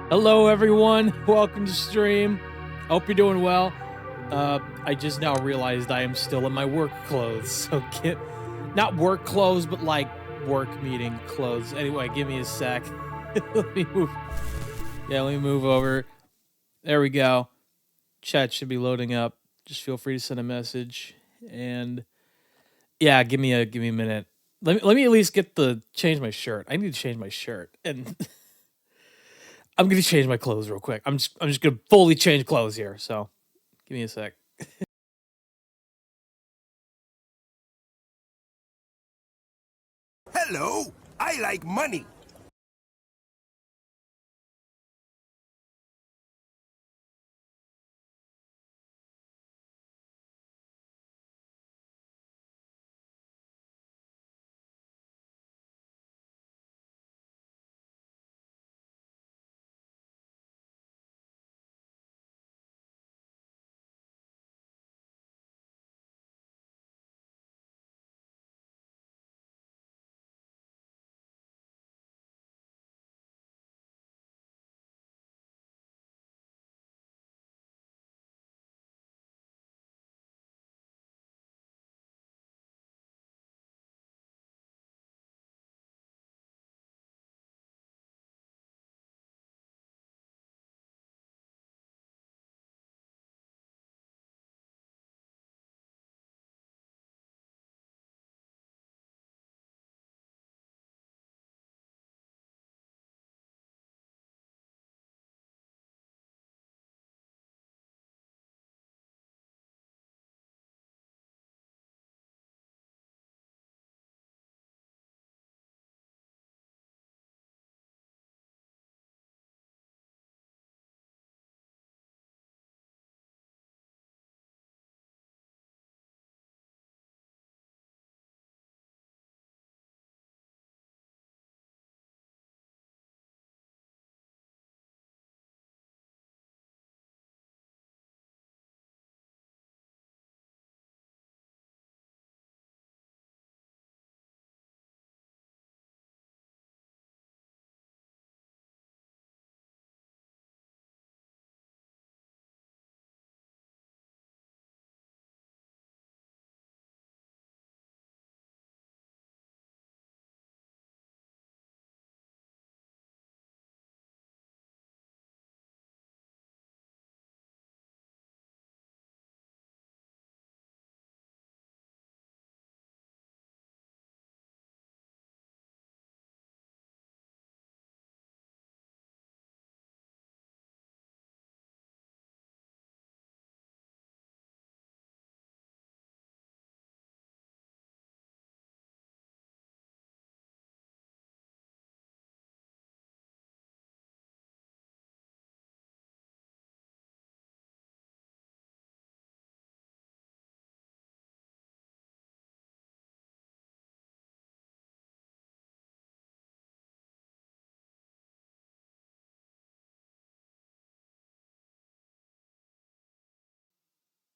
Hello, everyone. Welcome to stream. Hope you're doing well. I just now realized I am still in my work clothes, so not work clothes, but like work meeting clothes. Anyway, give me a sec. Let me move. Yeah, let me move over. There we go. Chat should be loading up. Just feel free to send a message, and yeah, give me a minute. Let me at least change my shirt. I need to change my shirt, and I'm gonna change my clothes real quick. I'm just gonna fully change clothes here. So, give me a sec. Hello, I like money.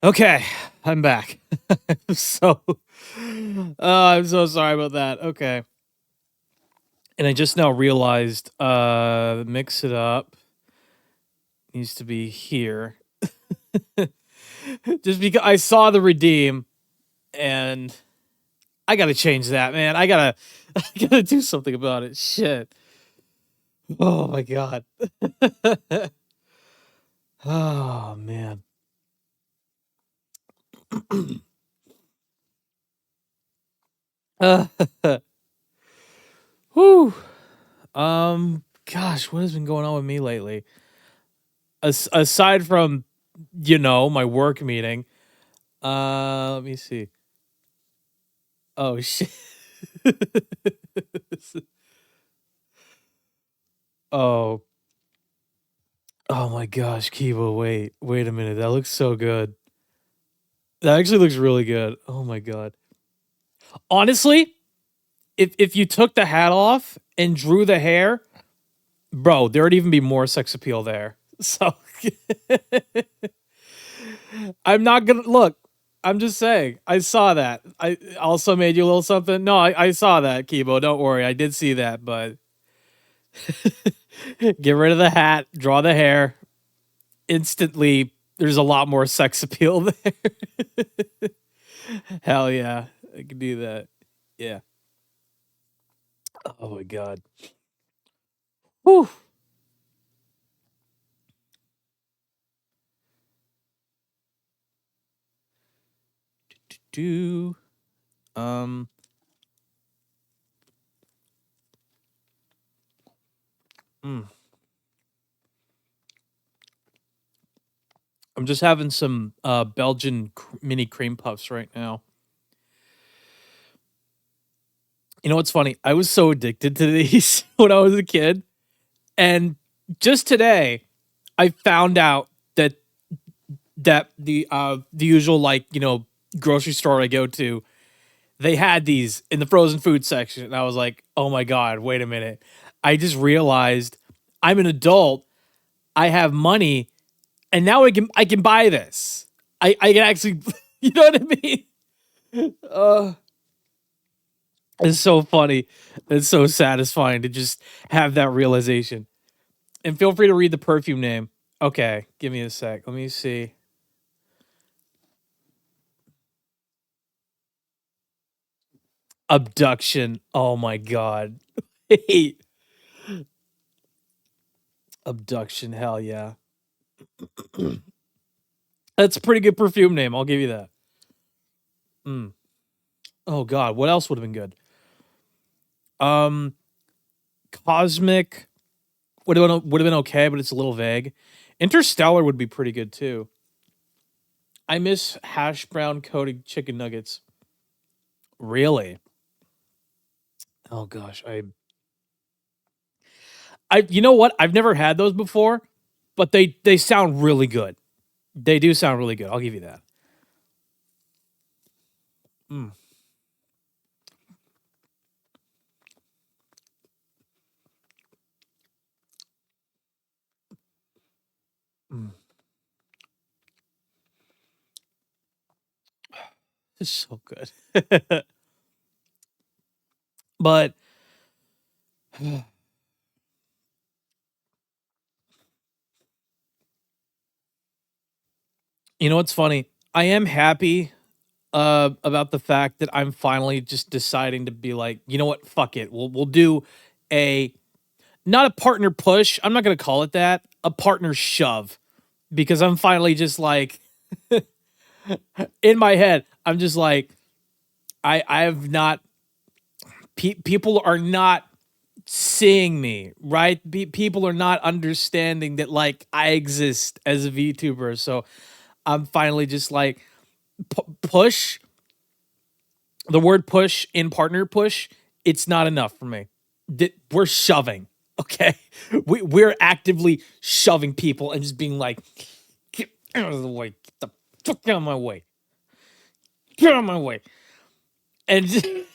Okay, I'm back. So, I'm so sorry about that. Okay. And I just now realized, mix it up needs to be here. Just because I saw the redeem, and I gotta change that, man. I gotta do something about it. Shit. Oh my god. Oh man. Uh, Whew. Gosh, what has been going on with me lately? Aside from, my work meeting. Let me see. Oh shit. Oh. Oh my gosh, Kibo, wait a minute. That looks so good. That actually looks really good. Oh my god. Honestly, if you took the hat off and drew the hair, bro, there'd even be more sex appeal there. So I'm not gonna look. I'm just saying. I saw that. I also made you a little something. No, I saw that, Kibo. Don't worry. I did see that, but get rid of the hat, draw the hair. Instantly, there's a lot more sex appeal there. Hell yeah. I can do that. Yeah. Oh my god. Whew. Do um mm. I'm just having some Belgian mini cream puffs right now. You know what's funny? I was so addicted to these when I was a kid, and just today I found out that the usual, like, grocery store I go to, they had these in the frozen food section, and I was like, "Oh my god, wait a minute." I just realized I'm an adult, I have money, and now I can buy this. I can actually you know what I mean? Uh it's so funny. It's so satisfying to just have that realization. And feel free to read the perfume name. Okay, give me a sec. Let me see. Abduction. Oh my god. Wait. Abduction. Hell yeah. That's a pretty good perfume name. I'll give you that. Mm. Oh god, what else would have been good? Um, Cosmic would have been okay, but it's a little vague. Interstellar would be pretty good too. I miss hash brown coated chicken nuggets. Really? Oh gosh, you know what? I've never had those before, but they sound really good. They do sound really good. I'll give you that. Mm, mm. It's so good. But you know what's funny? I am happy about the fact that I'm finally just deciding to be like, you know what? Fuck it. We'll do a not a partner push. I'm not gonna call it that. A partner shove, because I'm finally just like in my head. I'm just like I have not. People are not seeing me, right? People are not understanding that, like, I exist as a VTuber. So I'm finally just like push. The word push in partner push, it's not enough for me. We're shoving, okay? We're actively shoving people and just being like, get out of the way, get the fuck out of my way, get out of my way, and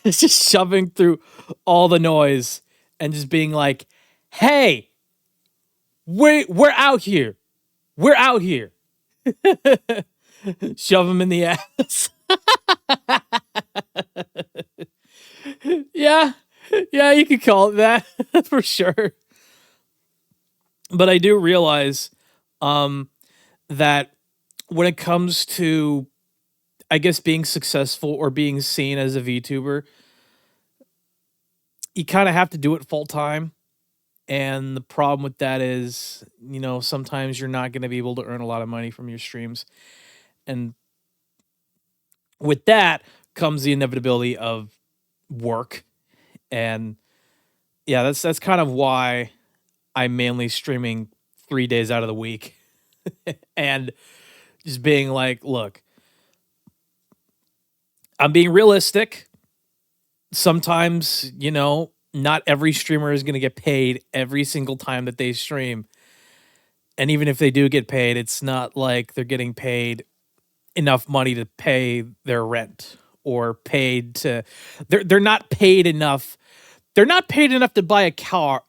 just shoving through all the noise and just being like, hey, we're out here, we're out here. Shove them in the ass. Yeah, yeah, you could call it that for sure. But I do realize that when it comes to, I guess, being successful or being seen as a VTuber, you kind of have to do it full time. And the problem with that is, sometimes you're not going to be able to earn a lot of money from your streams. And with that comes the inevitability of work. And yeah, that's kind of why I'm mainly streaming 3 days out of the week. And just being like, look, I'm being realistic. Sometimes, not every streamer is going to get paid every single time that they stream. And even if they do get paid, it's not like they're getting paid enough money to pay their rent or paid to they're not paid enough. They're not paid enough to buy a car.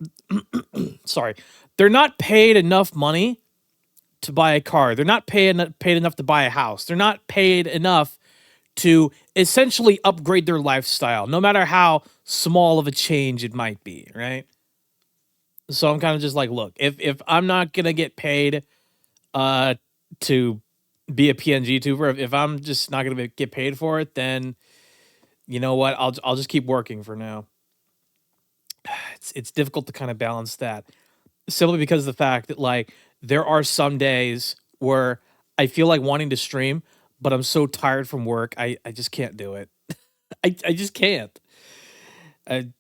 Sorry. They're not paid enough money to buy a car. They're not paid enough to buy a house. They're not paid enough to essentially upgrade their lifestyle, no matter how small of a change it might be, right? So I'm kind of just like, look, if I'm not gonna get paid to be a PNG tuber, if I'm just not gonna get paid for it, then you know what? I'll just keep working for now. It's difficult to kind of balance that, simply because of the fact that, like, there are some days where I feel like wanting to stream, but I'm so tired from work, I just can't do it. I just can't. I'm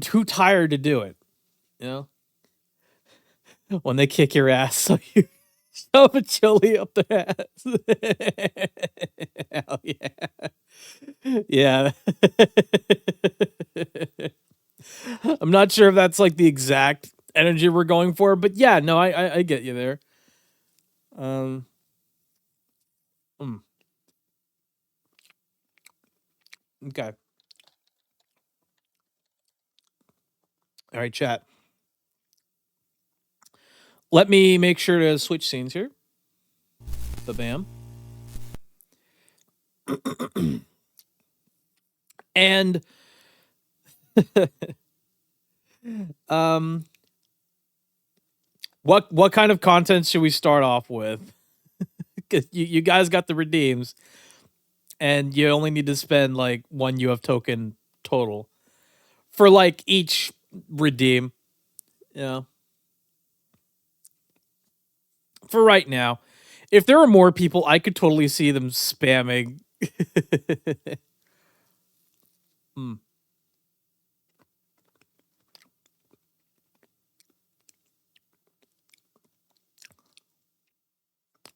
too tired to do it. You know, when they kick your ass, so you shove a chili up their ass. Hell yeah, yeah. I'm not sure if that's like the exact energy we're going for, but yeah, no, I get you there. Um, mm, okay, all right, chat. Let me make sure to switch scenes here. Bam. And um, what kind of content should we start off with? Because you guys got the redeems, and you only need to spend like 1 UF token total for like each redeem. Yeah. For right now. If there were more people, I could totally see them spamming. Hmm.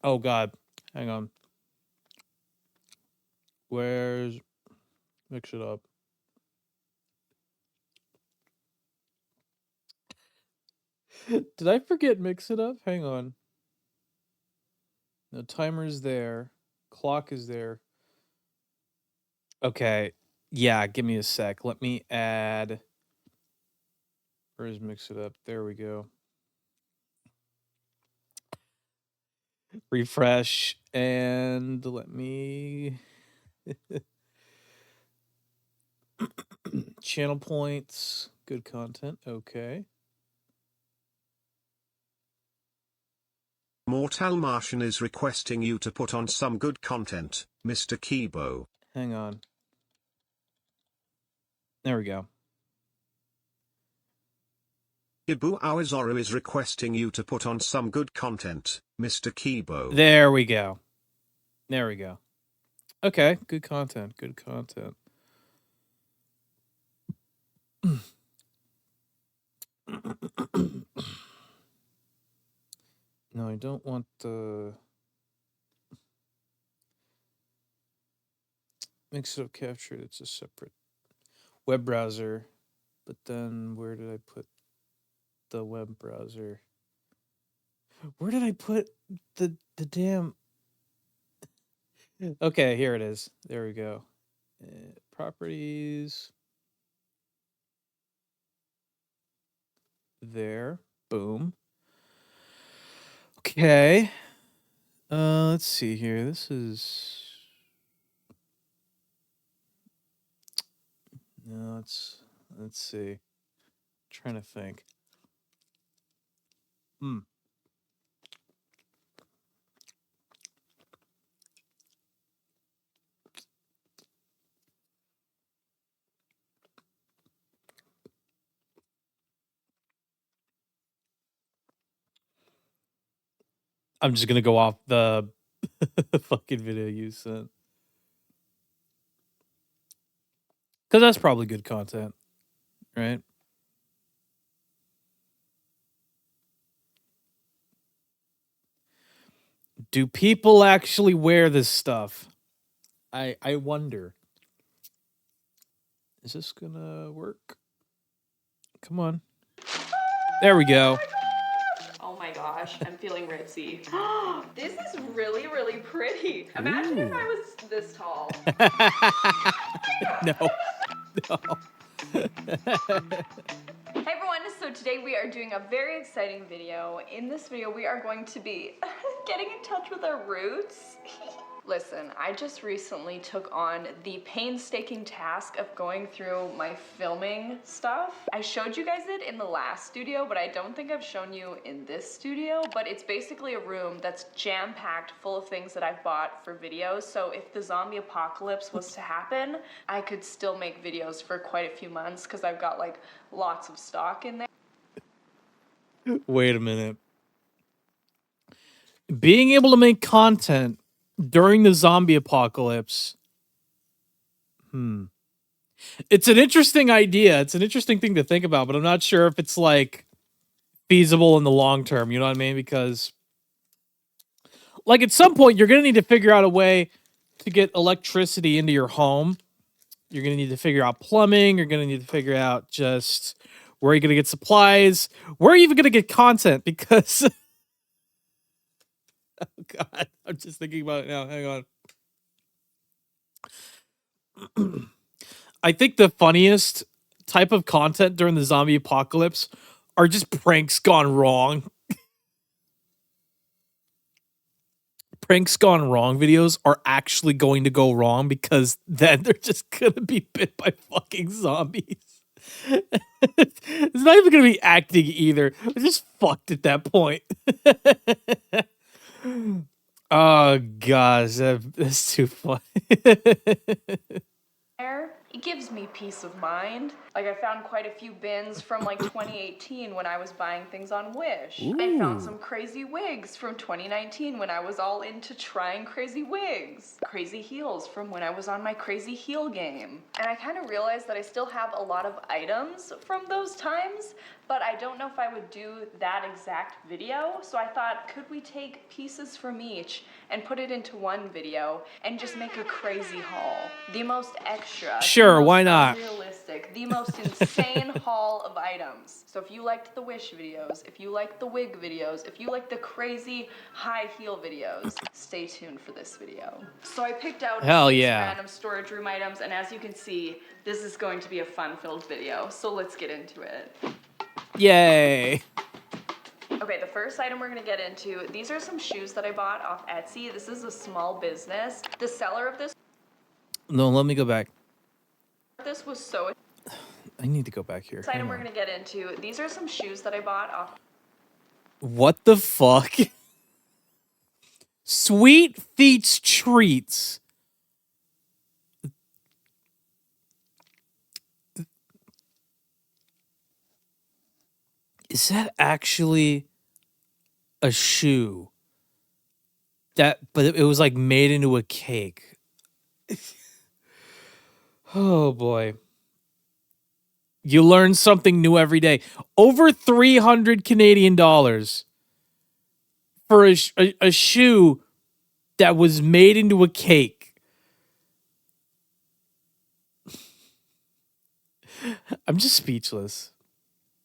Oh God. Hang on. Where's mix it up? Did I forget mix it up? Hang on. No, timer's there. Clock is there. Okay. Yeah, give me a sec. Let me add. Where's mix it up? There we go. Refresh and let me channel points. Good content. Okay. Mortal Martian is requesting you to put on some good content, Mr. Kibo. Hang on. There we go. Ibu Awizoro is requesting you to put on some good content, Mr. Kibo. There we go. There we go. Okay, good content. Good content. No, I don't want the mix it up capture. It's a separate web browser. But then where did I put the web browser? Where did I put the damn? Okay, here it is. There we go. Properties. There. Boom. Okay. Let's see here. This is... No, let's see. Trying to think. I'm just gonna go off the fucking video you sent. Because that's probably good content, right? Do people actually wear this stuff? I wonder. Is this gonna work? Come on. There we go. Oh my gosh, I'm feeling ritzy. This is really, really pretty. Imagine if I was this tall. No. Hey everyone, so today we are doing a very exciting video. In this video, we are going to be getting in touch with our roots. Listen, I just recently took on the painstaking task of going through my filming stuff. I showed you guys it in the last studio, but I don't think I've shown you in this studio. But it's basically a room that's jam-packed full of things that I've bought for videos. So if the zombie apocalypse was to happen, I could still make videos for quite a few months because I've got like lots of stock in there. Wait a minute. Being able to make content during the zombie apocalypse. It's an interesting idea. It's an interesting thing to think about, but I'm not sure if it's like feasible in the long term. You know what I mean? Because like at some point you're going to need to figure out a way to get electricity into your home. You're going to need to figure out plumbing. You're going to need to figure out just where you're going to get supplies. Where are you even going to get content? Because oh god, I'm just thinking about it now. Hang on. I think the funniest type of content during the zombie apocalypse are just pranks gone wrong. Pranks gone wrong videos are actually going to go wrong because then they're just gonna be bit by fucking zombies. It's not even gonna be acting either. They're just fucked at that point. Oh gosh, that's too funny. It gives me peace of mind. Like I found quite a few bins from like 2018 when I was buying things on Wish. Ooh. I found some crazy wigs from 2019 when I was all into trying crazy wigs. Crazy heels from when I was on my crazy heel game. And I kind of realized that I still have a lot of items from those times, but I don't know if I would do that exact video. So I thought, could we take pieces from each and put it into one video and just make a crazy haul? The most extra. Sure, why not? Realistic, the most insane haul of items. So if you liked the Wish videos, if you liked the wig videos, if you like the crazy high heel videos, stay tuned for this video. So I picked out six random storage room items, and as you can see, this is going to be a fun-filled video. So let's get into it. Yay. Okay, the first item we're gonna get into, these are some shoes that I bought off Etsy. This is a small business. The seller of this... No, let me go back. This was so... I need to go back here. This item we're gonna get into, these are some shoes that I bought off... What the fuck? Sweet Feet's Treats. Is that actually a shoe? But it was like made into a cake. Oh boy. You learn something new every day. Over 300 Canadian dollars for a shoe that was made into a cake. I'm just speechless.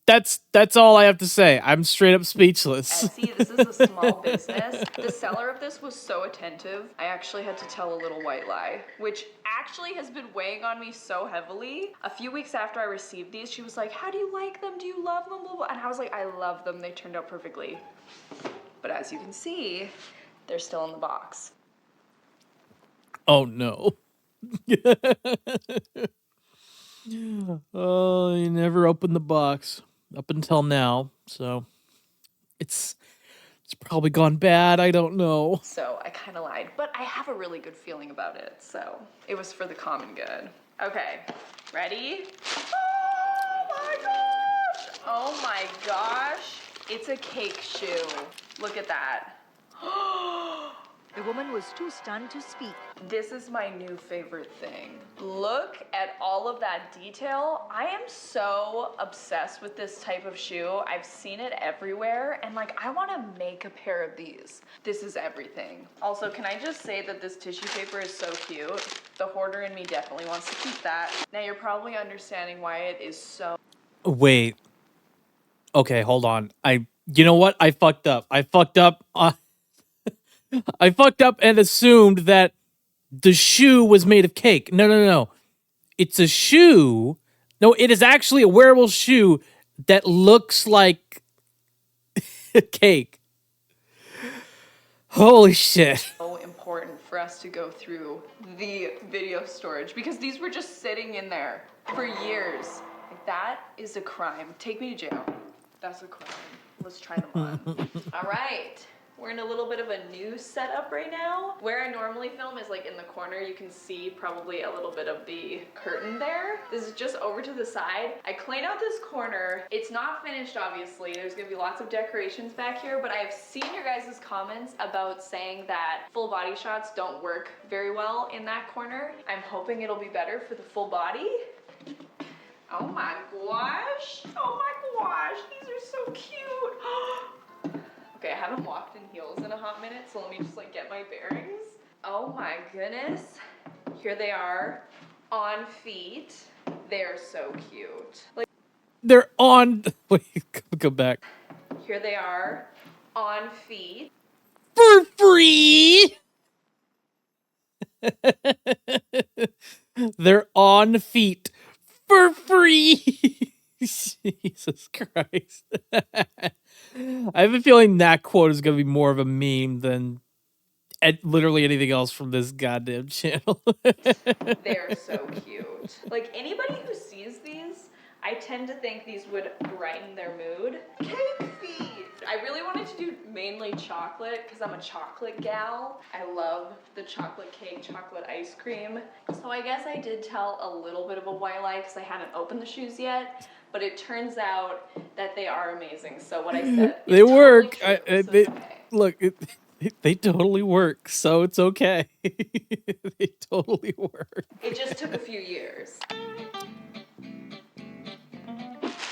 That's all I have to say. I'm straight up speechless. Etsy, this is a small business. The seller of this was so attentive, I actually had to tell a little white lie, which actually has been weighing on me so heavily. A few weeks after I received these, she was like, how do you like them? Do you love them? Blah, blah. And I was like, I love them. They turned out perfectly. But as you can see, they're still in the box. Oh no. Oh, you never opened the box up until now, so it's probably gone bad. I don't know. So I kind of lied, but I have a really good feeling about it. So it was for the common good. Okay, ready? Oh my gosh! Oh my gosh! It's a cake shoe. Look at that. The woman was too stunned to speak. This is my new favorite thing. Look at all of that detail. I am so obsessed with this type of shoe. I've seen it everywhere, and like, I want to make a pair of these. This is everything. Also, can I just say that this tissue paper is so cute? The hoarder in me definitely wants to keep that. Now you're probably understanding why it is so... Wait. Okay, hold on. You know what? I fucked up. I fucked up and assumed that the shoe was made of cake. No. It's a shoe. No, it is actually a wearable shoe that looks like a cake. Holy shit. So important for us to go through the video storage because these were just sitting in there for years. Like, that is a crime. Take me to jail. That's a crime. Let's try them on. All right. We're in a little bit of a new setup right now. Where I normally film is like in the corner. You can see probably a little bit of the curtain there. This is just over to the side. I cleaned out this corner. It's not finished, obviously. There's gonna be lots of decorations back here, but I have seen your guys' comments about saying that full body shots don't work very well in that corner. I'm hoping it'll be better for the full body. Oh my gosh. Oh my gosh. These are so cute. Okay, I haven't walked in heels in a hot minute, so let me just like get my bearings. Oh my goodness. Here they are on feet. They're so cute. Like, They're on. Wait, go back. here they are on feet. For free. They're on feet for free. Jesus Christ. I have a feeling that quote is going to be more of a meme than literally anything else from this goddamn channel. They're so cute. Like, anybody who sees these, I tend to think these would brighten their mood. Cake feet! I really wanted to do mainly chocolate because I'm a chocolate gal. I love the chocolate cake, chocolate ice cream. So I guess I did tell a little bit of a white lie because I hadn't opened the shoes yet. But it turns out that they are amazing. So what I said They is work. totally true, so it's okay. Look, they totally work, so it's okay. They totally work. It just took a few years.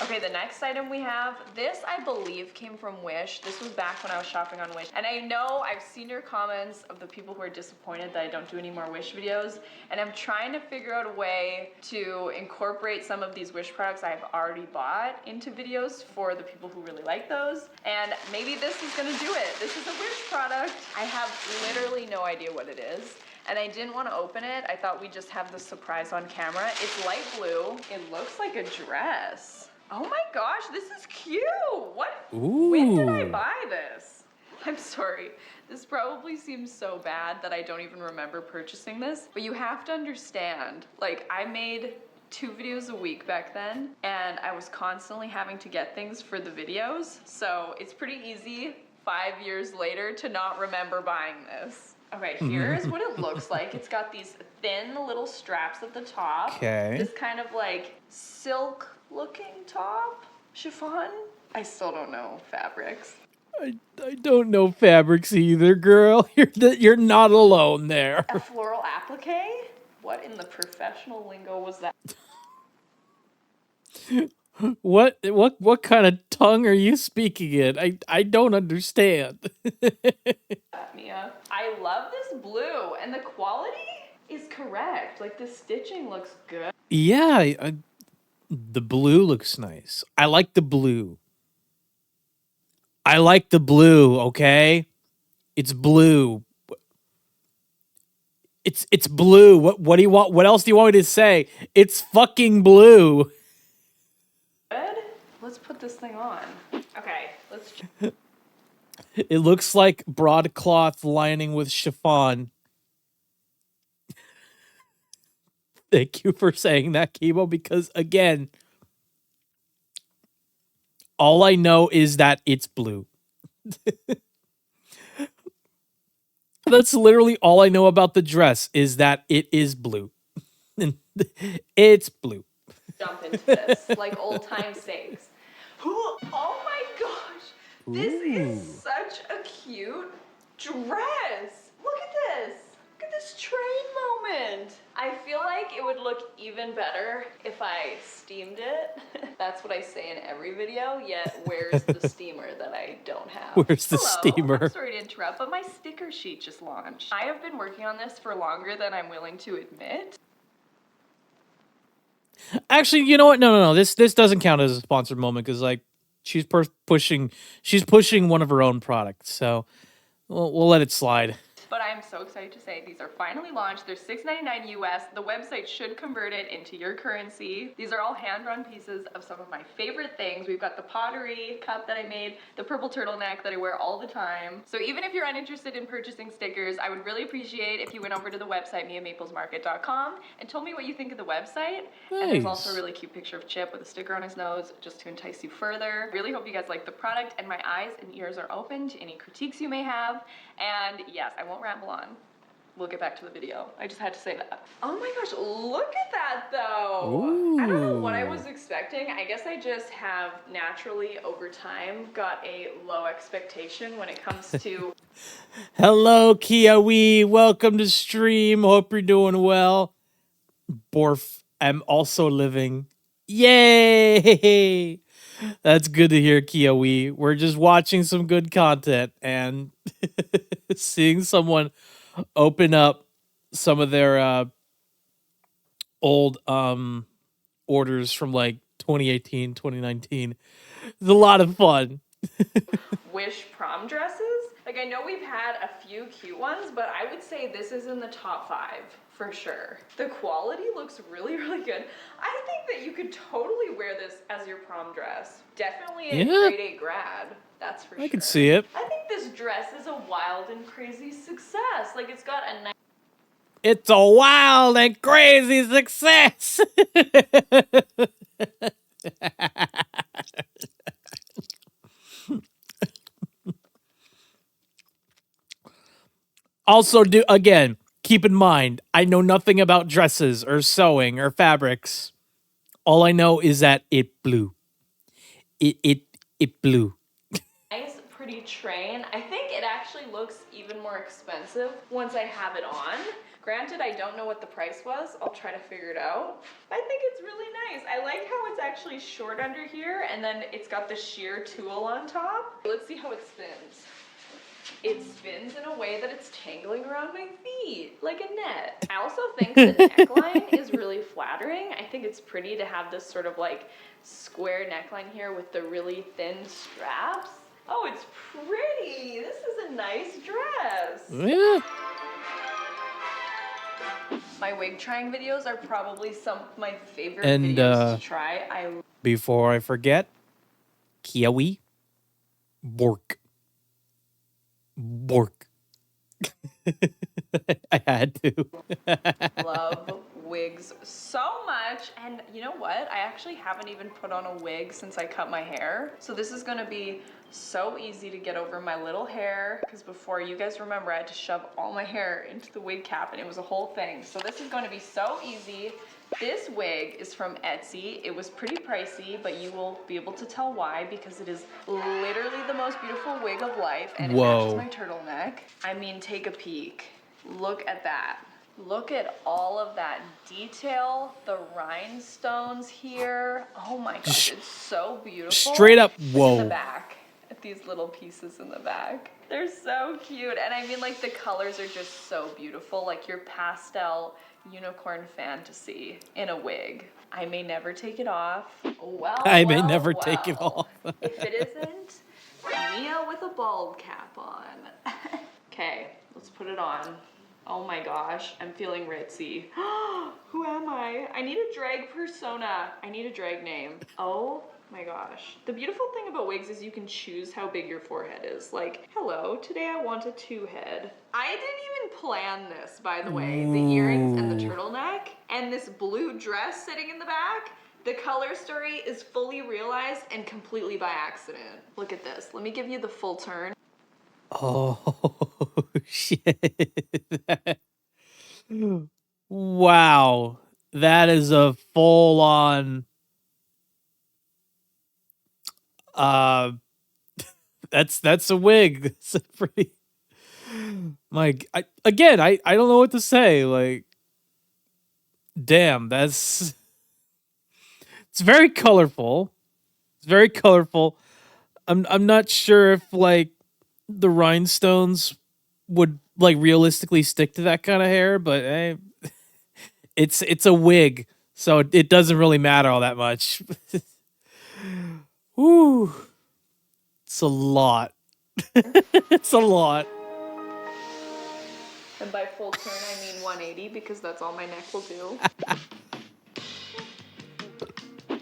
Okay, the next item we have, this I believe came from Wish. This was back when I was shopping on Wish. And I know I've seen your comments of the people who are disappointed that I don't do any more Wish videos. And I'm trying to figure out a way to incorporate some of these Wish products I've already bought into videos for the people who really like those. And maybe this is gonna do it. This is a Wish product. I have literally no idea what it is. And I didn't want to open it. I thought we'd just have the surprise on camera. It's light blue. It looks like a dress. Oh my gosh, this is cute. What? Ooh. When did I buy this? I'm sorry. This probably seems so bad that I don't even remember purchasing this. But you have to understand, like, I made 2 videos a week back then, and I was constantly having to get things for the videos. So it's pretty easy 5 years later to not remember buying this. Okay, here's what it looks like. It's got these thin little straps at the top. Okay. This kind of like silk looking top, chiffon. I still don't know fabrics. I don't know fabrics either, girl. You're not alone there. A floral applique? What in the professional lingo was that? What kind of tongue are you speaking in? I don't understand. Mia. I love this blue, and the quality is correct. Like, the stitching looks good. Yeah, the blue looks nice. I like the blue. Okay? It's blue. It's blue. What do you want? What else do you want me to say? It's fucking blue. Good. Let's put this thing on. Okay, let's. It looks like broadcloth lining with chiffon. Thank you for saying that, Kibo, because again, all I know is that it's blue. That's literally all I know about the dress is that it is blue. It's blue. Jump into this like old time sakes. Oh my gosh, this is such a cute dress. Look at this. Look at this train moment. I feel like it would look even better if I steamed it. That's what I say in every video, yet where's the steamer that I don't have? Where's the steamer? I'm sorry to interrupt, but my sticker sheet just launched. I have been working on this for longer than I'm willing to admit. Actually, you know what? No. This doesn't count as a sponsored moment because like she's pushing one of her own products. So we'll let it slide. But I'm so excited to say these are finally launched. They're $6.99 US. The website should convert it into your currency. These are all hand-drawn pieces of some of my favorite things. We've got the pottery cup that I made, the purple turtleneck that I wear all the time. So even if you're uninterested in purchasing stickers, I would really appreciate if you went over to the website, miamaplesmarket.com, and told me what you think of the website. Nice. And there's also a really cute picture of Chip with a sticker on his nose just to entice you further. Really hope you guys like the product, and my eyes and ears are open to any critiques you may have. And yes, I won't ramble on. We'll get back to the video. I just had to say that. Oh my gosh, look at that though. Ooh. I don't know what I was expecting. I guess I just have naturally over time got a low expectation when it comes to Hello, Kiawe. Welcome to stream. Hope you're doing well. Borf, I'm also living. Yay! That's good to hear, Kiawe. We're just watching some good content and seeing someone open up some of their old orders from like 2018, 2019. It's a lot of fun. Wish prom dresses. Like, I know we've had a few cute ones, but I would say this is in the top 5 for sure. The quality looks really, really good. I think that you could totally wear this as your prom dress. Definitely a grade 8 grad. That's for sure. I can see it. I think this dress is a wild and crazy success. Like, it's got a nice It's a wild and crazy success. Also, keep in mind, I know nothing about dresses or sewing or fabrics. All I know is that it blew. It blew. nice, pretty train. I think it actually looks even more expensive once I have it on. Granted, I don't know what the price was. I'll try to figure it out. I think it's really nice. I like how it's actually short under here, and then it's got the sheer tulle on top. Let's see how it spins. It spins in a way that it's tangling around my feet, like a net. I also think the neckline is really flattering. I think it's pretty to have this sort of like square neckline here with the really thin straps. Oh, it's pretty. This is a nice dress. Yeah. My wig trying videos are probably some of my favorite And, videos to try. Before I forget, Kiawe, Bork. I had to. love wigs so much, and you know what? I actually haven't even put on a wig since I cut my hair. So this is gonna be so easy to get over my little hair, because before, you guys remember, I had to shove all my hair into the wig cap and it was a whole thing. So this is gonna be so easy. This wig is from Etsy. It was pretty pricey, but you will be able to tell why, because it is literally the most beautiful wig of life, and it matches my turtleneck. I mean, take a peek. Look at that. Look at all of that detail, the rhinestones here. Oh my gosh, it's so beautiful. Straight up, Look whoa. at the back, at these little pieces in the back. They're so cute, and I mean, like, the colors are just so beautiful, like your pastel unicorn fantasy in a wig. I may never take it off. Well, I may never take it off. If it isn't Mia with a bald cap on. Okay, let's put it on. Oh my gosh, I'm feeling ritzy. Who am I? I need a drag persona. I need a drag name. Oh My gosh. The beautiful thing about wigs is you can choose how big your forehead is. Like, hello, today I want a 2-head. I didn't even plan this, by the way. The earrings and the turtleneck and this blue dress sitting in the back. The color story is fully realized and completely by accident. Look at this. Let me give you the full turn. Oh, shit. Wow. That is a full on that's a wig. That's a pretty I don't know what to say. Like, damn, it's very colorful. It's very colorful. I'm not sure if like the rhinestones would like realistically stick to that kind of hair, but hey, it's a wig, so it doesn't really matter all that much. Woo. It's a lot. It's a lot. And by full turn, I mean 180 because that's all my neck will do.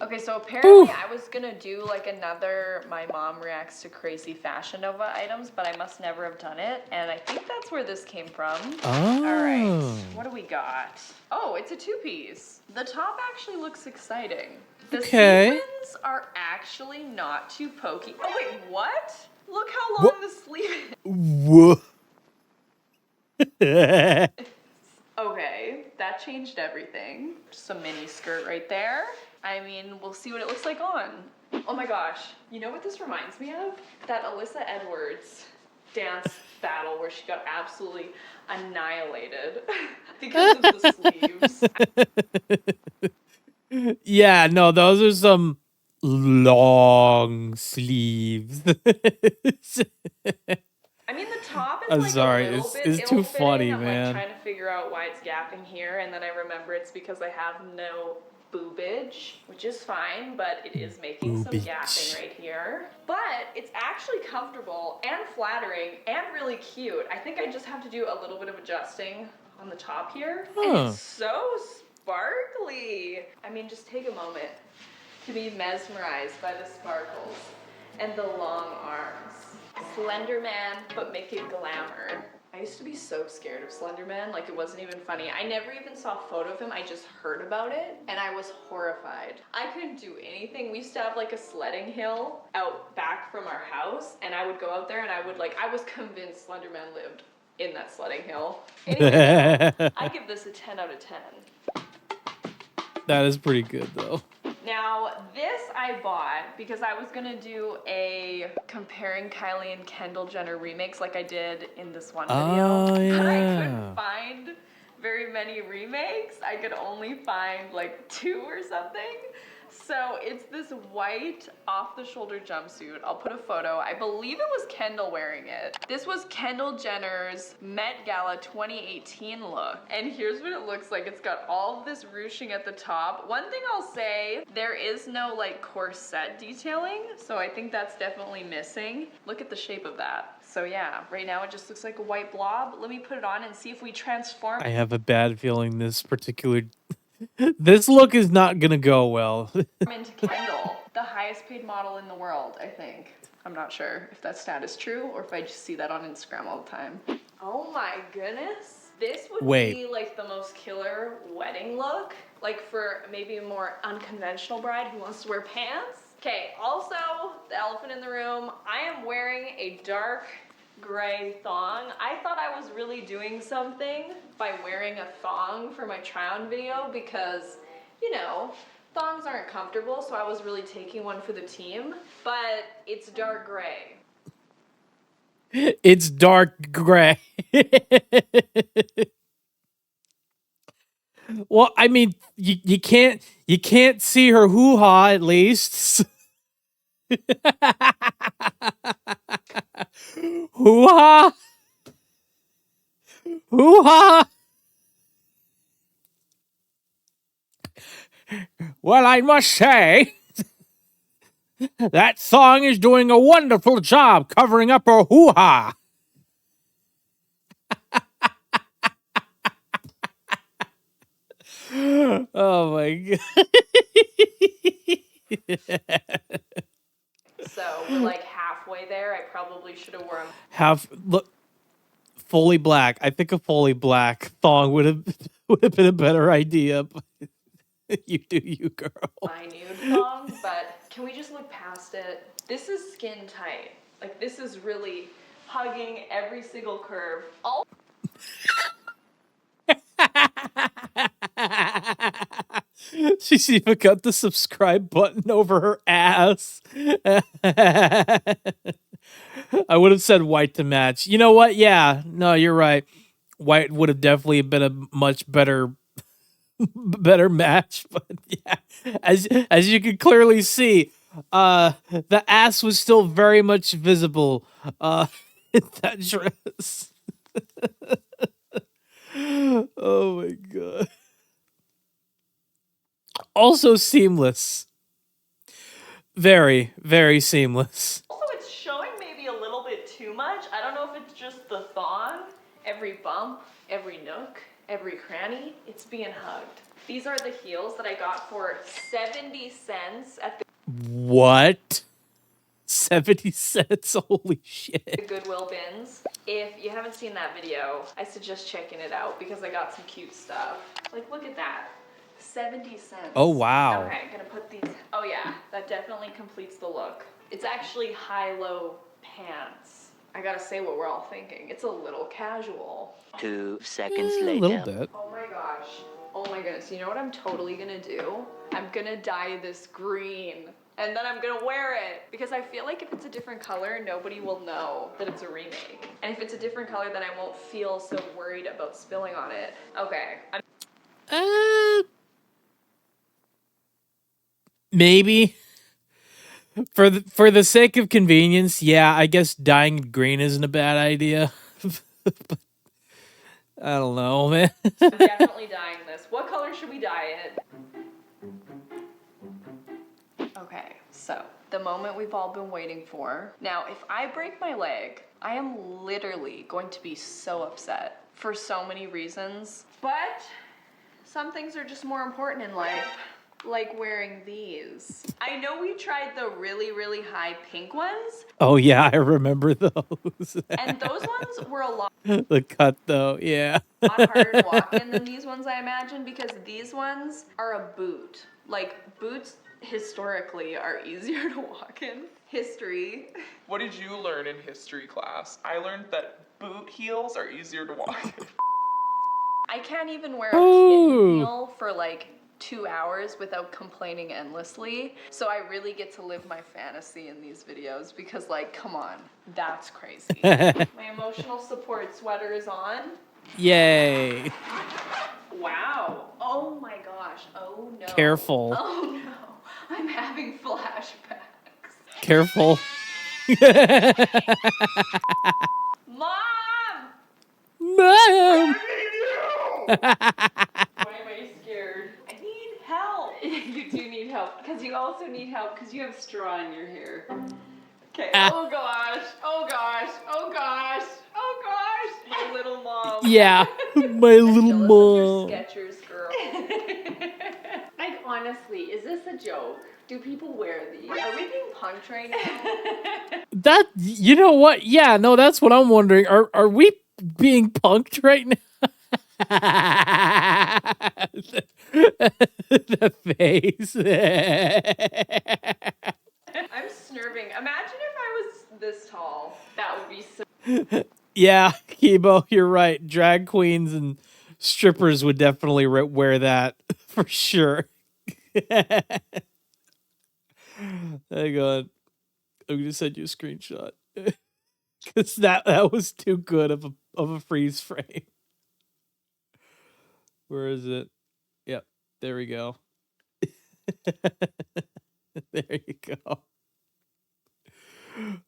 Okay, so apparently I was gonna do like another my mom reacts to crazy Fashion Nova items, but I must never have done it. And I think that's where this came from. Oh. All right, what do we got? Oh, it's a 2-piece. The top actually looks exciting. The sequins are actually not too pokey. Oh wait, what? Look how long the sleeve is. Whoa. Okay, that changed everything. Some mini skirt right there. I mean, we'll see what it looks like on. Oh my gosh, you know what this reminds me of? That Alyssa Edwards dance battle where she got absolutely annihilated because of the sleeves. Yeah, no, those are some long sleeves. I mean, the top is I'm like sorry, a little bit it's too ill-fitting. funny, I'm man. like trying to figure out why it's gapping here, and then I remember it's because I have no boobage, which is fine, but it is making some gapping right here. But it's actually comfortable and flattering and really cute. I think I just have to do a little bit of adjusting on the top here. And it's so sparkly. I mean, just take a moment to be mesmerized by the sparkles and the long arms. Slender Man, but make it glamour. I used to be so scared of Slender Man, like it wasn't even funny. I never even saw a photo of him, I just heard about it, and I was horrified. I couldn't do anything. We used to have like a sledding hill out back from our house, and I would go out there and I was convinced Slender Man lived in that sledding hill. Anyway, I give this a 10 out of 10. That is pretty good though. Now, this I bought because I was gonna do a comparing Kylie and Kendall Jenner remakes like I did in this one video. Oh, yeah. But I couldn't find very many remakes. I could only find like 2 or something. So it's this white off-the-shoulder jumpsuit. I'll put a photo. I believe it was Kendall wearing it. This was Kendall Jenner's Met Gala 2018 look. And here's what it looks like. It's got all of this ruching at the top. One thing I'll say, there is no like corset detailing. So I think that's definitely missing. Look at the shape of that. So yeah, right now it just looks like a white blob. Let me put it on and see if we transform. I have a bad feeling this look is not gonna go well. Into Kendall, the highest paid model in the world, I think. I'm not sure if that stat is true or if I just see that on Instagram all the time. Oh my goodness. This would be like the most killer wedding look. Like for maybe a more unconventional bride who wants to wear pants. Okay, also, the elephant in the room, I am wearing a dark gray thong. I thought I was really doing something by wearing a thong for my try-on video because, you know, thongs aren't comfortable, so I was really taking one for the team, but it's dark gray. It's dark gray. Well, I mean, you can't see her hoo-ha at least. Hoo-ha! Hoo-ha! Well, I must say, that song is doing a wonderful job covering up her hoo-ha. Oh my god. really should have worn. Have look fully black. I think a fully black thong would have been a better idea. But you do you, girl. My nude thong, but can we just look past it? This is skin tight. Like, this is really hugging every single curve. All She's even got the subscribe button over her ass. I would have said white to match. You know what? Yeah, no, you're right. White would have definitely been a much better match. But yeah, as you can clearly see, the ass was still very much visible in that dress. Oh my god. Also seamless. Very, very seamless. Also, it's showing maybe a little bit too much. I don't know if it's just the thong. Every bump, every nook, every cranny, it's being hugged. These are the heels that I got for 70 cents at the What? 70 cents? Holy shit. Goodwill bins. If you haven't seen that video, I suggest checking it out because I got some cute stuff. Like, look at that. 70 cents. Oh, wow. Okay, I'm gonna put these. Oh yeah, that definitely completes the look. It's actually high-low pants. I gotta say what we're all thinking. It's a little casual. 2 seconds later. A little bit. Oh my gosh. Oh my goodness. You know what I'm totally gonna do? I'm gonna dye this green. And then I'm gonna wear it. Because I feel like if it's a different color, nobody will know that it's a remake. And if it's a different color, then I won't feel so worried about spilling on it. Okay. Maybe. For the sake of convenience, yeah, I guess dyeing green isn't a bad idea. I don't know, man. I'm definitely dyeing this. What color should we dye it? Okay, so the moment we've all been waiting for. Now, if I break my leg, I am literally going to be so upset for so many reasons. But some things are just more important in life. Like wearing these. I know we tried the really, really high pink ones. Oh yeah, I remember those. And those ones were a lot The cut though, yeah. harder to walk in than these ones, I imagine, because these ones are a boot. Like, boots historically are easier to walk in. History. What did you learn in history class? I learned that boot heels are easier to walk in. I can't even wear a kitten heel for like 2 hours without complaining endlessly. So I really get to live my fantasy in these videos because, like, come on, that's crazy. My emotional support sweater is on. Yay. Wow. Oh my gosh. Oh no. Careful. Oh no. I'm having flashbacks. Careful. Mom! Mom! Why am I scared? I need help. You do need help, because you also need help because you have straw in your hair. Okay. Oh gosh. Oh gosh. Oh gosh. Oh gosh. My little mom. Yeah, my little mom. Skechers, girl. Like, honestly, is this a joke? Do people wear these? Are we being punked right now? That, you know what? Yeah, no, that's what I'm wondering. Are we being punked right now? The face. I'm snurving. Imagine if I was this tall. That would be so. Yeah, Kibo, you're right. Drag queens and strippers would definitely wear that for sure. Hang on. I'm gonna send you a screenshot. Cause that was too good of a freeze frame. Where is it? Yep, there we go. There you go.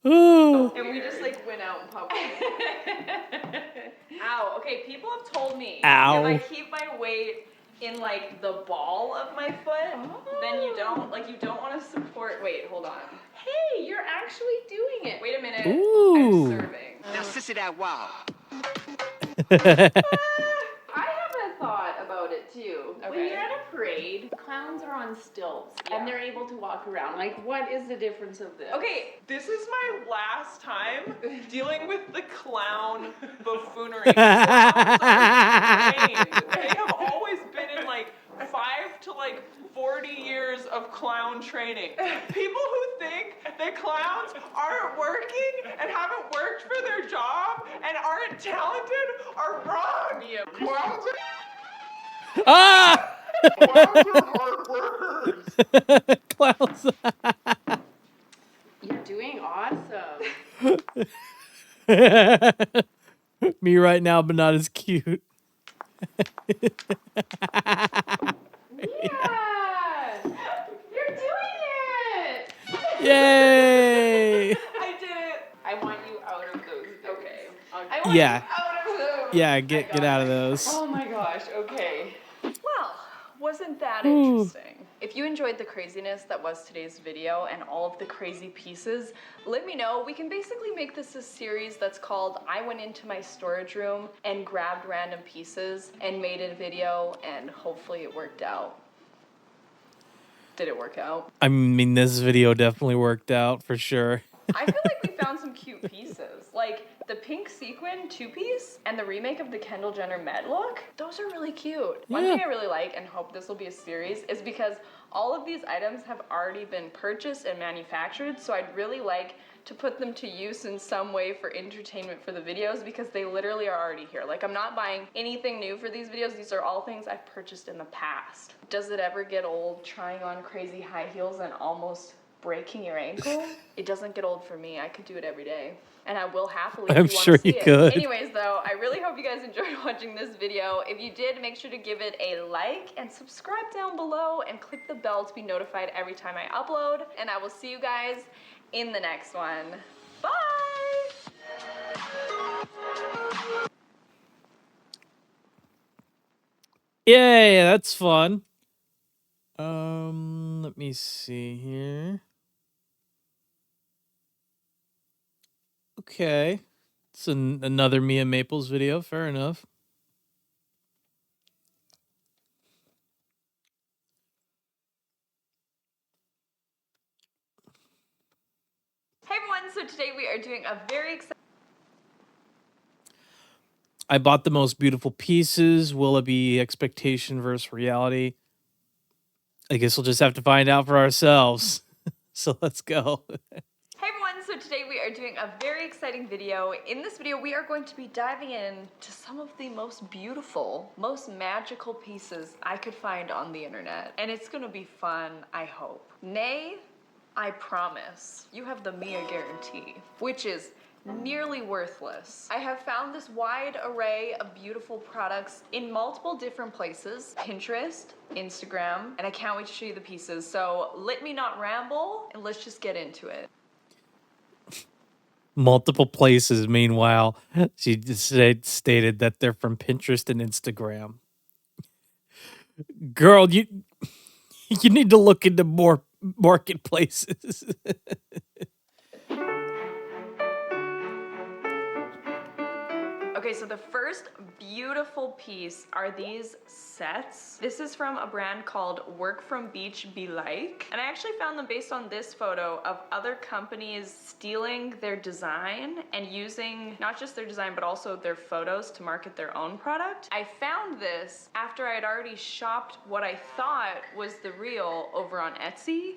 Oh. And we just like went out in public. Ow. Okay, people have told me Ow. if I keep my weight in like the ball of my foot, then you don't want to support. Wait, hold on. Hey, you're actually doing it. Wait a minute. Ooh. I'm serving. Now, sissy that wow. I have a thought about it too. When you're at a parade, clowns are on on stilts and they're able to walk around. Like, what is the difference of this? Okay, this is my last time dealing with the clown buffoonery. Clowns are trained. They have always been in like 5 to like 40 years of clown training. People who think that clowns aren't working and haven't worked for their job and aren't talented are wrong. Clowns Ah! are hard workers. Clowns. You're doing awesome. Me right now, but not as cute. Yeah! You're doing it! Yay! I did it. I want you out of those. Okay. I want Yeah. you out of them. Yeah, get out of those. Oh my gosh, okay. Well, wasn't that interesting? If you enjoyed the craziness that was today's video and all of the crazy pieces, let me know. We can basically make this a series that's called I went into my storage room and grabbed random pieces and made a video, and hopefully it worked out. Did it work out? I mean, this video definitely worked out for sure. I feel like we found some cute pieces. Like the pink sequin 2-piece and the remake of the Kendall Jenner Med look. Those are really cute. One thing I really like and hope this will be a series is because all of these items have already been purchased and manufactured, so I'd really like to put them to use in some way for entertainment for the videos because they literally are already here. Like, I'm not buying anything new for these videos. These are all things I've purchased in the past. Does it ever get old trying on crazy high heels and almost breaking your ankle? It doesn't get old for me. I could do it every day. And I will happily if I'm you want sure to see you it. could. Anyways, though, I really hope you guys enjoyed watching this video. If you did, make sure to give it a like and subscribe down below and click the bell to be notified every time I upload. And I will see you guys in the next one. Bye! Yay, that's fun. Let me see here. Okay. It's another Mia Maples video, fair enough. Hey everyone, so today we are doing a very exciting I bought the most beautiful pieces. Will it be expectation versus reality? I guess we'll just have to find out for ourselves. So let's go. Hey everyone, so today we are doing a very exciting video. In this video, we are going to be diving in to some of the most beautiful, most magical pieces I could find on the internet. And it's gonna be fun, I hope. Nay, I promise. You have the Mia guarantee, which is nearly worthless. I have found this wide array of beautiful products in multiple different places, Pinterest, Instagram, and I can't wait to show you the pieces. So let me not ramble and let's just get into it. Multiple places, meanwhile, she just stated that they're from Pinterest and Instagram. Girl, you need to look into more marketplaces. Okay, so the first beautiful piece are these sets. This is from a brand called Work From Beach Be Like. And I actually found them based on this photo of other companies stealing their design and using not just their design, but also their photos to market their own product. I found this after I had already shopped what I thought was the real over on Etsy.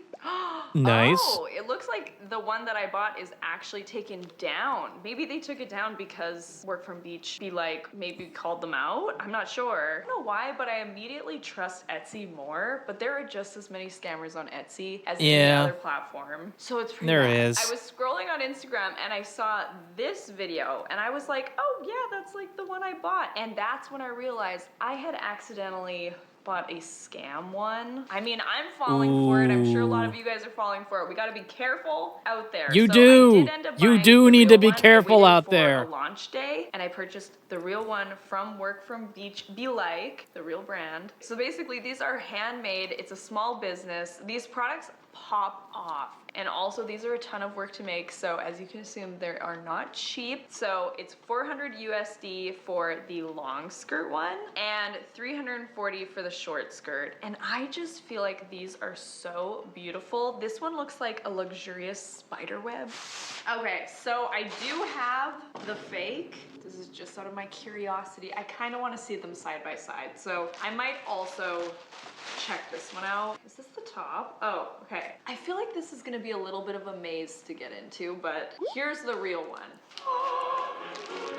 Nice. Oh, it looks like the one that I bought is actually taken down. Maybe they took it down because Work From Beach Be Like maybe called them out. I'm not sure. I don't know why, but I immediately trust Etsy more. But there are just as many scammers on Etsy as any other platform. So it's pretty bad. is. I was scrolling on Instagram and I saw this video and I was like, oh yeah, that's like the one I bought. And that's when I realized I had accidentally bought a scam one. I mean, I'm falling for it. I'm sure a lot of you guys are falling for it. We gotta be careful out there. You so do. I did end up You buying do the need real to be one. I careful waited out for there. a launch day and I purchased the real one from Work From Beach Be Like, the real brand. So basically these are handmade. It's a small business. These products pop off. And also these are a ton of work to make, so as you can assume, they are not cheap. So it's 400 USD for the long skirt one and 340 for the short skirt. And I just feel like these are so beautiful. This one looks like a luxurious spider web. Okay, so I do have the fake. This is just out of my curiosity. I kind of want to see them side by side. So I might also check this one out. Is this the top? Oh, okay. I feel like this is gonna be a little bit of a maze to get into, but here's the real one.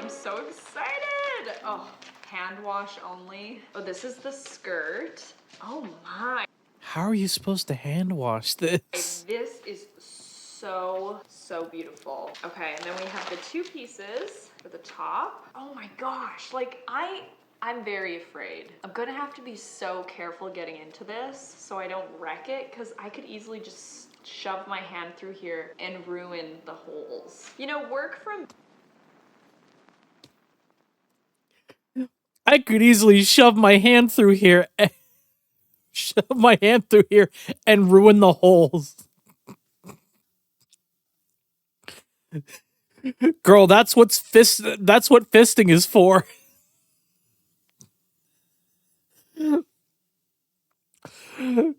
I'm so excited. Oh, hand wash only. Oh, this is the skirt. Oh my. How are you supposed to hand wash this? This is so beautiful. Okay, and then we have the two pieces for the top. Oh my gosh, like I'm very afraid. I'm gonna have to be so careful getting into this so I don't wreck it, because I could easily just shove my hand through here and ruin the holes. You know, work from... I could easily shove my hand through here and ruin the holes. Girl, that's what fisting is for.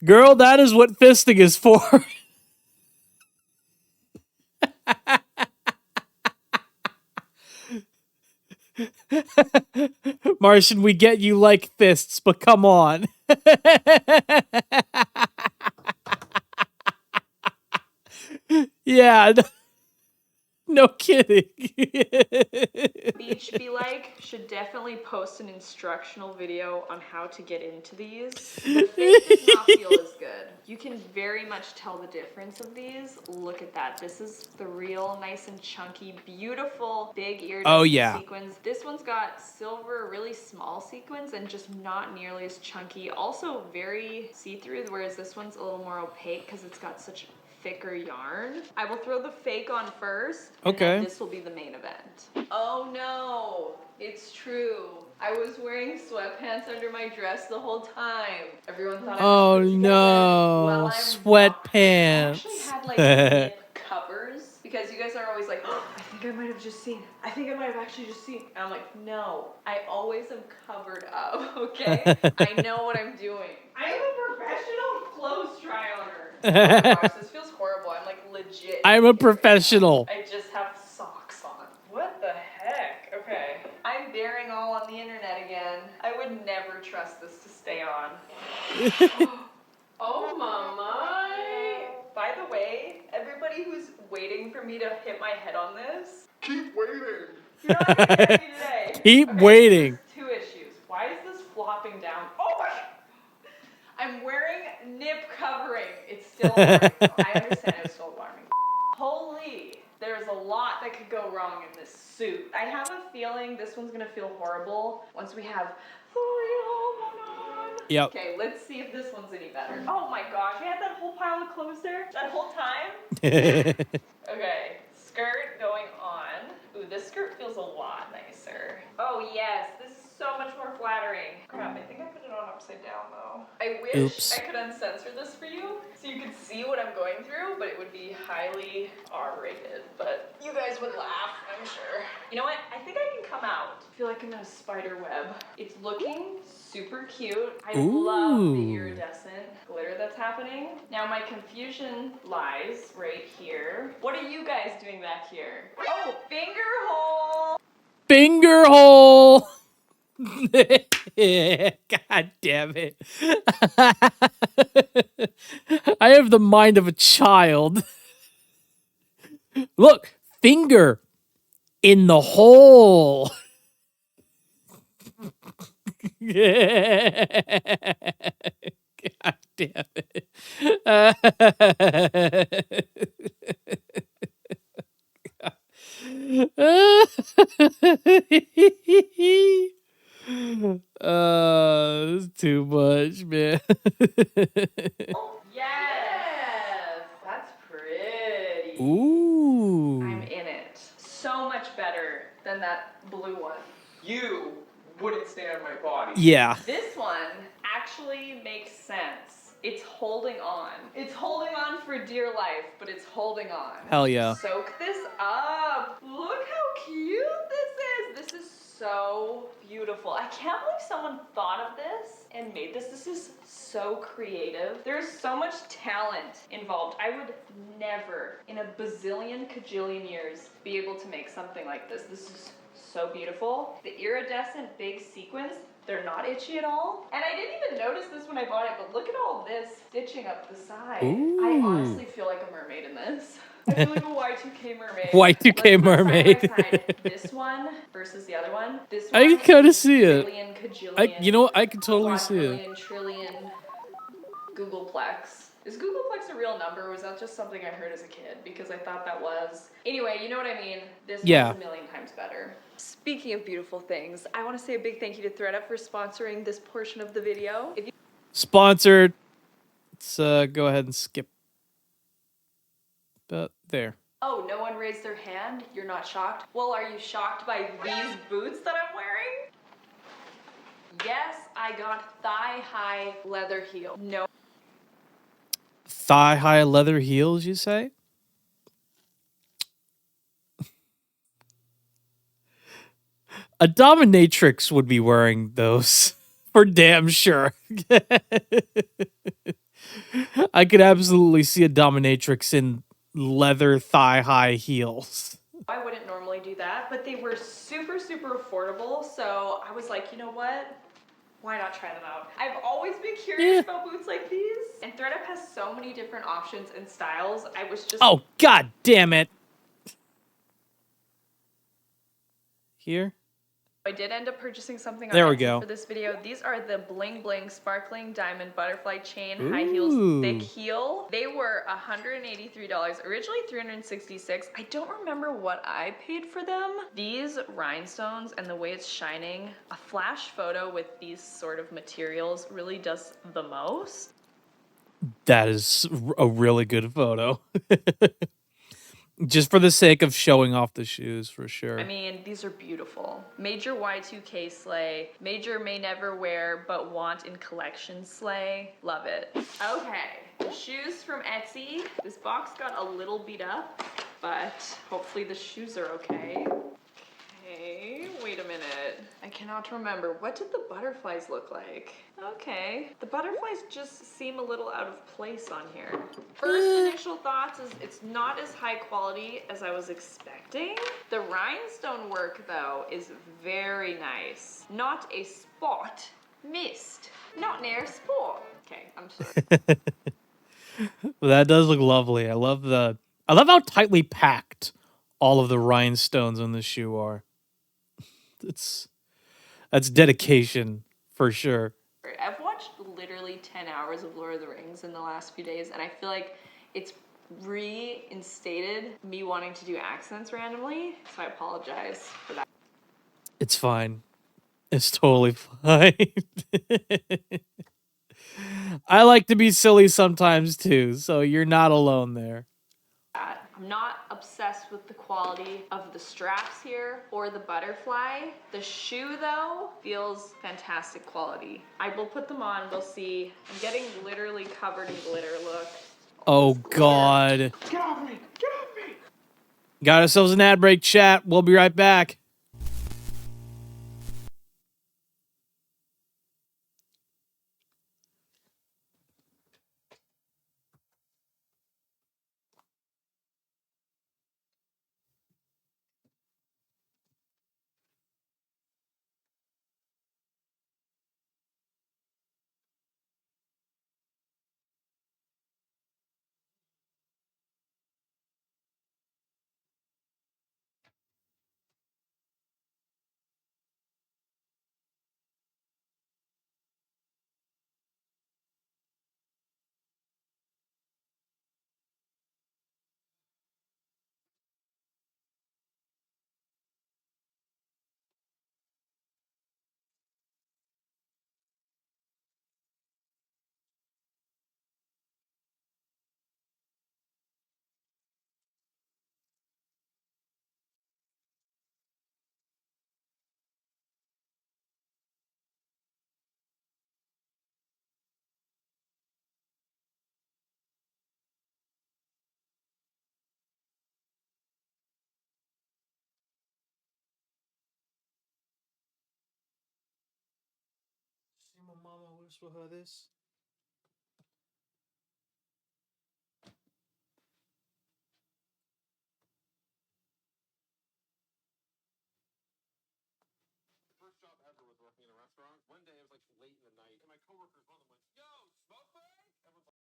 Girl, that is what fisting is for. Martian, we get you like fists, but come on. Yeah, no kidding. Beach be like should definitely post an instructional video on how to get into these. The fit does not feel as good. You can very much tell the difference of these. Look at that. This is the real nice and chunky, beautiful big iridescent sequins. This one's got silver, really small sequins and just not nearly as chunky. Also very see-through, whereas this one's a little more opaque because it's got such thicker yarn. I will throw the fake on first, and then this will be the main event. Oh no, it's true. I was wearing sweatpants under my dress the whole time. Everyone thought I was put together. Well, I'm Sweatpants. I actually had like lip covers, because you guys are always like, oh, I think I might have just seen. I think I might have actually just seen. And I'm like, no, I always am covered up, okay? I know what I'm doing. I am a professional clothes try-oner. Oh my gosh, this feels horrible. I'm like legit. I'm a professional. I just have socks on. What the heck? Okay. I'm bearing all on the internet again. I would never trust this to stay on. Oh my. By the way, everybody who's waiting for me to hit my head on this, keep waiting. You're not gonna get me today. Keep waiting. Two issues. Why is this flopping down? Oh my. I'm wearing nip covering. It's still alarming. I understand it's still alarming. Holy, there's a lot that could go wrong in this suit. I have a feeling this one's gonna feel horrible once we have the real one on. Yep. Okay, let's see if this one's any better. Oh my gosh, you had that whole pile of clothes there that whole time? Okay, skirt going on. Ooh, this skirt feels a lot nicer. Oh yes, this is so much more flattering. Crap, I think I put it on upside down though. I wish I could uncensor this for you so you could see what I'm going through, but it would be highly R-rated. But you guys would laugh, I'm sure. You know what? I think I can come out. I feel like I'm in a spider web. It's looking super cute. I love the iridescent glitter that's happening. Now my confusion lies right here. What are you guys doing back here? Oh, finger hole! Finger hole! God damn it. I have the mind of a child. Look, finger in the hole. God damn it. It's too much, man. Yes, that's pretty. Ooh. I'm in it. So much better than that blue one. You wouldn't stay on my body. Yeah. This one actually makes sense. It's holding on. It's holding on for dear life, but it's holding on. Hell yeah. Soak this up. Look how cute this is. This is so beautiful. I can't believe someone thought of this and made this. This is so creative. There's so much talent involved. I would never in a bazillion cajillion years be able to make something like this. This is so beautiful. The iridescent big sequins, they're not itchy at all. And I didn't even notice this when I bought it, but look at all this stitching up the side. I honestly feel like a mermaid in this. I feel like a Y2K mermaid. Y2K mermaid. Side by side, this one versus the other one. This I one can kind of is see it. trillion, cajillion, You know what? I can totally see it. quadrillion, trillion, Googleplex. Is Googleplex a real number, or was that just something I heard as a kid? Because I thought that was. Anyway, you know what I mean? This Yeah. one's a million times better. Speaking of beautiful things, I want to say a big thank you to ThreadUp for sponsoring this portion of the video. If you Sponsored. Let's go ahead and skip. But there. Oh, no one raised their hand? You're not shocked? Well, are you shocked by these boots that I'm wearing? Yes, I got thigh-high leather heel. No. Thigh-high leather heels, you say? A dominatrix would be wearing those. For damn sure. I could absolutely see a dominatrix in leather thigh-high heels. I wouldn't normally do that, but they were super, super affordable, so I was like, you know what? Why not try them out? I've always been curious about boots like these, and ThreadUp has so many different options and styles. I was just... Oh, god damn it. Here? I did end up purchasing something on There we Etsy go. for this video. These are the Bling Bling Sparkling Diamond Butterfly Chain High Heels Thick Heel. They were $183, originally $366. I don't remember what I paid for them. These rhinestones and the way it's shining, a flash photo with these sort of materials really does the most. That is a really good photo. Just for the sake of showing off the shoes, for sure. I mean, these are beautiful. Major Y2K slay. Major may never wear, but want in collection slay. Love it. Okay, shoes from Etsy. This box got a little beat up, but hopefully the shoes are okay. Okay, wait a minute. I cannot remember. What did the butterflies look like? Okay, the butterflies just seem a little out of place on here. First initial thoughts is it's not as high quality as I was expecting. The rhinestone work, though, is very nice. Not a spot missed. Not near spot. Okay, I'm sorry. Well, that does look lovely. I love how tightly packed all of the rhinestones on the shoe are. That's dedication for sure. I've watched literally 10 hours of Lord of the Rings in the last few days, and I feel like it's reinstated me wanting to do accents randomly, so I apologize for that. It's fine. It's totally fine. I like to be silly sometimes too, so you're not alone there. I'm not obsessed with the quality of the straps here or the butterfly. The shoe, though, feels fantastic quality. I will put them on, we'll see. I'm getting literally covered in glitter, look. Oh, God. Get off me! Get off me! Got ourselves an ad break, chat. We'll be right back. Mama, where's for this? First job ever was working in a restaurant. One day it was like late in the night, and my coworkers, one of them went, "Yo, smoke break?" Everyone's like,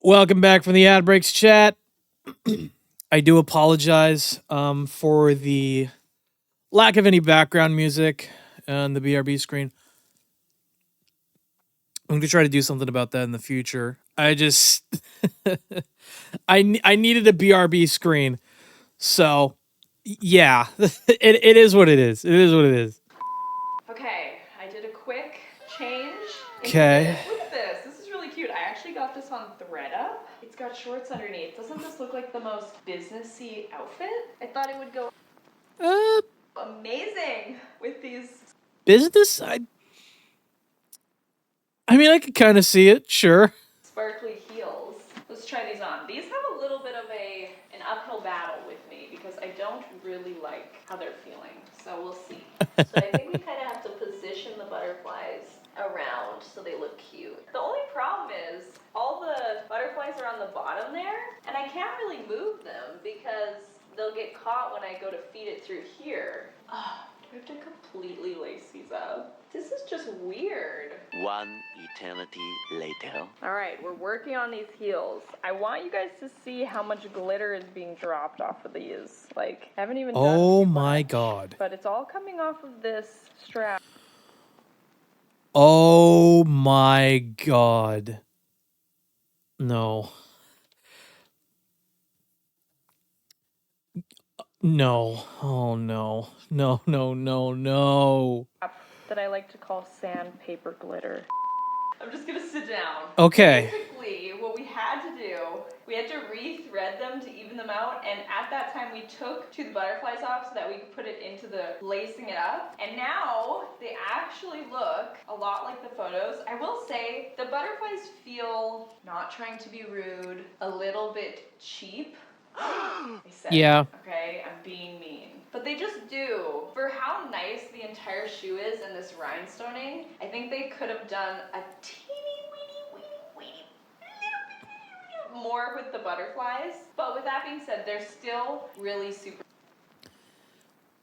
Welcome back from the ad breaks chat. I do apologize for the Lack of any background music on the BRB screen. I'm gonna try to do something about that in the future. I just I needed a BRB screen, so yeah, it is what it is. It is what it is. Okay, I did a quick change. Okay. Look at this. This is really cute. I actually got this on ThreadUp. It's got shorts underneath. Doesn't this look like the most businessy outfit? I thought it would go amazing with these Business. I mean, I could kind of see it. Sure. sparkly heels. Let's try these on. These have a little bit of an uphill battle with me because I don't really like how they're feeling. So we'll see. So I think we kind of have to position the butterflies around so they look cute. The only problem is all the butterflies are on the bottom there and I can't really move them because they'll get caught when I go to feed it through here. Oh, do I have to completely lace these up? This is just weird. One eternity later. All right, we're working on these heels. I want you guys to see how much glitter is being dropped off of these. Like, I haven't even done Oh too my much, god. but it's all coming off of this strap. Oh my god. No. No. Oh no. No, no, no, no. That I like to call sandpaper glitter. I'm just gonna sit down. Okay. Basically, what we had to do, we had to re-thread them to even them out, and at that time we took two of the butterflies off so that we could put it into the lacing it up, and now they actually look a lot like the photos. I will say, the butterflies feel, not trying to be rude, a little bit cheap. I said Yeah. it, okay, I'm being mean. But they just do. For how nice the entire shoe is and this rhinestoning, I think they could have done a teeny weeny little bit more with the butterflies. But with that being said, they're still really super.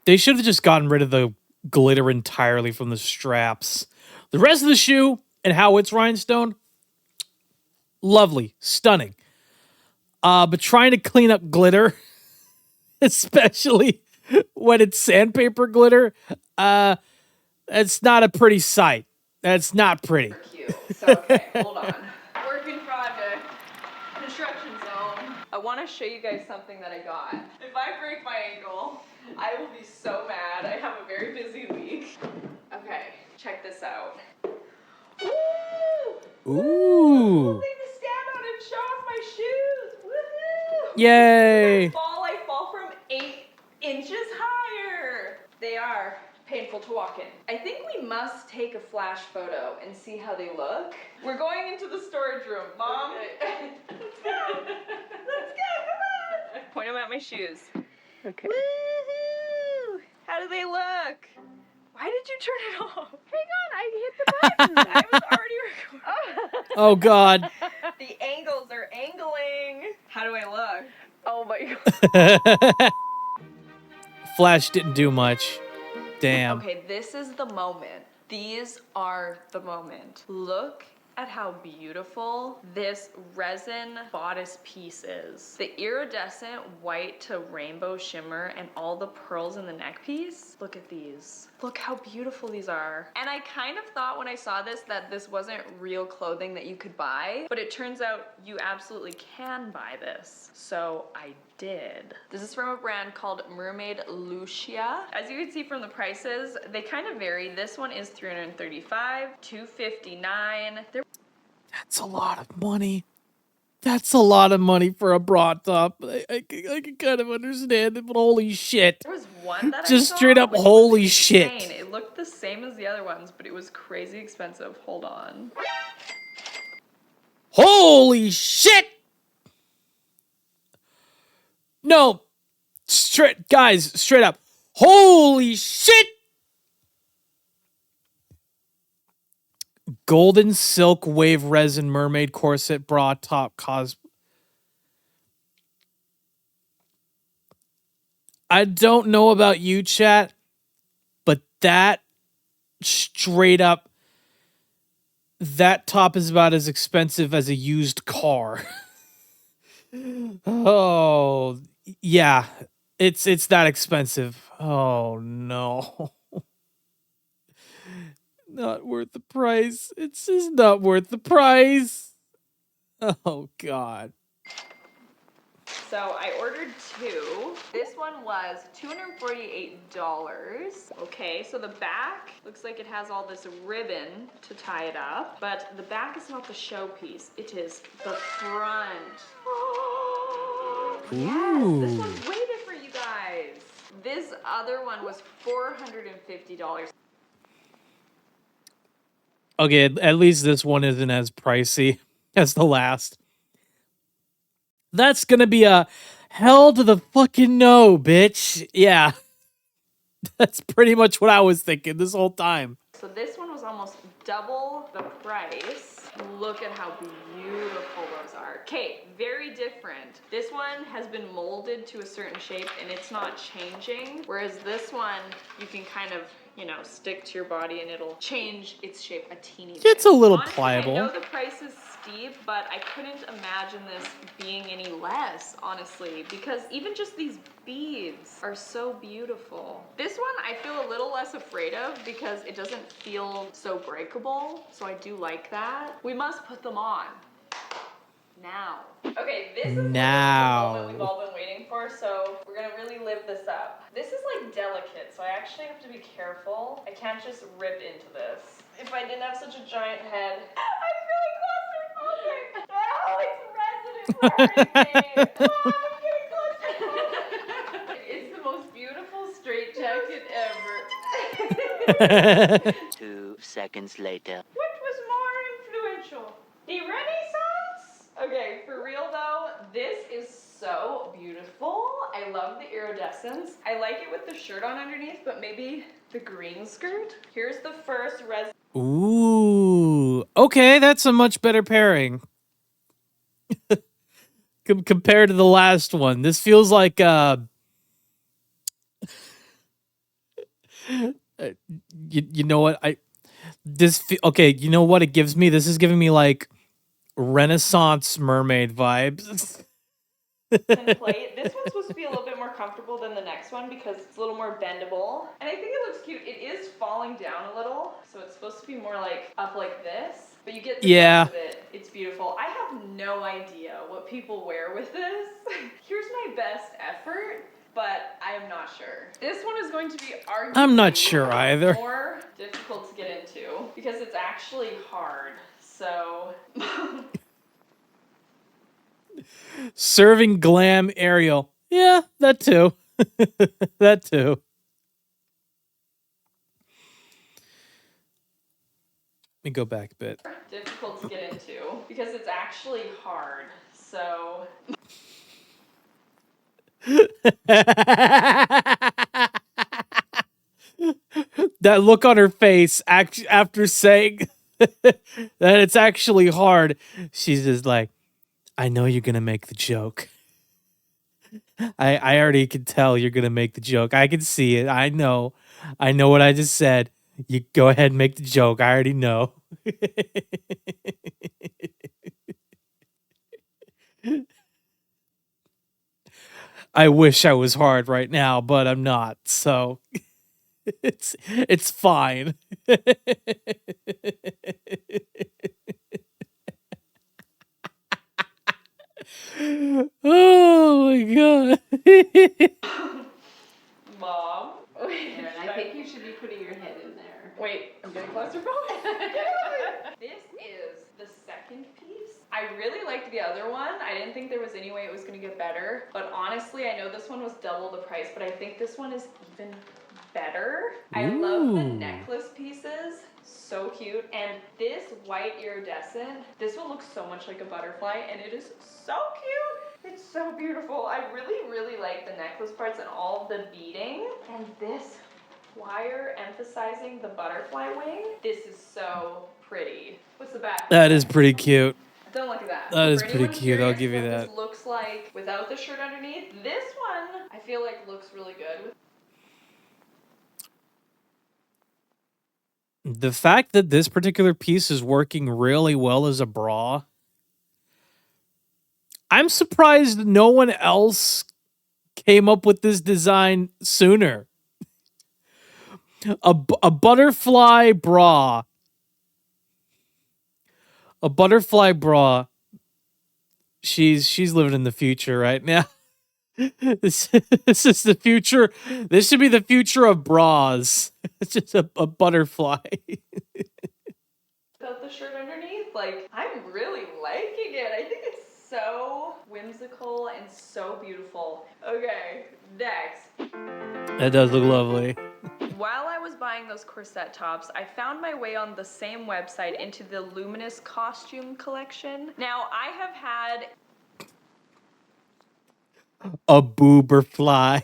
They should have just gotten rid of the glitter entirely from the straps. The rest of the shoe and how it's rhinestone, lovely, stunning. But trying to clean up glitter, especially when it's sandpaper glitter, it's not a pretty sight. That's not pretty. Cute. So, okay, hold on. Working project. Construction zone. I want to show you guys something that I got. If I break my ankle, I will be so mad. I have a very busy week. Okay, check this out. Woo! Ooh. Cool thing to stand on and show off my shoes. Woohoo! Yay. I fall from 8 inches higher. They are painful to walk in. I think we must take a flash photo and see how they look. We're going into the storage room. Mom, okay. Let's go. Let's go, come on. Point them at my shoes. Okay. Woohoo! How do they look? Why did you turn it off? Hang on, I hit the button. I was already recording. Oh god. The angles are angling. How do I look? Oh my god. Flash didn't do much. Damn. Okay, this is the moment. These are the moment. Look at how beautiful this resin bodice piece is. The iridescent white to rainbow shimmer and all the pearls in the neck piece. Look at these. Look how beautiful these are. And I kind of thought when I saw this that this wasn't real clothing that you could buy, but it turns out you absolutely can buy this. So I did. This is from a brand called Mermaid Lucia. As you can see from the prices, they kind of vary. This one is $335, $259. That's a lot of money. That's a lot of money for a bra top. I can kind of understand it, but holy shit. There was one that Just I saw, straight up which was holy insane. shit. It looked the same as the other ones, but it was crazy expensive. Hold on. Holy shit! No. Guys, straight up. Holy shit! Golden silk wave resin mermaid corset bra top cos. I don't know about you, chat, but that straight up, that top is about as expensive as a used car. Oh, yeah. It's that expensive. Oh no. Not worth the price. It's just not worth the price. Oh god. So I ordered 2. This one was $248. Okay, so the back looks like it has all this ribbon to tie it up, but the back is not the showpiece. It is the front. Yes, this one's way different, you guys. This other one was $450. Okay, at least this one isn't as pricey as the last. That's gonna be a hell to the fucking no, bitch. Yeah. That's pretty much what I was thinking this whole time. So this one was almost double the price. Look at how beautiful those are. Okay, very different. This one has been molded to a certain shape and it's not changing. Whereas this one, you can kind of, you know, stick to your body and it'll change its shape a teeny bit. It's a little Honestly, pliable. I know the price is steep, but I couldn't imagine this being any less, honestly, because even just these beads are so beautiful. This one I feel a little less afraid of because it doesn't feel so breakable, so I do like that. We must put them on. Now. Okay, this is now the moment we've all been waiting for, so we're gonna really live this up. This is like delicate, so I actually have to be careful. I can't just rip into this. If I didn't have such a giant head, I'm feeling claustrophobic. Oh, it's residue. Oh, I'm getting claustrophobic. It's the most beautiful straight jacket ever. 2 seconds later. What was more influential? The Renaissance? Okay, for real though, this is so beautiful. I love the iridescence. I like it with the shirt on underneath, but maybe the green skirt. Here's the first Ooh. Okay, that's a much better pairing. Compared to the last one. This feels like you know what? Okay, you know what it gives me? This is giving me like Renaissance mermaid vibes. plate. This one's supposed to be a little bit more comfortable than the next one because it's a little more bendable. And I think it looks cute. It is falling down a little, so it's supposed to be more like up like this. But you get the sense of it. It's beautiful. I have no idea what people wear with this. Here's my best effort, but I am not sure. This one is going to be arguably I'm not sure either. more difficult to get into because it's actually hard. So Serving glam Ariel. Yeah, that too. That too. Let me go back a bit. difficult to get into because it's actually hard. So that look on her face after saying that it's actually hard, she's just like, I know you're gonna make the joke. I already can tell you're gonna make the joke. I can see it. I know what I just said. You go ahead and make the joke. I already know. I wish I was hard right now, but I'm not. So it's fine. Oh my god. Mom. Aaron, I think you should be putting your head in there. Wait, I'm getting claustrophobic. This is the second piece. I really liked the other one. I didn't think there was any way it was going to get better. But honestly, I know this one was double the price, but I think this one is even better. I love the necklace pieces. So cute. And this white iridescent, this one looks so much like a butterfly and it is so cute. It's so beautiful. I really, really like the necklace parts and all of the beading. And this wire emphasizing the butterfly wing. This is so pretty. What's the back? That is pretty cute. Don't look at that. That is For pretty anyone cute, I'll curious give you what that. This looks like without the shirt underneath. This one I feel like looks really good. The fact that this particular piece is working really well as a bra, I'm surprised no one else came up with this design sooner. A butterfly bra. A butterfly bra. She's living in the future right now. This is the future. This should be the future of bras. It's just a butterfly. Without the shirt underneath, like, I'm really liking it. I think it's so whimsical and so beautiful. Okay, next. That does look lovely. While I was buying those corset tops, I found my way on the same website into the Luminous costume collection. Now, I have had A booberfly.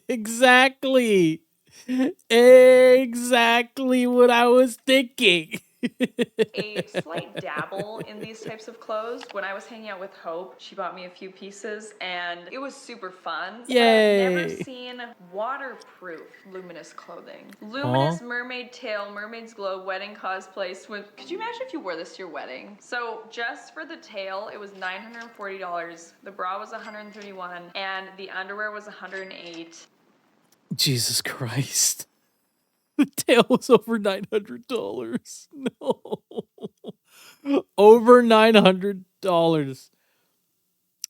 Exactly. Exactly what I was thinking. a slight dabble in these types of clothes. When I was hanging out with Hope, she bought me a few pieces and it was super fun. But I've never Yay. seen waterproof luminous clothing. Luminous Huh? mermaid tail, mermaid's glow, wedding cosplay, swim. Could you imagine if you wore this to your wedding? So just for the tail, it was $940. The bra was $131 and the underwear was $108. Jesus Christ. The tail was over $900. No. Over $900.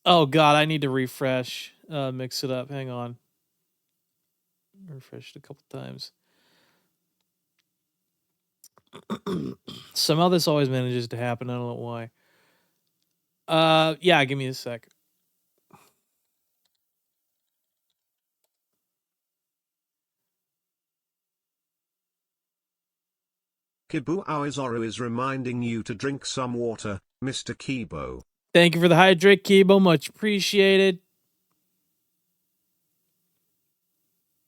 Oh God, I need to refresh. Mix it up. Hang on. Refreshed a couple times. Somehow this always manages to happen. I don't know why. Yeah, give me a sec. Kibu Aoizoru is reminding you to drink some water, Mr. Kibo. Thank you for the hydrate, Kibo. Much appreciated.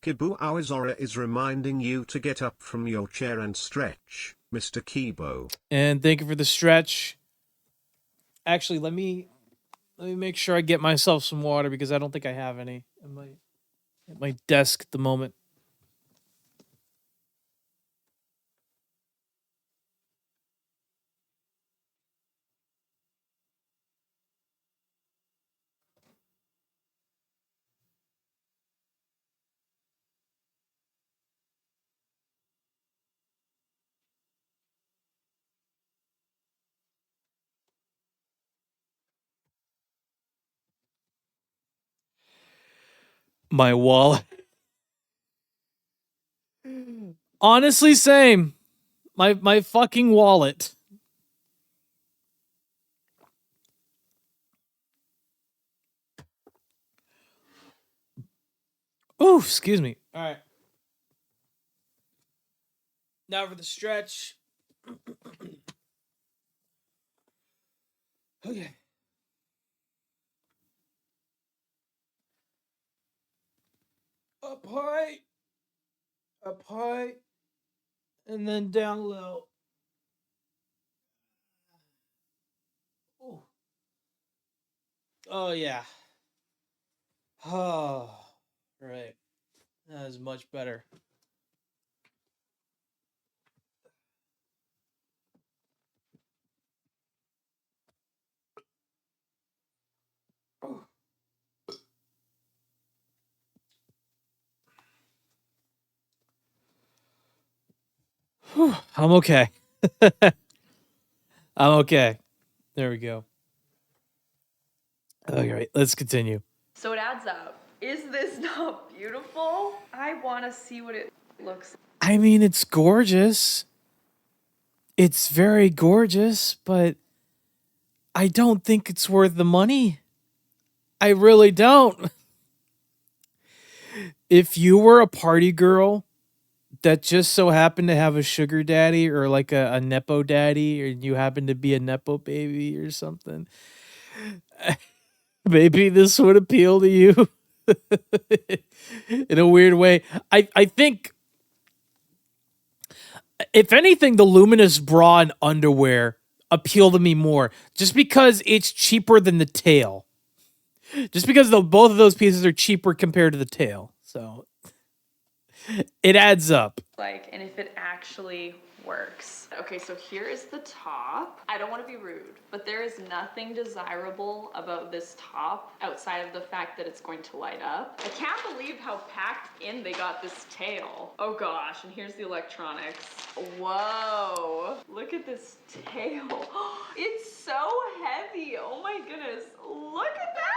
Kibu Aoizoru is reminding you to get up from your chair and stretch, Mr. Kibo. And thank you for the stretch. Actually, let me make sure I get myself some water because I don't think I have any at my desk at the moment. My wallet. Honestly, same. My fucking wallet. Ooh, excuse me. All right. Now for the stretch. Okay. Up high, and then down low. Ooh. Oh yeah. Oh, right. That is much better. Whew, I'm okay. I'm okay. There we go. All right, let's continue. So it adds up. Is this not beautiful? I want to see what it looks like. I mean, it's gorgeous. It's very gorgeous, but I don't think it's worth the money. I really don't. If you were a party girl that just so happened to have a sugar daddy or like a nepo daddy, or you happen to be a nepo baby or something, maybe this would appeal to you in a weird way. I think, if anything, the luminous bra and underwear appeal to me more just because it's cheaper than the tail. Just because both of those pieces are cheaper compared to the tail. So It adds up. Like, and if it actually works. Okay, so here is the top. I don't want to be rude, but there is nothing desirable about this top outside of the fact that it's going to light up. I can't believe how packed in they got this tail. Oh gosh, and here's the electronics. Whoa, look at this tail. It's so heavy. Oh my goodness, look at that.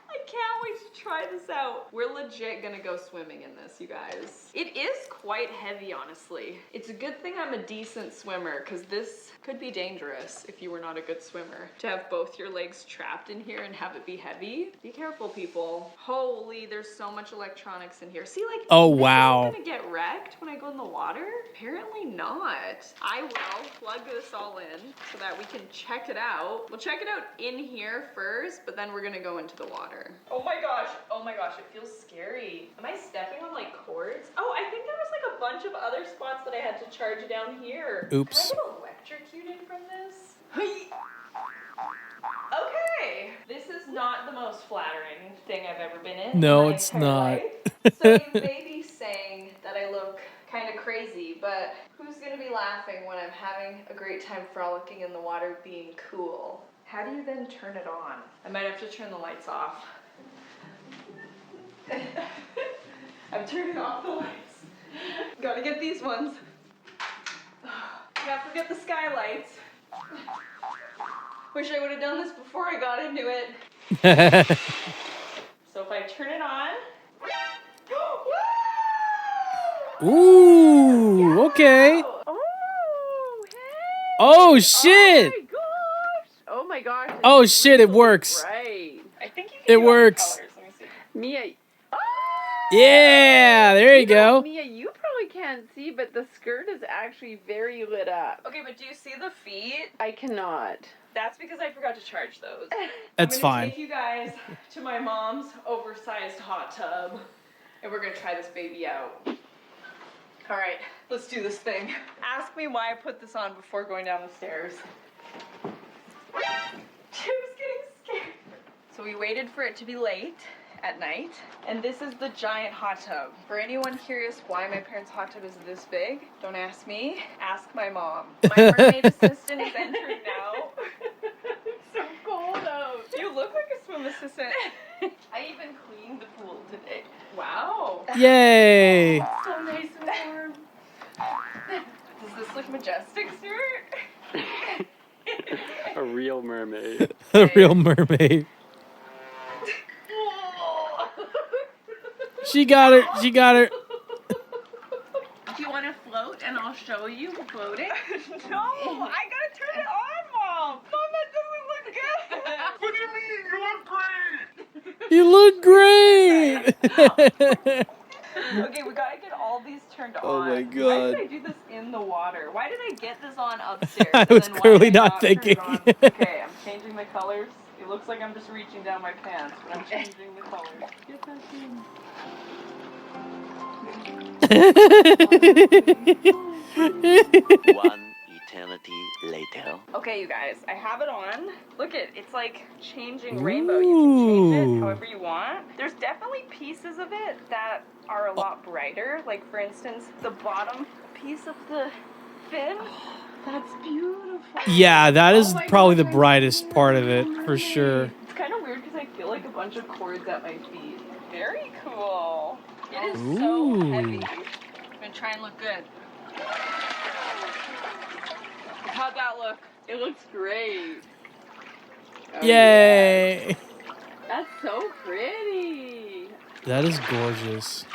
I can't wait to try this out. We're legit gonna go swimming in this, you guys. It is quite heavy, honestly. It's a good thing I'm a decent swimmer, because this could be dangerous if you were not a good swimmer. To have both your legs trapped in here and have it be heavy. Be careful, people. Holy, there's so much electronics in here. See, like, Oh, this wow. isn't gonna get wrecked when I go in the water? Apparently not. I will plug this all in so that we can check it out. We'll check it out in here first, but then we're gonna go into the water. Oh my gosh, it feels scary. Am I stepping on like cords? Oh, I think there was like a bunch of other spots that I had to charge down here. Oops. Can I get electrocuted from this? Okay, this is not the most flattering thing I've ever been in. No, my it's entire not. life. So you may be saying that I look kind of crazy, but who's gonna be laughing when I'm having a great time frolicking in the water being cool? How do you then turn it on? I might have to turn the lights off. I'm turning off the lights. Gotta get these ones. Can't forget the skylights. Wish I would have done this before I got into it. So if I turn it on. Ooh, okay. Oh, hey! Oh, shit. Oh my gosh. Oh, shit, it works. Right. I think you can It do other works. colors. Let me see. Mia. Oh! Yeah, there you know, go. Mia, you probably can't see, but the skirt is actually very lit up. Okay, but do you see the feet? I cannot. That's because I forgot to charge those. That's I'm gonna fine. take you guys to my mom's oversized hot tub, and we're gonna try this baby out. All right, let's do this thing. Ask me why I put this on before going down the stairs. She was getting scared. So we waited for it to be late at night, and this is the giant hot tub. For anyone curious why my parents' hot tub is this big, don't ask me, ask my mom. My mermaid assistant is entering now. It's so cold out. You look like a swim assistant. I even cleaned the pool today. Wow. Yay. So nice and warm. Does this look majestic, Stuart? A real mermaid. A real mermaid. She got her. She got her. Do you want to float and I'll show you floating? No, I gotta turn it on, Mom. Mom, that doesn't look good. What do you mean? You look great! You look great. Okay, we gotta get all these turned Oh on. my Why God. did I do this in the water? Why did I get this on upstairs? I and was then why clearly did I not turn it thinking. on? Okay, I'm changing the colors. It looks like I'm just reaching down my pants, but I'm changing the colors. Get that in. One eternity later. Okay, you guys, I have it on. Look it's like changing rainbow. You can change it Ooh. however you want. There's definitely pieces of it that are a lot brighter. Like for instance, the bottom piece of the fin. That's beautiful. Yeah, that is Oh my probably the gosh, brightest I'm part of really it, for sure. It's kind of weird because I feel like a bunch of cords at my feet. Very cool. It is so Ooh. heavy. I'm gonna try and look good. How'd that look? It looks great. Oh, Yay. yeah. That's so pretty. That is gorgeous.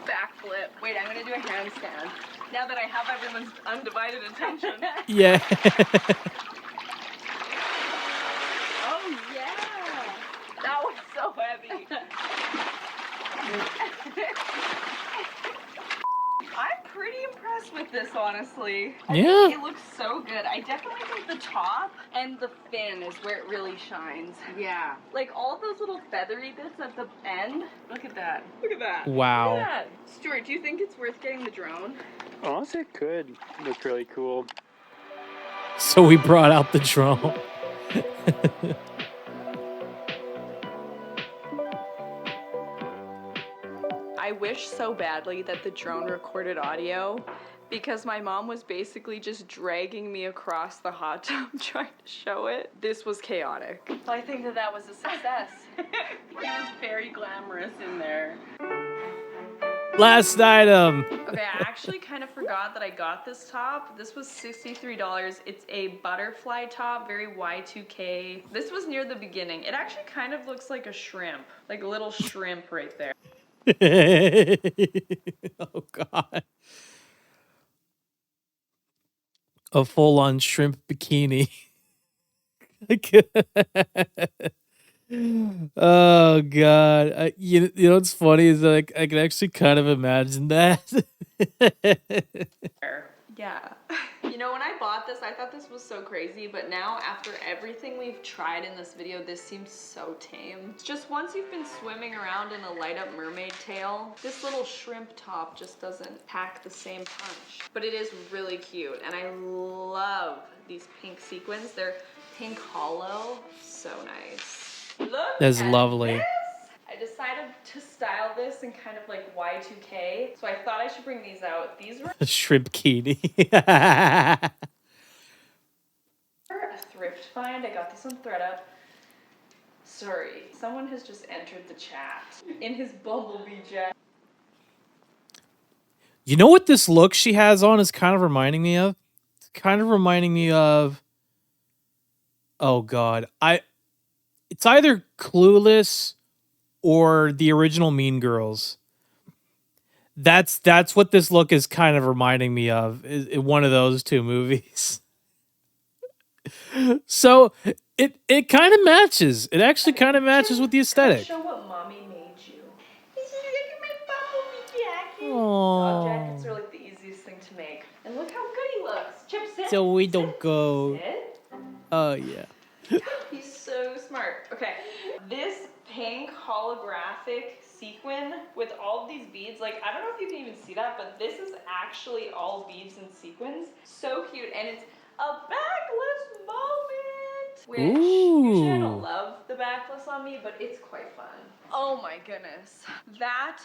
Backflip. Wait, I'm gonna do a handstand. Now that I have everyone's undivided attention. Yeah. Oh, yeah. That was so heavy. I'm pretty impressed with this, honestly. I Yeah. think it looks so good. I definitely think the top and the fin is where it really shines. Yeah. Like all those little feathery bits at the end. Look at that. Look at that. Wow. Look at that. Stuart, do you think it's worth getting the drone? Honestly, it could look really cool. So we brought out the drone. wish so badly that the drone recorded audio because my mom was basically just dragging me across the hot tub trying to show it. This was chaotic. I think that that was a success. It was very glamorous in there. Last item. Okay, I actually kind of forgot that I got this top. This was $63. It's a butterfly top, very Y2K. This was near the beginning. It actually kind of looks like a shrimp, like a little shrimp right there. Oh God. A full-on shrimp bikini. Oh God. You know what's funny is that I can actually kind of imagine that. Yeah. You know, when I bought this, I thought this was so crazy, but now after everything we've tried in this video, this seems so tame. It's just once you've been swimming around in a light up mermaid tail, this little shrimp top just doesn't pack the same punch. But it is really cute, and I love these pink sequins. They're pink hollow, so nice. Look That's at lovely. this. I decided to style this in kind of like Y2K, so I thought I should bring these out. These were Shrimp bikini. a thrift find. I got these on ThreadUp. Sorry, someone has just entered the chat in his bumblebee jacket. You know what this look she has on is kind of reminding me of? It's kind of reminding me of, oh God. It's either Clueless or the original Mean Girls. That's what this look is kind of reminding me of. Is one of those two movies. So it kind of matches. It actually kind of matches with the aesthetic. Show what mommy made you. Look at my bumblebee jacket. Aww. Dog jackets are like the easiest thing to make. And look how good he looks. Chip, sit. So we don't go. Sit. Oh yeah. He's so smart. Okay, this pink holographic sequin with all of these beads, like, I don't know if you can even see that, but this is actually all beads and sequins. So cute, and it's a backless moment, which usually I don't love the backless on me, but it's quite fun. Oh my goodness, that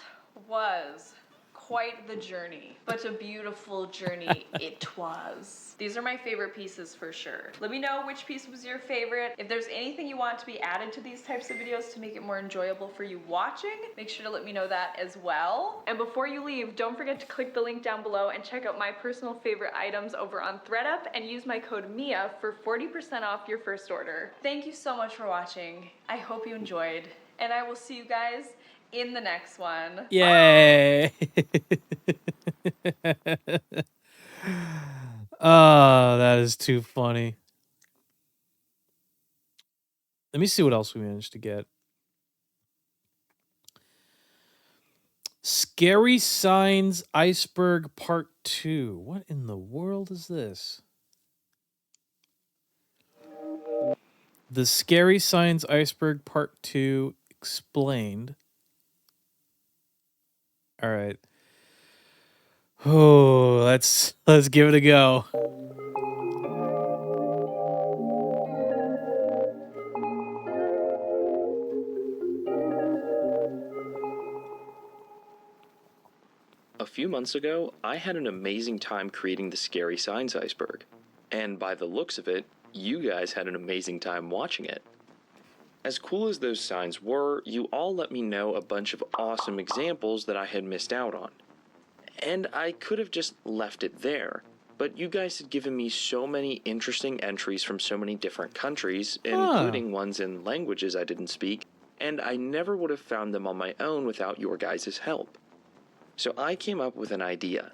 was quite the journey, but a beautiful journey it was. These are my favorite pieces for sure. Let me know which piece was your favorite. If there's anything you want to be added to these types of videos to make it more enjoyable for you watching, make sure to let me know that as well. And before you leave, don't forget to click the link down below and check out my personal favorite items over on ThreadUp and use my code MIA for 40% off your first order. Thank you so much for watching. I hope you enjoyed, and I will see you guys in the next one. Yay. Oh, that is too funny. Let me see what else we managed to get. Scary Signs Iceberg Part 2. What in the world is this? The Scary Signs Iceberg Part 2 explained. All right. Oh, let's give it a go. A few months ago, I had an amazing time creating the Scary Signs iceberg. And by the looks of it, you guys had an amazing time watching it. As cool as those signs were, you all let me know a bunch of awesome examples that I had missed out on. And I could have just left it there, but you guys had given me so many interesting entries from so many different countries, including ones in languages I didn't speak, and I never would have found them on my own without your guys' help. So I came up with an idea.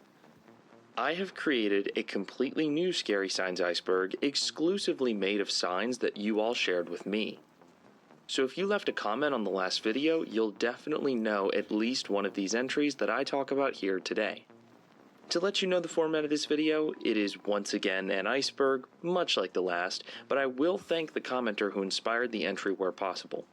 I have created a completely new Scary Signs iceberg exclusively made of signs that you all shared with me. So if you left a comment on the last video, you'll definitely know at least one of these entries that I talk about here today. To let you know the format of this video, it is once again an iceberg, much like the last, but I will thank the commenter who inspired the entry where possible.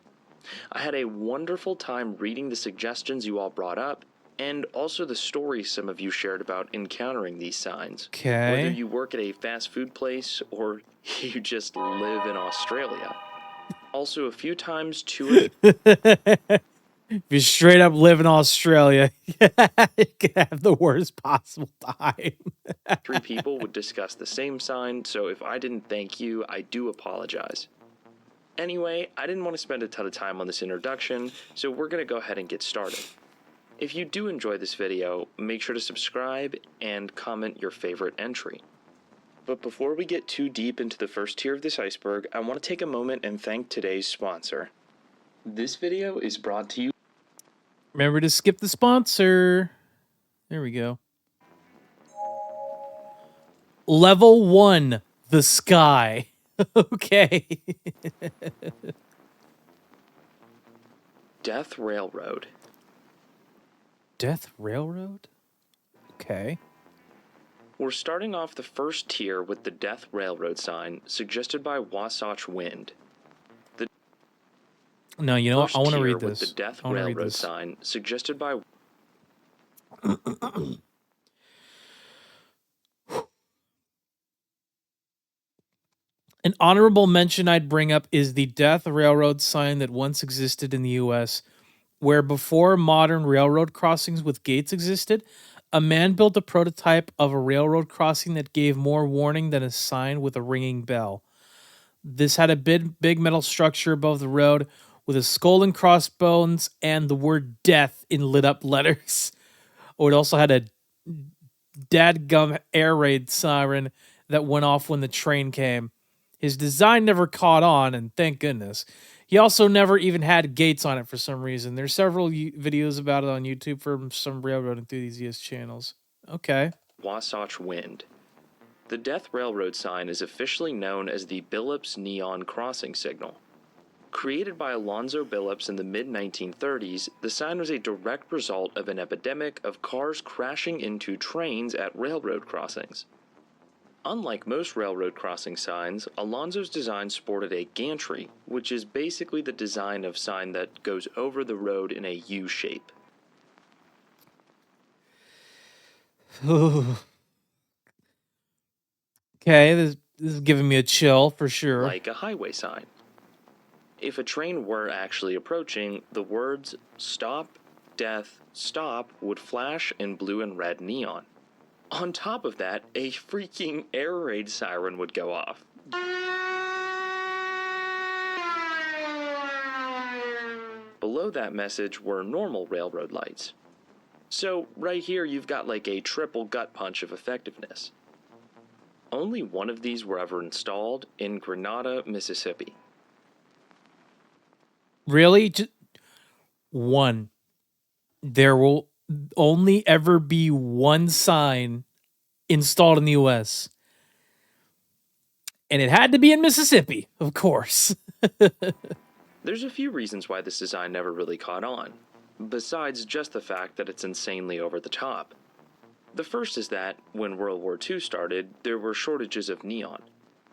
I had a wonderful time reading the suggestions you all brought up, and also the stories some of you shared about encountering these signs. Okay. Whether you work at a fast food place or you just live in Australia. Also, a few times, If you straight up live in Australia, you can have the worst possible time. 3 people would discuss the same sign, so if I didn't thank you, I do apologize. Anyway, I didn't want to spend a ton of time on this introduction, so we're going to go ahead and get started. If you do enjoy this video, make sure to subscribe and comment your favorite entry. But before we get too deep into the first tier of this iceberg, I want to take a moment and thank today's sponsor. This video is brought to you. Remember to skip the sponsor. There we go. Level 1, the sky. Okay. Death Railroad. Death Railroad? Okay. We're starting off the first tier with the Death Railroad sign, suggested by Wasatch Wind. No, you know what? I want to tier read with this. the Death I want to read Railroad this. sign, suggested by. An honorable mention I'd bring up is the Death Railroad sign that once existed in the US, where before modern railroad crossings with gates existed, a man built a prototype of a railroad crossing that gave more warning than a sign with a ringing bell. This had a big metal structure above the road with a skull and crossbones and the word death in lit up letters. Oh, it also had a dadgum air raid siren that went off when the train came. His design never caught on, and thank goodness. He also never even had gates on it for some reason. There's several videos about it on YouTube from some railroad enthusiast channels. Okay. Wasatch Wind. The Death Railroad sign is officially known as the Billups Neon Crossing Signal. Created by Alonzo Billups in the mid-1930s, the sign was a direct result of an epidemic of cars crashing into trains at railroad crossings. Unlike most railroad crossing signs, Alonzo's design sported a gantry, which is basically the design of sign that goes over the road in a U shape. Okay, this is giving me a chill for sure. Like a highway sign. If a train were actually approaching, the words "Stop, Death, Stop" would flash in blue and red neon. On top of that, a freaking air raid siren would go off. Below that message were normal railroad lights. So right here you've got like a triple gut punch of effectiveness. Only one of these were ever installed in Grenada, Mississippi. Really? Just one. There will only ever be one sign installed in the US. And it had to be in Mississippi, of course. There's a few reasons why this design never really caught on, besides just the fact that it's insanely over the top. The first is that, when World War II started, there were shortages of neon.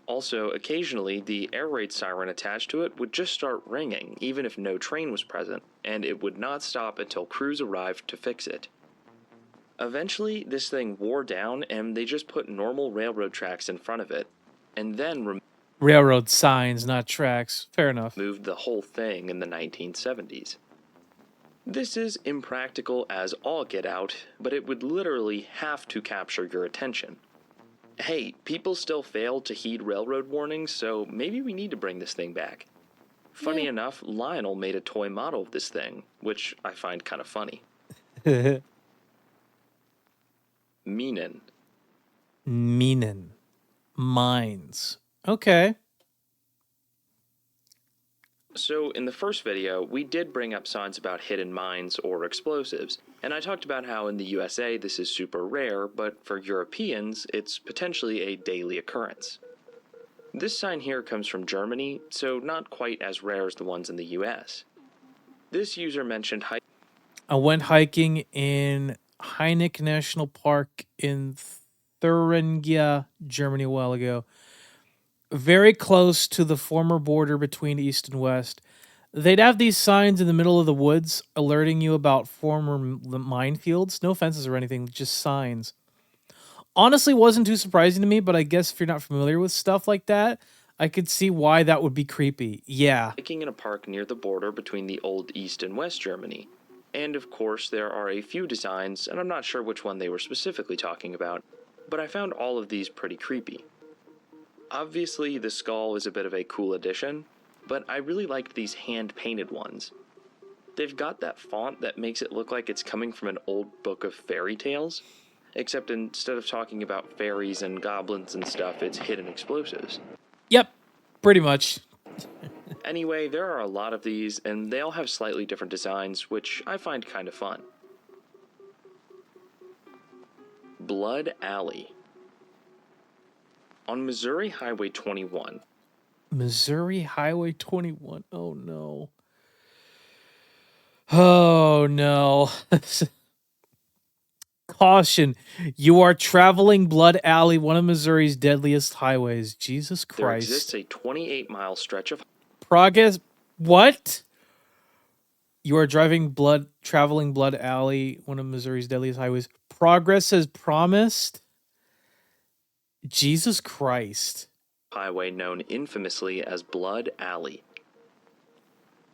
Also, occasionally, the air raid siren attached to it would just start ringing, even if no train was present, and it would not stop until crews arrived to fix it. Eventually, this thing wore down, and they just put normal railroad tracks in front of it, and then Railroad signs, not tracks. Fair enough. moved the whole thing in the 1970s. This is impractical as all get out, but it would literally have to capture your attention. Hey, people still fail to heed railroad warnings, so maybe we need to bring this thing back. Funny enough, Lionel made a toy model of this thing, which I find kind of funny. Minen. Minen. Mines. Okay. So in the first video, we did bring up signs about hidden mines or explosives, and I talked about how in the USA this is super rare, but for Europeans, it's potentially a daily occurrence. This sign here comes from Germany, so not quite as rare as the ones in the US. This user mentioned I went hiking in Heineck National Park in Thuringia, Germany a while ago. Very close to the former border between East and West. They'd have these signs in the middle of the woods alerting you about former minefields. No fences or anything, just signs. Honestly, wasn't too surprising to me, but I guess if you're not familiar with stuff like that, I could see why that would be creepy. Yeah. Hiking in a park near the border between the old East and West Germany. And of course, there are a few designs, and I'm not sure which one they were specifically talking about, but I found all of these pretty creepy. Obviously, the skull is a bit of a cool addition, but I really liked these hand-painted ones. They've got that font that makes it look like it's coming from an old book of fairy tales, except instead of talking about fairies and goblins and stuff, it's hidden explosives. Yep, pretty much. Anyway, there are a lot of these, and they all have slightly different designs, which I find kind of fun. Blood Alley. On Missouri Highway 21. Missouri Highway 21. Oh, no. Oh, no. Caution. You are traveling Blood Alley, one of Missouri's deadliest highways. Jesus Christ. There exists a 28-mile stretch of... Progress. What? You are traveling Blood Alley, one of Missouri's deadliest highways. Progress as promised. Jesus Christ. Highway known infamously as Blood Alley.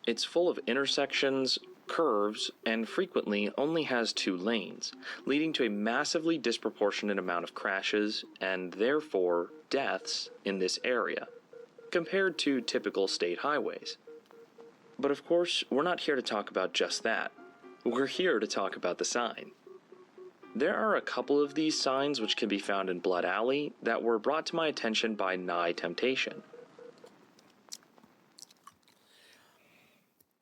It's full of intersections, curves, and frequently only has 2 lanes, leading to a massively disproportionate amount of crashes and therefore deaths in this area, compared to typical state highways. But of course, we're not here to talk about just that. We're here to talk about the sign. There are a couple of these signs which can be found in Blood Alley that were brought to my attention by Nye Temptation.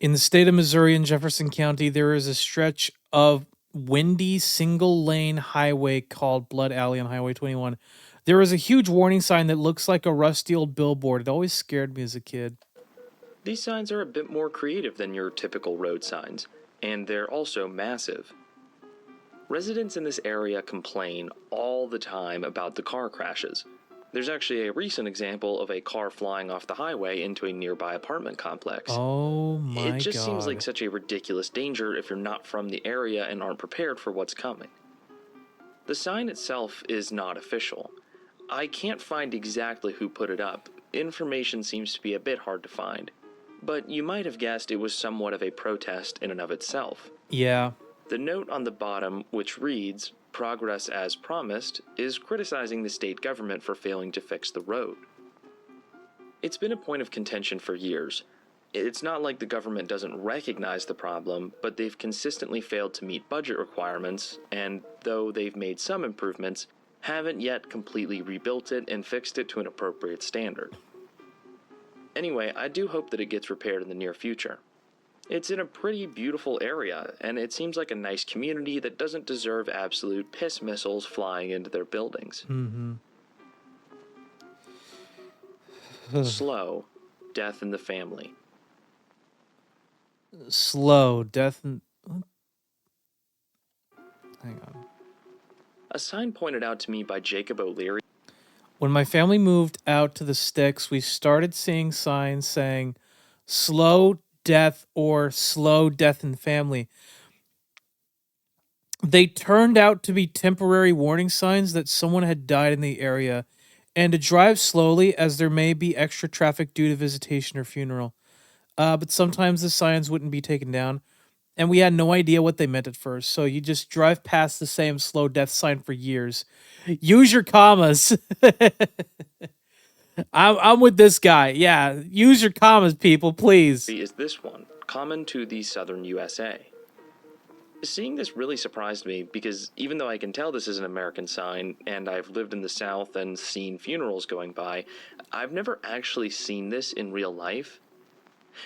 In the state of Missouri in Jefferson County, there is a stretch of windy single-lane highway called Blood Alley on Highway 21. There is a huge warning sign that looks like a rusty old billboard. It always scared me as a kid. These signs are a bit more creative than your typical road signs, and they're also massive. Residents in this area complain all the time about the car crashes. There's actually a recent example of a car flying off the highway into a nearby apartment complex. Oh my God. It just seems like such a ridiculous danger if you're not from the area and aren't prepared for what's coming. The sign itself is not official. I can't find exactly who put it up. Information seems to be a bit hard to find. But you might have guessed it was somewhat of a protest in and of itself. Yeah. The note on the bottom, which reads, "Progress as promised," is criticizing the state government for failing to fix the road. It's been a point of contention for years. It's not like the government doesn't recognize the problem, but they've consistently failed to meet budget requirements, and though they've made some improvements, haven't yet completely rebuilt it and fixed it to an appropriate standard. Anyway, I do hope that it gets repaired in the near future. It's in a pretty beautiful area, and it seems like a nice community that doesn't deserve absolute piss missiles flying into their buildings. Mm-hmm. Slow. Death in the family. Slow. Death in... Hang on. A sign pointed out to me by Jacob O'Leary. When my family moved out to the sticks, we started seeing signs saying slow death or slow death in family. They turned out to be temporary warning signs that someone had died in the area and to drive slowly as there may be extra traffic due to visitation or funeral. But sometimes the signs wouldn't be taken down, and we had no idea what they meant at first, so you just drive past the same slow death sign for years. Use your commas. I'm with this guy. Yeah, use your commas, people, please. Is this one, common to the southern USA. Seeing this really surprised me because even though I can tell this is an American sign and I've lived in the South and seen funerals going by, I've never actually seen this in real life.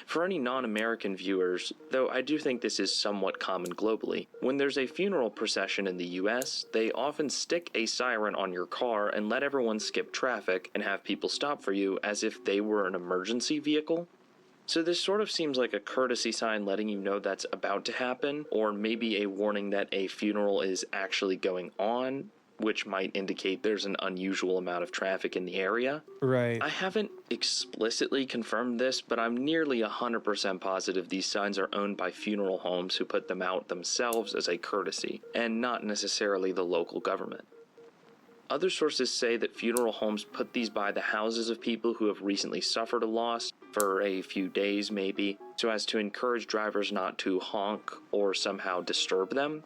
For any non-American viewers, though I do think this is somewhat common globally, when there's a funeral procession in the US, they often stick a siren on your car and let everyone skip traffic and have people stop for you as if they were an emergency vehicle. So this sort of seems like a courtesy sign letting you know that's about to happen, or maybe a warning that a funeral is actually going on, which might indicate there's an unusual amount of traffic in the area. Right. I haven't explicitly confirmed this, but I'm nearly 100% positive these signs are owned by funeral homes who put them out themselves as a courtesy, and not necessarily the local government. Other sources say that funeral homes put these by the houses of people who have recently suffered a loss for a few days maybe, so as to encourage drivers not to honk or somehow disturb them.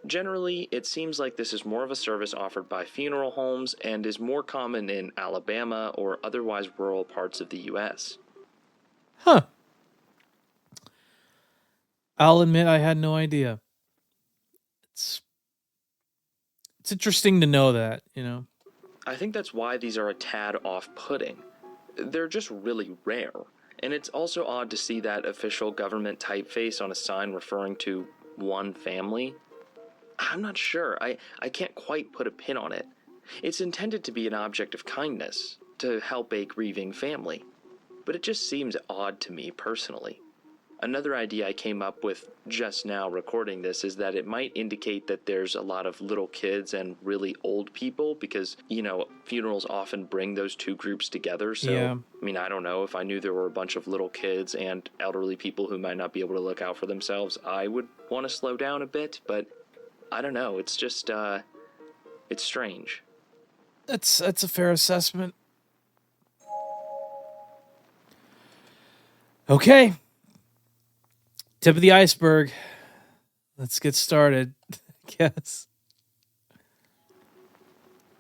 Generally, it seems like this is more of a service offered by funeral homes and is more common in Alabama or otherwise rural parts of the US. Huh. I'll admit I had no idea. It's interesting to know that, you know. I think that's why these are a tad off-putting. They're just really rare, and it's also odd to see that official government typeface on a sign referring to one family. I'm not sure. I can't quite put a pin on it. It's intended to be an object of kindness, to help a grieving family, but it just seems odd to me personally. Another idea I came up with just now recording this is that it might indicate that there's a lot of little kids and really old people because, you know, funerals often bring those two groups together. So, Yeah. I mean, I don't know, if I knew there were a bunch of little kids and elderly people who might not be able to look out for themselves, I would want to slow down a bit, but I don't know. It's just, it's strange. That's a fair assessment. Okay. Tip of the iceberg. Let's get started, I guess.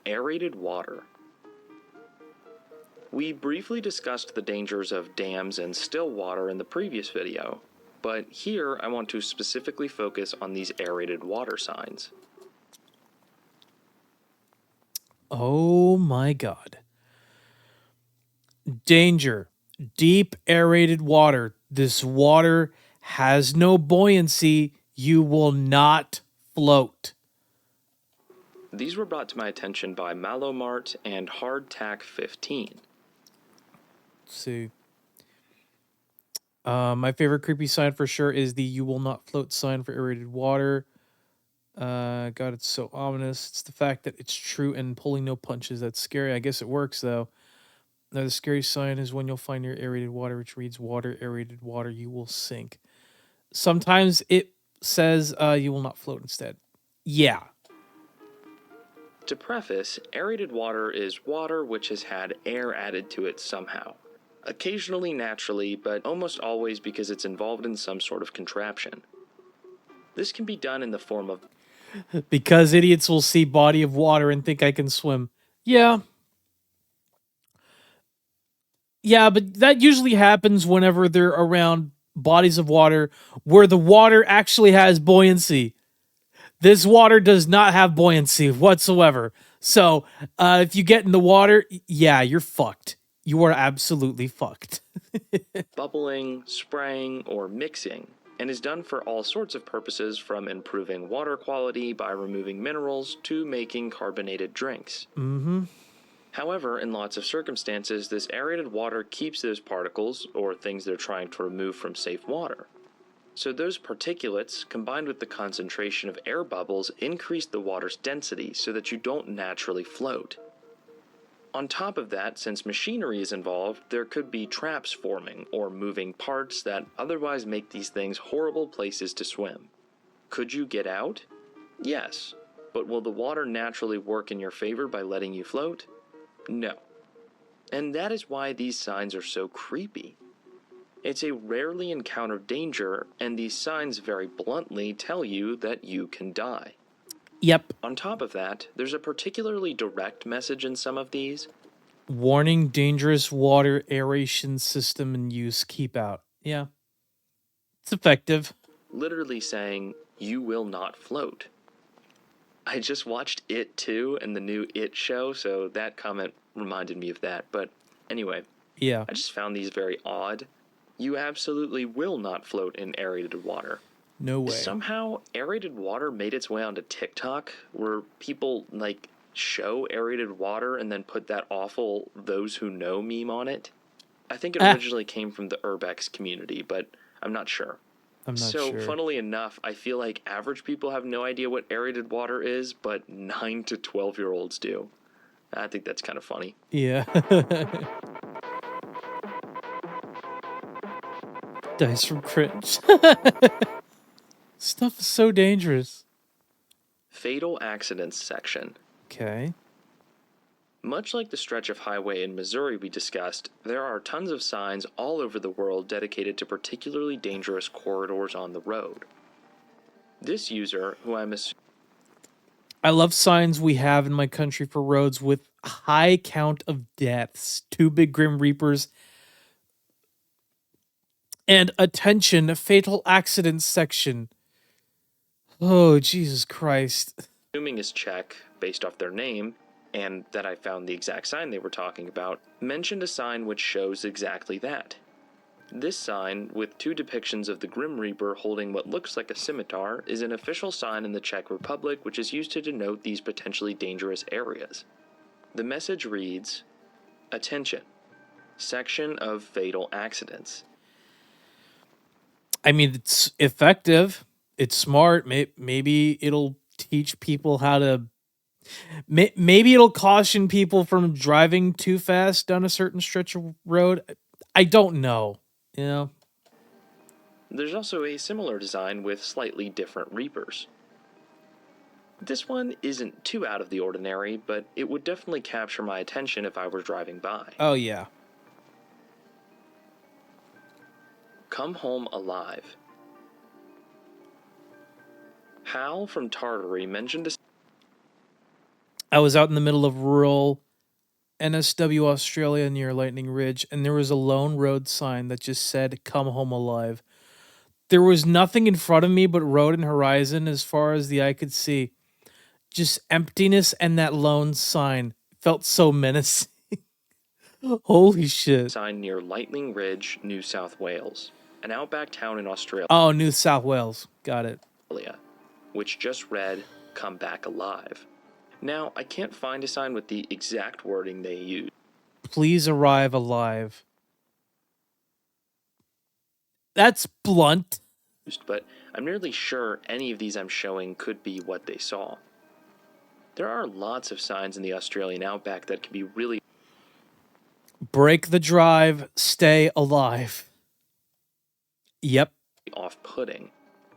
Aerated water. We briefly discussed the dangers of dams and still water in the previous video, but here I want to specifically focus on these aerated water signs. Oh my God. Danger. Deep aerated water. This water has no buoyancy. You will not float. These were brought to my attention by Malomart and Hardtack 15. Let's see. My favorite creepy sign for sure is the "You will not float" sign for aerated water. God, it's so ominous. It's the fact that it's true and pulling no punches. That's scary. I guess it works though. Now, the scary sign is when you'll find your aerated water, which reads "Water, aerated water, you will sink." Sometimes it says "You will not float" instead. Yeah. To preface, aerated water is water which has had air added to it somehow. Occasionally naturally, but almost always because it's involved in some sort of contraption. This can be done in the form of... Because idiots will see body of water and think I can swim. Yeah. Yeah, but that usually happens whenever they're around bodies of water where the water actually has buoyancy. This water does not have buoyancy whatsoever. So, if you get in the water, yeah, you're fucked. You are absolutely fucked. bubbling, spraying, or mixing, and is done for all sorts of purposes from improving water quality by removing minerals to making carbonated drinks. Mm-hmm. However, in lots of circumstances, this aerated water keeps those particles, or things they're trying to remove from safe water. So those particulates, combined with the concentration of air bubbles, increase the water's density so that you don't naturally float. On top of that, since machinery is involved, there could be traps forming or moving parts that otherwise make these things horrible places to swim. Could you get out? Yes. But will the water naturally work in your favor by letting you float? No. And that is why these signs are so creepy. It's a rarely encountered danger, and these signs very bluntly tell you that you can die. Yep. On top of that, there's a particularly direct message in some of these. Warning: dangerous water aeration system in use. Keep out. Yeah. It's effective. Literally saying, you will not float. I just watched It 2 and the new It show, so that comment reminded me of that. But anyway, yeah, I just found these very odd. You absolutely will not float in aerated water. No way. Somehow, aerated water made its way onto TikTok, where people, like, show aerated water and then put that awful "those who know" meme on it. I think it originally came from the Urbex community, but I'm not sure. I'm not so, sure. Funnily enough, I feel like average people have no idea what aerated water is, but 9 to 12-year-olds do. I think that's kind of funny. Yeah. Dice from cringe. Stuff is so dangerous. Fatal accidents section. Okay. Much like the stretch of highway in Missouri we discussed, there are tons of signs all over the world dedicated to particularly dangerous corridors on the road. This user, who I'm assuming I love signs we have in my country for roads with high count of deaths, 2 big grim reapers, and attention, fatal accidents section. Oh, Jesus Christ. is Czech, based off their name, and that I found the exact sign they were talking about, mentioned a sign which shows exactly that. This sign, with 2 depictions of the Grim Reaper holding what looks like a scimitar, is an official sign in the Czech Republic which is used to denote these potentially dangerous areas. The message reads, "Attention, section of fatal accidents." I mean, it's effective. It's smart. Maybe it'll teach people how to... Maybe it'll caution people from driving too fast down a certain stretch of road. I don't know. You know? There's also a similar design with slightly different reapers. This one isn't too out of the ordinary, but it would definitely capture my attention if I were driving by. Oh, yeah. Come home alive. Hal from Tartary mentioned a... I was out in the middle of rural NSW, Australia, near Lightning Ridge, and there was a lone road sign that just said, "Come home alive." There was nothing in front of me but road and horizon as far as the eye could see. Just emptiness, and that lone sign felt so menacing. Holy shit. Sign near Lightning Ridge, New South Wales, an outback town in Australia. Oh, New South Wales. Got it. Which just read, "Come back alive." Now, I can't find a sign with the exact wording they used. Please arrive alive. That's blunt. But I'm nearly sure any of these I'm showing could be what they saw. There are lots of signs in the Australian outback that can be really... Break the drive, stay alive. Yep. Off-putting,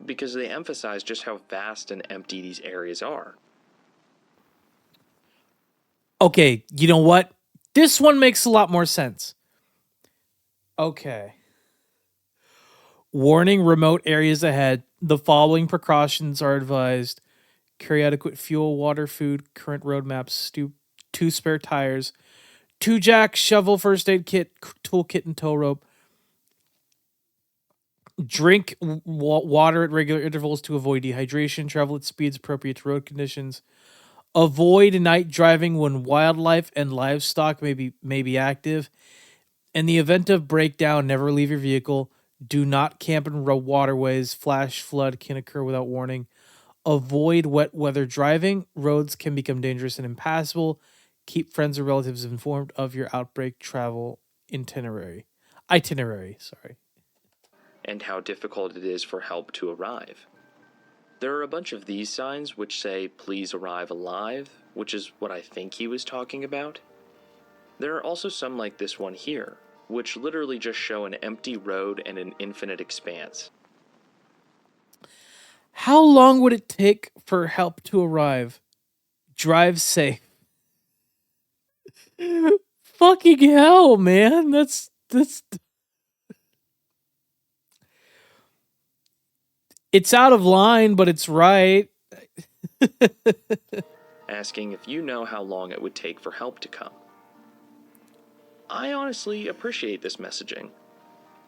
because they emphasize just how vast and empty these areas are. Okay, you know what? This one makes a lot more sense. Okay. Warning, remote areas ahead. The following precautions are advised. Carry adequate fuel, water, food, current road maps, 2 spare tires, 2 jacks, shovel, first aid kit, toolkit, and tow rope. Drink water at regular intervals to avoid dehydration. Travel at speeds appropriate to road conditions. Avoid night driving when wildlife and livestock may be active. In the event of breakdown, never leave your vehicle. Do not camp in waterways. Flash flood can occur without warning. Avoid wet weather driving. Roads can become dangerous and impassable. Keep friends or relatives informed of your outbreak travel itinerary. And how difficult it is for help to arrive. There are a bunch of these signs which say, "Please arrive alive," which is what I think he was talking about. There are also some like this one here, which literally just show an empty road and an infinite expanse. How long would it take for help to arrive? Drive safe. Fucking hell, man. That's it's out of line, but it's right. Asking if you know how long it would take for help to come. I honestly appreciate this messaging.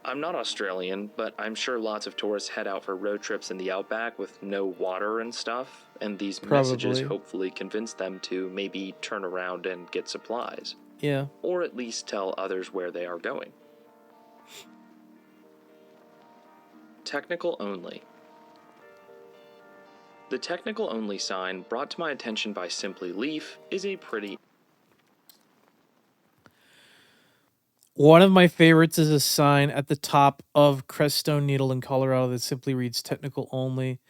I'm not Australian, but I'm sure lots of tourists head out for road trips in the outback with no water and stuff, and these messages hopefully convince them to maybe turn around and get supplies. Yeah. Or at least tell others where they are going. Technical only. The technical only sign brought to my attention by Simply Leaf is a pretty... One of my favorites is a sign at the top of Crestone Needle in Colorado that simply reads "Technical only,"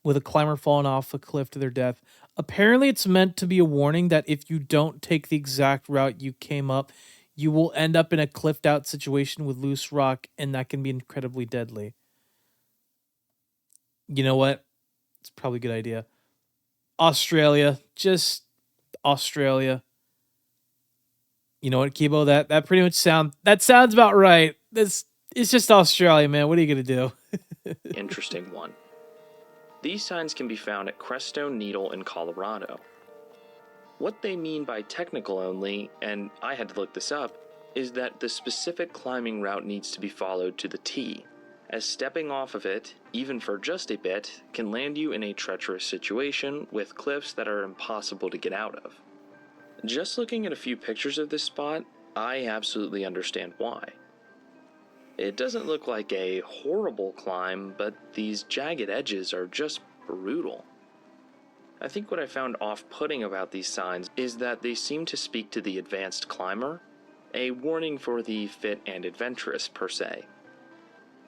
with a climber falling off a cliff to their death. Apparently, it's meant to be a warning that if you don't take the exact route you came up, you will end up in a cliffed out situation with loose rock, and that can be incredibly deadly. You know what? It's probably a good idea. Australia. Just Australia. You know what, Kibo? That pretty much sounds about right. It's just Australia, man. What are you gonna do? Interesting one. These signs can be found at Crestone Needle in Colorado. What they mean by technical only, and I had to look this up, is that the specific climbing route needs to be followed to the T, as stepping off of it, even for just a bit, can land you in a treacherous situation with cliffs that are impossible to get out of. Just looking at a few pictures of this spot, I absolutely understand why. It doesn't look like a horrible climb, but these jagged edges are just brutal. I think what I found off-putting about these signs is that they seem to speak to the advanced climber, a warning for the fit and adventurous per se.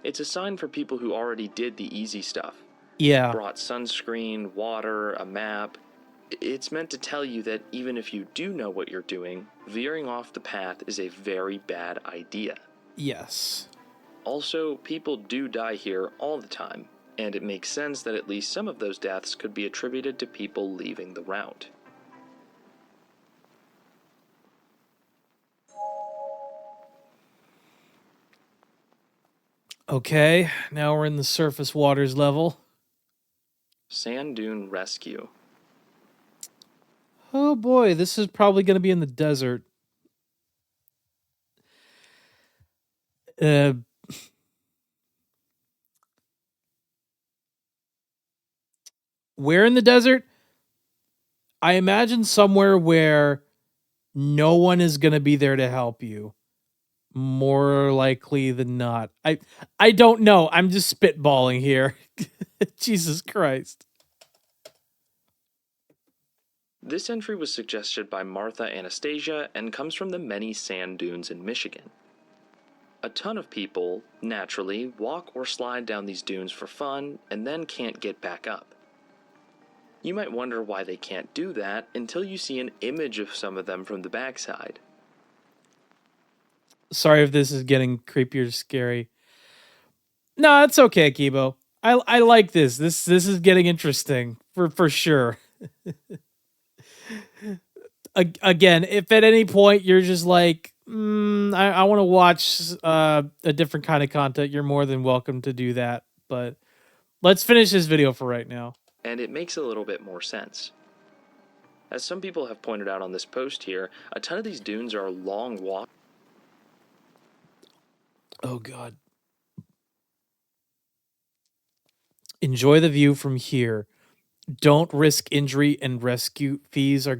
It's a sign for people who already did the easy stuff. Yeah. Brought sunscreen, water, a map. It's meant to tell you that even if you do know what you're doing, veering off the path is a very bad idea. Yes. Also, people do die here all the time, and it makes sense that at least some of those deaths could be attributed to people leaving the route. Okay, now we're in the surface waters level. Sand Dune Rescue. Oh boy, this is probably going to be in the desert. Where in the desert? I imagine somewhere where no one is going to be there to help you. More likely than not. I don't know. I'm just spitballing here. Jesus Christ. This entry was suggested by Martha Anastasia and comes from the many sand dunes in Michigan. A ton of people, naturally, walk or slide down these dunes for fun and then can't get back up. You might wonder why they can't do that until you see an image of some of them from the backside. Sorry if this is getting creepy or scary. No, it's okay, Kibo. I like this. This is getting interesting for sure. Again, if at any point you're just like, I want to watch a different kind of content, you're more than welcome to do that. But let's finish this video for right now. And it makes a little bit more sense. As some people have pointed out on this post here, a ton of these dunes are long walks. Oh God. Enjoy the view from here. Don't risk injury, and rescue fees are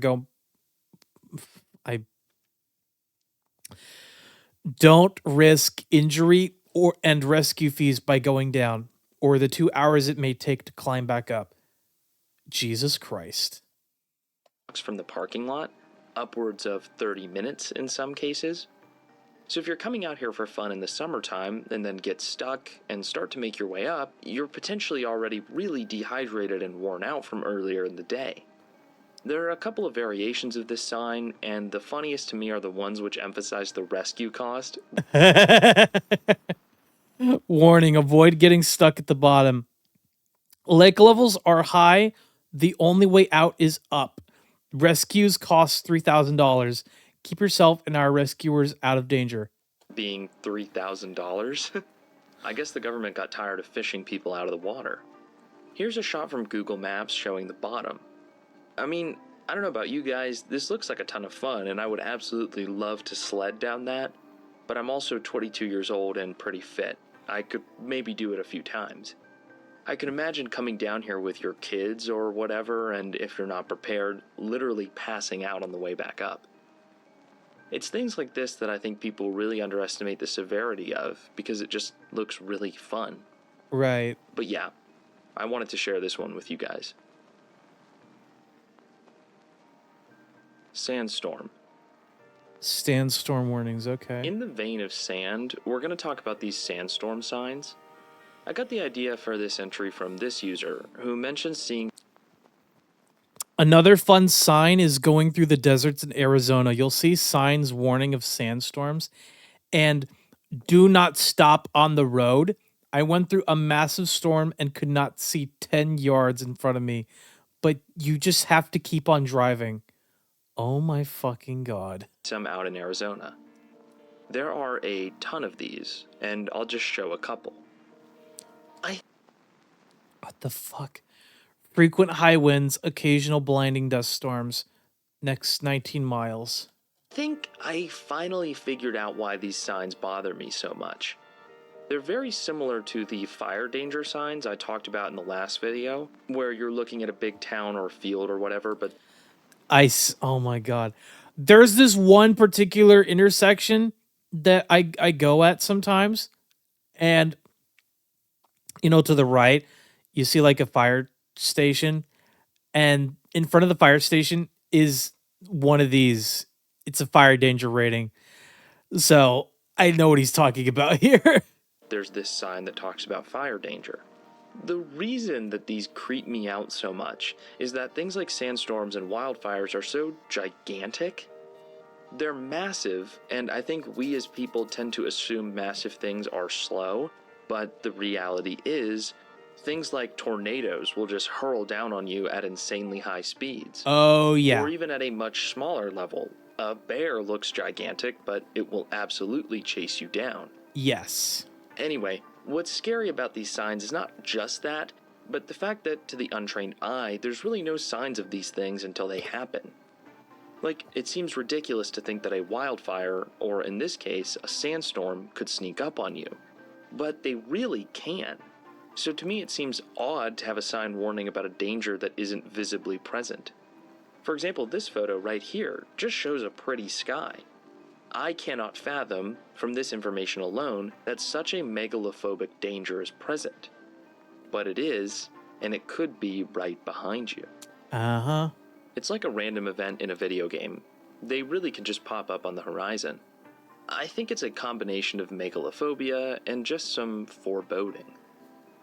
Don't risk injury and rescue fees by going down, or the 2 hours it may take to climb back up. Jesus Christ. From the parking lot, upwards of 30 minutes in some cases. So if you're coming out here for fun in the summertime and then get stuck and start to make your way up, you're potentially already really dehydrated and worn out from earlier in the day. There are a couple of variations of this sign, and the funniest to me are the ones which emphasize the rescue cost. Warning, avoid getting stuck at the bottom. Lake levels are high. The only way out is up. Rescues cost $3,000. Keep yourself and our rescuers out of danger. Being $3,000? I guess the government got tired of fishing people out of the water. Here's a shot from Google Maps showing the bottom. I mean, I don't know about you guys, this looks like a ton of fun, and I would absolutely love to sled down that, but I'm also 22 years old and pretty fit. I could maybe do it a few times. I can imagine coming down here with your kids or whatever, and if you're not prepared, literally passing out on the way back up. It's things like this that I think people really underestimate the severity of, because it just looks really fun. Right. But yeah, I wanted to share this one with you guys. Sandstorm. Sandstorm warnings, okay. In the vein of sand, we're going to talk about these sandstorm signs. I got the idea for this entry from this user, who mentioned seeing... Another fun sign is going through the deserts in Arizona. You'll see signs warning of sandstorms, and do not stop on the road. I went through a massive storm and could not see 10 yards in front of me, but you just have to keep on driving. Oh my fucking god. Some out in Arizona. There are a ton of these, and I'll just show a couple. What the fuck? Frequent high winds, occasional blinding dust storms. Next 19 miles. Think I finally figured out why these signs bother me so much. They're very similar to the fire danger signs I talked about in the last video, where you're looking at a big town or field or whatever, but Oh my god. There's this one particular intersection that I go at sometimes, and you know, to the right, you see like a fire station, and in front of the fire station is one of these. It's a fire danger rating. So I know what he's talking about here. there's this sign that talks about fire danger. The reason that these creep me out so much is that things like sandstorms and wildfires are so gigantic. They're massive, and I think we as people tend to assume massive things are slow, but the reality is, things like tornadoes will just hurl down on you at insanely high speeds. Oh, yeah. Or even at a much smaller level. A bear looks gigantic, but it will absolutely chase you down. Yes. Anyway, what's scary about these signs is not just that, but the fact that to the untrained eye, there's really no signs of these things until they happen. Like, it seems ridiculous to think that a wildfire, or in this case, a sandstorm, could sneak up on you. But they really can. So to me it seems odd to have a sign warning about a danger that isn't visibly present. For example, this photo right here just shows a pretty sky. I cannot fathom, from this information alone, that such a megalophobic danger is present. But it is, and it could be right behind you. Uh-huh. It's like a random event in a video game. They really can just pop up on the horizon. I think it's a combination of megalophobia and just some foreboding.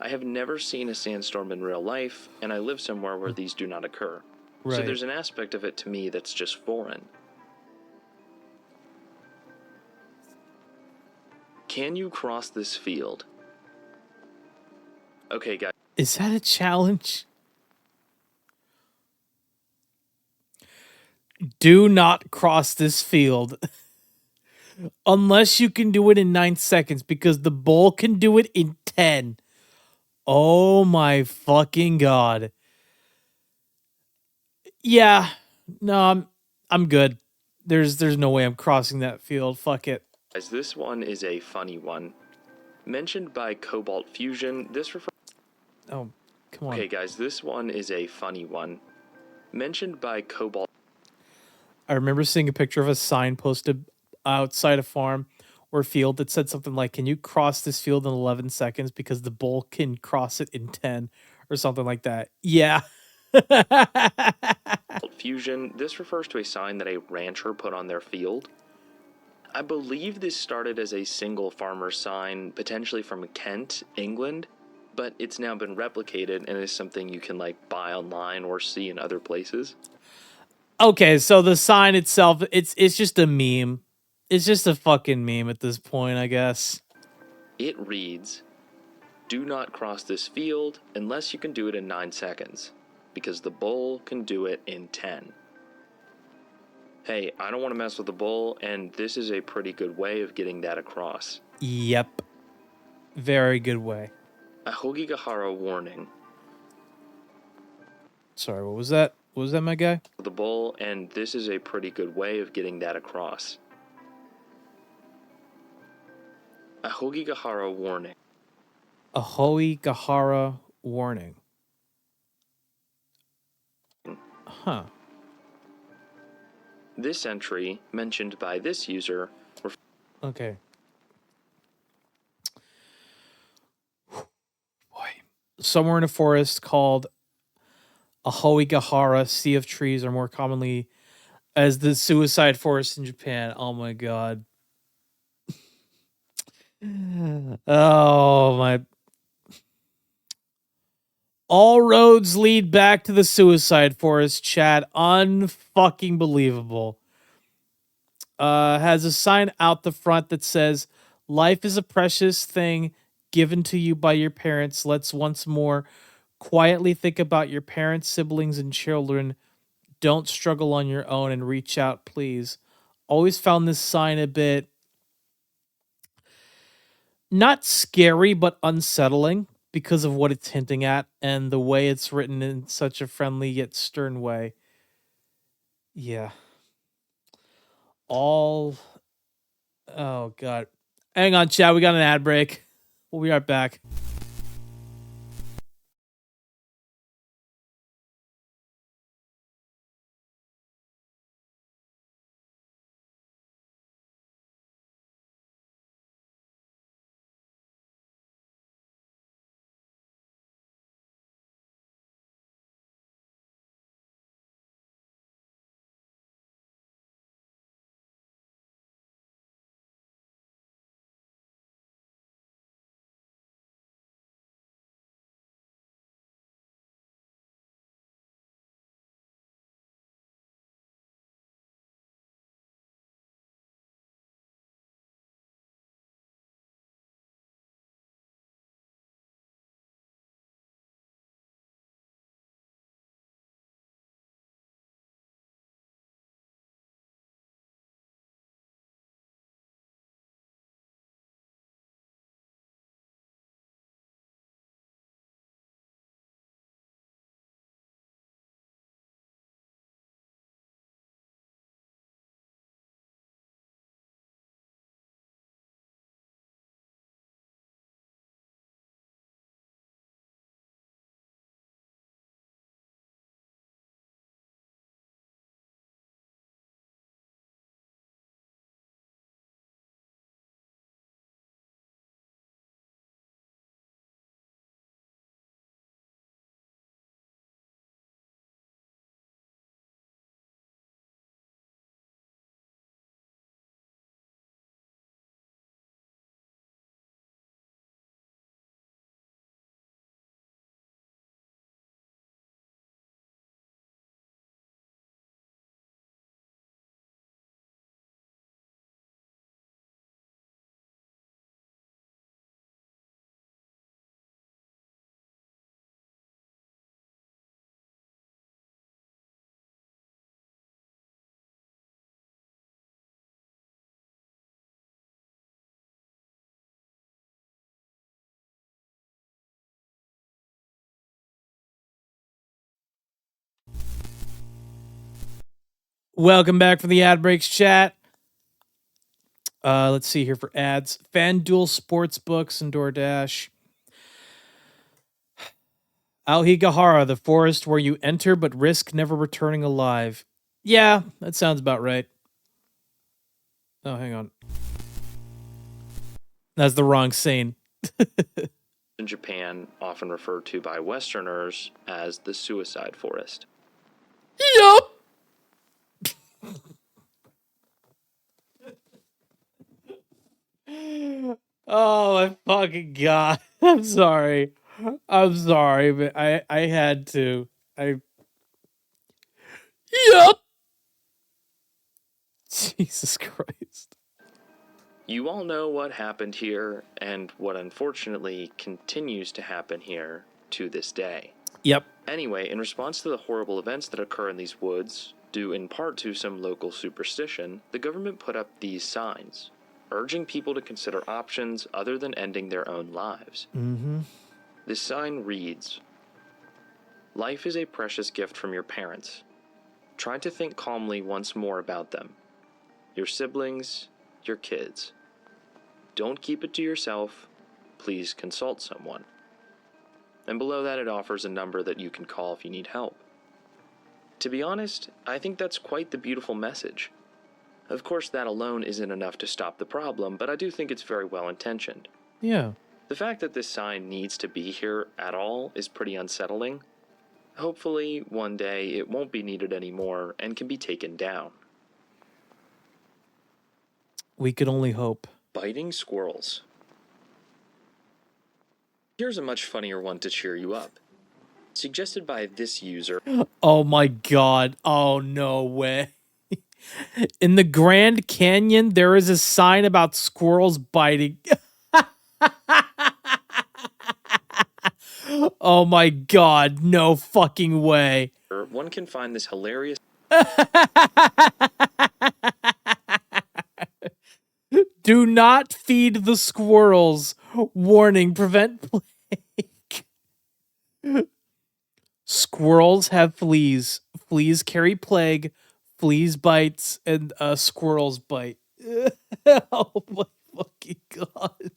I have never seen a sandstorm in real life, and I live somewhere where these do not occur. So Right. there's an aspect of it to me that's just foreign. Can you cross this field? Okay, guys. Is that a challenge? Do not cross this field. Unless you can do it in 9 seconds, because the bull can do it in 10. Oh my fucking god. Yeah. No, I'm good. There's no way I'm crossing that field. Fuck it. Guys, this one is a funny one. Mentioned by Cobalt Fusion, this refers... Oh, come on. Okay, guys, this one is a funny one. Mentioned by Cobalt... I remember seeing a picture of a sign posted outside a farm or field that said something like, "Can you cross this field in 11 seconds because the bull can cross it in 10," or something like that. Yeah. Fusion, this refers to a sign that a rancher put on their field. I believe this started as a single farmer sign, potentially from Kent, England, but it's now been replicated and is something you can like buy online or see in other places. Okay, so the sign itself, it's just a meme. It's just a fucking meme at this point, I guess. It reads, "Do not cross this field unless you can do it in 9 seconds, because the bull can do it in 10. Hey, I don't want to mess with the bull, and this is a pretty good way of getting that across. Yep. Very good way. A Hogigahara warning. Sorry, what was that? What was that, my guy? The bull, and this is a pretty good way of getting that across. A Hogigahara warning. A Hogigahara warning. Huh. This entry, mentioned by this user... Okay. Boy. Somewhere in a forest called a Hogigahara, sea of trees, are more commonly as the suicide forest in Japan. Oh my god. Oh my. All roads lead back to the suicide forest, Chad. Unfucking believable. Has a sign out the front that says, "Life is a precious thing given to you by your parents. Let's once more quietly think about your parents, siblings, and children. don't struggle on your own and reach out, please. Always found this sign a bit not scary, but unsettling because of what it's hinting at and the way it's written in such a friendly yet stern way. Yeah. Oh, God. Hang on, chat. We got an ad break. We'll be right back. Welcome back for the ad breaks, chat. Let's see here for ads. FanDuel Sportsbooks and DoorDash. Aohigahara, the forest where you enter but risk never returning alive. Yeah, that sounds about right. Oh, hang on. That's the wrong scene. In Japan, often referred to by Westerners as the suicide forest. Yup. Oh my fucking god. I'm sorry, but I had to. Yup. Jesus Christ. You all know what happened here and what unfortunately continues to happen here to this day. Yep. Anyway, in response to the horrible events that occur in these woods, due in part to some local superstition, the government put up these signs, urging people to consider options other than ending their own lives. Mm-hmm. This sign reads, "Life is a precious gift from your parents. Try to think calmly once more about them. Your siblings, your kids. Don't keep it to yourself. Please consult someone." And below that, it offers a number that you can call if you need help. To be honest, I think that's quite the beautiful message. Of course, that alone isn't enough to stop the problem, but I do think it's very well intentioned. Yeah. The fact that this sign needs to be here at all is pretty unsettling. Hopefully, one day it won't be needed anymore and can be taken down. We could only hope. Biting squirrels. Here's a much funnier one to cheer you up. Suggested by this user. Oh my god. Oh, no way. In the Grand Canyon, there is a sign about squirrels biting. Oh my god. No fucking way. One can find this hilarious. Do not feed the squirrels. Warning, prevent plague. Squirrels have fleas. Fleas carry plague. Fleas bites and squirrels bite. Oh my fucking god.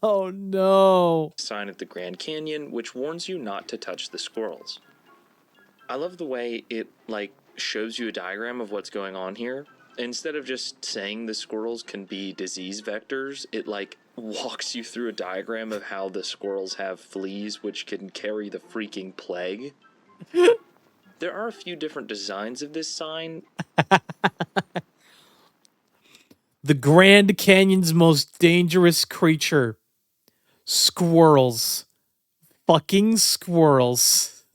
Oh no. Sign at the Grand Canyon, which warns you not to touch the squirrels. I love the way it, like, shows you a diagram of what's going on here. Instead of just saying the squirrels can be disease vectors, it, like, walks you through a diagram of how the squirrels have fleas which can carry the freaking plague. There are a few different designs of this sign. The Grand Canyon's most dangerous creature. Squirrels. Fucking squirrels.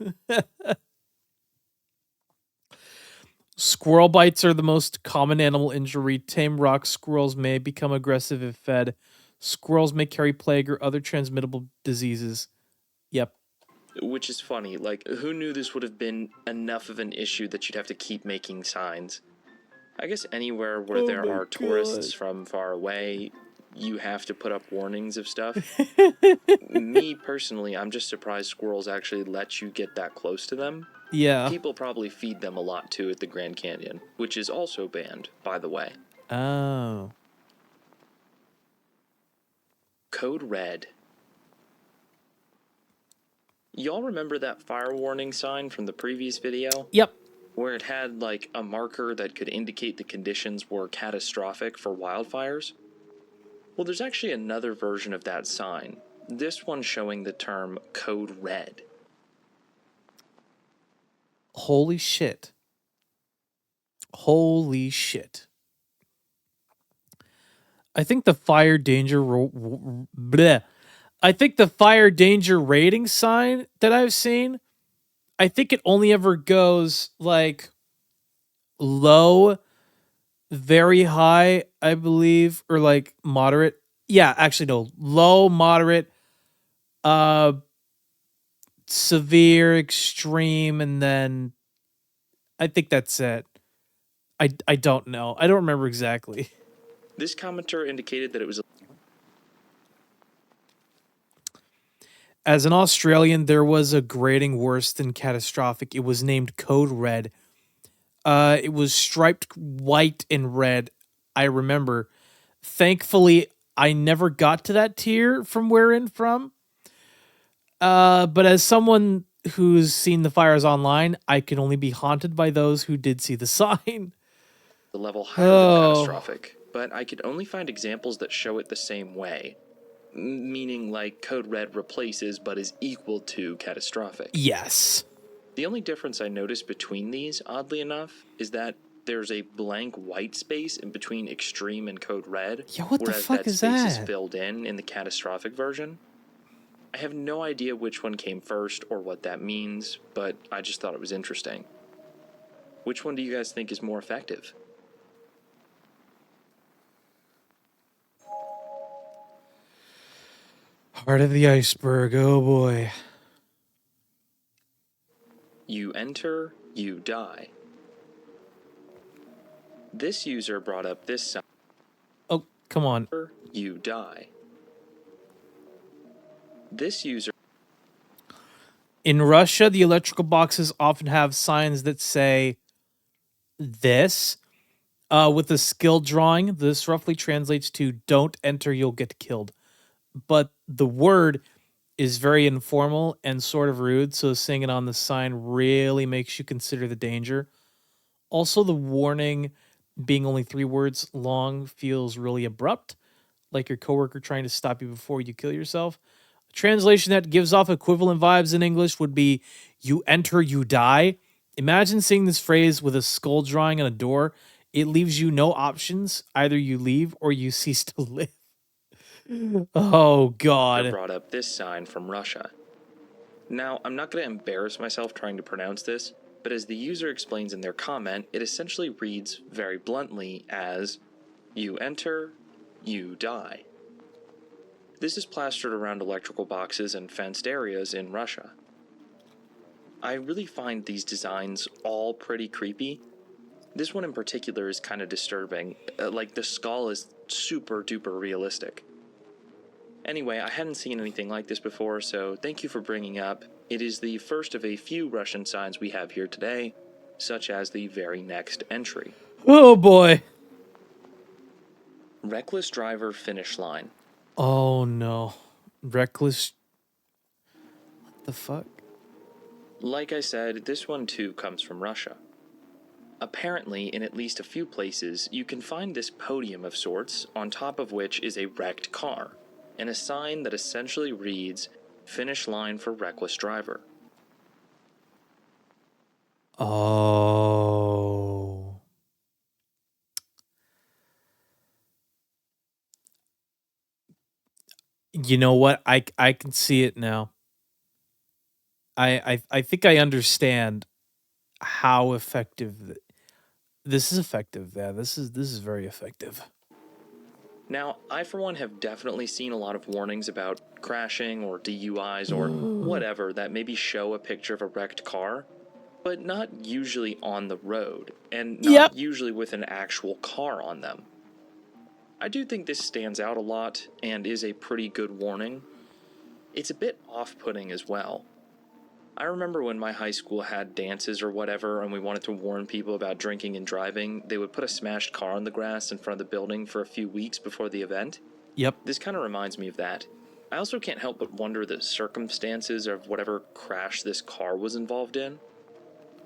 Squirrel bites are the most common animal injury. Tame rock squirrels may become aggressive if fed. Squirrels may carry plague or other transmittable diseases. Yep. Which is funny, like, who knew this would have been enough of an issue that you'd have to keep making signs? I guess anywhere where there are tourists from far away, you have to put up warnings of stuff. Me, personally, I'm just surprised squirrels actually let you get that close to them. Yeah. People probably feed them a lot, too, at the Grand Canyon, which is also banned, by the way. Oh. Code Red. Y'all remember that fire warning sign from the previous video? Yep. Where it had, like, a marker that could indicate the conditions were catastrophic for wildfires? Well, there's actually another version of that sign. This one showing the term Code Red. Holy shit. Holy shit. I think the fire danger I think the fire danger rating sign that I've seen, I think it only ever goes like low, very high, I believe, or like moderate. Yeah, actually no, low, moderate, severe, extreme, and then I think that's it. I don't know. I don't remember exactly. This commenter indicated that it was As an Australian, there was a grading worse than catastrophic. It was named Code Red. It was striped white and red. I remember. Thankfully, I never got to that tier from where in from. But as someone who's seen the fires online, I can only be haunted by those who did see the sign. a level higher than catastrophic, but I could only find examples that show it the same way. Meaning, like, Code Red replaces but is equal to catastrophic. Yes. The only difference I noticed between these, oddly enough, is that there's a blank white space in between Extreme and Code Red, Yeah, what the whereas fuck that is space is that? filled in the catastrophic version. I have no idea which one came first or what that means, but I just thought it was interesting. Which one do you guys think is more effective? Heart of the iceberg, oh boy. You enter, you die. This user brought up this sign. Oh, come on. You die. This user. In Russia, the electrical boxes often have signs that say this. With a skill drawing, this roughly translates to "Don't enter, you'll get killed." But the word is very informal and sort of rude, so seeing it on the sign really makes you consider the danger. Also, the warning being only 3 words long feels really abrupt, like your coworker trying to stop you before you kill yourself. A translation that gives off equivalent vibes in English would be "You enter, you die." Imagine seeing this phrase with a skull drawing on a door. It leaves you no options. Either you leave or you cease to live. Oh, God. Brought up this sign from Russia. Now, I'm not going to embarrass myself trying to pronounce this, but as the user explains in their comment, it essentially reads very bluntly as, "You enter, you die." This is plastered around electrical boxes and fenced areas in Russia. I really find these designs all pretty creepy. This one in particular is kind of disturbing, like the skull is super duper realistic. Anyway, I hadn't seen anything like this before, so thank you for bringing up. It is the first of a few Russian signs we have here today, such as the very next entry. Oh boy. Reckless driver finish line. Oh no. Reckless. What the fuck? Like I said, this one too comes from Russia. Apparently, in at least a few places, you can find this podium of sorts, on top of which is a wrecked car, and a sign that essentially reads, "Finish line for reckless driver." Oh. You know what? I can see it now. I think I understand how effective this is effective. Yeah, this is very effective. Now, I for one have definitely seen a lot of warnings about crashing or DUIs or whatever that maybe show a picture of a wrecked car, but not usually on the road, and not usually with an actual car on them. I do think this stands out a lot and is a pretty good warning. It's a bit off-putting as well. I remember when my high school had dances or whatever and we wanted to warn people about drinking and driving, they would put a smashed car on the grass in front of the building for a few weeks before the event. Yep. This kind of reminds me of that. I also can't help but wonder the circumstances of whatever crash this car was involved in.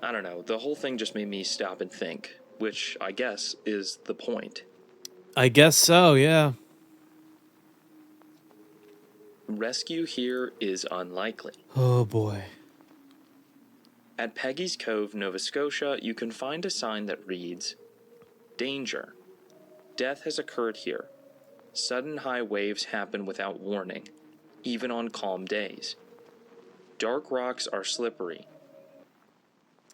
I don't know, the whole thing just made me stop and think, which I guess is the point. I guess so, yeah. Rescue here is unlikely. Oh boy. At Peggy's Cove, Nova Scotia, you can find a sign that reads, "Danger. Death has occurred here. Sudden high waves happen without warning, even on calm days. Dark rocks are slippery."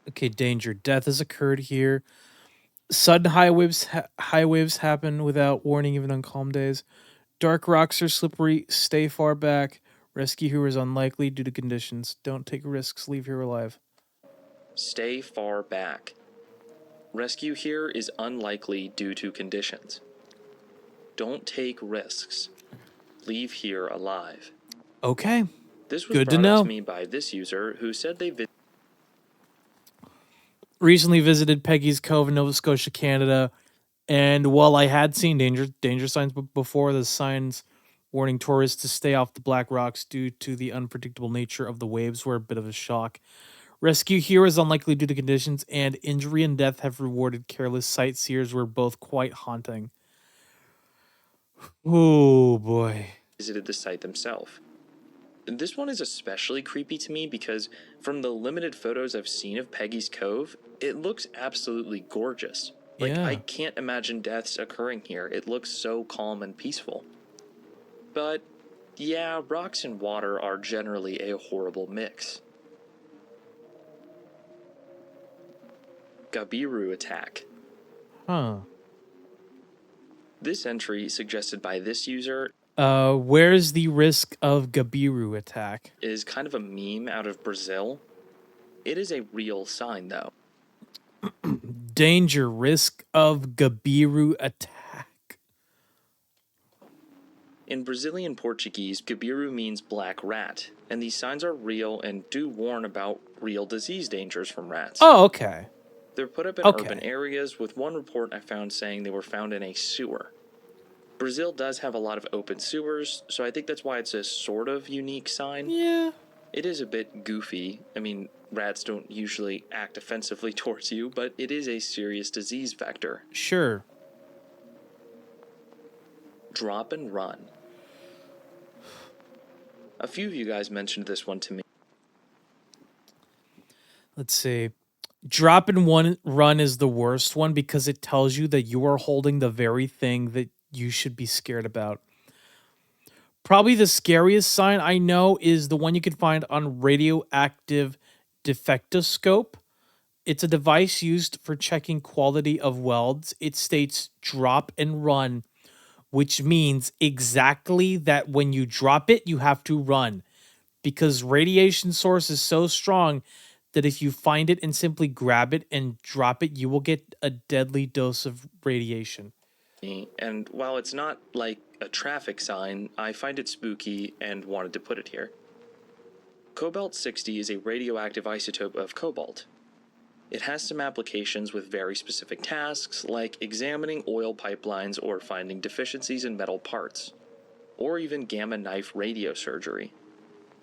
Okay, danger. Death has occurred here. Sudden high waves happen without warning, even on calm days. Dark rocks are slippery. Stay far back. Rescue here is unlikely due to conditions. Don't take risks. Leave here alive. Stay far back. Rescue here is unlikely due to conditions. Don't take risks. Leave here alive. Okay. This was Good to brought up know. to me by this user who said they Recently visited Peggy's Cove in Nova Scotia, Canada, and while I had seen danger signs before, the signs warning tourists to stay off the black rocks due to the unpredictable nature of the waves were a bit of a shock. Rescue here is unlikely due to conditions, and injury and death have rewarded careless sightseers were both quite haunting. Oh boy. visited the site themselves. This one is especially creepy to me because from the limited photos I've seen of Peggy's Cove, it looks absolutely gorgeous. Like, Yeah. I can't imagine deaths occurring here. It looks so calm and peaceful. But, yeah, rocks and water are generally a horrible mix. Gabiru attack. Huh. This entry, suggested by this user, Where's the risk of Gabiru attack? is kind of a meme out of Brazil. It is a real sign, though. Danger, risk of Gabiru attack. In Brazilian Portuguese, Gabiru means black rat, and these signs are real and do warn about real disease dangers from rats. Oh, okay. They're put up in urban areas, with one report I found saying they were found in a sewer. Brazil does have a lot of open sewers, so I think that's why it's a sort of unique sign. Yeah. It is a bit goofy. I mean, rats don't usually act offensively towards you, but it is a serious disease vector. Sure. Drop and run. A few of you guys mentioned this one to me. Let's see. Drop and run is the worst one because it tells you that you are holding the very thing that you should be scared about. Probably the scariest sign I know is the one you can find on radioactive defectoscope. It's a device used for checking quality of welds. It states drop and run, which means exactly that when you drop it, you have to run because radiation source is so strong that if you find it and simply grab it and drop it, you will get a deadly dose of radiation. And while it's not like a traffic sign, I find it spooky and wanted to put it here. Cobalt-60 is a radioactive isotope of cobalt. It has some applications with very specific tasks, like examining oil pipelines or finding deficiencies in metal parts, or even gamma knife radiosurgery.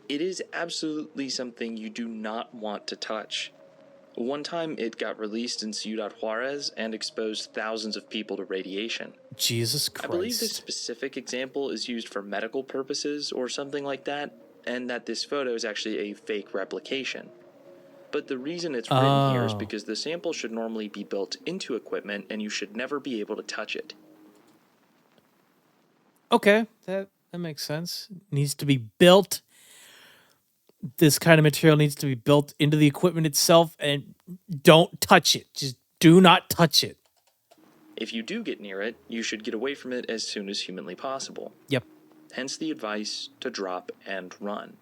It is absolutely something you do not want to touch. One time it got released in Ciudad Juarez and exposed thousands of people to radiation. Jesus Christ. I believe this specific example is used for medical purposes or something like that, and that this photo is actually a fake replication. But the reason it's written here is because the sample should normally be built into equipment and you should never be able to touch it. Okay, that makes sense. It needs to be built. This kind of material needs to be built into the equipment itself, and don't touch it. Just do not touch it. If you do get near it, you should get away from it as soon as humanly possible. Yep. Hence the advice to drop and run.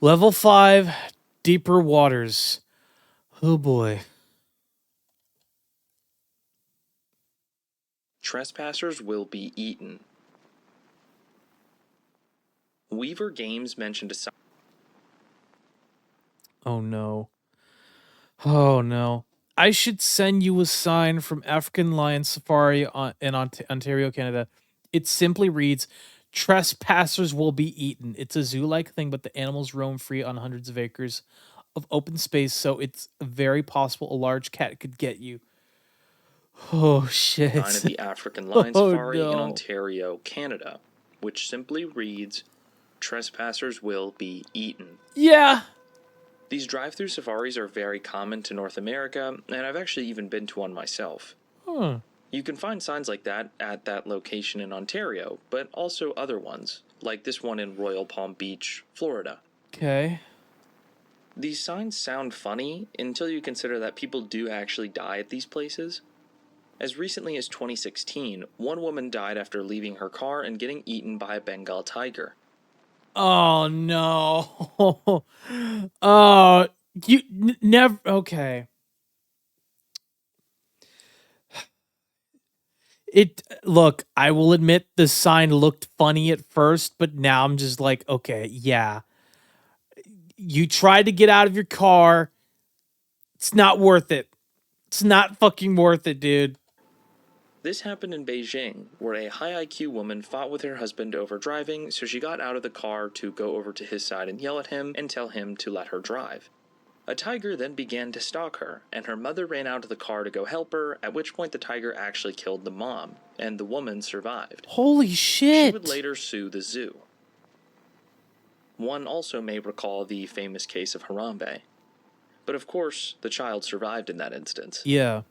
Level 5, deeper waters. Oh boy. Trespassers will be eaten. Weaver Games mentioned a sign. Oh no. Oh no. I should send you a sign from African Lion Safari in Ontario, Canada. It simply reads, "Trespassers will be eaten." It's a zoo-like thing, but the animals roam free on hundreds of acres of open space, so it's very possible a large cat could get you. Oh shit. Sign of the African Lion Oh, Safari in no. Ontario, Canada, which simply reads, "Trespassers will be eaten." Yeah. These drive-through safaris are very common to North America, and I've actually even been to one myself. Huh. You can find signs like that at that location in Ontario, but also other ones, like this one in Royal Palm Beach, Florida. Okay. These signs sound funny until you consider that people do actually die at these places. As recently as 2016, one woman died after leaving her car and getting eaten by a Bengal tiger. Oh no. Oh, you never. Okay. Look, I will admit the sign looked funny at first, but now I'm just like, okay, yeah. You tried to get out of your car. It's not worth it. It's not fucking worth it, dude. This happened in Beijing, where a high IQ woman fought with her husband over driving, so she got out of the car to go over to his side and yell at him and tell him to let her drive. A tiger then began to stalk her, and her mother ran out of the car to go help her, at which point the tiger actually killed the mom, and the woman survived. Holy shit. She would later sue the zoo. One also may recall the famous case of Harambe. But of course, the child survived in that instance. Yeah.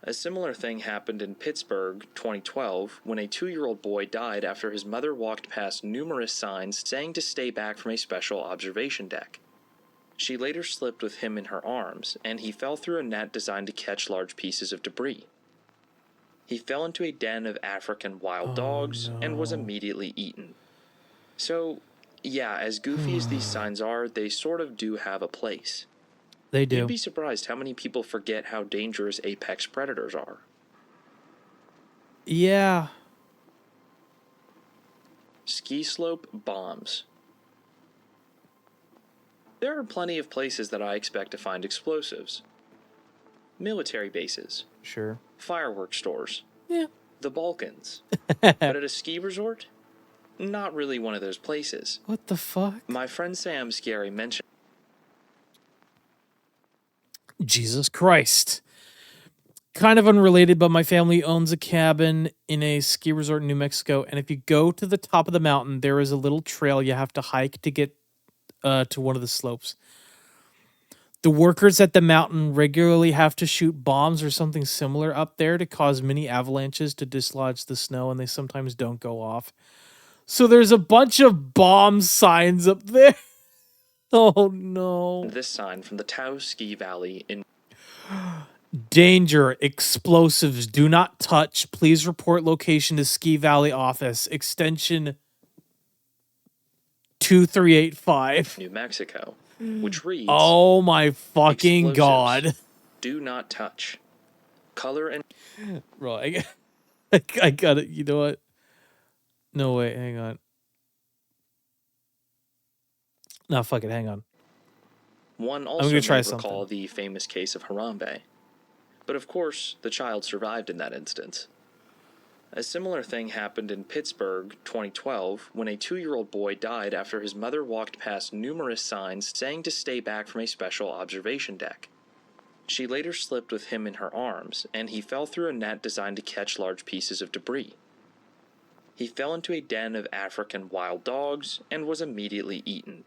A similar thing happened in Pittsburgh, 2012, when a 2-year-old boy died after his mother walked past numerous signs saying to stay back from a special observation deck. She later slipped with him in her arms, and he fell through a net designed to catch large pieces of debris. He fell into a den of African wild dogs and was immediately eaten. So, yeah, as goofy as these signs are, they sort of do have a place. They do. You'd be surprised how many people forget how dangerous apex predators are. Yeah. Ski slope bombs. There are plenty of places that I expect to find explosives. Military bases. Sure. Fireworks stores. Yeah. The Balkans. But at a ski resort? Not really one of those places. What the fuck? My friend Sam Scary mentioned Jesus Christ. Kind of unrelated, but my family owns a cabin in a ski resort in New Mexico, and if you go to the top of the mountain, there is a little trail you have to hike to get to one of the slopes. The workers at the mountain regularly have to shoot bombs or something similar up there to cause mini avalanches to dislodge the snow, and they sometimes don't go off. So there's a bunch of bomb signs up there. Oh no. this sign from the Taos Ski Valley in Danger, explosives, do not touch. Please report location to Ski Valley office. Extension 2385. New Mexico, which reads, Oh my fucking explosives. god. Do not touch. Color and... Bro, I got it. You know what? No, wait, hang on. No, fuck it, hang on. One I'm also gonna try may recall something. the famous case of Harambe. But of course, the child survived in that instance. A similar thing happened in Pittsburgh, 2012, when a 2-year-old boy died after his mother walked past numerous signs saying to stay back from a special observation deck. She later slipped with him in her arms, and he fell through a net designed to catch large pieces of debris. He fell into a den of African wild dogs and was immediately eaten.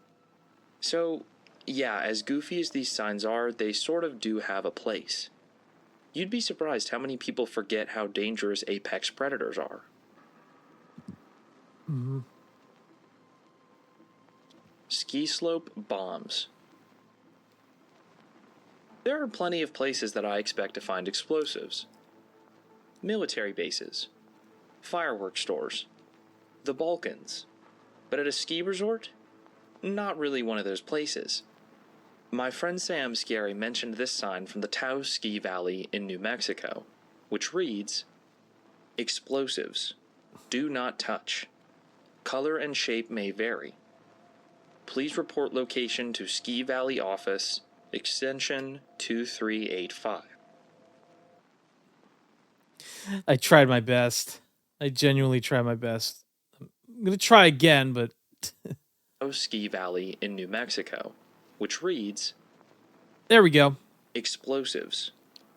So, yeah, as goofy as these signs are, they sort of do have a place. You'd be surprised how many people forget how dangerous apex predators are. Mm-hmm. Ski slope bombs. There are plenty of places that I expect to find explosives. Military bases, fireworks stores, the Balkans. But at a ski resort? Not really one of those places. My friend Sam Scary mentioned this sign from the Taos Ski Valley in New Mexico, which reads, explosives. Do not touch. Color and shape may vary. Please report location to Ski Valley office, extension 2385. I tried my best. I genuinely tried my best. I'm gonna try again, but Ski Valley in New Mexico, which reads, there we go. explosives.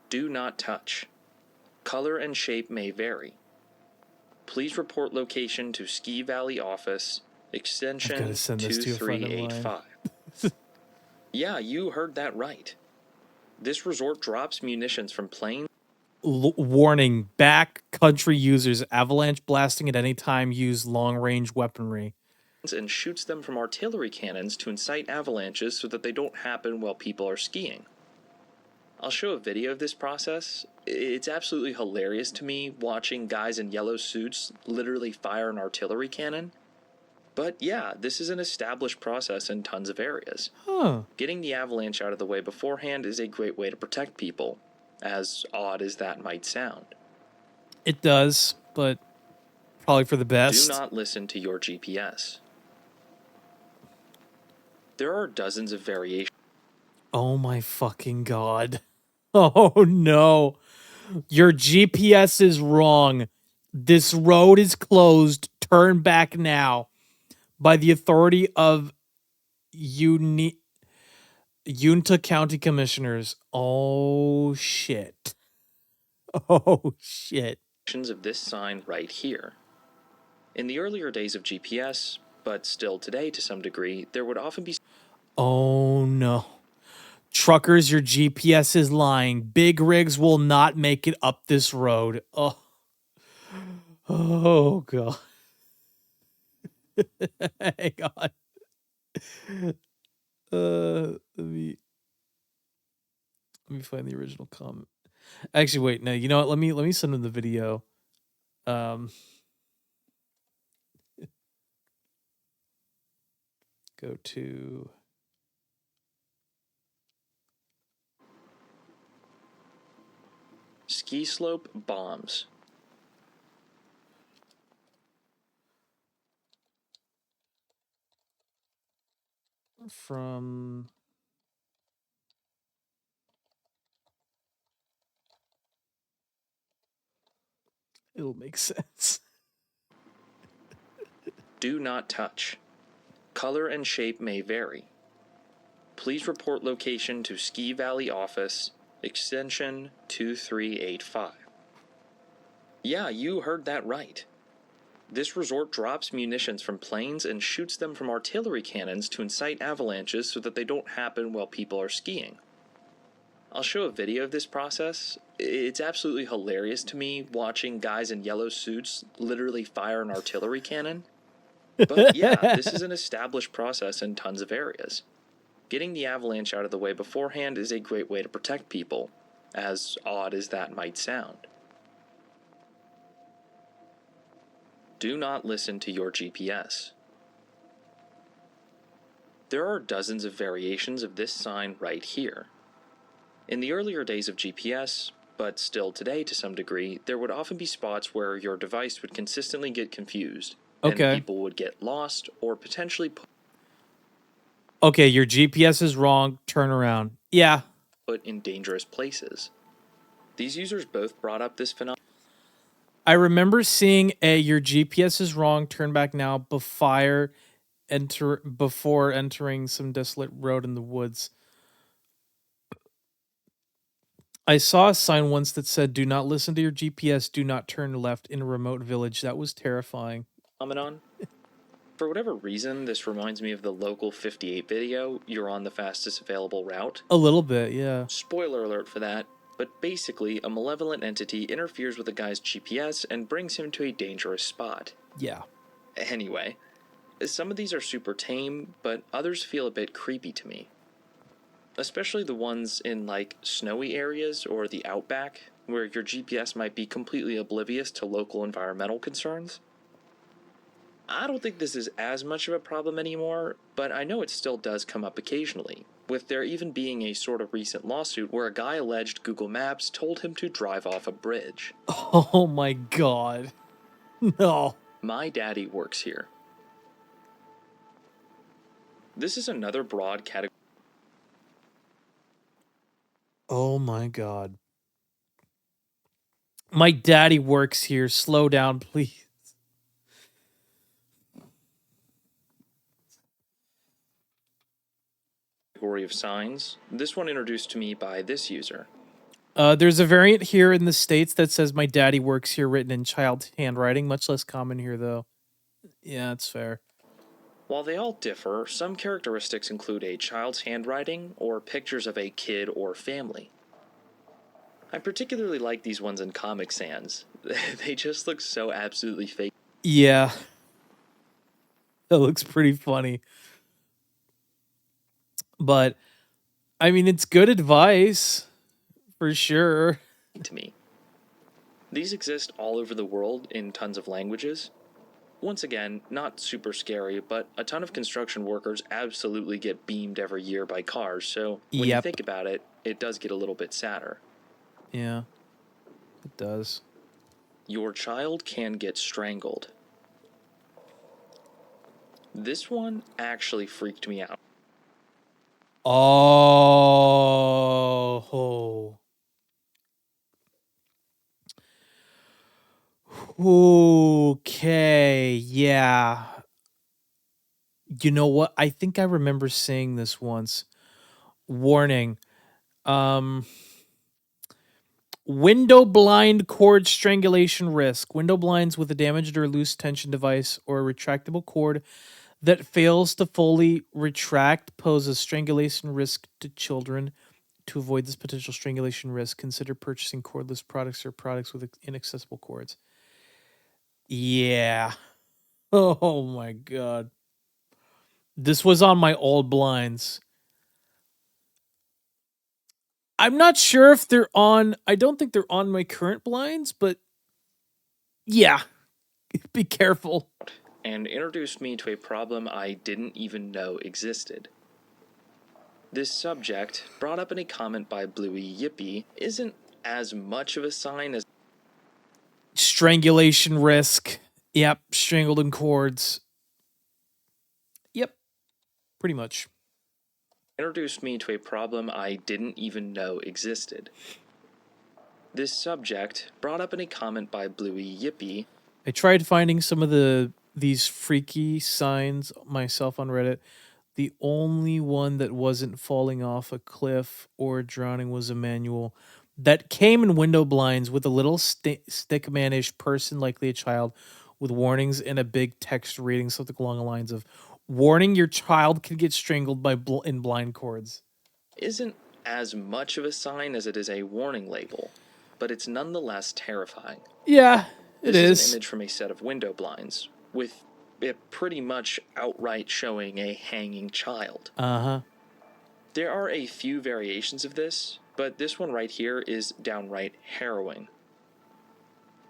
Do not touch. Color and shape may vary. Please report location to Ski Valley office, extension I've gotta send this to a friend of mine. 2385. Yeah, you heard that right. This resort drops munitions from planes. Warning: backcountry users, avalanche blasting at any time. Use long-range weaponry. And shoots them from artillery cannons to incite avalanches so that they don't happen while people are skiing. I'll show a video of this process. It's absolutely hilarious to me watching guys in yellow suits literally fire an artillery cannon. But yeah, this is an established process in tons of areas. Huh. Getting the avalanche out of the way beforehand is a great way to protect people, as odd as that might sound. It does, but probably for the best. Do not listen to your GPS. There are dozens of variations. Oh my fucking god. Oh no. Your GPS is wrong. This road is closed. Turn back now. By the authority of Uinta County Commissioners. Oh shit. Oh shit. Of this sign right here. In the earlier days of GPS, but still today to some degree, there would often be... Oh no. Truckers, your GPS is lying. Big rigs will not make it up this road. Oh. Oh god. Hang on. Let me find the original comment. Actually, wait, no, you know what? Let me send them the video. Go to ski slope bombs. from it'll make sense. Do not touch. Color and shape may vary. Please report location to Ski Valley office, extension 2385. Yeah, you heard that right. This resort drops munitions from planes and shoots them from artillery cannons to incite avalanches so that they don't happen while people are skiing. I'll show a video of this process. It's absolutely hilarious to me watching guys in yellow suits literally fire an artillery cannon. But yeah, this is an established process in tons of areas. Getting the avalanche out of the way beforehand is a great way to protect people, as odd as that might sound. Do not listen to your GPS. There are dozens of variations of this sign right here. In the earlier days of GPS, but still today to some degree, there would often be spots where your device would consistently get confused, and people would get lost or potentially Okay, your GPS is wrong. Turn around. Yeah. put in dangerous places. These users both brought up this phenomenon. I remember seeing a your GPS is wrong. Turn back now. Before entering some desolate road in the woods. I saw a sign once that said, "Do not listen to your GPS. Do not turn left in a remote village." That was terrifying. For whatever reason, this reminds me of the local 58 video, "You're on the fastest available route." A little bit, yeah. Spoiler alert for that, but basically, a malevolent entity interferes with a guy's GPS and brings him to a dangerous spot. Yeah. Anyway, some of these are super tame, but others feel a bit creepy to me. Especially the ones in, like, snowy areas or the outback, where your GPS might be completely oblivious to local environmental concerns. I don't think this is as much of a problem anymore, but I know it still does come up occasionally, with there even being a sort of recent lawsuit where a guy alleged Google Maps told him to drive off a bridge. Oh my god. No. My daddy works here. This is another broad category. Oh my god. My daddy works here. Slow down, please. Category of signs. This one introduced to me by this user. There's a variant here in the States that says "My daddy works here," written in child's handwriting. Much less common here, though. Yeah, that's fair. While they all differ, some characteristics include a child's handwriting or pictures of a kid or family. I particularly like these ones in Comic Sans. They just look so absolutely fake. Yeah. That looks pretty funny. But, I mean, it's good advice. For sure. To me. These exist all over the world in tons of languages. Once again, not super scary, but a ton of construction workers absolutely get beamed every year by cars, so when you think about it, it does get a little bit sadder. Yeah, it does. Your child can get strangled. This one actually freaked me out. Oh. Okay, yeah. You know what? I think I remember saying this once. Warning. Window blind cord strangulation risk. Window blinds with a damaged or loose tension device or a retractable cord that fails to fully retract pose a strangulation risk to children. To avoid this potential strangulation risk, consider purchasing cordless products or products with inaccessible cords. Yeah. Oh my god. This was on my old blinds. I'm not sure if they're on... I don't think they're on my current blinds, but... yeah. Be careful. And introduced me to a problem I didn't even know existed. This subject, brought up in a comment by Bluey Yippee, isn't as much of a sign as Strangulation risk. Yep, strangled in cords. Yep, pretty much. Introduced me to a problem I didn't even know existed. This subject, brought up in a comment by Bluey Yippee. I tried finding some of these freaky signs myself on Reddit. The only one that wasn't falling off a cliff or drowning was a manual that came in window blinds with a little stickmanish person, likely a child, with warnings and a big text reading something along the lines of, "Warning, your child could get strangled by in blind cords." Isn't as much of a sign as it is a warning label, but it's nonetheless terrifying. Yeah, it is. This is an image from a set of window blinds, with it pretty much outright showing a hanging child. Uh-huh. There are a few variations of this, but this one right here is downright harrowing.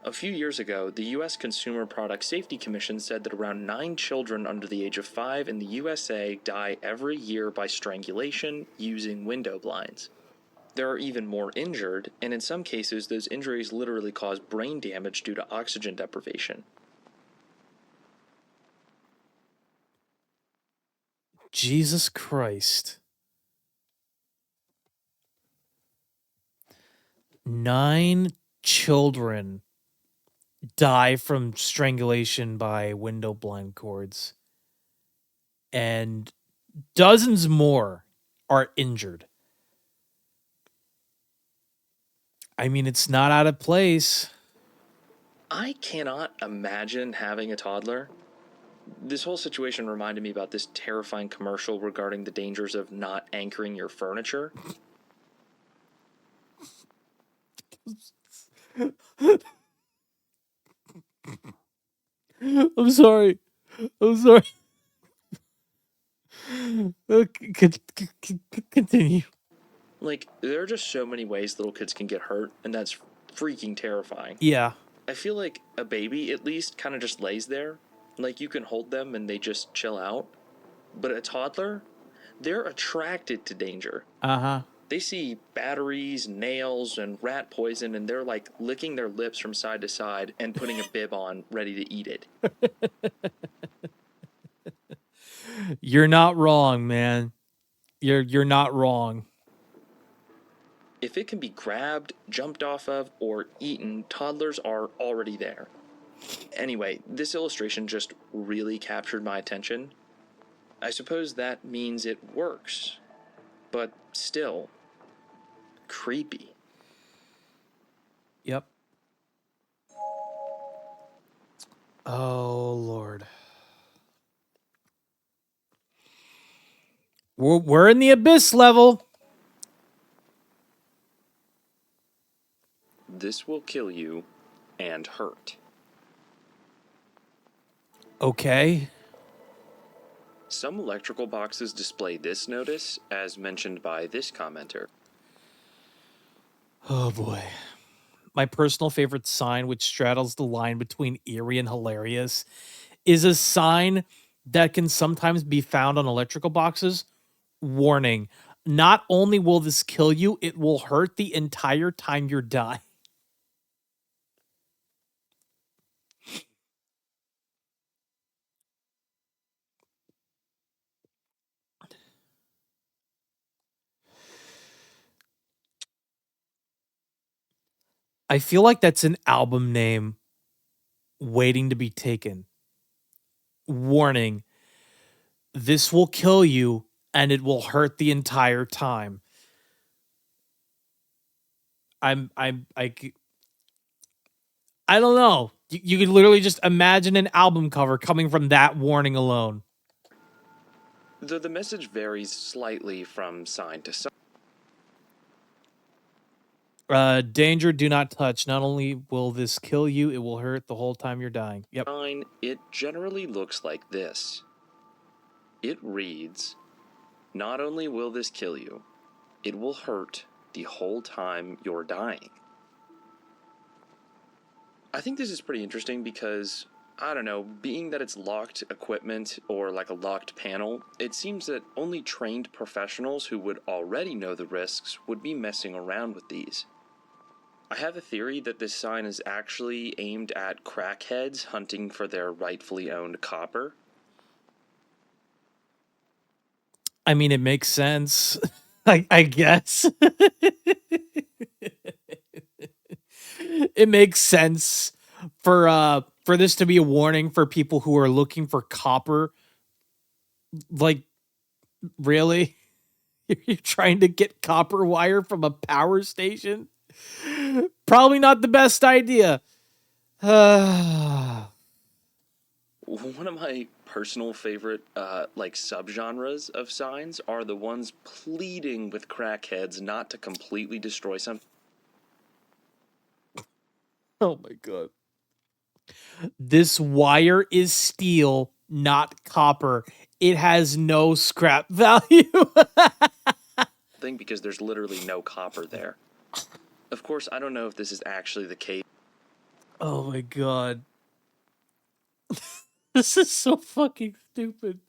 A few years ago, the U.S. Consumer Product Safety Commission said that around 9 children under the age of 5 in the USA die every year by strangulation using window blinds. There are even more injured, and in some cases, those injuries literally cause brain damage due to oxygen deprivation. Jesus Christ. 9 children die from strangulation by window blind cords, and dozens more are injured. I mean, it's not out of place. I cannot imagine having a toddler. This whole situation reminded me about this terrifying commercial regarding the dangers of not anchoring your furniture. I'm sorry. I'm sorry. Continue. Like, there are just so many ways little kids can get hurt, and that's freaking terrifying. Yeah. I feel like a baby, at least, kind of just lays there. Like, you can hold them and they just chill out. But a toddler, they're attracted to danger. Uh-huh. They see batteries, nails, and rat poison, and they're like licking their lips from side to side and putting a bib on, ready to eat it. You're not wrong, man. You're not wrong. If it can be grabbed, jumped off of, or eaten, toddlers are already there. Anyway, this illustration just really captured my attention. I suppose that means it works, but still, creepy. Yep. Oh, Lord. We're in the abyss level. This will kill you and hurt. Okay. Some electrical boxes display this notice, as mentioned by this commenter. Oh, boy. My personal favorite sign, which straddles the line between eerie and hilarious, is a sign that can sometimes be found on electrical boxes. Warning. Not only will this kill you, it will hurt the entire time you're dying. I feel like that's an album name waiting to be taken. Warning. This will kill you and it will hurt the entire time. I don't know. You could literally just imagine an album cover coming from that warning alone. Though the message varies slightly from sign to sign. Danger, do not touch. Not only will this kill you, it will hurt the whole time you're dying. Yep. It generally looks like this. It reads, "Not only will this kill you, it will hurt the whole time you're dying." I think this is pretty interesting because, I don't know, being that it's locked equipment or like a locked panel, it seems that only trained professionals who would already know the risks would be messing around with these. I have a theory that this sign is actually aimed at crackheads hunting for their rightfully owned copper. I mean, it makes sense. I guess. It makes sense for this to be a warning for people who are looking for copper. Like, really? You're trying to get copper wire from a power station? Probably not the best idea. One of my personal favorite subgenres of signs are the ones pleading with crackheads not to completely destroy something. Oh my god. This wire is steel, not copper. It has no scrap value. Because there's literally no copper there. Of course, I don't know if this is actually the case. Oh my god. This is so fucking stupid.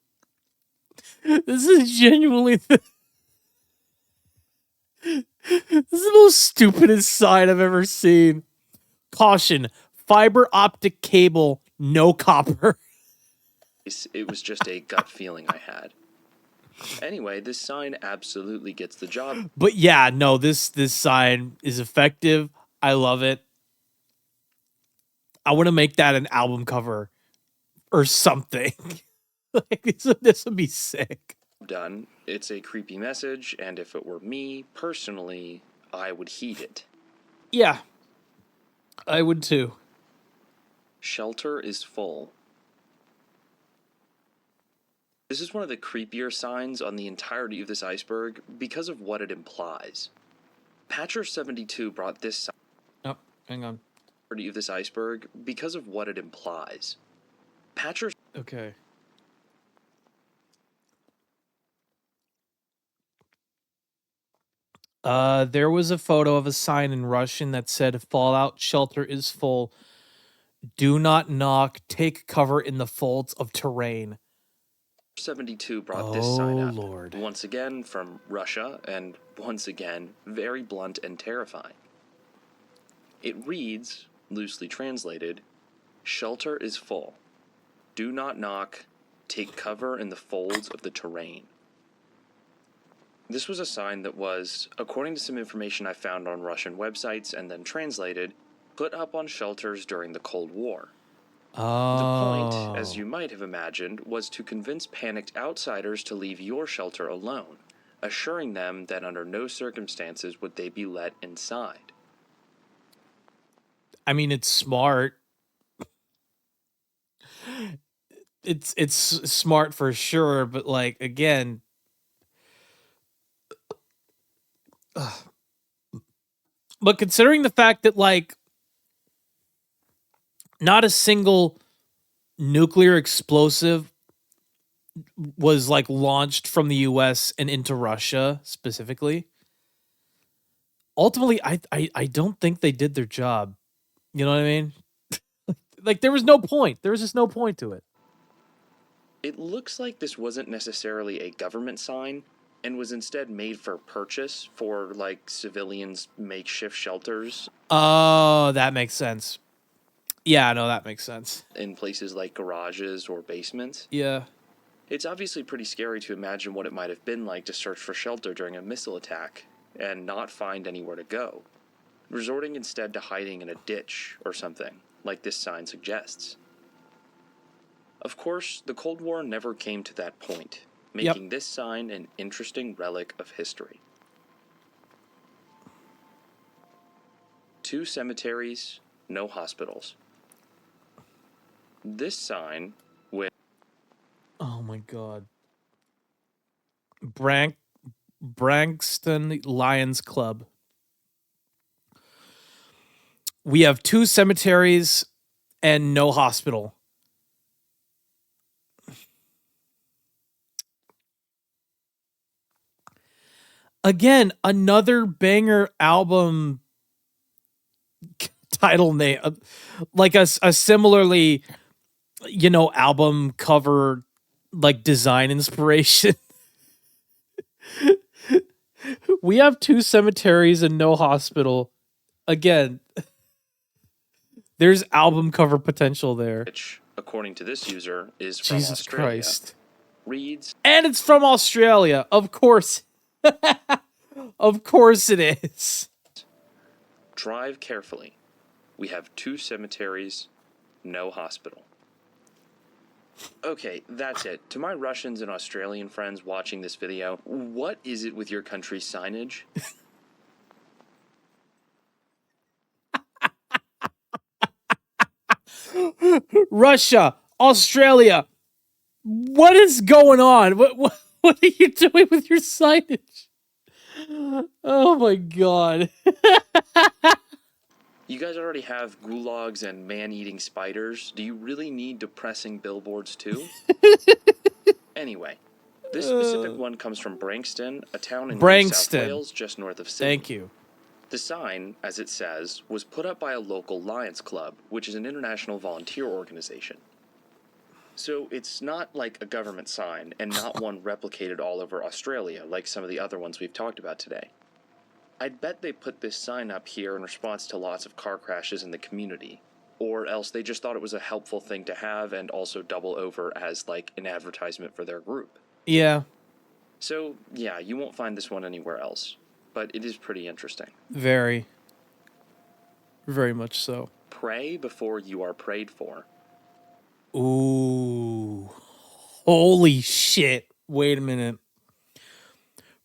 This is genuinely this is the most stupidest sign I've ever seen. Caution, fiber optic cable, no copper. It was just a gut feeling I had. Anyway, this sign absolutely gets the job. But yeah, no, this sign is effective. I love it. I want to make that an album cover or something. Like this would be sick. Done. It's a creepy message, and if it were me, personally, I would heed it. Yeah. I would too. Shelter is full. This is one of the creepier signs on the entirety of this iceberg because of what it implies. Patcher72 brought this sign Oh, hang on. of this iceberg because of what it implies. Patcher. Okay. There was a photo of a sign in Russian that said Fallout shelter is full. Do not knock. Take cover in the folds of terrain. 72 brought this sign up. Lord. Once again from Russia, and once again, very blunt and terrifying. It reads, loosely translated, shelter is full. Do not knock. Take cover in the folds of the terrain. This was a sign that was, according to some information I found on Russian websites and then translated, put up on shelters during the Cold War. Oh. The point, as you might have imagined, was to convince panicked outsiders to leave your shelter alone, assuring them that under no circumstances would they be let inside. I mean, it's smart. It's smart for sure, but like again, but considering the fact that like not a single nuclear explosive was like launched from the US and into Russia specifically. Ultimately, I don't think they did their job. You know what I mean? Like there was no point. There was just no point to it. It looks like this wasn't necessarily a government sign and was instead made for purchase for like civilians' makeshift shelters. Oh, that makes sense. Yeah, no, that makes sense. In places like garages or basements. Yeah. It's obviously pretty scary to imagine what it might have been like to search for shelter during a missile attack and not find anywhere to go, resorting instead to hiding in a ditch or something, like this sign suggests. Of course, the Cold War never came to that point, making this sign an interesting relic of history. 2 cemeteries, no hospitals. This sign with... Oh my god. Branxton Lions Club. We have 2 cemeteries and no hospital. Again, another banger album title name, like a similarly, you know, album cover like design inspiration. We have 2 cemeteries and no hospital. Again, there's album cover potential there. Which, according to this user, is from Jesus Australia. Christ. Reads... And it's from Australia. Of course. Of course it is. Drive carefully. We have 2 cemeteries, no hospital. Okay, that's it. To my Russians and Australian friends watching this video, what is it with your country's signage? Russia, Australia. What is going on? What are you doing with your signage? Oh my god. You guys already have gulags and man-eating spiders. Do you really need depressing billboards too? Anyway, this specific one comes from Branxton, a town in New South Wales just north of Sydney. Thank you. The sign, as it says, was put up by a local Lions Club, which is an international volunteer organization. So it's not like a government sign, and not one replicated all over Australia like some of the other ones we've talked about today. I'd bet they put this sign up here in response to lots of car crashes in the community, or else they just thought it was a helpful thing to have and also double over as like an advertisement for their group. Yeah. So yeah, you won't find this one anywhere else, but it is pretty interesting. Very. Very much so. Pray before you are prayed for. Ooh. Holy shit. Wait a minute.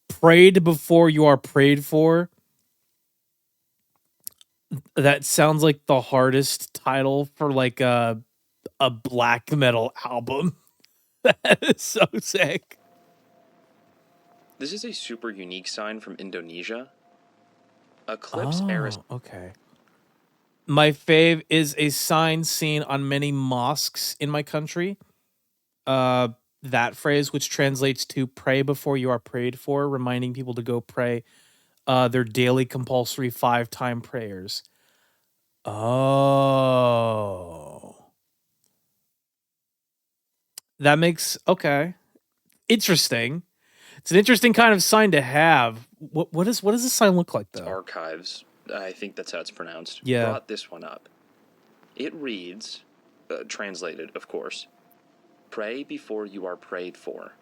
Prayed before you are prayed for. That sounds like the hardest title for like a black metal album. That is so sick. This is a super unique sign from Indonesia. Eclipse Eris. Okay. My fave is a sign seen on many mosques in my country. That phrase, which translates to pray before you are prayed for, reminding people to go pray their daily compulsory 5-time prayers. Oh. That makes, okay. Interesting. It's an interesting kind of sign to have. What does this sign look like, though? Archives, I think that's how it's pronounced, Yeah. brought this one up. It reads, translated, of course, pray before you are prayed for.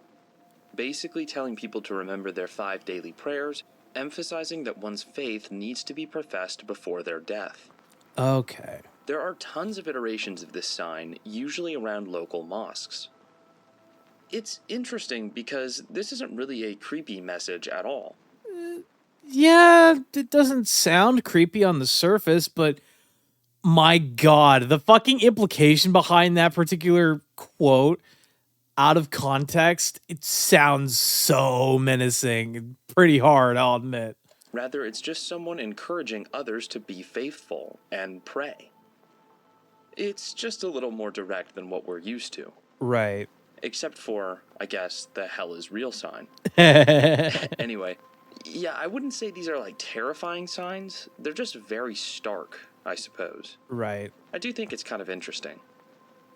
Basically telling people to remember their 5 daily prayers, emphasizing that one's faith needs to be professed before their death. Okay. There are tons of iterations of this sign, usually around local mosques. It's interesting because this isn't really a creepy message at all. Yeah, it doesn't sound creepy on the surface, but my God, the fucking implication behind that particular quote, out of context, it sounds so menacing. Pretty hard, I'll admit. Rather, it's just someone encouraging others to be faithful and pray. It's just a little more direct than what we're used to. Right. Except for, I guess, the hell is real sign. Anyway, yeah, I wouldn't say these are like terrifying signs. They're just very stark, I suppose. Right. I do think it's kind of interesting.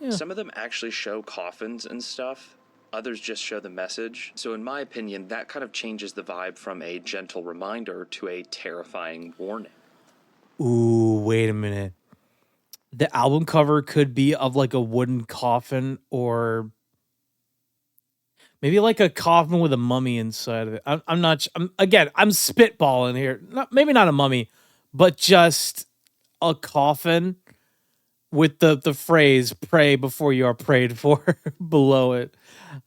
Yeah. Some of them actually show coffins and stuff. Others just show the message. So in my opinion, that kind of changes the vibe from a gentle reminder to a terrifying warning. Ooh, wait a minute. The album cover could be of like a wooden coffin, or maybe like a coffin with a mummy inside of it. I'm not. I'm spitballing here. Maybe not a mummy, but just a coffin with the phrase "pray before you are prayed for" below it.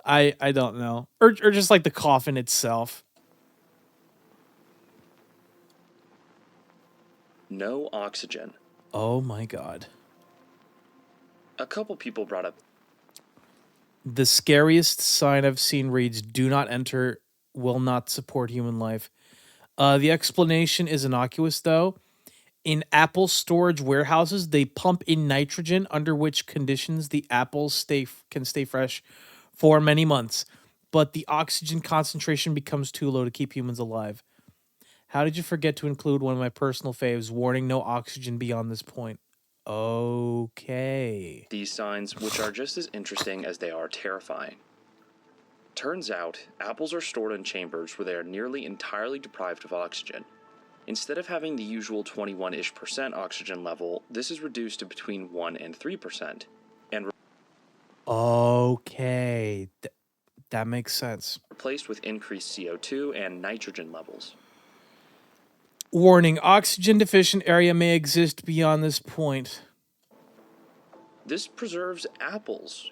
I don't know, or just like the coffin itself. No oxygen. Oh my God. A couple people brought up The scariest sign I've seen reads, "Do not enter, will not support human life." The explanation is innocuous, though. In apple storage warehouses, they pump in nitrogen, under which conditions the apples can stay fresh for many months, but the oxygen concentration becomes too low to keep humans alive. How did you forget to include one of my personal faves, warning no oxygen beyond this point? Okay. these signs, which are just as interesting as they are terrifying. Turns out, apples are stored in chambers where they are nearly entirely deprived of oxygen. Instead of having the usual 21-ish% oxygen level, this is reduced to between 1 and 3%, and Okay. That makes sense. replaced with increased CO2 and nitrogen levels. Warning, oxygen deficient area may exist beyond this point. This preserves apples.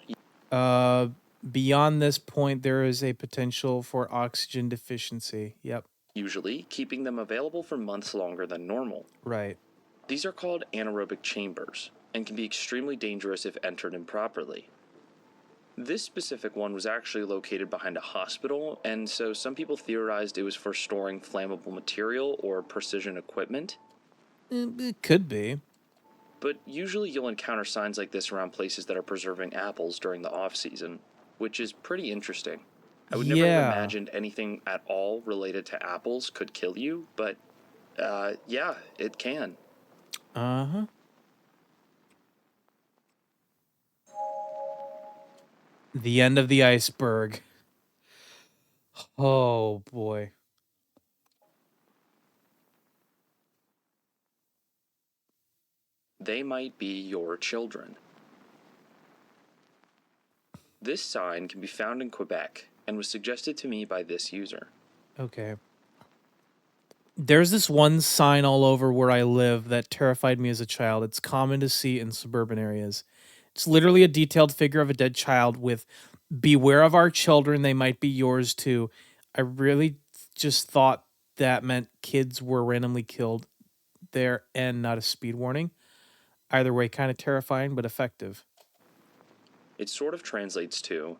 Beyond this point, there is a potential for oxygen deficiency. Yep. Usually, keeping them available for months longer than normal. Right. These are called anaerobic chambers, and can be extremely dangerous if entered improperly. This specific one was actually located behind a hospital, and so some people theorized it was for storing flammable material or precision equipment. It could be. But usually you'll encounter signs like this around places that are preserving apples during the off-season, which is pretty interesting. I would never have imagined anything at all related to apples could kill you, but Yeah, it can. Uh-huh. The end of the iceberg. Oh, boy. They might be your children. This sign can be found in Quebec and was suggested to me by this user. Okay. There's this one sign all over where I live that terrified me as a child. It's common to see in suburban areas. It's literally a detailed figure of a dead child with "Beware of our children, they might be yours too." I really just thought that meant kids were randomly killed there and not a speed warning. Either way, kind of terrifying, but effective. It sort of translates to,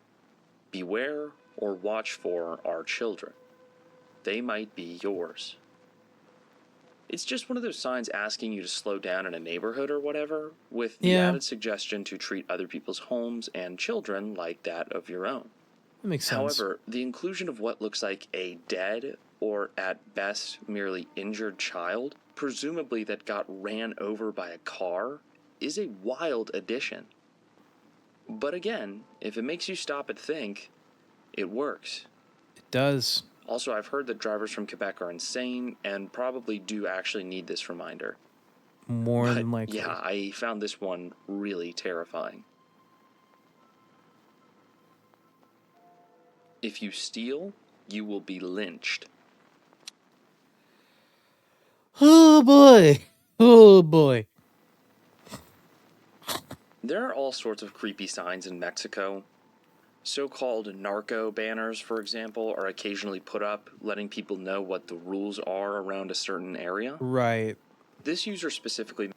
beware or watch for our children. They might be yours. It's just one of those signs asking you to slow down in a neighborhood or whatever, with the added suggestion to treat other people's homes and children like that of your own. That makes sense. However, the inclusion of what looks like a dead, or at best merely injured child, presumably that got ran over by a car, is a wild addition. But again, if it makes you stop and think, it works. It does. Also, I've heard that drivers from Quebec are insane and probably do actually need this reminder. More than likely. Yeah, I found this one really terrifying. If you steal, you will be lynched. Oh boy. Oh boy. There are all sorts of creepy signs in Mexico. So-called narco banners, for example, are occasionally put up, letting people know what the rules are around a certain area. Right. This user specifically...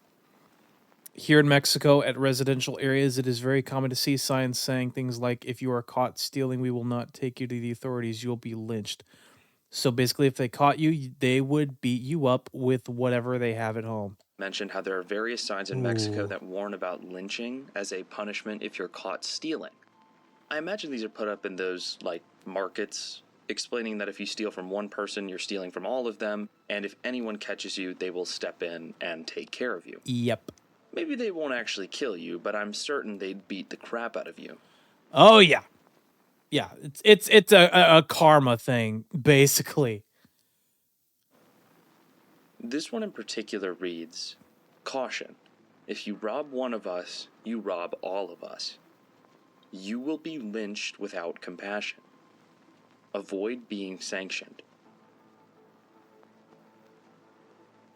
Here in Mexico, at residential areas, it is very common to see signs saying things like, "If you are caught stealing, we will not take you to the authorities. You'll be lynched." So basically, if they caught you, they would beat you up with whatever they have at home. mentioned how there are various signs in Mexico that warn about lynching as a punishment if you're caught stealing. I imagine these are put up in those, like, markets, explaining that if you steal from one person, you're stealing from all of them, and if anyone catches you, they will step in and take care of you. Yep. Maybe they won't actually kill you, but I'm certain they'd beat the crap out of you. Oh, yeah. Yeah, it's a karma thing, basically. This one in particular reads, "Caution. If you rob one of us, you rob all of us. You will be lynched without compassion. Avoid being sanctioned."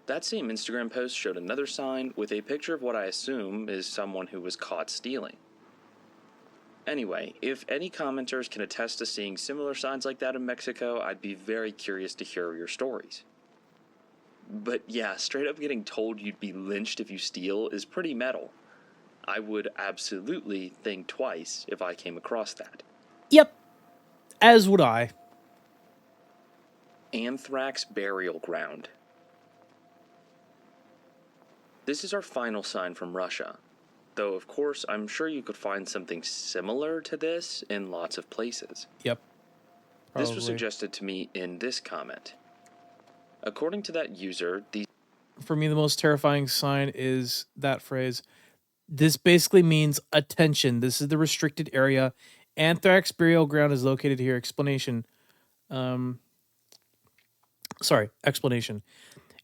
That same Instagram post showed another sign with a picture of what I assume is someone who was caught stealing. Anyway, if any commenters can attest to seeing similar signs like that in Mexico, I'd be very curious to hear your stories. But yeah, straight up getting told you'd be lynched if you steal is pretty metal. I would absolutely think twice if I came across that. Yep. As would I. Anthrax burial ground. This is our final sign from Russia. Though, of course, I'm sure you could find something similar to this in lots of places. Yep. Probably. This was suggested to me in this comment. According to that user, For me, the most terrifying sign is that phrase. This basically means attention. This is the restricted area. Anthrax burial ground is located here. Explanation. Explanation.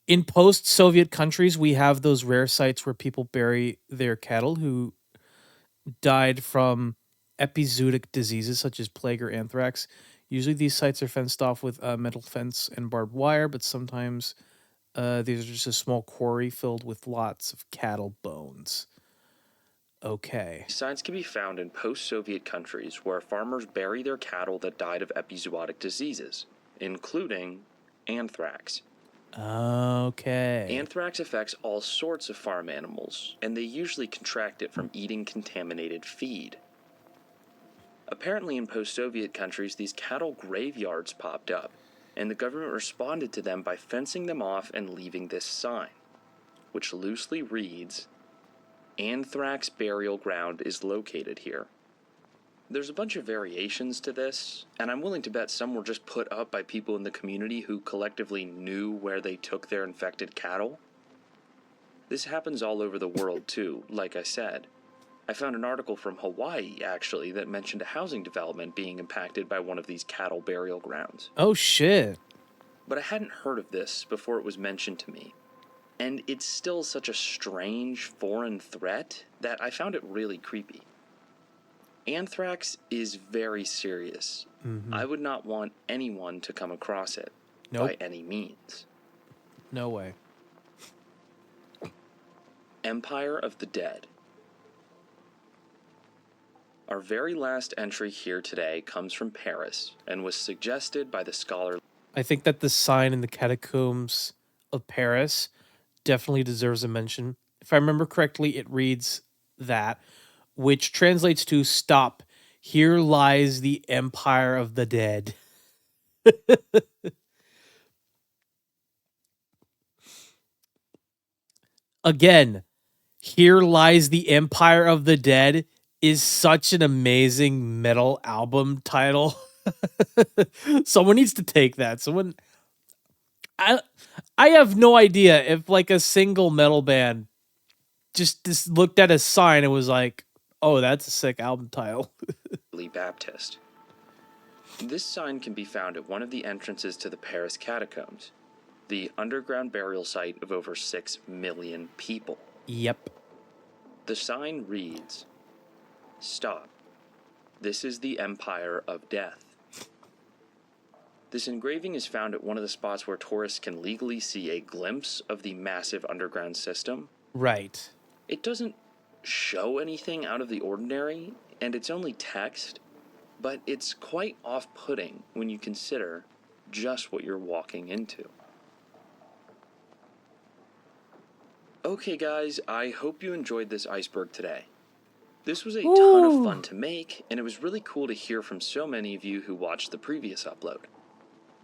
In post-Soviet countries, we have those rare sites where people bury their cattle who died from epizootic diseases such as plague or anthrax. Usually these sites are fenced off with metal fence and barbed wire, but sometimes these are just a small quarry filled with lots of cattle bones. Okay. signs can be found in post-Soviet countries where farmers bury their cattle that died of epizootic diseases, including anthrax. Okay. Anthrax affects all sorts of farm animals, and they usually contract it from eating contaminated feed. Apparently in post-Soviet countries, these cattle graveyards popped up, and the government responded to them by fencing them off and leaving this sign, which loosely reads, "Anthrax burial ground is located here." There's a bunch of variations to this, and I'm willing to bet some were just put up by people in the community who collectively knew where they took their infected cattle. This happens all over the world too, like I said. I found an article from Hawaii, actually, that mentioned a housing development being impacted by one of these cattle burial grounds. Oh, shit. But I hadn't heard of this before it was mentioned to me. And it's still such a strange, foreign threat that I found it really creepy. Anthrax is very serious. I would not want anyone to come across it by any means. No way. Empire of the Dead. Our very last entry here today comes from Paris and was suggested by the scholar. I think that the sign in the catacombs of Paris definitely deserves a mention. If I remember correctly, it reads that, which translates to "Stop, here lies the Empire of the Dead." Again, "Here lies the Empire of the Dead" is such an amazing metal album title. Someone needs to take that. I have no idea if like a single metal band just looked at a sign and was like, "Oh, that's a sick album title." Baptist. This sign can be found at one of the entrances to the Paris catacombs, the underground burial site of over 6 million people. Yep. The sign reads, "Stop. This is the Empire of Death." This engraving is found at one of the spots where tourists can legally see a glimpse of the massive underground system. Right. It doesn't show anything out of the ordinary, and it's only text, but it's quite off-putting when you consider just what you're walking into. Okay guys, I hope you enjoyed this iceberg today. This was a ton of fun to make, and it was really cool to hear from so many of you who watched the previous upload.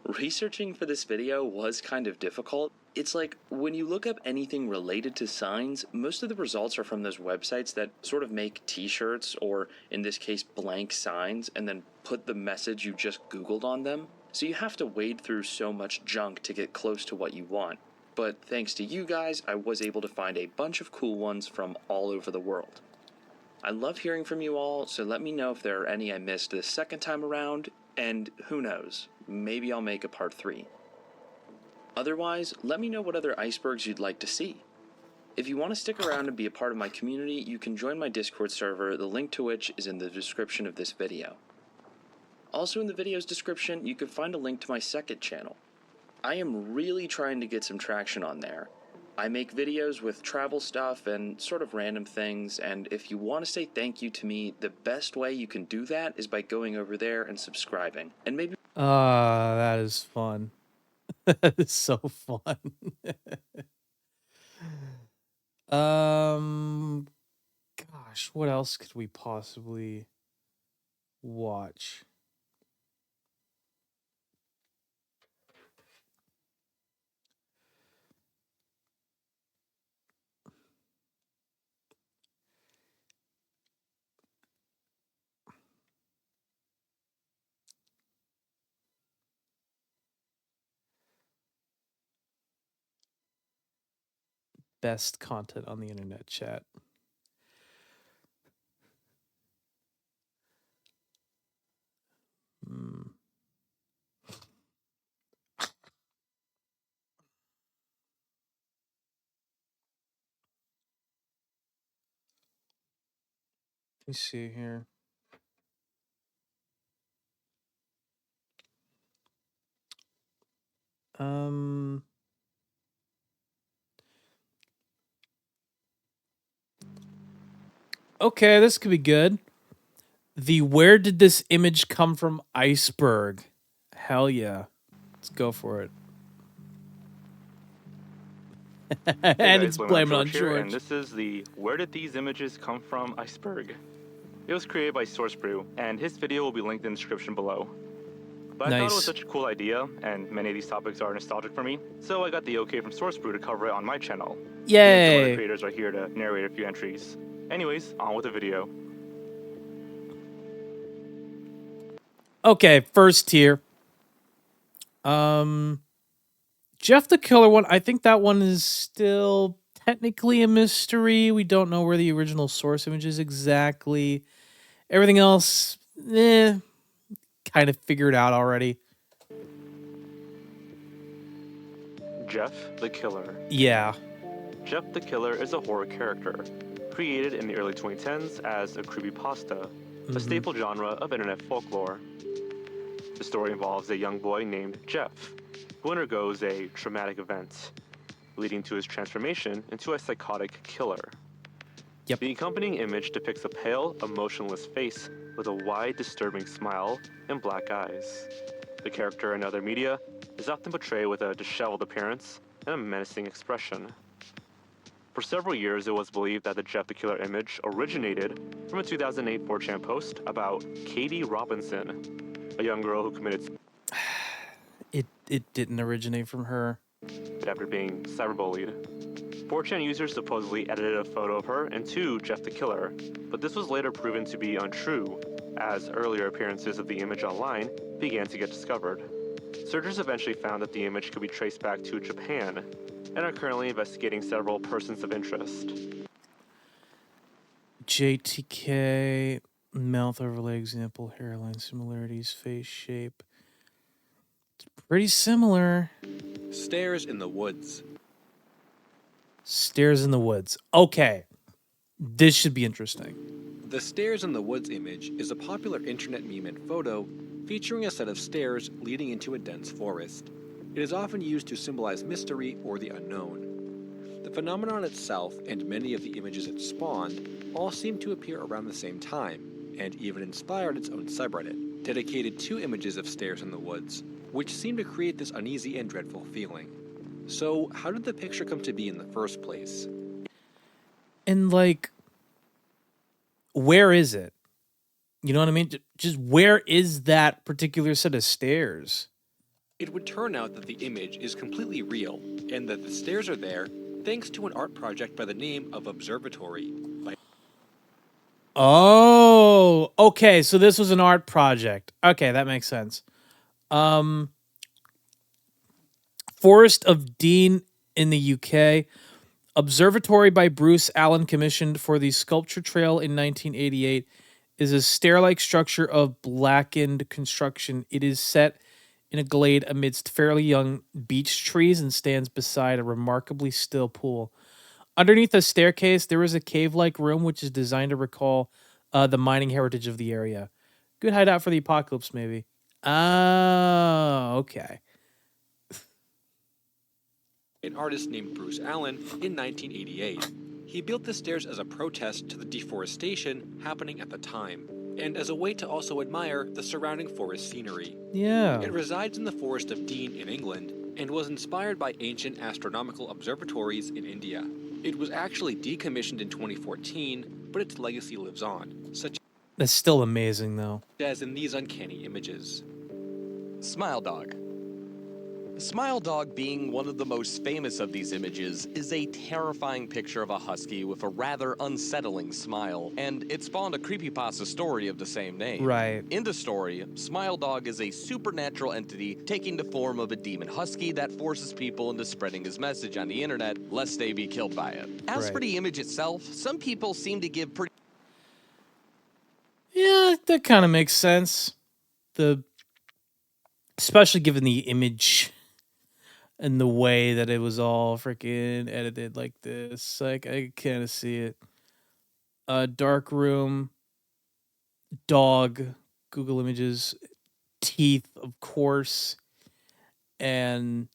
Researching for this video was kind of difficult. It's like, when you look up anything related to signs, most of the results are from those websites that sort of make t-shirts, or in this case blank signs, and then put the message you just Googled on them. So you have to wade through so much junk to get close to what you want. But thanks to you guys, I was able to find a bunch of cool ones from all over the world. I love hearing from you all, so let me know if there are any I missed this second time around, and who knows, maybe I'll make a part 3. Otherwise, let me know what other icebergs you'd like to see. If you want to stick around and be a part of my community, you can join my Discord server, the link to which is in the description of this video. Also in the video's description, you can find a link to my second channel. I am really trying to get some traction on there. I make videos with travel stuff and sort of random things, and if you want to say thank you to me, the best way you can do that is by going over there and subscribing. And maybe... That is fun. That is so fun. Gosh, what else could we possibly watch? Best content on the internet, chat. Let me see here. Okay, this could be good. The "Where did this image come from" iceberg. Hell yeah. Let's go for it. Hey And guys, it's blaming on here, George. and this is the "Where did these images come from" iceberg. It was created by SourceBrew, and his video will be linked in the description below. But I thought it was such a cool idea, and many of these topics are nostalgic for me, so I got the okay from SourceBrew to cover it on my channel. Yay! Some other creators are here to narrate a few entries. Anyways, on with the video. Okay, first tier. Jeff the Killer one, I think that one is still technically a mystery. We don't know where the original source image is exactly. Everything else, kind of figured out already. Jeff the Killer. Yeah. Jeff the Killer is a horror character, created in the early 2010s as a creepypasta, a staple genre of internet folklore. The story involves a young boy named Jeff, who undergoes a traumatic event, leading to his transformation into a psychotic killer. Yep. The accompanying image depicts a pale, emotionless face with a wide, disturbing smile and black eyes. The character in other media is often portrayed with a disheveled appearance and a menacing expression. For several years, it was believed that the Jeff the Killer image originated from a 2008 4chan post about Katie Robinson, a young girl who committed It didn't originate from her. after being cyberbullied. 4chan users supposedly edited a photo of her into Jeff the Killer, but this was later proven to be untrue, as earlier appearances of the image online began to get discovered. Searchers eventually found that the image could be traced back to Japan, and are currently investigating several persons of interest. JTK, mouth overlay example, hairline similarities, face shape. It's pretty similar. Stairs in the woods. Stairs in the woods. Okay. This should be interesting. The Stairs in the Woods image is a popular internet meme and photo featuring a set of stairs leading into a dense forest. It is often used to symbolize mystery or the unknown. The phenomenon itself and many of the images it spawned all seem to appear around the same time, and even inspired its own subreddit, dedicated to images of stairs in the woods, which seem to create this uneasy and dreadful feeling. So, how did the picture come to be in the first place? And like, where is it? You know what I mean? Just where is that particular set of stairs? It would turn out that the image is completely real, and that the stairs are there thanks to an art project by the name of Observatory. Oh, okay. So this was an art project. Okay, that makes sense. Forest of Dean in the UK. Observatory by Bruce Allen, commissioned for the Sculpture Trail in 1988, is a stair-like structure of blackened construction. It is set in a glade amidst fairly young beech trees and stands beside a remarkably still pool. Underneath a staircase, there is a cave-like room which is designed to recall the mining heritage of the area. Good hideout for the apocalypse, maybe. Oh, okay. An artist named Bruce Allen in 1988. He built the stairs as a protest to the deforestation happening at the time, and as a way to also admire the surrounding forest scenery. Yeah. It resides in the Forest of Dean in England, and was inspired by ancient astronomical observatories in India. It was actually decommissioned in 2014, but its legacy lives on, such That's still amazing, though. as in these uncanny images. Smile Dog. Smile Dog, being one of the most famous of these images, is a terrifying picture of a husky with a rather unsettling smile, and it spawned a creepypasta story of the same name. Right. In the story, Smile Dog is a supernatural entity taking the form of a demon husky that forces people into spreading his message on the internet, lest they be killed by it. As for the image itself, some people seem to give pretty... Yeah, that kind of makes sense. Especially given the image and the way that it was all freaking edited like this. Like, I kind of see it. Dark room, dog, Google Images, teeth, of course. And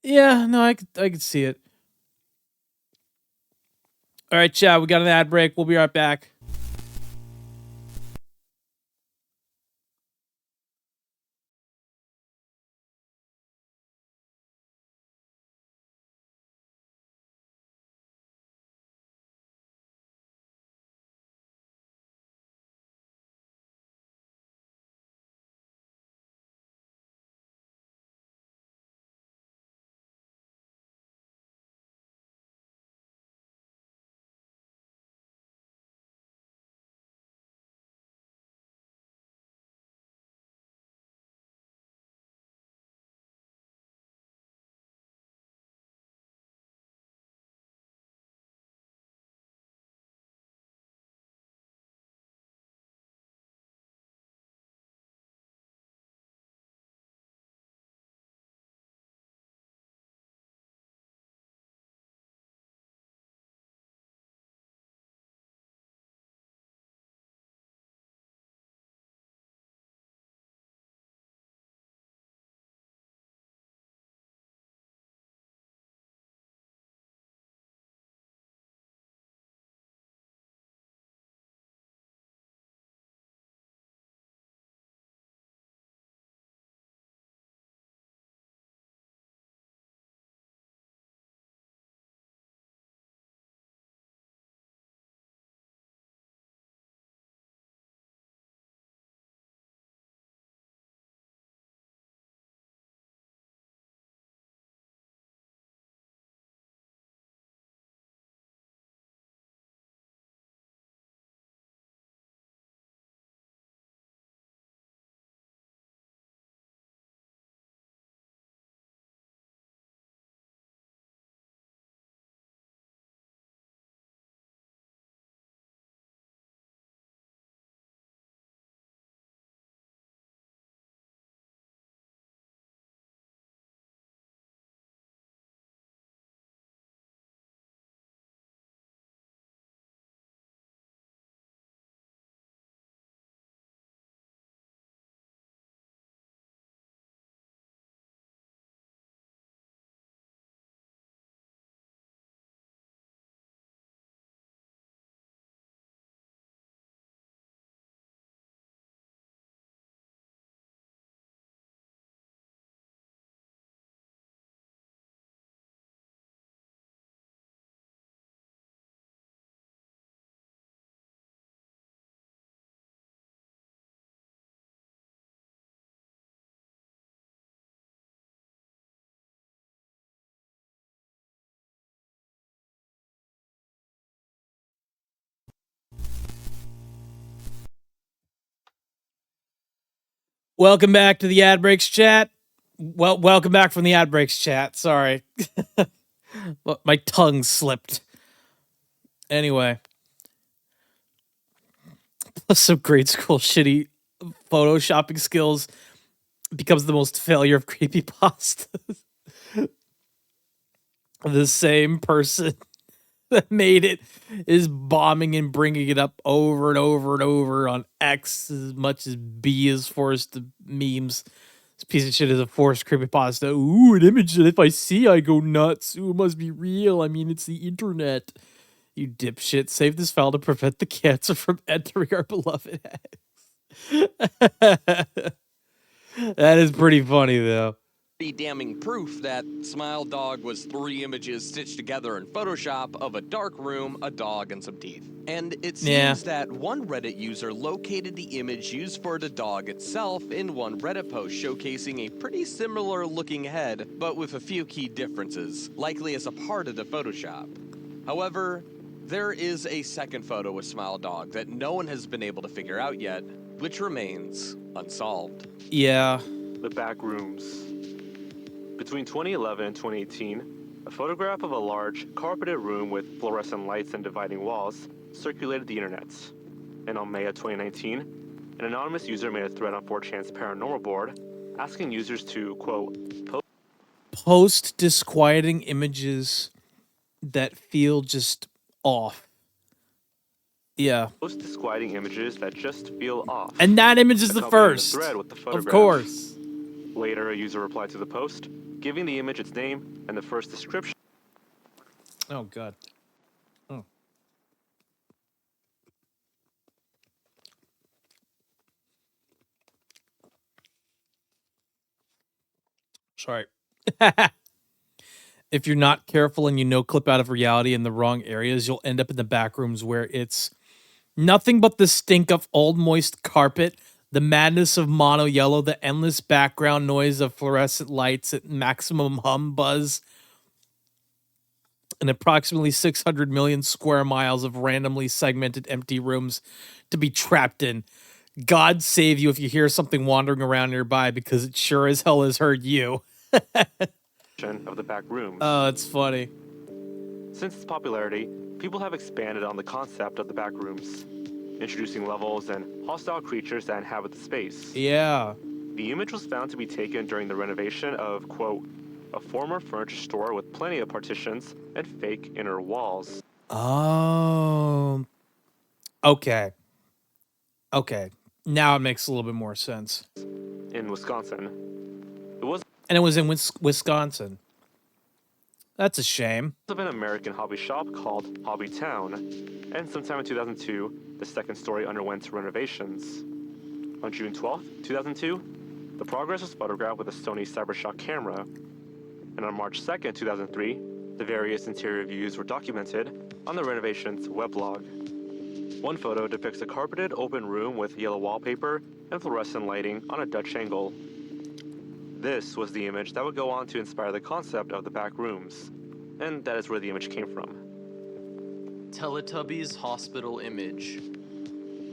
yeah, no, I could see it. All right, chat, we got an ad break. We'll be right back. Welcome back to the Ad Breaks chat. Well, welcome back from the Ad Breaks chat. Sorry. My tongue slipped. Anyway. Plus some grade school shitty photoshopping skills becomes the most failure of creepypastas. The same person that made it is bombing and bringing it up over and over and over on X as much as B is forced to memes. This piece of shit is a forced creepypasta. Ooh, an image that if I see, I go nuts. Ooh, it must be real. I mean, it's the internet. You dipshit. Save this file to prevent the cancer from entering our beloved X. That is pretty funny, though. Damning proof that Smile Dog was 3 images stitched together in Photoshop of a dark room, a dog, and some teeth. And it seems that one Reddit user located the image used for the dog itself in one Reddit post showcasing a pretty similar looking head, but with a few key differences, likely as a part of the Photoshop. However, there is a second photo with Smile Dog that no one has been able to figure out yet, which remains unsolved. Yeah. The back rooms. Between 2011 and 2018, a photograph of a large, carpeted room with fluorescent lights and dividing walls circulated the internet. And on May of 2019, an anonymous user made a thread on 4chan's paranormal board asking users to, quote, post disquieting images that feel just off. Yeah. Post disquieting images that just feel off. And that image is the Accompanying first. thread with the photograph. Of course. Later, a user replied to the post, giving the image its name and the first description. Oh, God. Oh. Sorry. If you're not careful and you clip out of reality in the wrong areas, you'll end up in the back rooms where it's nothing but the stink of old moist carpet, the madness of mono yellow, the endless background noise of fluorescent lights at maximum hum buzz, and approximately 600 million square miles of randomly segmented empty rooms to be trapped in. God save you if you hear something wandering around nearby, because it sure as hell has heard you. Of the back rooms. Oh, it's funny. Since its popularity, people have expanded on the concept of the back rooms, introducing levels and hostile creatures that inhabit the space. Yeah. The image was found to be taken during the renovation of, quote, a former furniture store with plenty of partitions and fake inner walls. Oh. Okay. Okay. Now it makes a little bit more sense. In Wisconsin. It was And it was in Wisconsin. That's a shame. of an American hobby shop called Hobby Town, and sometime in 2002, the second story underwent renovations. On June 12, 2002, the progress was photographed with a Sony CyberShot camera, and on March 2, 2003, the various interior views were documented on the renovation's weblog. One photo depicts a carpeted open room with yellow wallpaper and fluorescent lighting on a Dutch angle. This was the image that would go on to inspire the concept of the back rooms, and that is where the image came from. Teletubbies hospital image.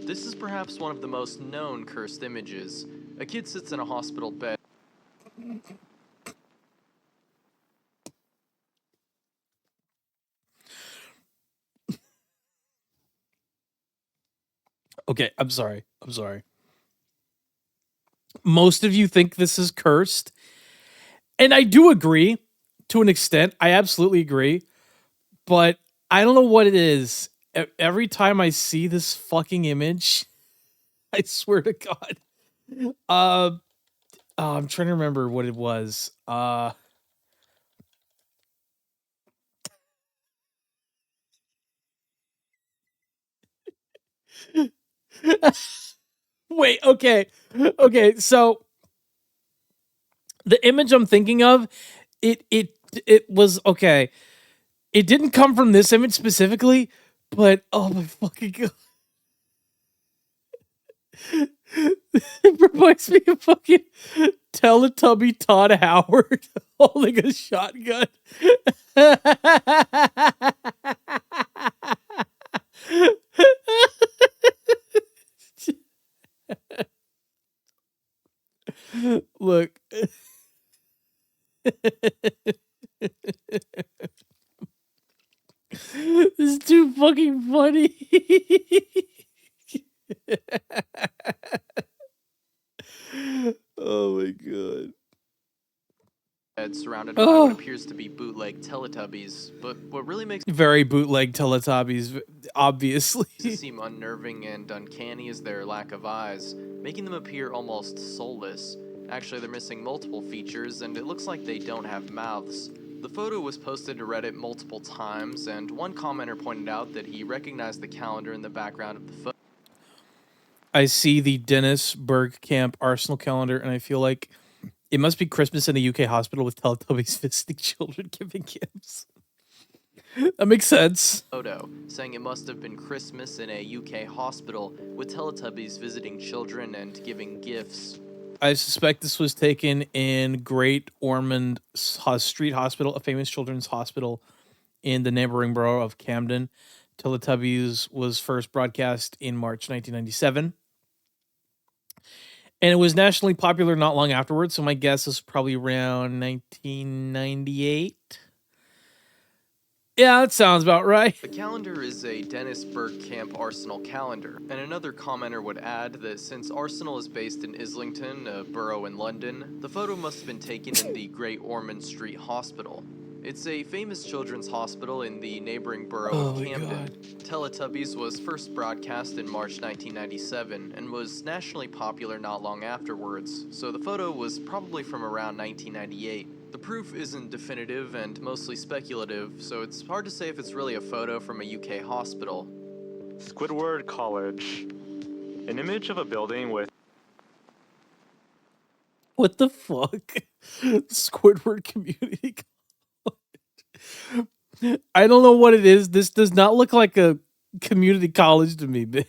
This is perhaps one of the most known cursed images. A kid sits in a hospital bed. Okay, I'm sorry. Most of you think this is cursed. And I do agree to an extent. I absolutely agree. But I don't know what it is. Every time I see this fucking image, I swear to God. I'm trying to remember what it was. Wait, okay. Okay, so the image I'm thinking of, it was okay. It didn't come from this image specifically, but oh my fucking God. It reminds me of fucking Teletubby Todd Howard holding a shotgun. This is too fucking funny. Oh my god. Surrounded by what appears to be bootleg Teletubbies, but what really makes Very bootleg Teletubbies, obviously. it seem unnerving and uncanny is their lack of eyes, making them appear almost soulless. Actually, they're missing multiple features, and it looks like they don't have mouths. The photo was posted to Reddit multiple times, and one commenter pointed out that he recognized the calendar in the background of the photo. I see the Dennis Bergkamp Arsenal calendar, and I feel like it must be Christmas in a UK hospital with Teletubbies visiting children giving gifts. That makes sense. Photo, saying it must have been Christmas in a UK hospital with Teletubbies visiting children and giving gifts. I suspect this was taken in Great Ormond Street Hospital, a famous children's hospital in the neighboring borough of Camden. Teletubbies was first broadcast in March 1997. And it was nationally popular not long afterwards, so my guess is probably around 1998. Yeah, that sounds about right. The calendar is a Dennis Bergkamp Arsenal calendar, and another commenter would add that since Arsenal is based in Islington, a borough in London, the photo must have been taken in the Great Ormond Street Hospital. It's a famous children's hospital in the neighboring borough of Camden. Teletubbies was first broadcast in March 1997 and was nationally popular not long afterwards, so the photo was probably from around 1998. The proof isn't definitive and mostly speculative, so it's hard to say if it's really a photo from a UK hospital. Squidward College. An image of a building with... What the fuck? Squidward Community College. I don't know what it is. This does not look like a community college to me. This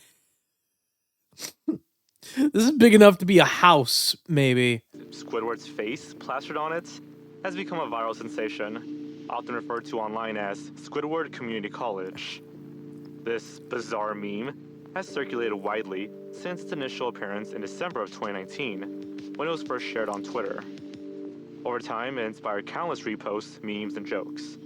is big enough to be a house, maybe. Squidward's face plastered on it has become a viral sensation, often referred to online as Squidward Community College. This bizarre meme has circulated widely since its initial appearance in December of 2019, when it was first shared on Twitter. Over time, it inspired countless reposts, memes, and jokes.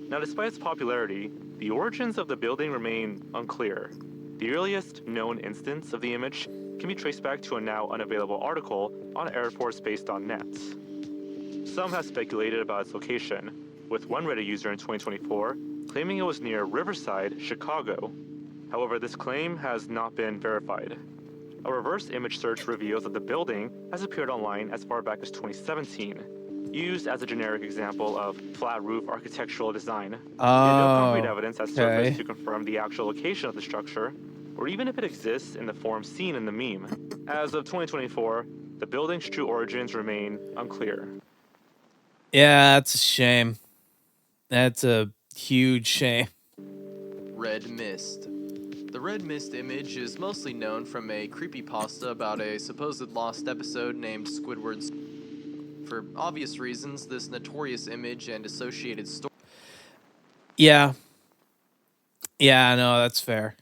Now, despite its popularity, the origins of the building remain unclear. The earliest known instance of the image can be traced back to a now unavailable article on airforcebase.net. Some have speculated about its location, with one Reddit user in 2024 claiming it was near Riverside, Chicago. However, this claim has not been verified. A reverse image search reveals that the building has appeared online as far back as 2017, used as a generic example of flat roof architectural design. Yet no concrete evidence has surfaced to confirm the actual location of the structure, or even if it exists in the form seen in the meme. As of 2024, the building's true origins remain unclear. Yeah, that's a shame. That's a huge shame. Red Mist. The Red Mist image is mostly known from a creepypasta about a supposed lost episode named Squidward's. For obvious reasons, this notorious image and associated story. Yeah. Yeah, no, that's fair.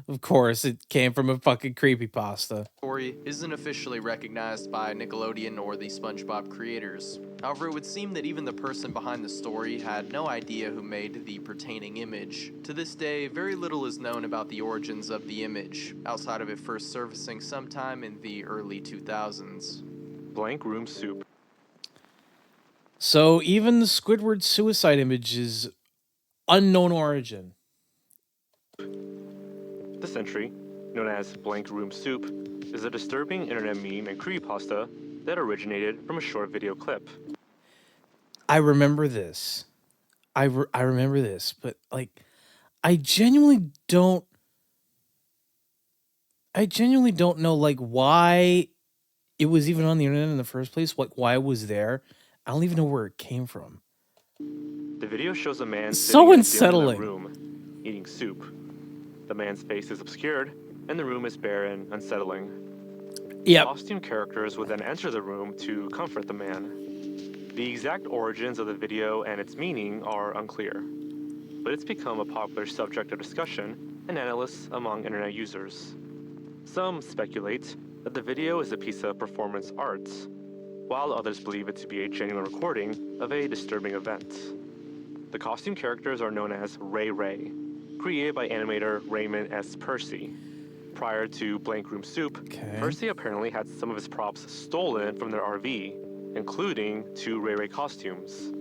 Of course, it came from a fucking creepypasta. Story isn't officially recognized by Nickelodeon or the SpongeBob creators. However, it would seem that even the person behind the story had no idea who made the pertaining image. To this day, very little is known about the origins of the image, outside of it first surfacing sometime in the early 2000s. Blank room soup. So even the Squidward suicide image is unknown origin. This entry, known as Blank Room Soup, is a disturbing internet meme and creepypasta that originated from a short video clip. I remember this. I remember this, but like, I genuinely don't know like why it was even on the internet in the first place. Like why it was there. I don't even know where it came from. The video shows a man so sitting in a room eating soup. The man's face is obscured, and the room is bare and unsettling. Yep. Costume characters would then enter the room to comfort the man. The exact origins of the video and its meaning are unclear, but it's become a popular subject of discussion and analysis among internet users. Some speculate that the video is a piece of performance art. while others believe it to be a genuine recording of a disturbing event. The costume characters are known as Ray Ray, created by animator Raymond S. Percy. Prior to Blank Room Soup, Percy apparently had some of his props stolen from their RV, including 2 Ray Ray costumes.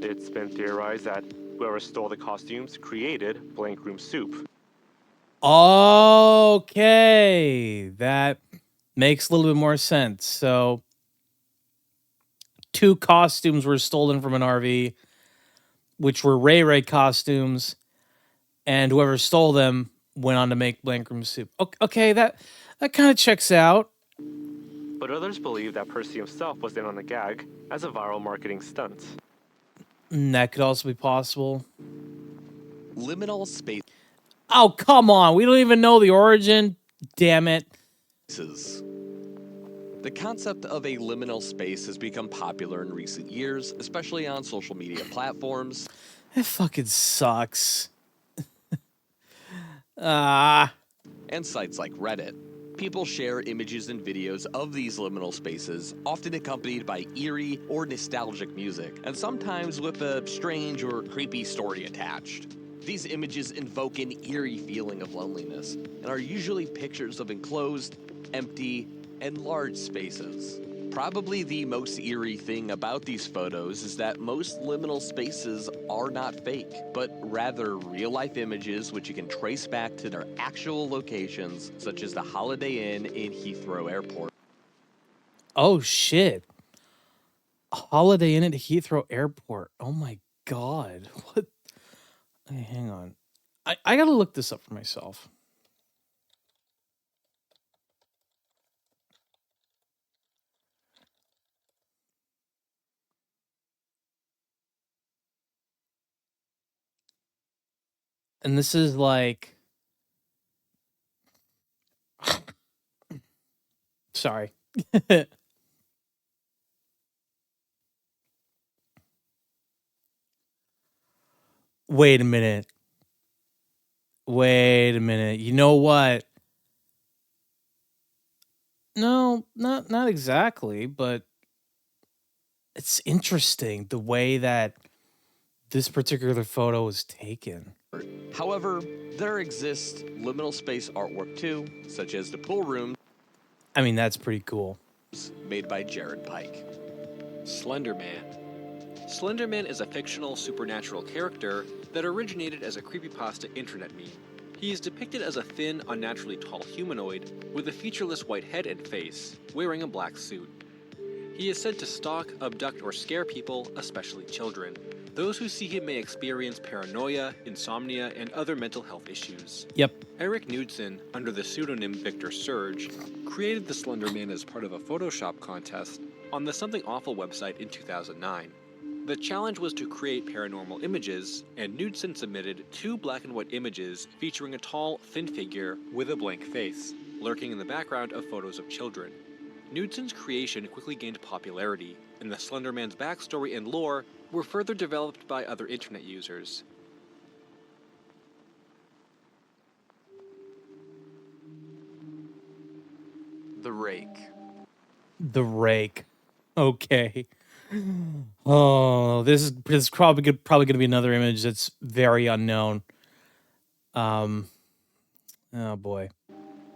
It's been theorized that whoever stole the costumes created Blank Room Soup. Okay, that makes a little bit more sense. So 2 costumes were stolen from an RV, which were Ray Ray costumes, and whoever stole them went on to make Blank Room Soup. Okay, that kind of checks out. But others believe that Percy himself was in on the gag as a viral marketing stunt. That could also be possible. Liminal space. Oh, come on. We don't even know the origin. Damn it. The concept of a liminal space has become popular in recent years, especially on social media platforms. That fucking sucks. And sites like Reddit. People share images and videos of these liminal spaces, often accompanied by eerie or nostalgic music, and sometimes with a strange or creepy story attached. These images invoke an eerie feeling of loneliness, and are usually pictures of enclosed, empty, and large spaces. Probably the most eerie thing about these photos is that most liminal spaces are not fake, but rather real-life images which you can trace back to their actual locations, such as the Holiday Inn in Heathrow Airport. Oh, shit. Holiday Inn at Heathrow Airport. Oh, my God. What? Okay, hang on. I gotta look this up for myself. And this is like... Sorry. Wait a minute. Wait a minute. You know what? No, not exactly, but it's interesting the way that this particular photo was taken. However, there exists liminal space artwork too, such as the pool room. I mean, that's pretty cool. Made by Jared Pike. Slenderman. Slenderman is a fictional supernatural character that originated as a creepypasta internet meme. He is depicted as a thin, unnaturally tall humanoid with a featureless white head and face, wearing a black suit. He is said to stalk, abduct, or scare people, especially children. Those who see him may experience paranoia, insomnia, and other mental health issues. Yep. Eric Knudsen, under the pseudonym Victor Surge, created the Slenderman as part of a Photoshop contest on the Something Awful website in 2009. The challenge was to create paranormal images, and Knudsen submitted 2 black and white images featuring a tall, thin figure with a blank face, lurking in the background of photos of children. Knudsen's creation quickly gained popularity, and the Slenderman's backstory and lore were further developed by other internet users. The Rake. The Rake. Okay. Oh, this is probably going to be another image that's very unknown. Oh boy.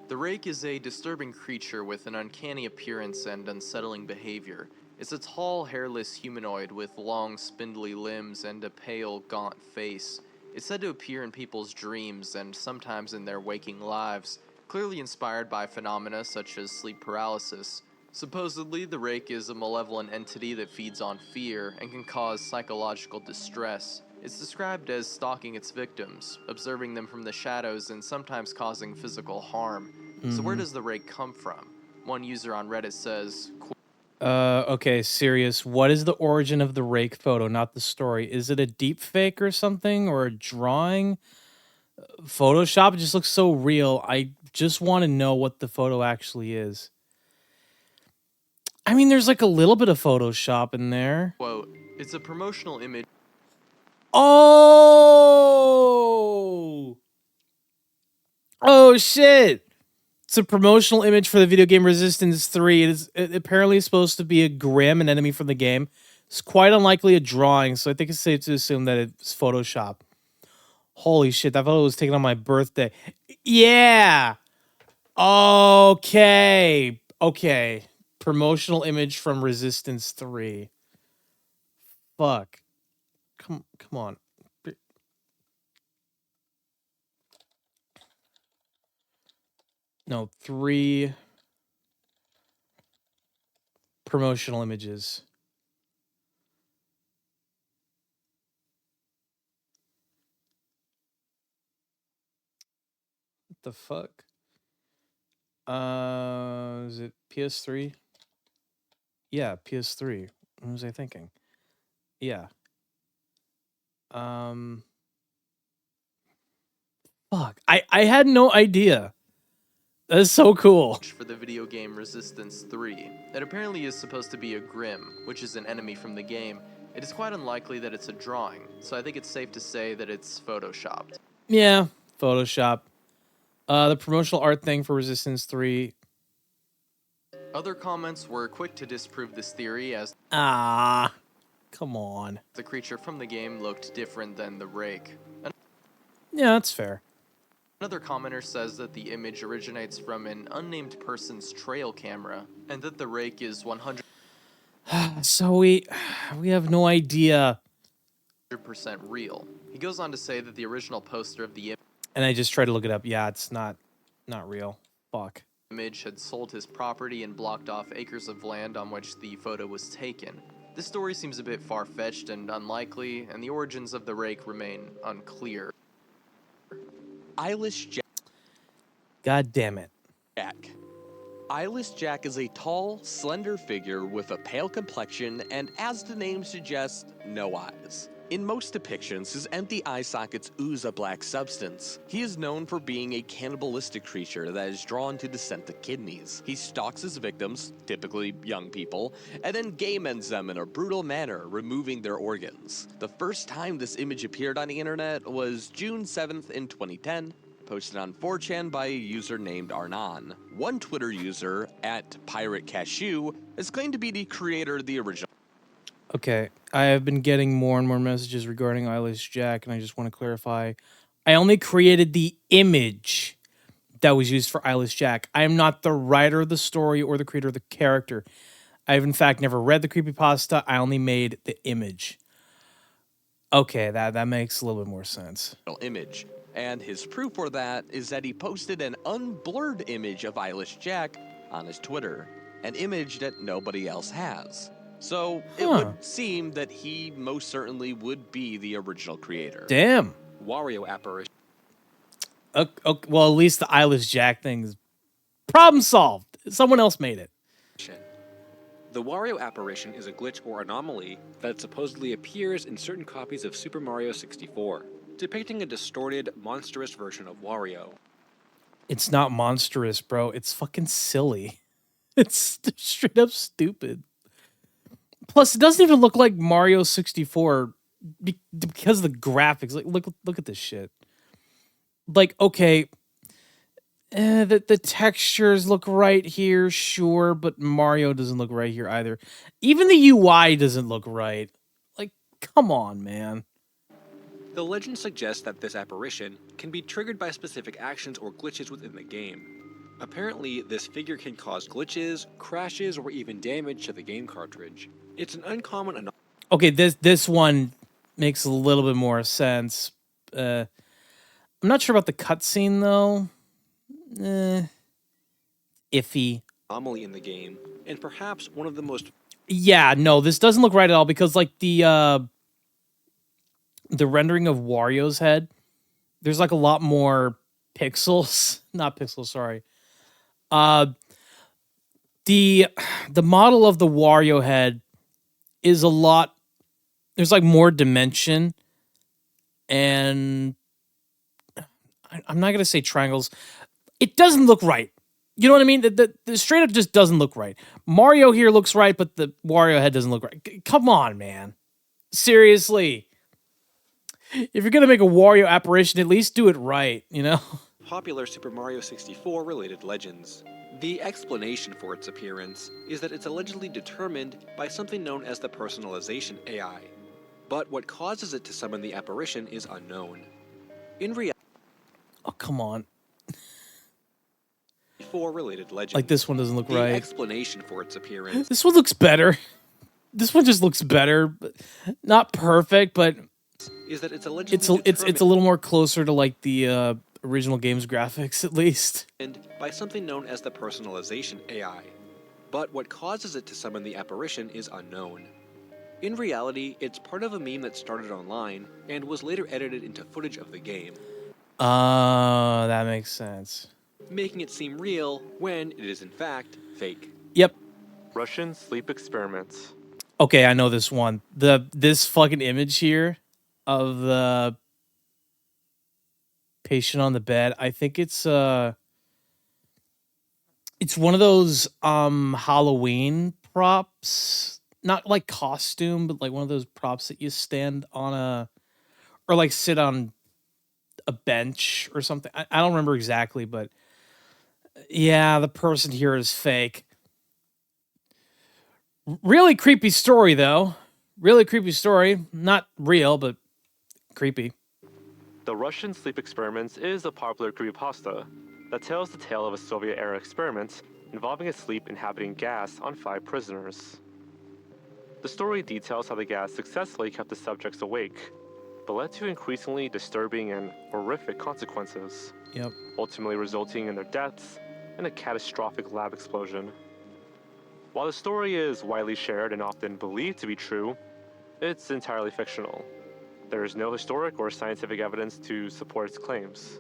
The Rake is a disturbing creature with an uncanny appearance and unsettling behavior. It's a tall, hairless humanoid with long, spindly limbs and a pale, gaunt face. It's said to appear in people's dreams and sometimes in their waking lives, clearly inspired by phenomena such as sleep paralysis. Supposedly, the Rake is a malevolent entity that feeds on fear and can cause psychological distress. It's described as stalking its victims, observing them from the shadows, and sometimes causing physical harm. So where does the Rake come from? One user on Reddit says, okay, serious. What is the origin of the Rake photo, not the story? Is it a deep fake or something, or a drawing? Photoshop? It just looks so real. I just want to know what the photo actually is. I mean, there's like a little bit of Photoshop in there. quote, "It's a promotional image." Oh! Oh, shit! It's a promotional image for the video game Resistance 3. It apparently supposed to be a Grim, an enemy from the game. It's quite unlikely a drawing, so I think it's safe to assume that it's Photoshop. Holy shit, that photo was taken on my birthday. Yeah! Okay. Okay. Promotional image from Resistance 3. Fuck. Come on. No, 3 promotional images. What the fuck? Is it PS3? Yeah, PS3. What was I thinking? Yeah. Fuck. I had no idea. That's so cool. For the video game Resistance 3. It apparently is supposed to be a Grim, which is an enemy from the game. It is quite unlikely that it's a drawing, so I think it's safe to say that it's photoshopped. Yeah, Photoshop. The promotional art thing for Resistance 3. Other comments were quick to disprove this theory as Come on. the creature from the game looked different than the rake. Yeah, that's fair. Another commenter says that the image originates from an unnamed person's trail camera, and that the rake is 100% So we have no idea. real. He goes on to say that the original poster of the And I just tried to look it up. Yeah, it's not real. Fuck. image had sold his property and blocked off acres of land on which the photo was taken. This story seems a bit far-fetched and unlikely, and the origins of the rake remain unclear. Eyeless God damn it. Jack. Eyeless Jack is a tall, slender figure with a pale complexion and, as the name suggests, no eyes. In most depictions, his empty eye sockets ooze a black substance. He is known for being a cannibalistic creature that is drawn to the scent of kidneys. He stalks his victims, typically young people, and then game-ends them in a brutal manner, removing their organs. The first time this image appeared on the internet was June 7th in 2010, posted on 4chan by a user named Arnon. One Twitter user, @PirateCashew, has claimed to be the creator of the original. Okay, I have been getting more and more messages regarding Eyeless Jack, and I just want to clarify. I only created the image that was used for Eyeless Jack. I am not the writer of the story or the creator of the character. I have, in fact, never read the creepypasta. I only made the image. Okay, that makes a little bit more sense. Image. And his proof for that is that he posted an unblurred image of Eyeless Jack on his Twitter, an image that nobody else has. So it would seem that he most certainly would be the original creator. Damn. Wario apparition. Okay, well, at least the Eyeless Jack thing is problem solved. Someone else made it. The Wario apparition is a glitch or anomaly that supposedly appears in certain copies of Super Mario 64, depicting a distorted, monstrous version of Wario. It's not monstrous, bro. It's fucking silly. It's straight up stupid. Plus, it doesn't even look like Mario 64 because of the graphics. Like, look at this shit. Like, okay, the textures look right here, sure, but Mario doesn't look right here either. Even the UI doesn't look right. Like, come on, man. The legend suggests that this apparition can be triggered by specific actions or glitches within the game. Apparently, this figure can cause glitches, crashes, or even damage to the game cartridge. It's an uncommon anomaly. Okay, this one makes a little bit more sense. I'm not sure about the cutscene though. Iffy. Anomaly in the game, and perhaps one of the most. Yeah, no, this doesn't look right at all because like the rendering of Wario's head, there's like a lot more pixels. Not pixels, sorry. The model of the Wario head is a lot. There's like more dimension, and I'm not gonna say triangles. It doesn't look right. You know what I mean? The straight up just doesn't look right. Mario here looks right, but the Wario head doesn't look right. Come on, man. Seriously. If you're gonna make a Wario apparition, at least do it right, you know? popular Super Mario 64 related legends. The explanation for its appearance is that it's allegedly determined by something known as the personalization AI, but what causes it to summon the apparition is unknown. In reality, oh come on, related legends. Like this one doesn't look right. The explanation for its appearance. This one looks better. This one just looks better, but not perfect, but is that it's allegedly it's a little more closer to like the original game's graphics at least. And by something known as the personalization AI, but what causes it to summon the apparition is unknown. In reality, it's part of a meme that started online and was later edited into footage of the game. Oh, that makes sense. Making it seem real when it is in fact fake. Yep. Russian sleep experiments. Okay, I know this one. This fucking image here of the patient on the bed. I think it's one of those Halloween props. Not like costume, but like one of those props that you stand on or like sit on a bench or something. I don't remember exactly, but yeah, the person here is fake. Really creepy story, though. Really creepy story. Not real, but creepy. The Russian sleep experiments is a popular creepypasta that tells the tale of a Soviet-era experiment involving a sleep-inhabiting gas on 5 prisoners. The story details how the gas successfully kept the subjects awake, but led to increasingly disturbing and horrific consequences. Yep. Ultimately resulting in their deaths and a catastrophic lab explosion. While the story is widely shared and often believed to be true, it's entirely fictional. There is no historic or scientific evidence to support its claims.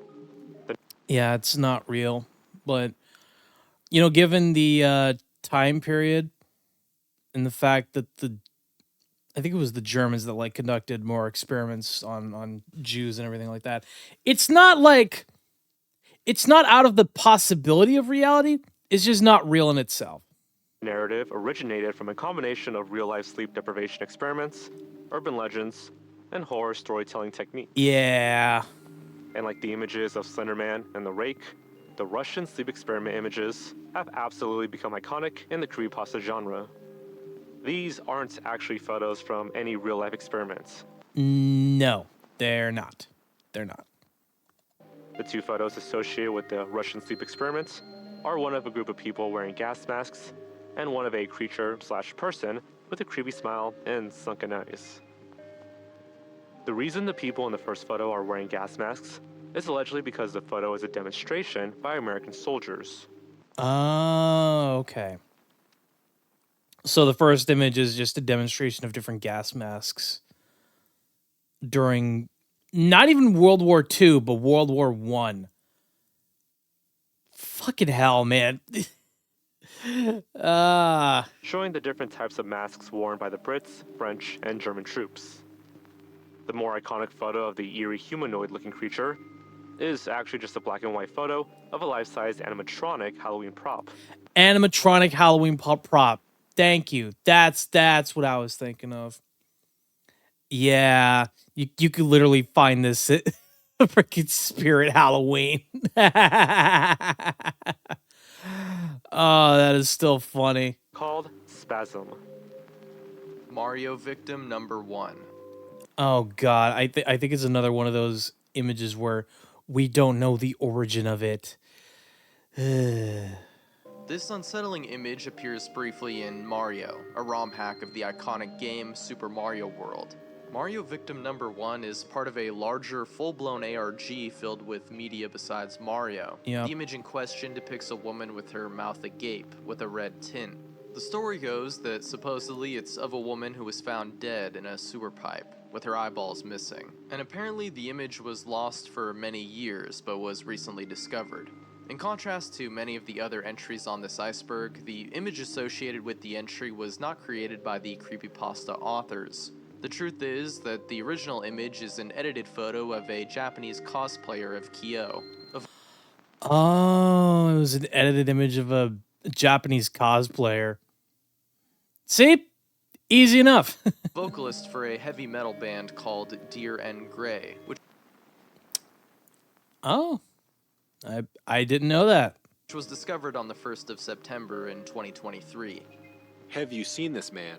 Yeah, it's not real, but you know, given the time period and the fact that I think it was the Germans that like conducted more experiments on Jews and everything like that. It's not out of the possibility of reality. It's just not real in itself. Narrative originated from a combination of real-life sleep deprivation experiments, urban legends, and horror storytelling techniques. Yeah. And like the images of Slender Man and the Rake, the Russian sleep experiment images have absolutely become iconic in the creepypasta genre. These aren't actually photos from any real-life experiments. No, they're not. They're not. The 2 photos associated with the Russian sleep experiments are one of a group of people wearing gas masks and one of a creature/person with a creepy smile and sunken eyes. The reason the people in the first photo are wearing gas masks is allegedly because the photo is a demonstration by American soldiers. Oh, okay. So the first image is just a demonstration of different gas masks during not even World War II, but World War I. Fucking hell, man. Showing the different types of masks worn by the Brits, French, and German troops. The more iconic photo of the eerie humanoid-looking creature is actually just a black and white photo of a life-size animatronic Halloween prop. Animatronic Halloween prop. Thank you. That's what I was thinking of. Yeah, you could literally find this at freaking Spirit Halloween. Oh, that is still funny. Called Spasm. Mario victim number 1. Oh god, I think it's another one of those images where we don't know the origin of it. This unsettling image appears briefly in Mario, a ROM hack of the iconic game Super Mario World. Mario victim number 1 is part of a larger, full-blown ARG filled with media besides Mario. Yep. The image in question depicts a woman with her mouth agape, with a red tint. The story goes that supposedly it's of a woman who was found dead in a sewer pipe, with her eyeballs missing. And apparently the image was lost for many years, but was recently discovered. In contrast to many of the other entries on this iceberg, the image associated with the entry was not created by the creepypasta authors. The truth is that the original image is an edited photo of a Japanese cosplayer of Kyo. Oh, it was an edited image of a Japanese cosplayer. See? Easy enough. Vocalist for a heavy metal band called Deer and Grey, which... Oh. I didn't know that. Which was discovered on the 1st of September in 2023. Have you seen this man?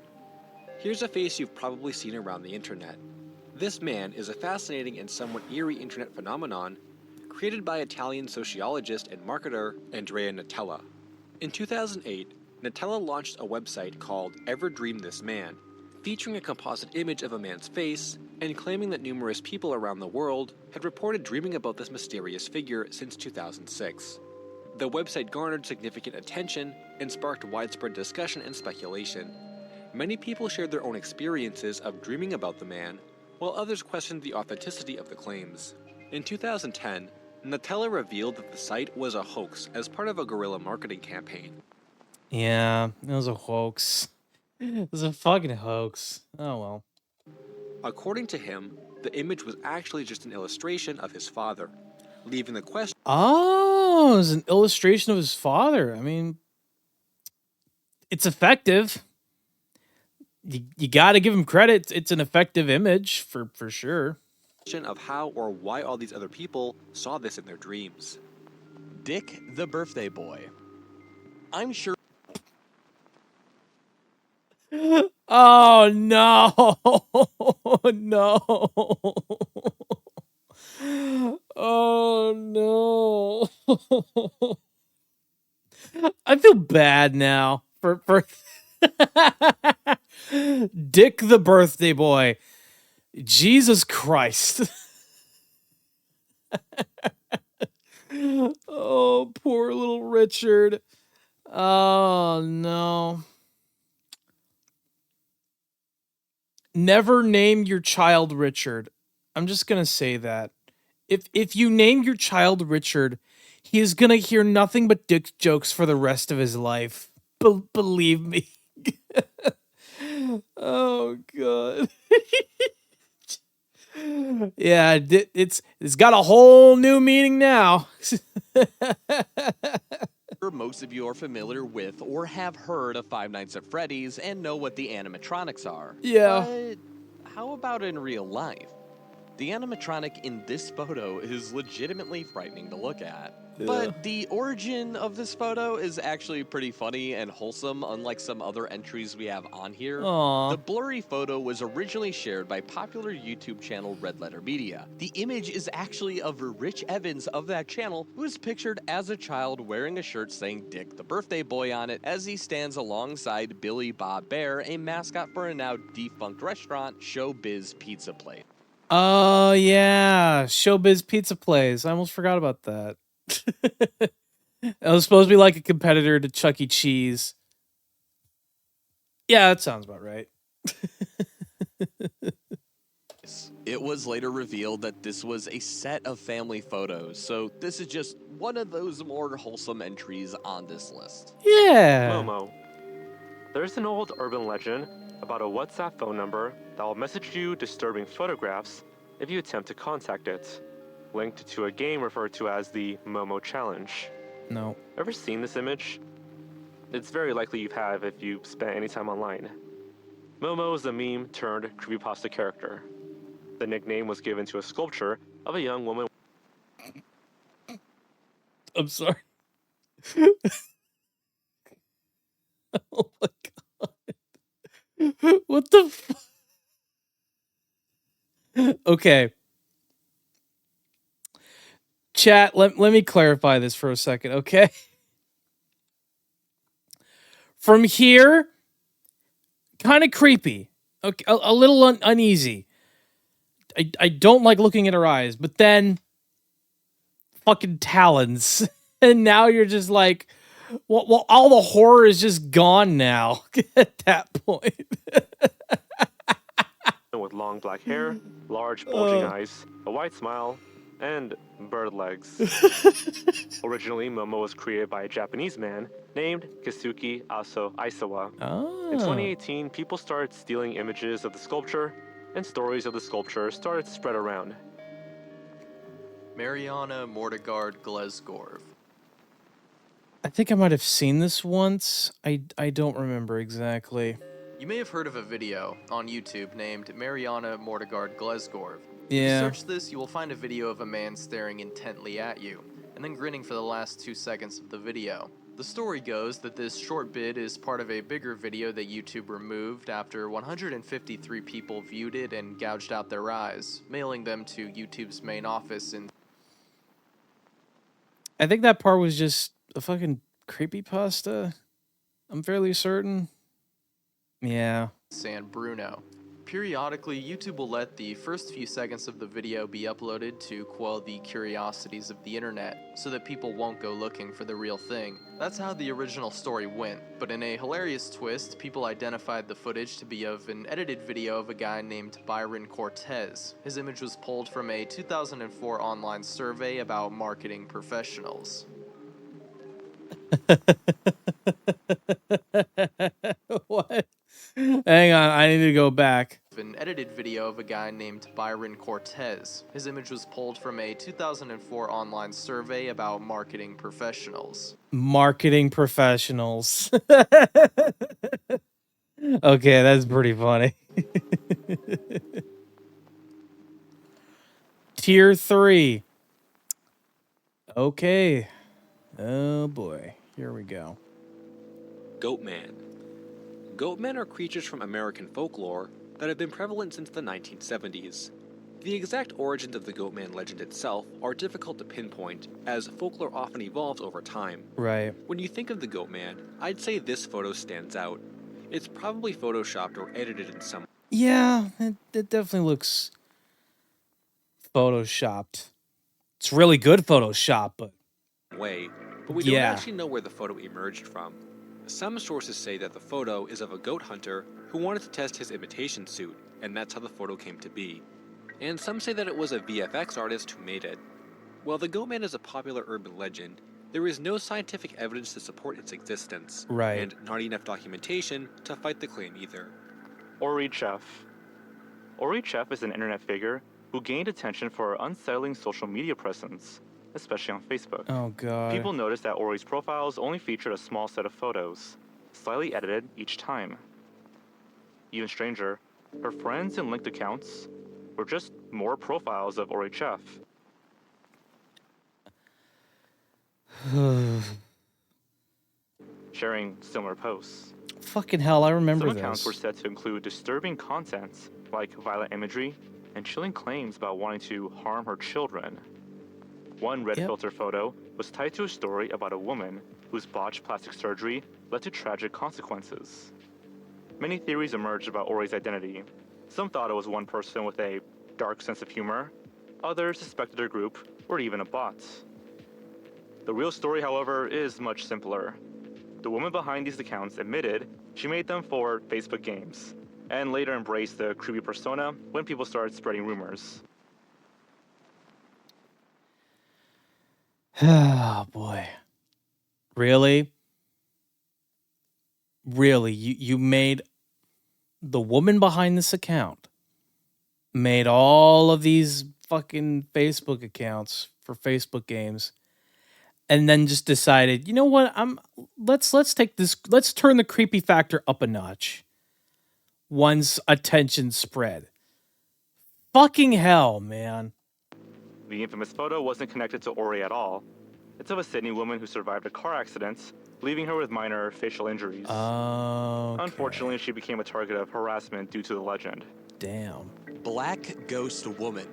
Here's a face you've probably seen around the internet. This man is a fascinating and somewhat eerie internet phenomenon created by Italian sociologist and marketer Andrea Nutella. In 2008, Nutella launched a website called Ever Dream This Man, featuring a composite image of a man's face and claiming that numerous people around the world had reported dreaming about this mysterious figure since 2006. The website garnered significant attention and sparked widespread discussion and speculation. Many people shared their own experiences of dreaming about the man, while others questioned the authenticity of the claims. In 2010, Nutella revealed that the site was a hoax as part of a guerrilla marketing campaign. Yeah, it was a hoax. It was a fucking hoax. Oh well. According to him, the image was actually just an illustration of his father, leaving the question. Oh, it was an illustration of his father. I mean, it's effective. You got to give him credit. It's an effective image for sure. Of how or why all these other people saw this in their dreams. Dick the birthday boy. I'm sure. Oh no. No. Oh no. I feel bad now for Dick the birthday boy. Jesus Christ. Oh, poor little Richard. Oh no. Never name your child Richard. I'm just gonna say that. If you name your child Richard, he is gonna hear nothing but dick jokes for the rest of his life. Believe me. Oh god. Yeah, it's got a whole new meaning now. Most of you are familiar with or have heard of Five Nights at Freddy's and know what the animatronics are. Yeah. But how about in real life? The animatronic in this photo is legitimately frightening to look at. Yeah. But the origin of this photo is actually pretty funny and wholesome, unlike some other entries we have on here. Aww. The blurry photo was originally shared by popular YouTube channel Red Letter Media. The image is actually of Rich Evans of that channel, who is pictured as a child wearing a shirt saying Dick the birthday boy on it, as he stands alongside Billy Bob Bear, a mascot for a now defunct restaurant, Showbiz Pizza Place. Oh yeah, Showbiz Pizza Place. I almost forgot about that. It was supposed to be like a competitor to Chuck E. Cheese. Yeah, that sounds about right. It was later revealed that this was a set of family photos, so this is just one of those more wholesome entries on this list. Yeah. Momo. There's an old urban legend about a WhatsApp phone number that will message you disturbing photographs if you attempt to contact it, linked to a game referred to as the Momo Challenge. No. Ever seen this image? It's very likely you have if you spent any time online. Momo is a meme turned creepypasta character. The nickname was given to a sculpture of a young woman. I'm sorry. Oh my god. What the Okay. Chat, let me clarify this for a second, okay? From here, kind of creepy. Okay, a little uneasy. I don't like looking at her eyes, but then fucking talons. And now you're just like, well, all the horror is just gone now at that point. With long black hair, large bulging eyes, a white smile, and bird legs. Originally, Momo was created by a Japanese man named Kisuke Aisawa. In 2018, people started stealing images of the sculpture, and stories of the sculpture started to spread around. Mariana Mortegard Glesgorv. I think I might have seen this once. I don't remember exactly. You may have heard of a video on YouTube named Mariana Mortegard Glesgorv. Yeah. If you search this, you will find a video of a man staring intently at you. and then grinning for the last 2 seconds of the video. The story goes that this short bit is part of a bigger video that YouTube removed after 153 people viewed it and gouged out their eyes, mailing them to YouTube's main office in I think that part was just a fucking creepypasta. I'm fairly certain. Yeah. San Bruno. Periodically, YouTube will let the first few seconds of the video be uploaded to quell the curiosities of the internet, so that people won't go looking for the real thing. That's how the original story went, but in a hilarious twist, people identified the footage to be of an edited video of a guy named Byron Cortez. His image was pulled from a 2004 online survey about marketing professionals. What? Hang on, I need to go back. An edited video of a guy named Byron Cortez. His image was pulled from a 2004 online survey about marketing professionals. Marketing professionals. Okay, that's pretty funny. Tier 3. Okay. Oh boy. Here we go. Goatman. Goatmen are creatures from American folklore that have been prevalent since the 1970s. The exact origins of the Goatman legend itself are difficult to pinpoint, as folklore often evolves over time. Right. When you think of the Goatman, I'd say this photo stands out. It's probably photoshopped or edited in some Yeah, it definitely looks photoshopped. It's really good Photoshop, but way, but we don't actually know where the photo emerged from. Some sources say that the photo is of a goat hunter who wanted to test his imitation suit, and that's how the photo came to be. And some say that it was a VFX artist who made it. While the Goatman is a popular urban legend, there is no scientific evidence to support its existence, Right. and not enough documentation to fight the claim either. Ori Chef. Ori Chef is an internet figure who gained attention for her unsettling social media presence, especially on Facebook. Oh god. People noticed that Ori's profiles only featured a small set of photos, slightly edited each time. Even stranger, her friends and linked accounts were just more profiles of Ori Chef. Sharing similar posts. Fucking hell, I remember Some accounts this. were said to include disturbing content like violent imagery and chilling claims about wanting to harm her children. One red filter photo was tied to a story about a woman whose botched plastic surgery led to tragic consequences. Many theories emerged about Ori's identity. Some thought it was one person with a dark sense of humor. Others suspected her group or even a bot. The real story, however, is much simpler. The woman behind these accounts admitted she made them for Facebook games, and later embraced the creepy persona when people started spreading rumors. Oh boy. Really? Really? You made the woman behind this account made all of these fucking Facebook accounts for Facebook games and then just decided, you know what? Let's take this, let's turn the creepy factor up a notch. Once attention spread. Fucking hell, man. The infamous photo wasn't connected to Ori at all. It's of a Sydney woman who survived a car accident, leaving her with minor facial injuries. Unfortunately, she became a target of harassment due to the legend. Damn. Black Ghost Woman.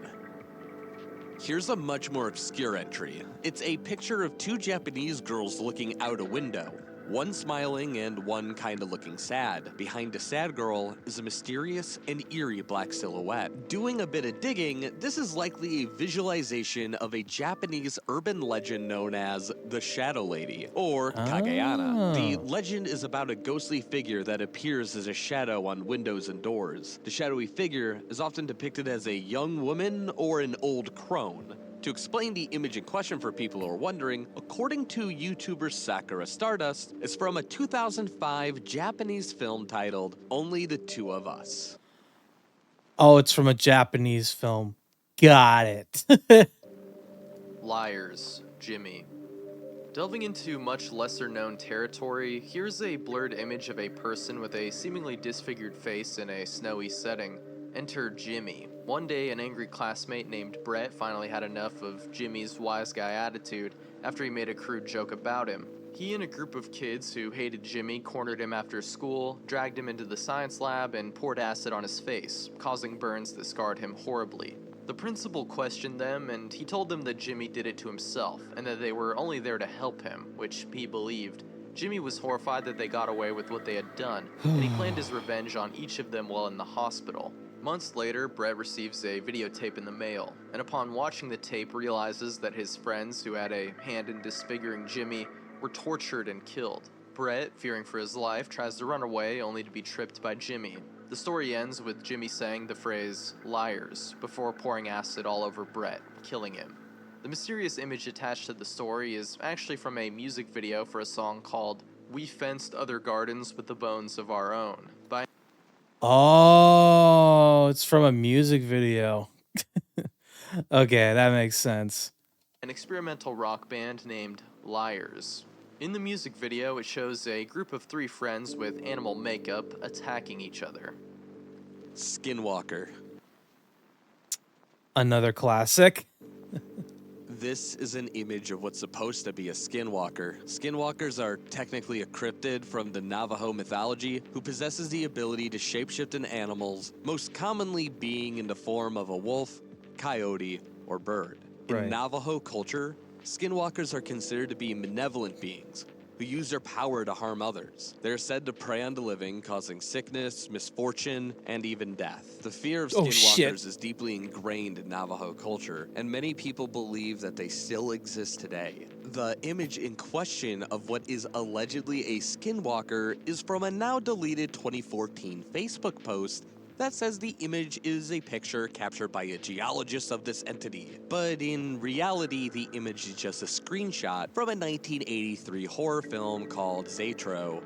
Here's a much more obscure entry. It's a picture of two Japanese girls looking out a window. One smiling and one kinda looking sad. Behind a sad girl is a mysterious and eerie black silhouette. Doing a bit of digging, this is likely a visualization of a Japanese urban legend known as the Shadow Lady, or Kageyana. The legend is about a ghostly figure that appears as a shadow on windows and doors. The shadowy figure is often depicted as a young woman or an old crone. To explain the image in question for people who are wondering, according to YouTuber Sakura Stardust, it's from a 2005 Japanese film titled Only the Two of Us. Oh, it's from a Japanese film. Got it. Liars, Jimmy. Delving into much lesser known territory, here's a blurred image of a person with a seemingly disfigured face in a snowy setting. Enter Jimmy. One day, an angry classmate named Brett finally had enough of Jimmy's wise guy attitude after he made a crude joke about him. He and a group of kids who hated Jimmy cornered him after school, dragged him into the science lab, and poured acid on his face, causing burns that scarred him horribly. The principal questioned them, and he told them that Jimmy did it to himself, and that they were only there to help him, which he believed. Jimmy was horrified that they got away with what they had done, and he planned his revenge on each of them while in the hospital. Months later, Brett receives a videotape in the mail, and upon watching the tape realizes that his friends who had a hand in disfiguring Jimmy were tortured and killed. Brett, fearing for his life, tries to run away only to be tripped by Jimmy. The story ends with Jimmy saying the phrase, "liars," before pouring acid all over Brett, killing him. The mysterious image attached to the story is actually from a music video for a song called "We Fenced Other Gardens with the Bones of Our Own" by... Oh, it's from a music video. Okay, that makes sense. an experimental rock band named Liars. In the music video, it shows a group of 3 friends with animal makeup attacking each other. Skinwalker. Another classic. This is an image of what's supposed to be a skinwalker. Skinwalkers are technically a cryptid from the Navajo mythology who possesses the ability to shapeshift into animals, most commonly being in the form of a wolf, coyote, or bird. In Navajo culture, skinwalkers are considered to be malevolent beings who use their power to harm others. They're said to prey on the living, causing sickness, misfortune, and even death. The fear of skinwalkers is deeply ingrained in Navajo culture, and many people believe that they still exist today. The image in question of what is allegedly a skinwalker is from a now deleted 2014 Facebook post that says the image is a picture captured by a geologist of this entity. But in reality, the image is just a screenshot from a 1983 horror film called Zatro.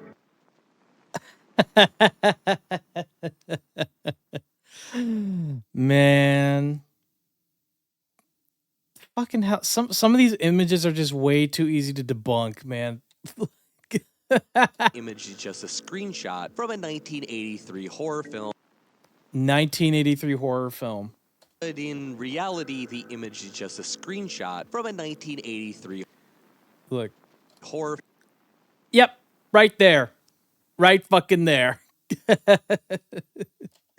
Man. Fucking hell. Some of these images are just way too easy to debunk, man. Image is just a screenshot from a 1983 horror film. 1983 horror film. But in reality, the image is just a screenshot from a 1983 Look. horror. Yep, right there. Right fucking there.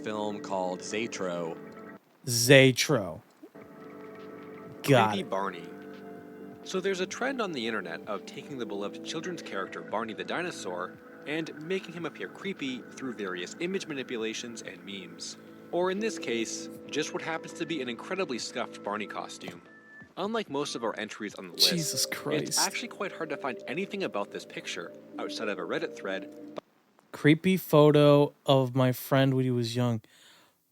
Film called Zatro. Zatro. Got Creepy it. Barney. So there's a trend on the internet of taking the beloved children's character Barney the dinosaur and making him appear creepy through various image manipulations and memes. Or in this case, just what happens to be an incredibly scuffed Barney costume. Unlike most of our entries on the list, Jesus Christ. it's actually quite hard to find anything about this picture outside of a Reddit thread. Creepy photo of my friend when he was young.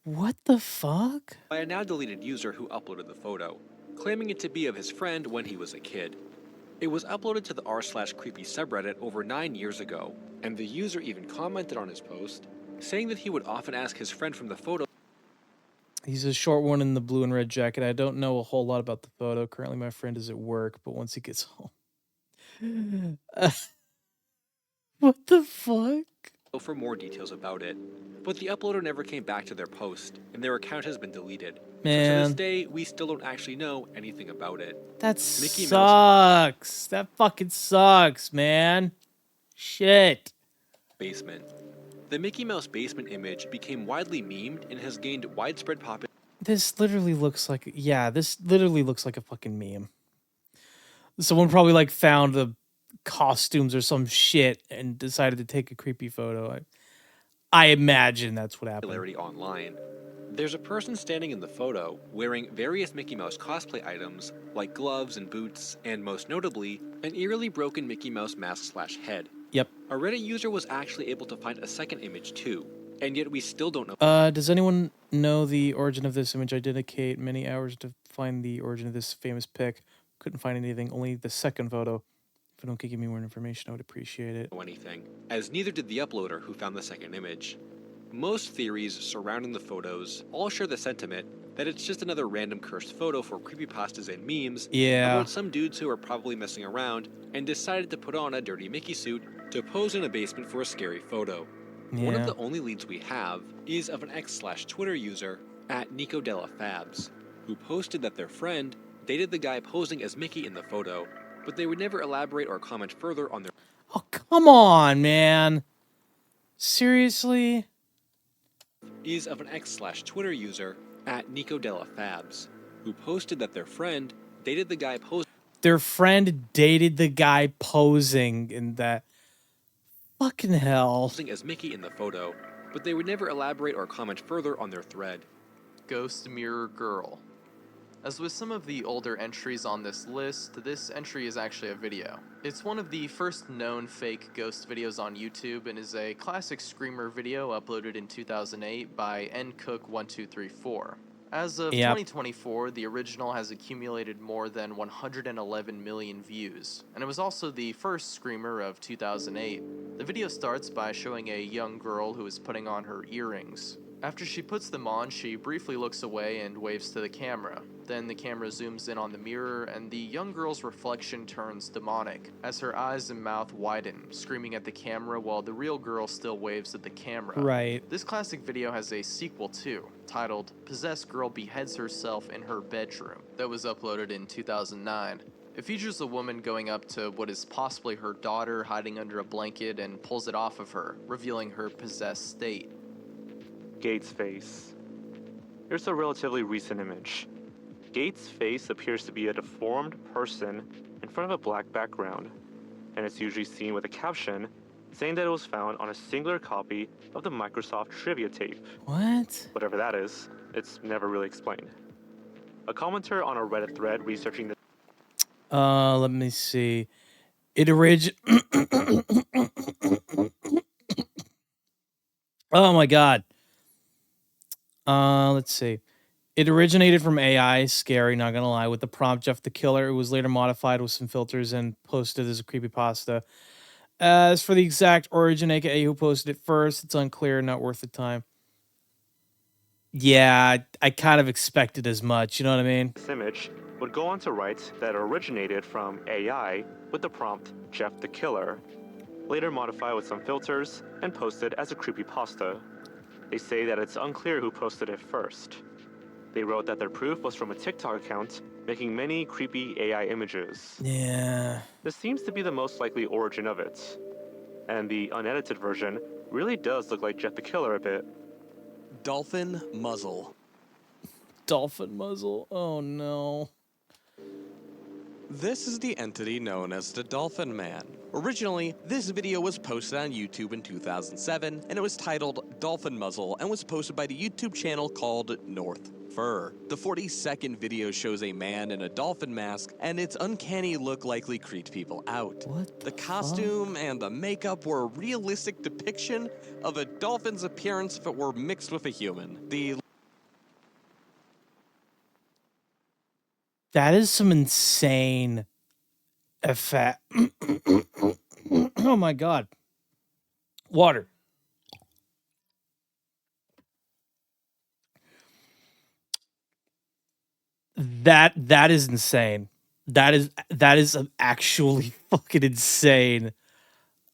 What the fuck? By a now deleted user who uploaded the photo, claiming it to be of his friend when he was a kid. It was uploaded to the r/creepy subreddit over 9 years ago, and the user even commented on his post, saying that he would often ask his friend from the photo. He's a short one in the blue and red jacket. I don't know a whole lot about the photo. Currently, my friend is at work, but once he gets home. What the fuck? For more details about it, but the uploader never came back to their post, and their account has been deleted. So to Man. this day, we still don't actually know anything about it. That Mickey sucks. That fucking sucks, man. Shit. Basement. The Mickey Mouse basement image became widely memed and has gained widespread popularity. This literally looks like, yeah, this literally looks like a fucking meme. Someone probably like found the costumes or some shit and decided to take a creepy photo. I imagine that's what happened. Online. There's a person standing in the photo wearing various Mickey Mouse cosplay items like gloves and boots, and most notably, an eerily broken Mickey Mouse mask/head. Yep. A Reddit user was actually able to find a second image too, and yet we still don't know. Does anyone know the origin of this image? I dedicate many hours to find the origin of this famous pic. Couldn't find anything, only the second photo. If anyone could give me more information, I would appreciate it. Anything, as neither did the uploader who found the second image. Most theories surrounding the photos all share the sentiment that it's just another random cursed photo for creepypastas and memes about some dudes who are probably messing around and decided to put on a dirty Mickey suit to pose in a basement for a scary photo. One of Yeah. the only leads we have is of an X/Twitter user at @NicoDellaFabs, who posted that their friend dated the guy posing as Mickey in the photo, but they would never elaborate or comment further on their... Oh, come on, man. Seriously? Is of an X/Twitter user at @NicoDellaFabs, who posted that their friend dated the guy posing... Their friend dated the guy posing in that. Fucking hell. Posing as Mickey in the photo, but they would never elaborate or comment further on their thread. Ghost Mirror Girl. As with some of the older entries on this list, this entry is actually a video. It's one of the first known fake ghost videos on YouTube and is a classic screamer video uploaded in 2008 by ncook1234. As of 2024, the original has accumulated more than 111 million views, and it was also the first screamer of 2008. The video starts by showing a young girl who is putting on her earrings. After she puts them on, she briefly looks away and waves to the camera. Then the camera zooms in on the mirror, and the young girl's reflection turns demonic, as her eyes and mouth widen, screaming at the camera while the real girl still waves at the camera. Right. This classic video has a sequel too, titled Possessed Girl Beheads Herself in Her Bedroom, that was uploaded in 2009. It features a woman going up to what is possibly her daughter hiding under a blanket and pulls it off of her, revealing her possessed state. Gates' face. Here's a relatively recent image. Gates' face appears to be a deformed person in front of a black background, and it's usually seen with a caption saying that it was found on a singular copy of the Microsoft trivia tape. What? Whatever that is, it's never really explained. A commenter on a Reddit thread researching the... Let me see. It Oh my god. Let's see. It originated from AI, scary, not gonna lie, with the prompt Jeff the Killer. It was later modified with some filters and posted as a creepypasta. As for the exact origin, aka who posted it first, it's unclear, not worth the time. Yeah, I kind of expected as much, you know what I mean? This image would go on to write that it originated from AI with the prompt Jeff the Killer, later modified with some filters and posted as a creepypasta. They say that it's unclear who posted it first. They wrote that their proof was from a TikTok account making many creepy AI images. Yeah. This seems to be the most likely origin of it. And the unedited version really does look like Jeff the Killer a bit. Dolphin muzzle. Dolphin muzzle? Oh no. This is the entity known as the Dolphin Man. Originally, this video was posted on YouTube in 2007, and it was titled Dolphin Muzzle and was posted by the YouTube channel called North Fur. The 40-second video shows a man in a dolphin mask, and its uncanny look likely creeped people out. What the costume and the makeup were a realistic depiction of a dolphin's appearance if it were mixed with a human. That is some insane effect. Oh my god. Water. That is insane. That is actually fucking insane.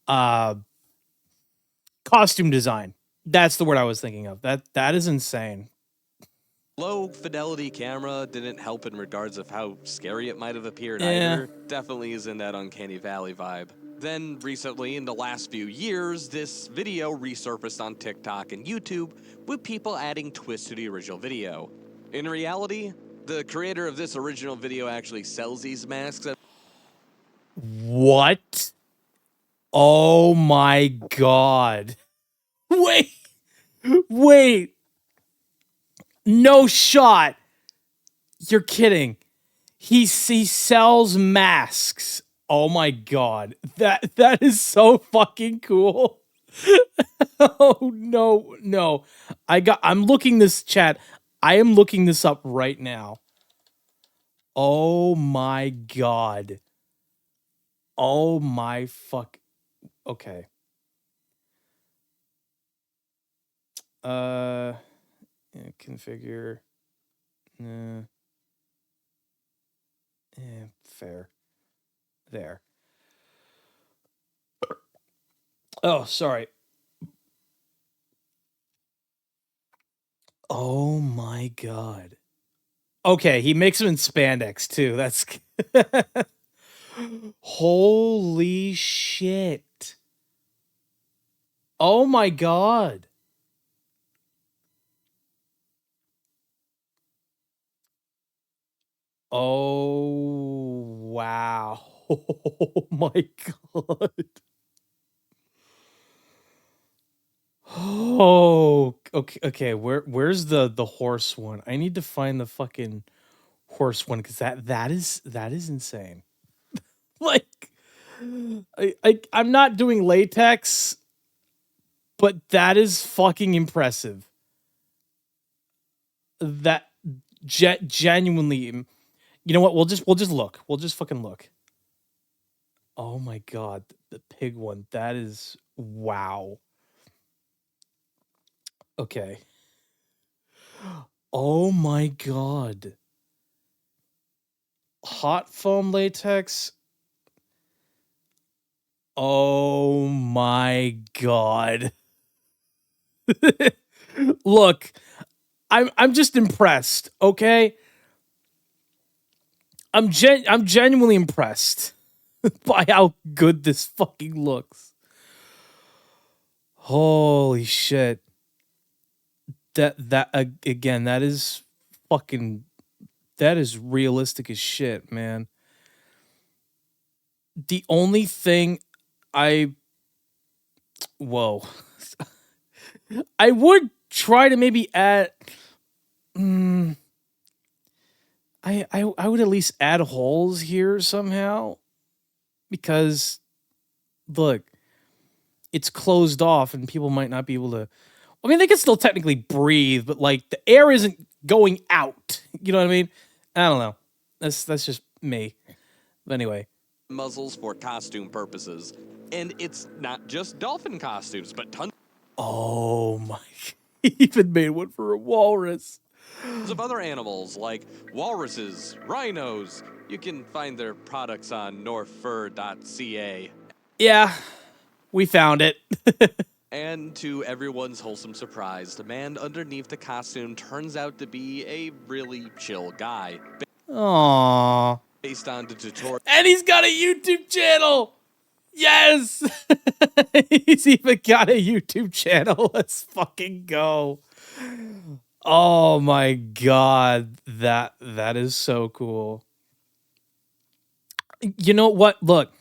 Costume design. That's the word I was thinking of. That is insane. Low fidelity camera didn't help in regards of how scary it might have appeared Yeah. either. Definitely is in that uncanny valley vibe. Then recently, in the last few years, this video resurfaced on TikTok and YouTube with people adding twists to the original video. In reality, the creator of this original video actually sells these masks. What? Oh my god. Wait. Wait. No shot. You're kidding. He sells masks. Oh my god. That is so fucking cool. Oh no. I'm looking this chat. I am looking this up right now. Oh my god. Oh my fuck. Okay. Yeah, configure. Nah. Fair. There. Oh, sorry. Oh my god. Okay, he makes them in spandex too. That's holy shit. Oh my god. Oh wow. Oh my god. Oh, okay. Where's the horse one? I need to find the fucking horse one because that is insane. Like, I'm not doing latex, but that is fucking impressive. That genuinely, you know what? We'll just look. We'll just fucking look. Oh my god, the pig one. That is wow. Okay. Oh my god. Hot foam latex. Oh my god. Look, I'm just impressed, okay? I'm genuinely impressed by how good this fucking looks. Holy shit. Again, that is fucking, that is realistic as shit, man. The only thing I whoa. I would try to maybe add I would at least add holes here somehow because look, it's closed off and people might not be able to. I mean, they can still technically breathe, but like the air isn't going out. You know what I mean? I don't know. That's just me. But anyway, muzzles for costume purposes. And it's not just dolphin costumes, but tons oh my! He even made one for a walrus. of other animals like walruses, rhinos. You can find their products on northfur.ca. Yeah, we found it. And to everyone's wholesome surprise, the man underneath the costume turns out to be a really chill guy. Aww. Based on the tutorial. And he's got a YouTube channel. Yes. He's even got a YouTube channel. Let's fucking go. Oh my god. That is so cool. You know what? Look.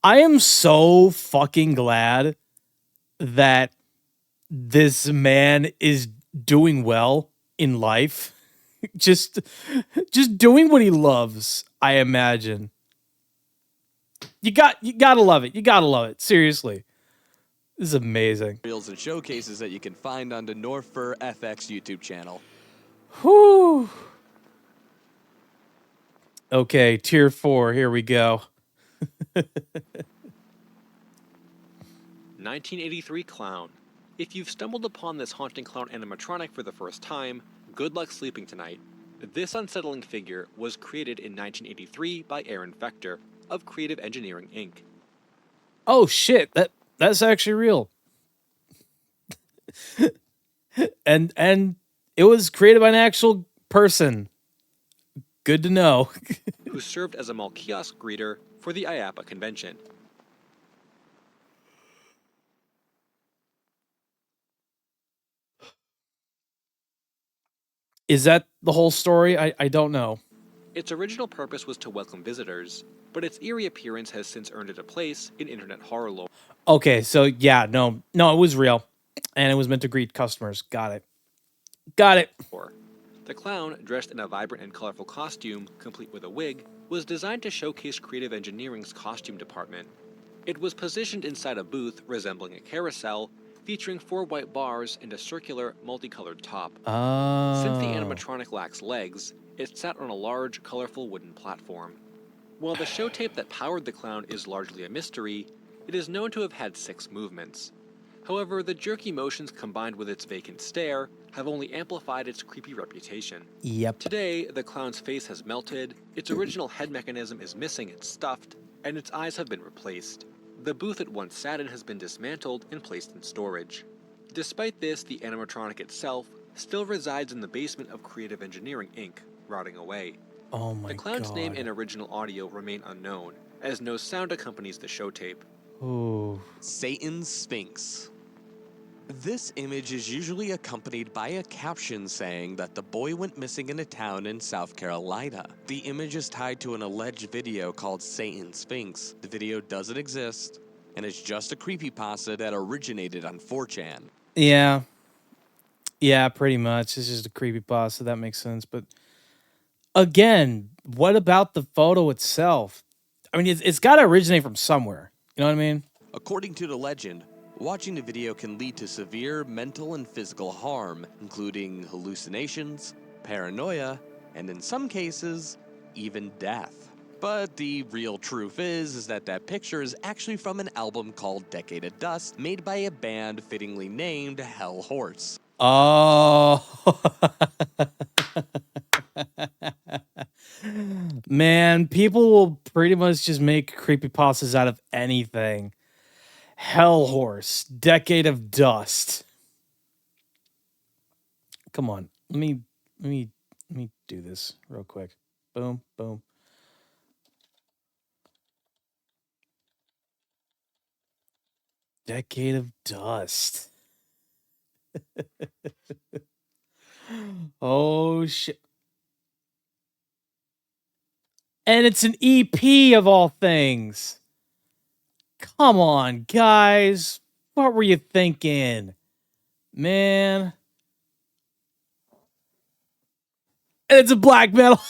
I am so fucking glad that this man is doing well in life. just doing what he loves, I imagine. You gotta love it. You gotta love it. Seriously. This is amazing. Reels and showcases that you can find on the Northfur FX YouTube channel. Whew. Okay, tier 4. Here we go. 1983 Clown. If you've stumbled upon this haunting clown animatronic for the first time, good luck sleeping tonight. This unsettling figure was created in 1983 by Aaron Fechter of Creative Engineering Inc. Oh shit, that's actually real. and it was created by an actual person. Good to know. Who served as a mall kiosk greeter for the IAPA convention. Is that the whole story? I don't know. Its original purpose was to welcome visitors, but its eerie appearance has since earned it a place in internet horror lore. Okay, so yeah, no, it was real. And it was meant to greet customers. Got it. The clown, dressed in a vibrant and colorful costume, complete with a wig, was designed to showcase Creative Engineering's costume department. It was positioned inside a booth resembling a carousel, featuring 4 white bars and a circular, multicolored top. Since the animatronic lacks legs, it sat on a large, colorful wooden platform. While the show tape that powered the clown is largely a mystery, it is known to have had 6 movements. However, the jerky motions combined with its vacant stare have only amplified its creepy reputation. Yep. Today, the clown's face has melted, its original head mechanism is missing and stuffed, and its eyes have been replaced. The booth it once sat in has been dismantled and placed in storage. Despite this, the animatronic itself still resides in the basement of Creative Engineering Inc., rotting away. Oh my The clown's god. name and original audio remain unknown, as no sound accompanies the show tape. Ooh. Satan's Sphinx. This image is usually accompanied by a caption saying that the boy went missing in a town in South Carolina. The image is tied to an alleged video called Satan's Sphinx. The video doesn't exist, and it's just a creepypasta that originated on 4chan. Yeah. Yeah, pretty much. It's just a creepypasta. That makes sense. But again, what about the photo itself? I mean, it's got to originate from somewhere. You know what I mean? According to the legend, watching the video can lead to severe mental and physical harm, including hallucinations, paranoia, and in some cases, even death. But the real truth is that picture is actually from an album called Decade of Dust, made by a band fittingly named Hell Horse. Oh. Man, people will pretty much just make creepypastas out of anything. Hell Horse, Decade of Dust. Come on. Let me do this real quick. Boom, boom. Decade of Dust. Oh shit. And it's an EP of all things. Come on, guys. What were you thinking? Man. And it's a black metal.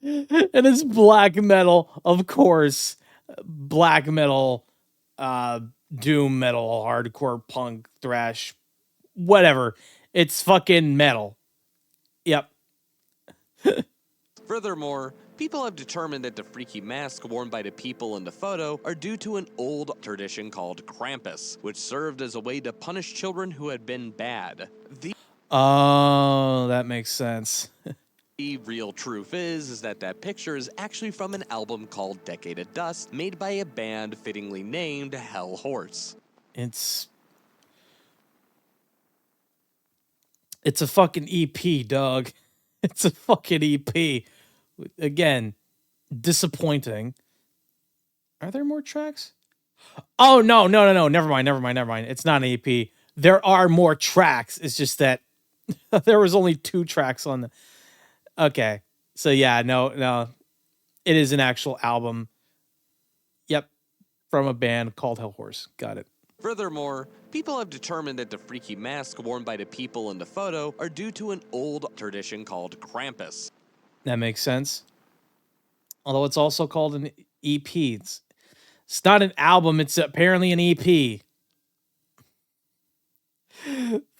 And it's black metal, of course. Black metal, doom metal, hardcore punk, thrash, whatever. It's fucking metal. Yep. Furthermore, people have determined that the freaky masks worn by the people in the photo are due to an old tradition called Krampus, which served as a way to punish children who had been bad. Oh, that makes sense. The real truth is that picture is actually from an album called Decade of Dust, made by a band fittingly named Hell Horse. It's a fucking EP, dog. It's a fucking EP. Again, disappointing. Are there more tracks? Oh, no. Never mind. It's not an EP. There are more tracks. It's just that there was only 2 tracks on the... Okay. So, yeah, no. It is an actual album. Yep. From a band called Hell Horse. Got it. Furthermore, people have determined that the freaky masks worn by the people in the photo are due to an old tradition called Krampus. That makes sense. Although it's also called an EP. It's not an album. It's apparently an EP.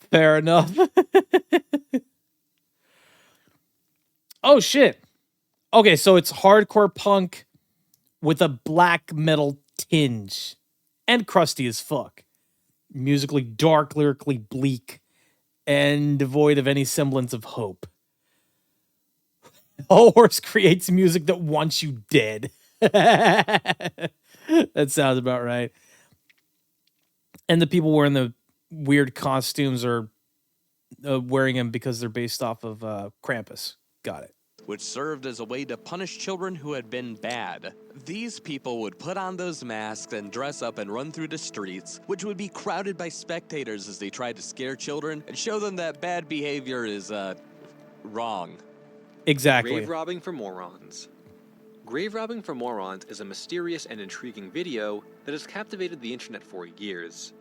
Fair enough. Oh, shit. Okay, so it's hardcore punk with a black metal tinge. And crusty as fuck. Musically dark, lyrically bleak, and devoid of any semblance of hope. Hell Horse creates music that wants you dead. That sounds about right. And the people wearing the weird costumes are wearing them because they're based off of Krampus. Got it. Which served as a way to punish children who had been bad. These people would put on those masks and dress up and run through the streets, which would be crowded by spectators as they tried to scare children and show them that bad behavior is, wrong. Exactly. Grave robbing for morons. Grave robbing for morons is a mysterious and intriguing video that has captivated the internet for years.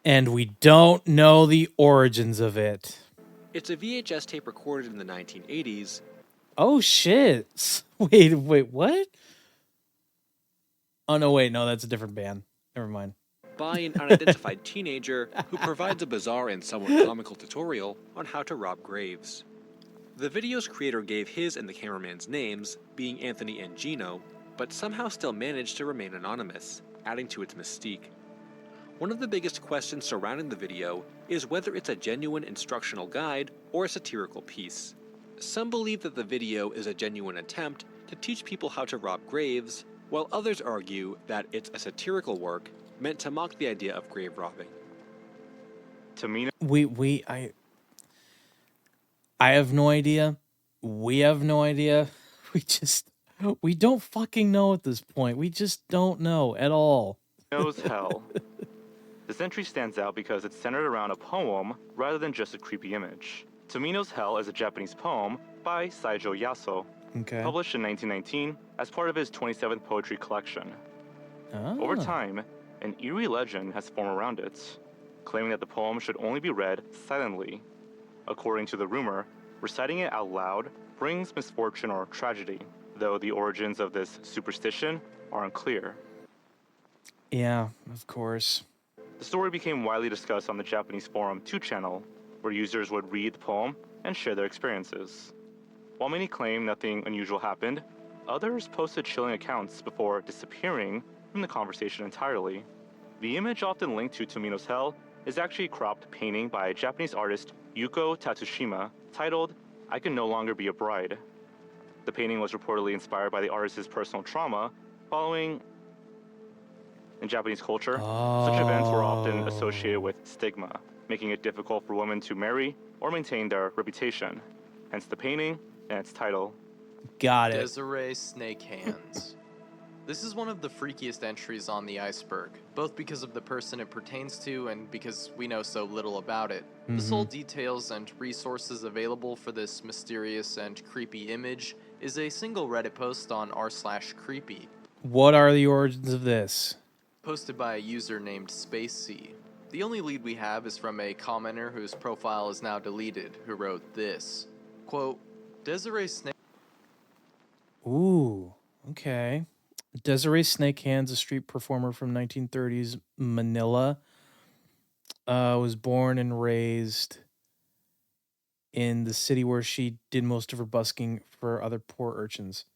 And we don't know the origins of it. It's a VHS tape recorded in the 1980s. Oh, shit. Wait, what? Oh, no, wait. No, that's a different band. Never mind. By an unidentified teenager who provides a bizarre and somewhat comical tutorial on how to rob graves. The video's creator gave his and the cameraman's names, being Anthony and Gino, but somehow still managed to remain anonymous, adding to its mystique. One of the biggest questions surrounding the video is whether it's a genuine instructional guide or a satirical piece. Some believe that the video is a genuine attempt to teach people how to rob graves, while others argue that it's a satirical work meant to mock the idea of grave robbing. Tamino. I have no idea. We have no idea. We don't fucking know at this point. We just don't know at all. Knows hell. This entry stands out because it's centered around a poem rather than just a creepy image. Tomino's Hell is a Japanese poem by Saijo Yaso, Okay. published in 1919 as part of his 27th poetry collection. Over time, an eerie legend has formed around it, claiming that the poem should only be read silently. According to the rumor, reciting it out loud brings misfortune or tragedy, though the origins of this superstition are unclear. Yeah, of course. The story became widely discussed on the Japanese forum 2channel, where users would read the poem and share their experiences. While many claim nothing unusual happened, others posted chilling accounts before disappearing from the conversation entirely. The image often linked to Tomino's Hell is actually a cropped painting by Japanese artist Yuko Tatsushima titled, "I Can No Longer Be a Bride." The painting was reportedly inspired by the artist's personal trauma following. In Japanese culture, such events were often associated with stigma, making it difficult for women to marry or maintain their reputation. Hence the painting and its title. Got it. Desiree Snake Hands. This is one of the freakiest entries on the iceberg, both because of the person it pertains to and because we know so little about it. The sole details and resources available for this mysterious and creepy image is a single Reddit post on r/creepy. What are the origins of this? Posted by a user named SpaceC. The only lead we have is from a commenter whose profile is now deleted, who wrote this. Quote, Desiree Snake... Ooh, okay. Desiree Snake Hands, a street performer from 1930s Manila, was born and raised in the city where she did most of her busking for other poor urchins.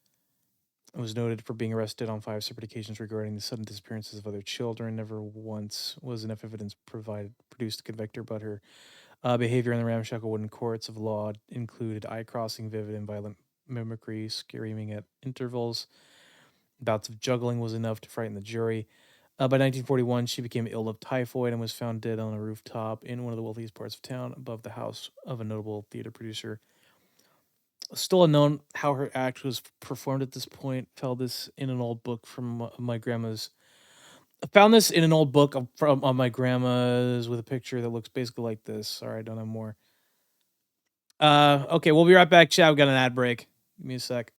Was noted for being arrested on 5 separate occasions regarding the sudden disappearances of other children. Never once was enough evidence produced to convict her, but her behavior in the ramshackle wooden courts of law included eye-crossing, vivid, and violent mimicry, screaming at intervals. Bouts of juggling was enough to frighten the jury. By 1941, she became ill of typhoid and was found dead on a rooftop in one of the wealthiest parts of town, above the house of a notable theater producer. Still unknown how her act was performed at this point. Found this in an old book from my grandma's. I found this in an old book from my grandma's with a picture that looks basically like this. Sorry, I don't have more. Okay, we'll be right back, chat. We got an ad break. Give me a sec.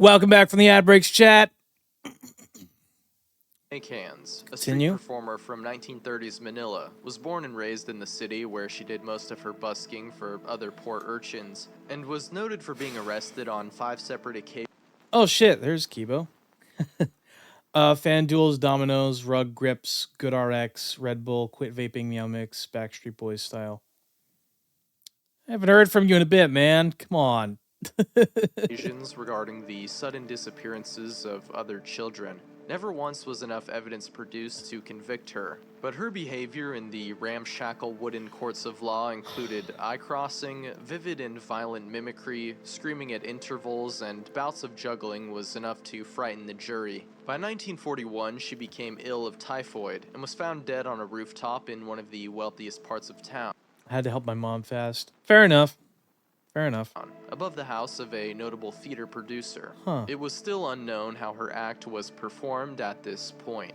Welcome back from the ad breaks chat. Hands, a street Continue. performer from 1930s Manila, was born and raised in the city where she did most of her busking for other poor urchins, and was noted for being arrested on 5 separate occasions. Oh shit, there's Kibo. Fan Duels, Dominoes, Rug Grips, Good RX, Red Bull, Quit Vaping, Meow Mix, Backstreet Boys style. I haven't heard from you in a bit, man. Come on. Occasions regarding the sudden disappearances of other children. Never once was enough evidence produced to convict her, but her behavior in the ramshackle wooden courts of law included eye-crossing, vivid and violent mimicry, screaming at intervals, and bouts of juggling was enough to frighten the jury. By 1941, she became ill of typhoid and was found dead on a rooftop in one of the wealthiest parts of town. I had to help my mom fast. Fair enough. Fair enough. Above the house of a notable theater producer. Huh. It was still unknown how her act was performed at this point.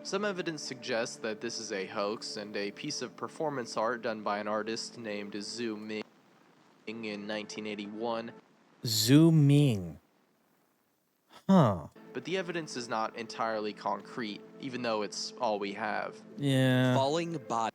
Some evidence suggests that this is a hoax and a piece of performance art done by an artist named Zhu Ming in 1981. Zhu Ming. Huh. But the evidence is not entirely concrete, even though it's all we have. Yeah. Falling body.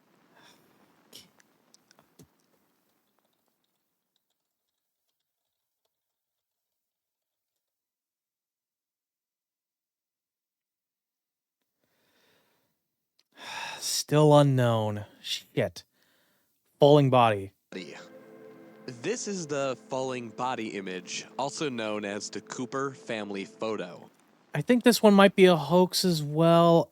Still unknown. Shit. Falling body. This is the falling body image, also known as the Cooper family photo. I think this one might be a hoax as well.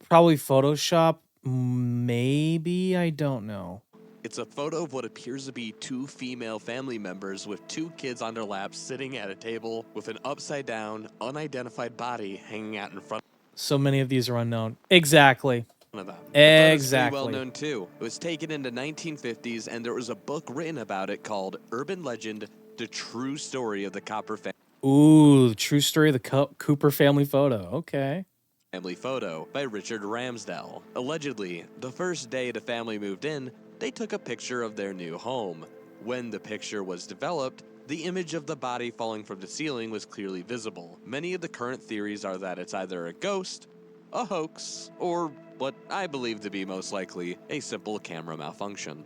Probably Photoshop. Maybe. I don't know. It's a photo of what appears to be 2 female family members with 2 kids on their laps sitting at a table with an upside down, unidentified body hanging out in front. So many of these are unknown. Exactly. Of them. Exactly. Well known too. It was taken in the 1950s, and there was a book written about it called Urban Legend: The True Story of the Cooper Family. Ooh, the true story of the Cooper family photo. Okay. Family photo by Richard Ramsdell. Allegedly, the first day the family moved in, they took a picture of their new home. When the picture was developed, the image of the body falling from the ceiling was clearly visible. Many of the current theories are that it's either a ghost, a hoax, or what I believe to be most likely a simple camera malfunction.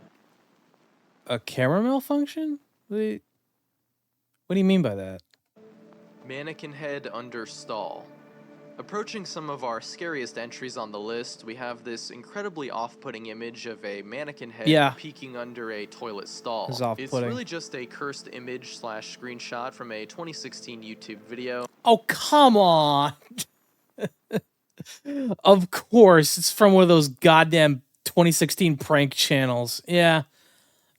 A camera malfunction? What do you mean by that? Mannequin head under stall. Approaching some of our scariest entries on the list, we have this incredibly off-putting image of a mannequin head peeking under a toilet stall. It's really just a cursed image / screenshot from a 2016 YouTube video. Oh, come on. Of course, it's from one of those goddamn 2016 prank channels. Yeah.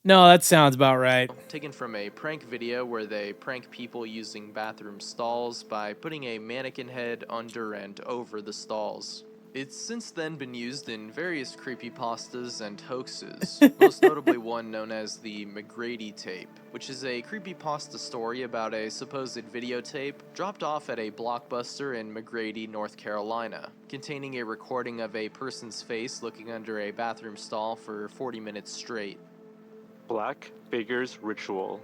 No, that sounds about right. Taken from a prank video where they prank people using bathroom stalls by putting a mannequin head under and over the stalls. It's since then been used in various creepypastas and hoaxes, most notably one known as the McGrady tape, which is a creepypasta story about a supposed videotape dropped off at a Blockbuster in McGrady, North Carolina, containing a recording of a person's face looking under a bathroom stall for 40 minutes straight. Black Figures Ritual.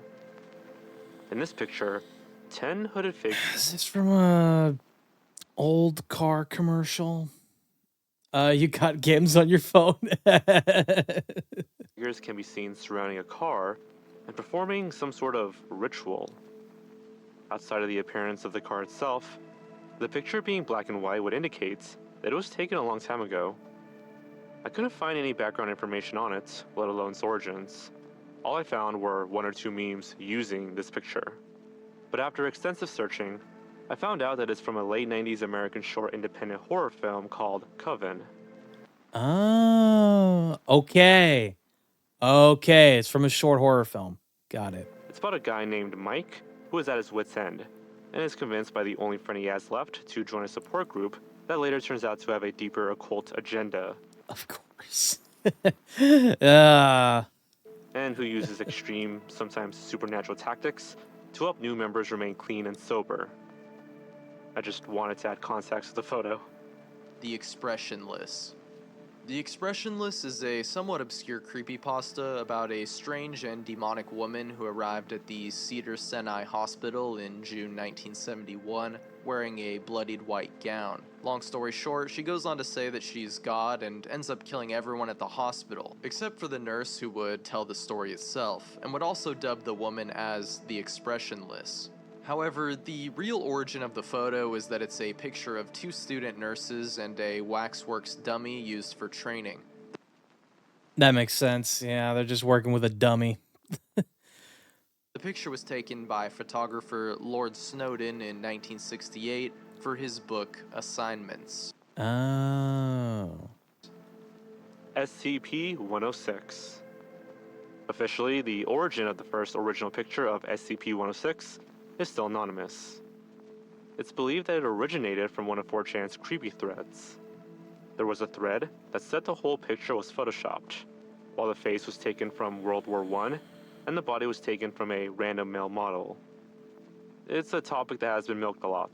In this picture, 10 hooded figures. Is this from a old car commercial? You got games on your phone. Figures can be seen surrounding a car and performing some sort of ritual. Outside of the appearance of the car itself, the picture being black and white would indicate that it was taken a long time ago. I couldn't find any background information on it, let alone its origins. All I found were 1 or 2 memes using this picture. But after extensive searching, I found out that it's from a late 90s American short independent horror film called Coven. Oh, okay. Okay, it's from a short horror film. Got it. It's about a guy named Mike who is at his wit's end and is convinced by the only friend he has left to join a support group that later turns out to have a deeper occult agenda. Of course. And who uses extreme, sometimes supernatural tactics to help new members remain clean and sober. I just wanted to add context to the photo. The expressionless. The Expressionless is a somewhat obscure creepypasta about a strange and demonic woman who arrived at the Cedars-Sinai Hospital in June 1971 wearing a bloodied white gown. Long story short, she goes on to say that she's God and ends up killing everyone at the hospital, except for the nurse who would tell the story itself, and would also dub the woman as the Expressionless. However, the real origin of the photo is that it's a picture of 2 student nurses and a waxworks dummy used for training. That makes sense. Yeah, they're just working with a dummy. The picture was taken by photographer Lord Snowden in 1968 for his book Assignments. Oh. SCP-106. Officially, the origin of the first original picture of SCP-106 is still anonymous. It's believed that it originated from one of 4chan's creepy threads. There was a thread that said the whole picture was photoshopped, while the face was taken from World War I and the body was taken from a random male model. It's a topic that has been milked a lot,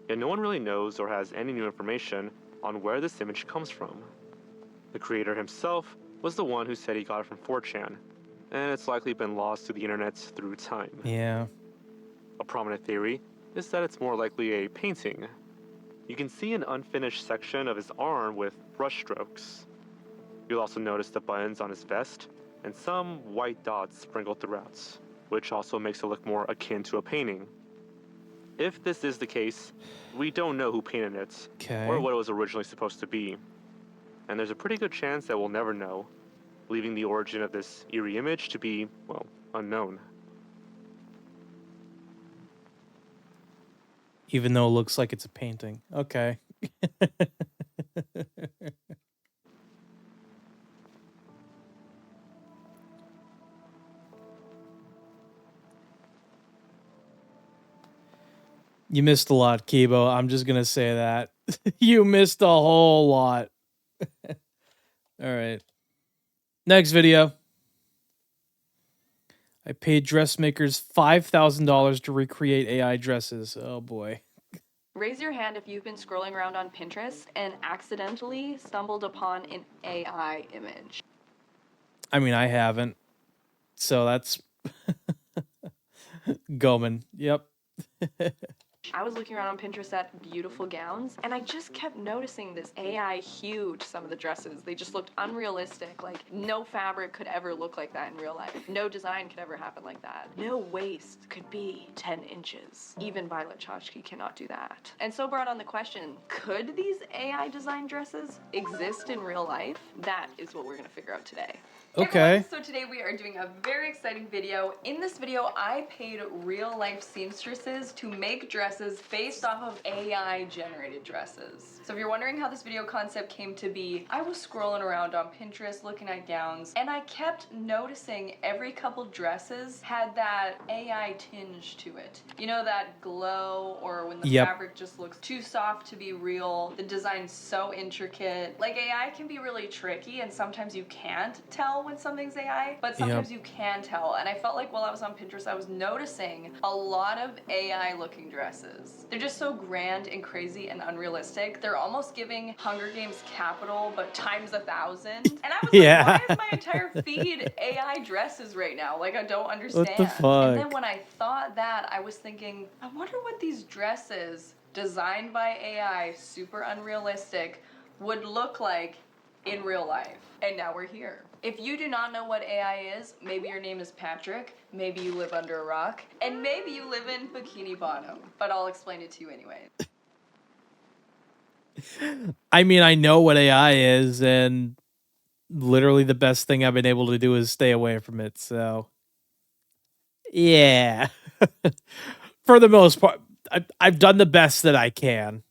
yet no one really knows or has any new information on where this image comes from. The creator himself was the one who said he got it from 4chan, and it's likely been lost to the internet through time. Yeah. A prominent theory is that it's more likely a painting. You can see an unfinished section of his arm with brush strokes. You'll also notice the buttons on his vest and some white dots sprinkled throughout, which also makes it look more akin to a painting. If this is the case, we don't know who painted it, or what it was originally supposed to be. And there's a pretty good chance that we'll never know, leaving the origin of this eerie image to be, well, unknown. Even though it looks like it's a painting. Okay. You missed a lot, Kibo. I'm just gonna say that. You missed a whole lot. All right. Next video. I paid dressmakers $5,000 to recreate AI dresses. Oh boy. Raise your hand if you've been scrolling around on Pinterest and accidentally stumbled upon an AI image. I mean, I haven't. So that's Goman. Yep. I was looking around on Pinterest at beautiful gowns, and I just kept noticing this AI huge some of the dresses. They just looked unrealistic. Like, no fabric could ever look like that in real life. No design could ever happen like that. No waist could be 10 inches. Even Violet Chachki cannot do that. And so brought on the question, could these AI design dresses exist in real life? That is what we're gonna figure out today. Okay. Hey everyone, so today we are doing a very exciting video. In this video, I paid real-life seamstresses to make dresses based off of AI-generated dresses. So if you're wondering how this video concept came to be, I was scrolling around on Pinterest looking at gowns, and I kept noticing every couple dresses had that AI tinge to it. You know, that glow, or when the fabric just looks too soft to be real, the design's so intricate. Like, AI can be really tricky, and sometimes you can't tell when something's AI, but sometimes you can tell. And I felt like while I was on Pinterest, I was noticing a lot of AI looking dresses. They're just so grand and crazy and unrealistic. They're almost giving Hunger Games Capital, but times 1,000. And I was like, why is my entire feed AI dresses right now? Like, I don't understand. What the fuck? And then when I thought that, I was thinking, I wonder what these dresses designed by AI, super unrealistic, would look like in real life. And now we're here. If you do not know what AI is, maybe your name is Patrick, maybe you live under a rock, and maybe you live in Bikini Bottom, but I'll explain it to you anyway. I mean, I know what AI is, and literally the best thing I've been able to do is stay away from it, so yeah. For the most part, I've done the best that I can.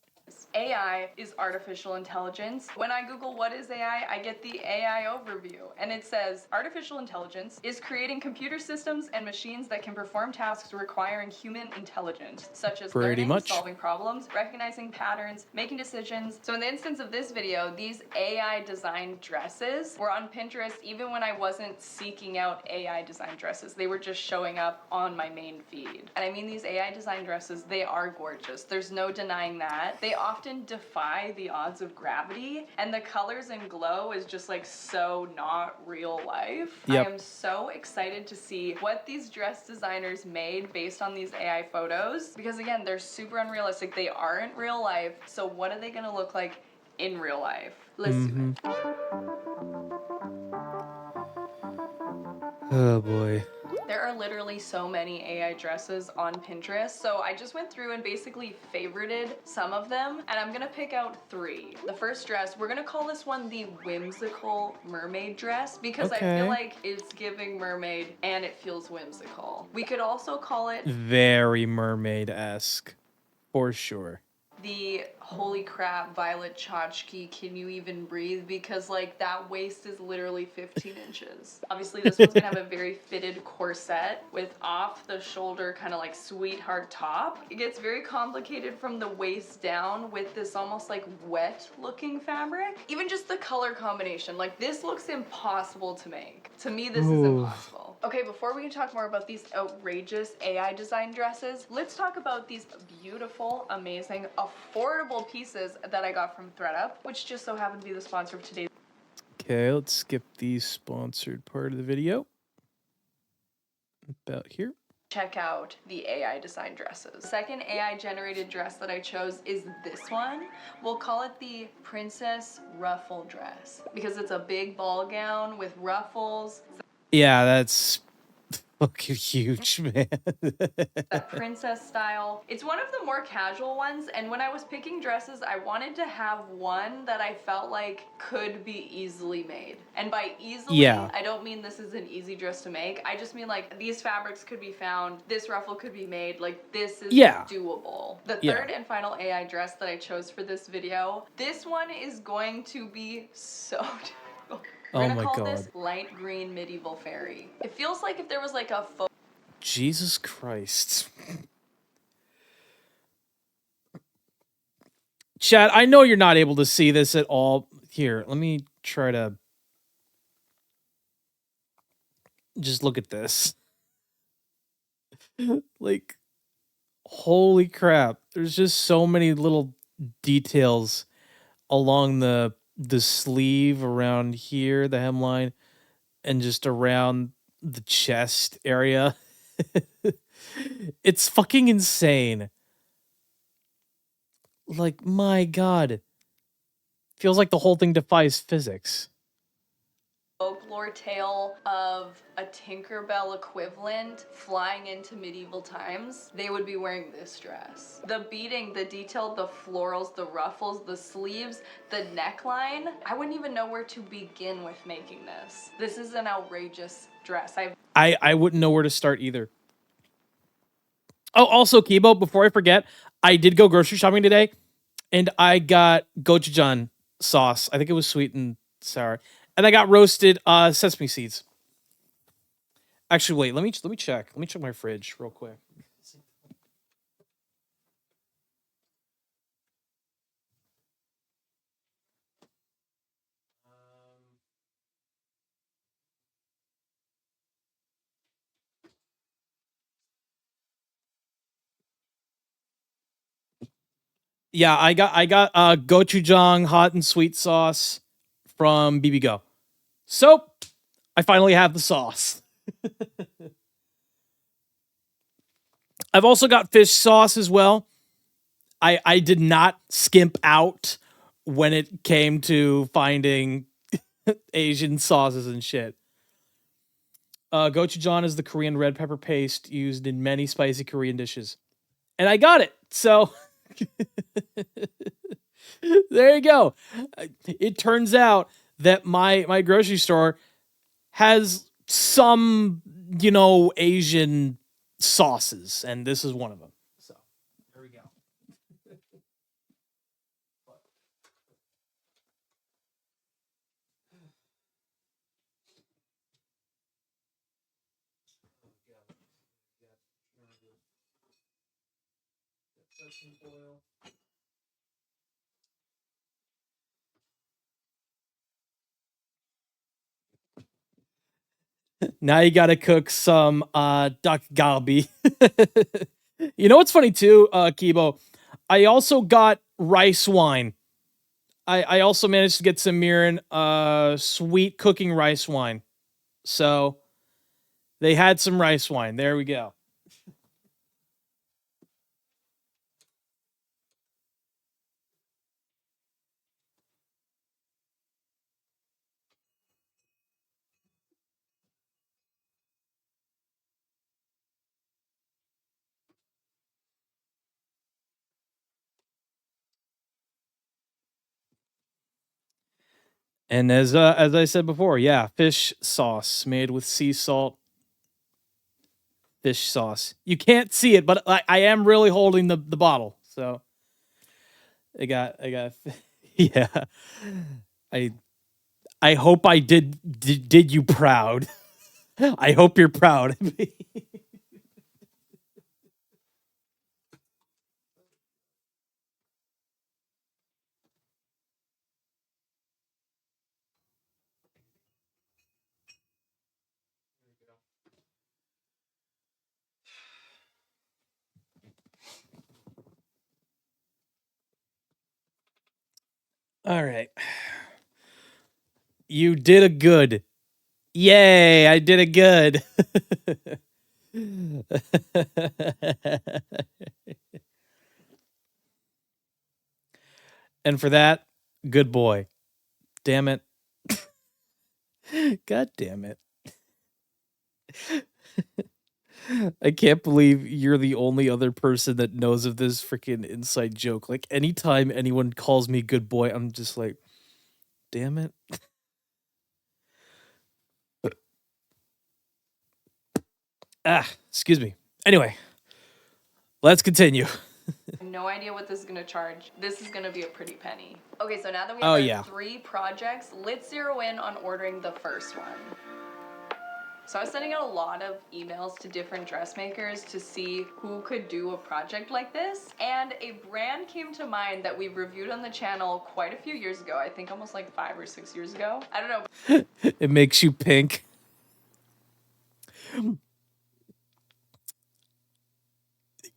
AI is artificial intelligence. When I Google what is AI, I get the AI overview, and it says artificial intelligence is creating computer systems and machines that can perform tasks requiring human intelligence, such as learning, solving problems, recognizing patterns, making decisions. So in the instance of this video, these AI designed dresses were on Pinterest even when I wasn't seeking out AI designed dresses. They were just showing up on my main feed. And I mean, these AI designed dresses, they are gorgeous. There's no denying that. They often often defy the odds of gravity, and the colors and glow is just like so not real life. Yep. I am so excited to see what these dress designers made based on these AI photos, because again, they're super unrealistic. They aren't real life, so what are they gonna look like in real life? Let's do it. Oh boy. There are literally so many AI dresses on Pinterest, so I just went through and basically favorited some of them, and I'm gonna pick out 3. The first dress, we're gonna call this one the whimsical mermaid dress, because I feel like it's giving mermaid and it feels whimsical. We could also call it Very mermaid-esque, for sure. the holy crap Violet Chachki, can you even breathe? Because like that waist is literally 15 inches. Obviously this one's gonna have a very fitted corset with off the shoulder kind of like sweetheart top. It gets very complicated from the waist down with this almost like wet looking fabric. Even just the color combination, like this looks impossible to make. To me this is impossible. Okay, before we can talk more about these outrageous AI design dresses, let's talk about these beautiful, amazing, affordable pieces that I got from ThredUp, which just so happen to be the sponsor of today's. Okay, let's skip the sponsored part of the video. About here. Check out the AI design dresses. Second AI generated dress that I chose is this one. We'll call it the Princess Ruffle dress because it's a big ball gown with ruffles. Yeah, that's fucking huge, man. That princess style. It's one of the more casual ones, and when I was picking dresses, I wanted to have one that I felt like could be easily made. And by easily, I don't mean this is an easy dress to make. I just mean like these fabrics could be found, this ruffle could be made, like this is doable. The third and final AI dress that I chose for this video, this one is going to be so difficult. We're gonna call this light green medieval fairy. It feels like if there was like a Jesus Christ. Chad, I know you're not able to see this at all. Here, let me try to just look at this. Like, holy crap. There's just so many little details along the sleeve, around here, the hemline, and just around the chest area. It's fucking insane. Like, my God. Feels like the whole thing defies physics. folklore tale of a Tinkerbell equivalent flying into medieval times, they would be wearing this dress. The beading, the detail, the florals, the ruffles, the sleeves, the neckline, I wouldn't even know where to begin with making this. This is an outrageous dress. I wouldn't know where to start either. Oh, also, Kibo, before I forget, I did go grocery shopping today, and I got gochujang sauce. I think it was sweet and sour. And I got roasted sesame seeds. Actually, wait, let me check. Let me check my fridge real quick. Yeah, I got gochujang hot and sweet sauce from BB Go. So, I finally have the sauce. I've also got fish sauce as well. I did not skimp out when it came to finding Asian sauces and shit. Gochujang is the Korean red pepper paste used in many spicy Korean dishes. And I got it. So there you go. It turns out that my grocery store has some, Asian sauces, and this is one of them. So there we go. Now you gotta cook some duck galbi. You know what's funny too, Kibo? I also got rice wine. I also managed to get some Mirin sweet cooking rice wine. So they had some rice wine. There we go. And as I said before, yeah, fish sauce made with sea salt. Fish sauce. You can't see it, but I am really holding the bottle. So I got yeah. I hope I did you proud. I hope you're proud of me. All right. You did a good. Yay, I did a good. And for that, good boy. Damn it. God damn it. I can't believe you're the only other person that knows of this freaking inside joke. Like, anytime anyone calls me good boy, I'm just like, damn it. Excuse me. Anyway, let's continue. No idea what this is gonna charge. This is gonna be a pretty penny. Okay, so now that we have our 3 projects, let's zero in on ordering the first one. So I was sending out a lot of emails to different dressmakers to see who could do a project like this, and a brand came to mind that we reviewed on the channel quite a few years ago. I think almost like 5 or 6 years ago. I don't know. It makes you pink.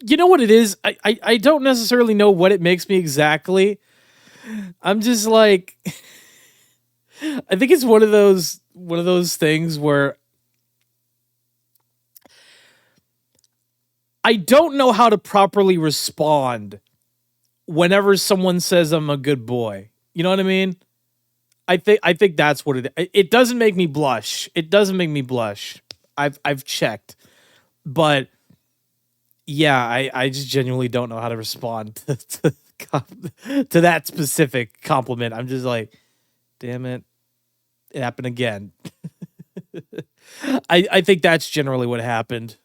You know what it is? I don't necessarily know what it makes me exactly. I'm just like, I think it's one of those things where I don't know how to properly respond whenever someone says I'm a good boy. You know what I mean? I think that's what it doesn't make me blush. It doesn't make me blush. I've checked. But yeah, I just genuinely don't know how to respond to that specific compliment. I'm just like, damn it. It happened again. I think that's generally what happened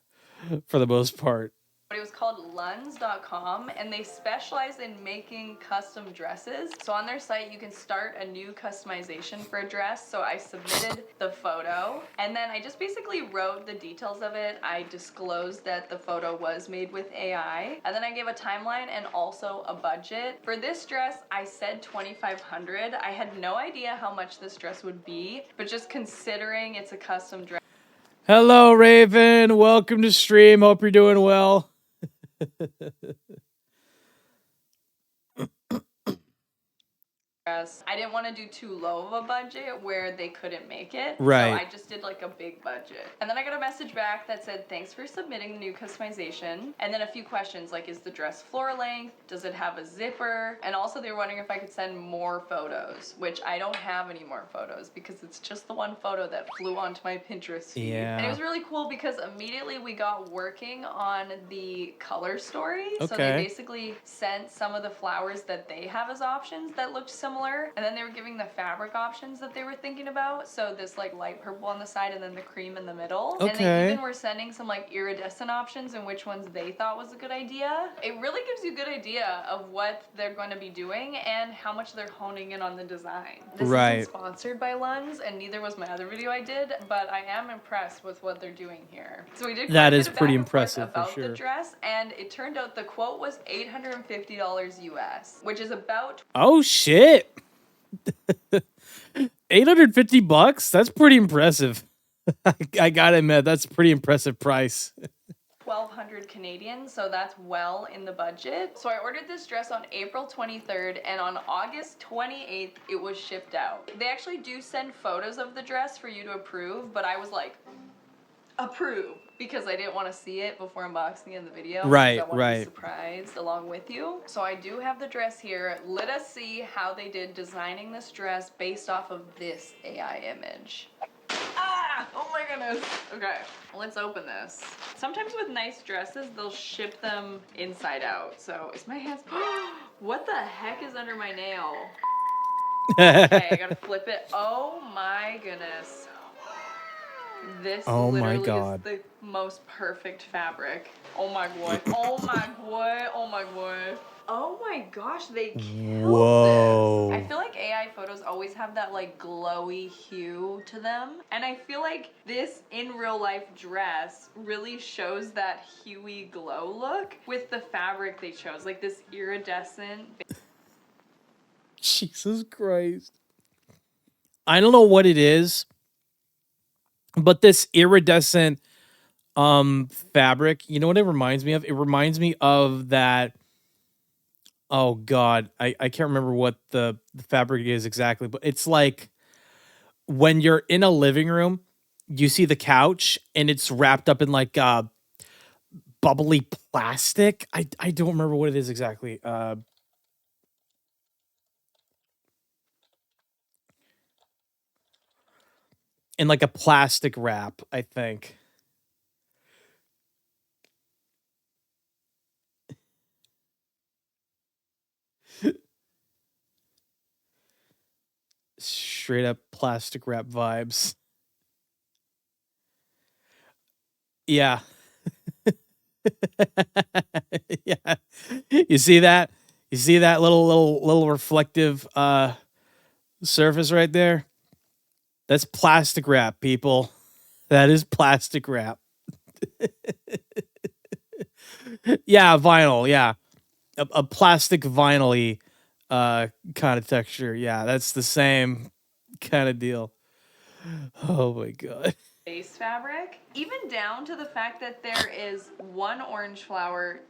for the most part. But it was called Luns.com, and they specialize in making custom dresses. So on their site, you can start a new customization for a dress. So I submitted the photo, and then I just basically wrote the details of it. I disclosed that the photo was made with AI, and then I gave a timeline and also a budget. For this dress, I said $2,500. I had no idea how much this dress would be, but just considering it's a custom dress. Hello, Raven. Welcome to stream. Hope you're doing well. I didn't want to do too low of a budget where they couldn't make it. Right. So I just did like a big budget. And then I got a message back that said, thanks for submitting the new customization. And then a few questions like, is the dress floor length? Does it have a zipper? And also they were wondering if I could send more photos, which I don't have any more photos because it's just the one photo that flew onto my Pinterest feed. Yeah. And it was really cool because immediately we got working on the color story. Okay. So they basically sent some of the flowers that they have as options that looked similar, and then they were giving the fabric options that they were thinking about. So this like light purple on the side and then the cream in the middle. Okay. And they even were sending some like iridescent options and which ones they thought was a good idea. It really gives you a good idea of what they're going to be doing and how much they're honing in on the design. This isn't sponsored by Luns, and neither was my other video I did, but I am impressed with what they're doing here. So we did that is pretty impressive for sure. The dress, and it turned out the quote was $850 US, which is about Oh shit. $850? That's pretty impressive. I gotta admit, that's a pretty impressive price. 1,200 Canadian, so that's well in the budget. So I ordered this dress on April 23rd, and on August 28th, it was shipped out. They actually do send photos of the dress for you to approve, but I was like, approve, because I didn't want to see it before unboxing in the video. Right, because I want to be right. surprised along with you. So I do have the dress here. Let us see how they did designing this dress based off of this AI image. Ah! Oh my goodness. Okay, let's open this. Sometimes with nice dresses, they'll ship them inside out. So is my hands... What the heck is under my nail? Okay, I gotta flip it. Oh my goodness. This Oh my literally is God. the most perfect fabric. Oh my boy. Oh my boy. Oh my boy. Oh my gosh, they killed Whoa. this. I feel like AI photos always have that like glowy hue to them. And I feel like this in real life dress really shows that huey glow look with the fabric they chose. Like this iridescent. Jesus Christ. I don't know what it is, but this iridescent fabric, you know what it reminds me of? It reminds me of that. Oh God, I can't remember what the fabric is exactly, but it's like when you're in a living room, you see the couch and it's wrapped up in like bubbly plastic. I don't remember what it is exactly. In like a plastic wrap, I think. Straight up plastic wrap vibes. Yeah. Yeah. You see that? You see that little reflective surface right there? That's plastic wrap, people. That is plastic wrap. Yeah, vinyl, yeah. A plastic vinyl-y kind of texture. Yeah, that's the same kind of deal. Oh my God. Base fabric, even down to the fact that there is one orange flower,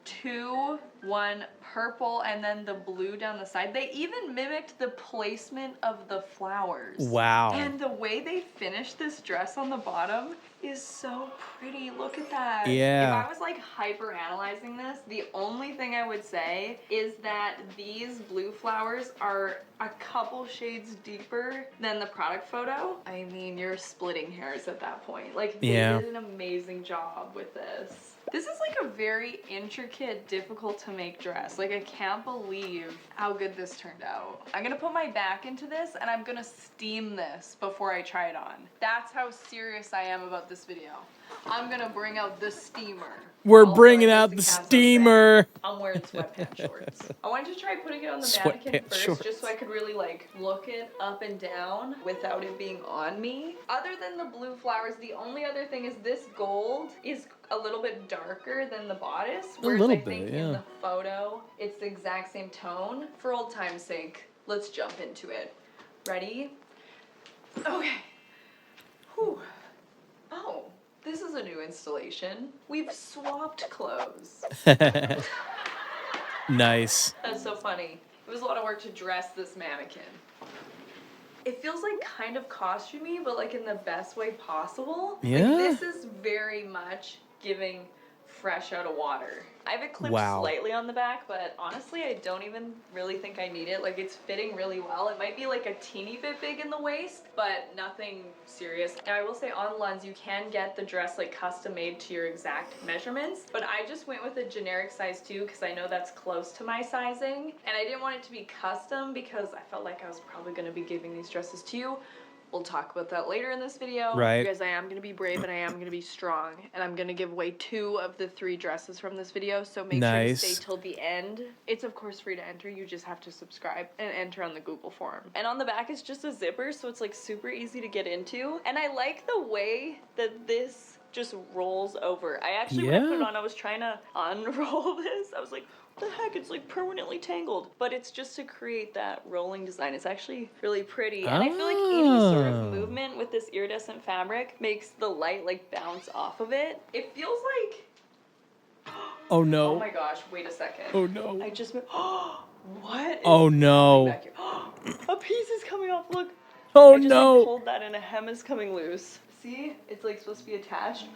one purple, and then the blue down the side. They even mimicked the placement of the flowers. Wow. And the way they finished this dress on the bottom is so pretty. Look at that. Yeah. If I was like hyper analyzing this, the only thing I would say is that these blue flowers are a couple shades deeper than the product photo. I mean, you're splitting hairs at that point. Like, they Yeah. did an amazing job with this. This is like a very intricate, difficult to make dress. Like, I can't believe how good this turned out. I'm gonna put my back into this and I'm gonna steam this before I try it on. That's how serious I am about this video. I'm gonna bring out the steamer. We're Also, bringing I out missed the a cast on steamer. back. I'm wearing sweatpants shorts. I wanted to try putting it on the Sweatpants mannequin first shorts. just so I could really like look it up and down without it being on me. Other than the blue flowers, the only other thing is this gold is a little bit darker than the bodice. Whereas little I think bit, in yeah. the photo, it's the exact same tone. For old time's sake, let's jump into it. Ready? Okay. Whew. Oh, this is a new installation. We've swapped clothes. Nice. That's so funny. It was a lot of work to dress this mannequin. It feels like kind of costumey, but like in the best way possible. Yeah? Like this is very much giving fresh out of water. I have it clipped Wow. slightly on the back, but honestly, I don't even really think I need it. Like it's fitting really well. It might be like a teeny bit big in the waist, but nothing serious. And I will say on Lunds, you can get the dress like custom made to your exact measurements, but I just went with a generic size 2 because I know that's close to my sizing. And I didn't want it to be custom because I felt like I was probably gonna be giving these dresses to you. We'll talk about that later in this video. Right. You guys, I am going to be brave and I am going to be strong. And I'm going to give away 2 of the 3 dresses from this video. So make sure to Nice. stay till the end. It's of course free to enter. You just have to subscribe and enter on the Google form. And on the back it's just a zipper, so it's like super easy to get into. And I like the way that this just rolls over. I actually, when I put it Yeah. on, I was trying to unroll this. I was like, what the heck, it's like permanently tangled. But it's just to create that rolling design. It's actually really pretty. And I feel like any sort Oh. of movement with this iridescent fabric makes the light like bounce off of it. It feels like Oh no. Oh my gosh, wait a second. Oh no. I just what is Oh no. back here? A piece is coming off, look. Oh I just no. like, pulled that and a hem is coming loose. See? It's like supposed to be attached.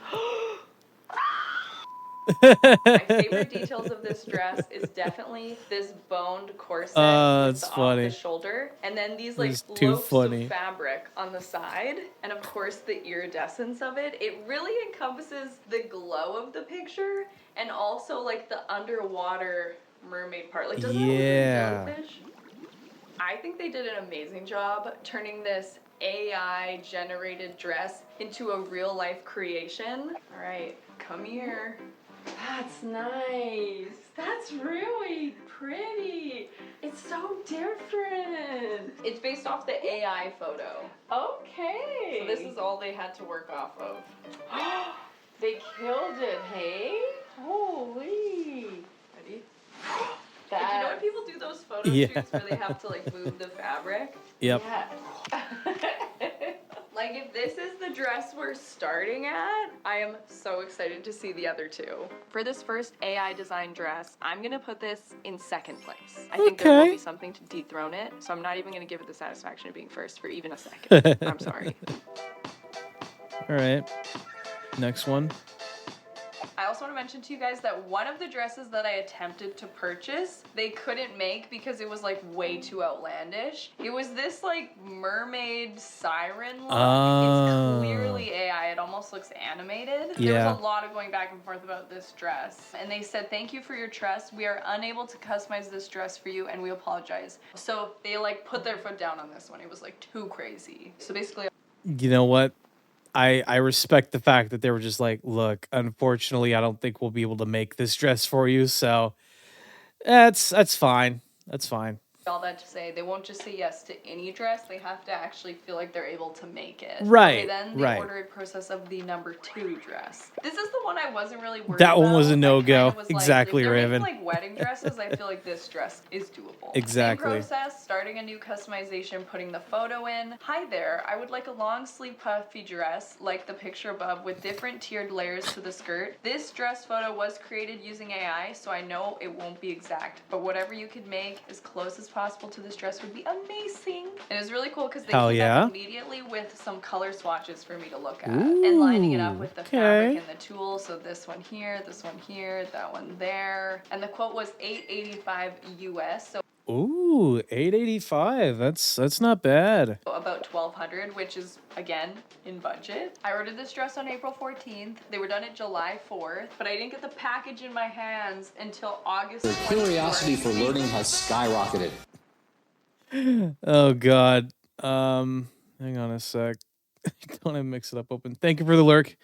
My favorite details of this dress is definitely this boned corset with That's the off funny. the shoulder, and then these like It's too loops funny. of fabric on the side, and of course the iridescence of it. It really encompasses the glow of the picture and also like the underwater mermaid part. Like, doesn't it look like Yeah. a jellyfish? I think they did an amazing job turning this AI generated dress into a real life creation. All right, come here. That's nice. That's really pretty. It's so different. It's based off the AI photo. Okay. So this is all they had to work off of. They killed it, hey? Holy. Ready? Like, you know when people do those photo shoots where they have to like move the fabric? Yep. Yeah. Like, if this is the dress we're starting at, I am so excited to see the other two. For this first AI design dress, I'm gonna put this in second place. I think there will be something to dethrone it, so I'm not even gonna give it the satisfaction of being first for even a second. I'm sorry. All right. Next one. I also want to mention to you guys that one of the dresses that I attempted to purchase, they couldn't make because it was like way too outlandish. It was this like mermaid siren look. It's clearly AI. It almost looks animated. There was a lot of going back and forth about this dress. And they said, thank you for your trust. We are unable to customize this dress for you and we apologize. So they like put their foot down on this one. It was like too crazy. So basically... You know what? I respect the fact that they were just like, look, unfortunately, I don't think we'll be able to make this dress for you. So that's fine. That's fine. All that to say, they won't just say yes to any dress. They have to actually feel like they're able to make it. Right, Okay, then the right. ordering process of the number 2 dress. This is the one I wasn't really worried That one about. was a no-go. Like, Exactly, if they're Raven. making like wedding dresses, I feel like this dress is doable. Exactly. Same process, starting a new customization, putting the photo in. Hi there, I would like a long sleeve puffy dress, like the picture above, with different tiered layers to the skirt. This dress photo was created using AI, so I know it won't be exact, but whatever you could make as close as possible to this dress would be amazing. And it was really cool because they came back immediately with some color swatches for me to look at. And lining it up with the fabric and the tulle. So this one here, that one there. And the quote was $885 US. So Ooh, $885. That's not bad. about $1,200, which is again in budget. I ordered this dress on April 14th. They were done at July 4th, but I didn't get the package in my hands until August 24th. Curiosity for learning has skyrocketed. Oh God. Hang on a sec. Don't I mix it up open. Thank you for the lurk.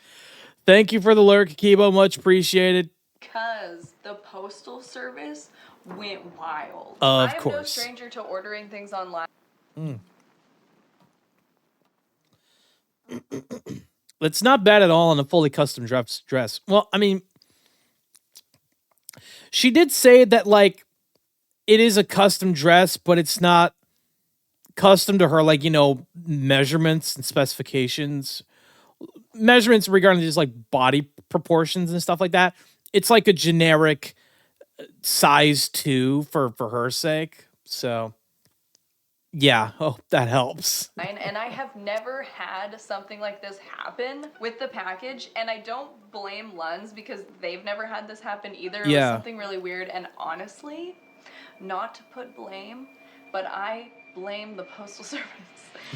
Thank you for the lurk, Kibo. Much appreciated. Because the postal service went wild. Of I am course. no stranger to ordering things online. It's not bad at all on a fully custom dress. Well, I mean, she did say that like it is a custom dress, but it's not custom to her, like, you know, measurements and specifications. Measurements regarding just like body proportions and stuff like that. It's like a generic size 2 for her sake. So yeah, oh, that helps. And I have never had something like this happen with the package, and I don't blame Lunds because they've never had this happen either. It was something really weird, and honestly, not to put blame, but I blame the postal service,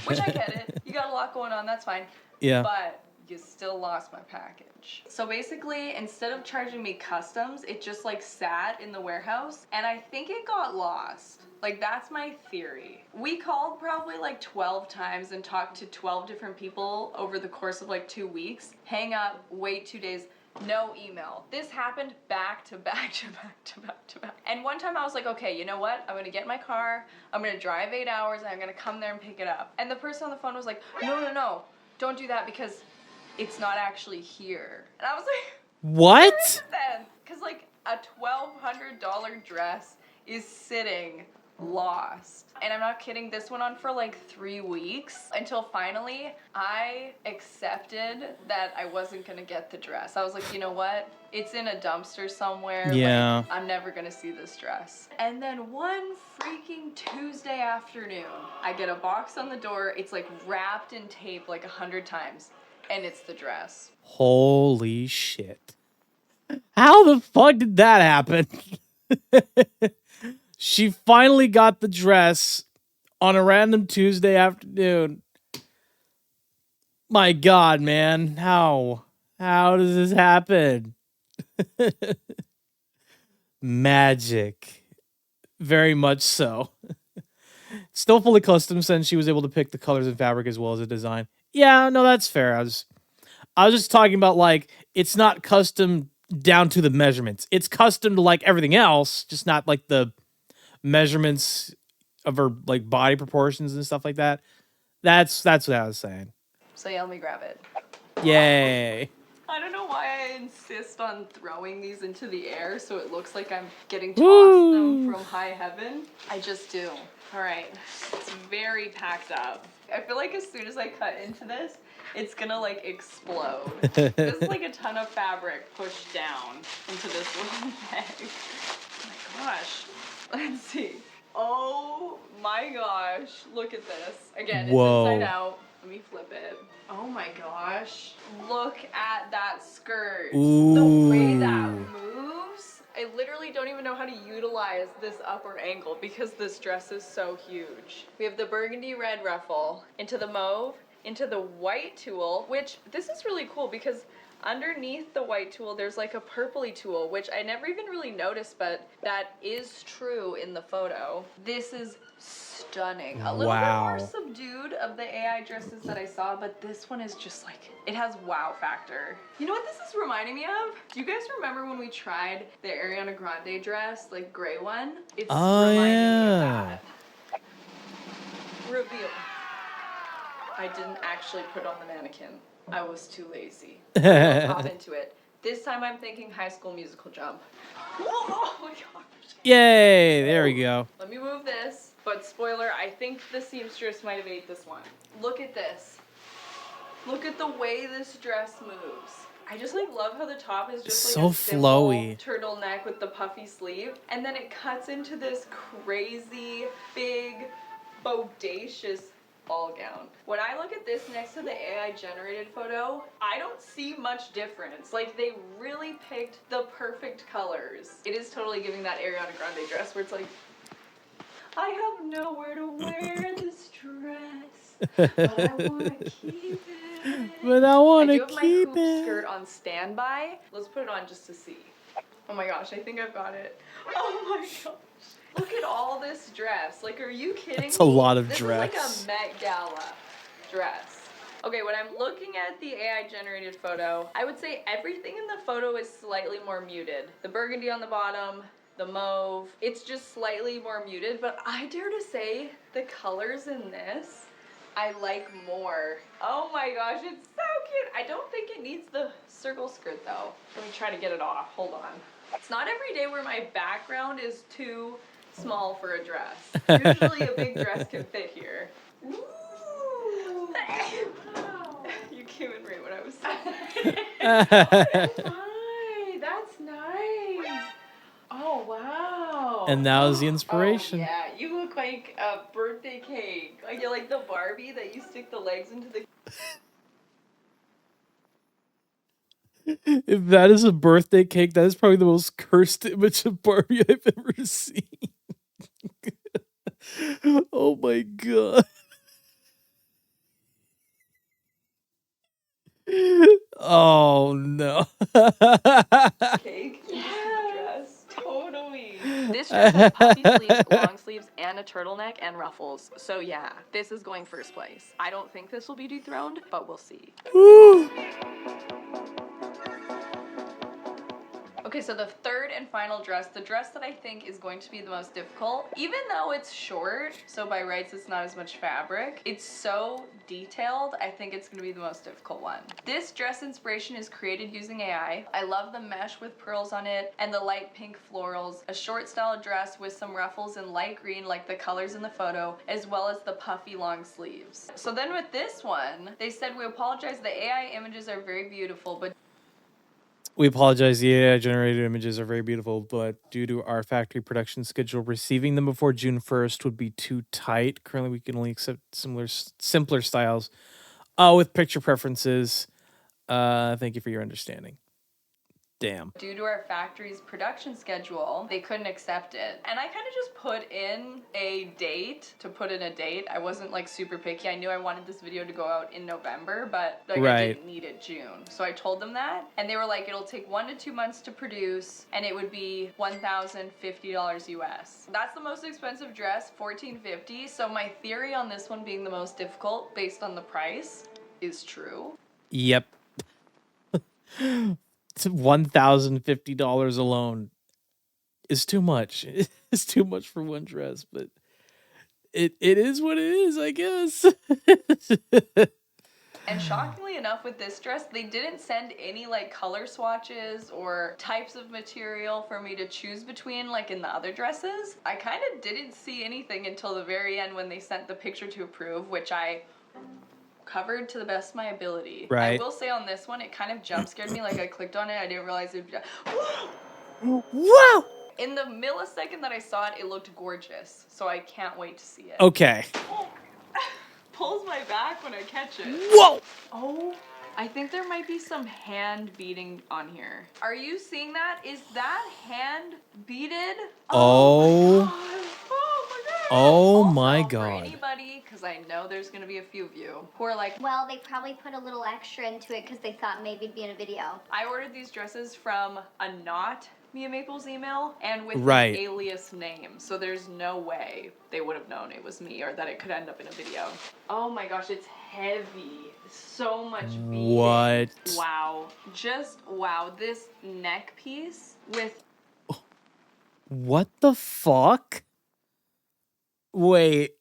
which I get it. You got a lot going on, that's fine. Yeah. But you still lost my package. So basically, instead of charging me customs, it just like sat in the warehouse, and I think it got lost. Like, that's my theory. We called probably like 12 times and talked to 12 different people over the course of like 2 weeks. Hang up, wait 2 days, no email. This happened back to back to back to back to back. And one time I was like, okay, you know what? I'm gonna get in my car, I'm gonna drive 8 hours, and I'm gonna come there and pick it up. And the person on the phone was like, no, don't do that because it's not actually here. And I was like, what? Where is it then? Because like a $1,200 dress is sitting lost. And I'm not kidding, this went on for like 3 weeks until finally I accepted that I wasn't gonna get the dress. I was like, you know what? It's in a dumpster somewhere. Yeah. Like, I'm never gonna see this dress. And then one freaking Tuesday afternoon, I get a box on the door. It's like wrapped in tape like 100 times. And it's the dress. Holy shit. How the fuck did that happen? She finally got the dress on a random Tuesday afternoon. My God, man. How does this happen? Magic. Very much so. Still fully custom since she was able to pick the colors and fabric as well as the design. Yeah, no, that's fair. I was just talking about, like, it's not custom down to the measurements. It's custom to, like, everything else, just not, like, the measurements of her, like, body proportions and stuff like that. That's what I was saying. So yeah, let me grab it. Yay. I don't know why I insist on throwing these into the air so it looks like I'm getting Woo. them from high heaven. I just do. All right, it's very packed up. I feel like as soon as I cut into this, it's gonna like explode. This is like a ton of fabric pushed down into this little bag. Oh my gosh. Let's see. Oh my gosh, look at this. Again, Whoa. it's inside out. Let me flip it. Oh my gosh. Look at that skirt. Ooh. The way that moves. I literally don't even know how to utilize this upper angle because this dress is so huge. We have the burgundy red ruffle into the mauve, into the white tulle, which this is really cool because underneath the white tulle, there's like a purpley tulle, which I never even really noticed, but that is true in the photo. This is stunning. A little bit more subdued of the AI dresses that I saw, but this one is just like, it has wow factor. You know what this is reminding me of? Do you guys remember when we tried the Ariana Grande dress, like gray one? It's reminding me of that. Reveal. I didn't actually put on the mannequin. I was too lazy. I'll hop into it. This time I'm thinking High School Musical jump. Oh my gosh. Yay, there we go. Let me move this, but spoiler, I think the seamstress might have ate this one. Look at this. Look at the way this dress moves. I just like love how the top is just So like a simple flowy. turtleneck with the puffy sleeve, and then it cuts into this crazy, big, bodacious ball gown. When I look at this next to the AI generated photo, I don't see much difference. Like, they really picked the perfect colors. It is totally giving that Ariana Grande dress where it's like, I have nowhere to wear this dress, but I want to keep it. But I want I to do have my keep hoop it. skirt on standby. Let's put it on just to see. Oh my gosh, I think I've got it. Oh my gosh. Look at all this dress. Like, are you kidding me? That's a lot of this dress. This is like a Met Gala dress. Okay, when I'm looking at the AI generated photo, I would say everything in the photo is slightly more muted. The burgundy on the bottom, the mauve, it's just slightly more muted, but I dare to say the colors in this, I like more. Oh my gosh, it's so cute. I don't think it needs the circle skirt though. Let me try to get it off, hold on. It's not every day where my background is too small for a dress. Usually a big dress can fit here. Ooh. You came in right when I was saying. Hi, that's nice. Oh, wow. And that was the inspiration. Oh, yeah, you look like a birthday cake. Like, you're like the Barbie that you stick the legs into the... If that is a birthday cake, that is probably the most cursed image of Barbie I've ever seen. Oh my God. Oh no. Cake? Yeah. Dress? Totally. This dress has puffy sleeves, long sleeves, and a turtleneck and ruffles. So yeah, this is going first place. I don't think this will be dethroned, but we'll see. Woo. Okay, so the third and final dress, the dress that I think is going to be the most difficult, even though it's short, so by rights it's not as much fabric, it's so detailed, I think it's gonna be the most difficult one. This dress inspiration is created using AI. I love the mesh with pearls on it and the light pink florals, a short style dress with some ruffles in light green like the colors in the photo, as well as the puffy long sleeves. So then with this one, they said, we apologize, the AI images are very beautiful, but We apologize. The AI-generated images are very beautiful, but due to our factory production schedule, receiving them before June 1st would be too tight. Currently, we can only accept simpler styles with picture preferences. Thank you for your understanding. Damn. due to our factory's production schedule, they couldn't accept it. And I kind of just put in a date to put in a date. I wasn't like super picky. I knew I wanted this video to go out in November, but like I didn't need it June. So I told them that, and they were like, it'll take 1 to 2 months to produce, and it would be $1,050 US. That's the most expensive dress, $1,450. So my theory on this one being the most difficult based on the price is true. Yep. $1,050 alone is too much. It's too much for one dress, but it is what it is, I guess. And shockingly enough with this dress, they didn't send any like color swatches or types of material for me to choose between like in the other dresses. I kind of didn't see anything until the very end when they sent the picture to approve, which I covered to the best of my ability. Right. I will say on this one, it kind of jump scared me. Like I clicked on it, I didn't realize it would be Whoa! In the millisecond that I saw it, it looked gorgeous. So I can't wait to see it. Okay. Pulls my back when I catch it. Whoa! Oh, I think there might be some hand beading on here. Are you seeing that? Is that hand beaded? Oh. Oh Also, my for God. anybody, because I know there's going to be a few of you who are like, well, they probably put a little extra into it because they thought maybe it'd be in a video. I ordered these dresses from a not Mia Maples email and with Right. an alias name, so there's no way they would have known it was me or that it could end up in a video. Oh my gosh, it's heavy. So much beading. What? Wow. Just wow. This neck piece with What the fuck? Wait.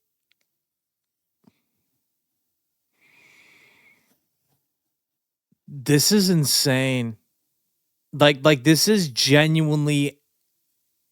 This is insane. Like this is genuinely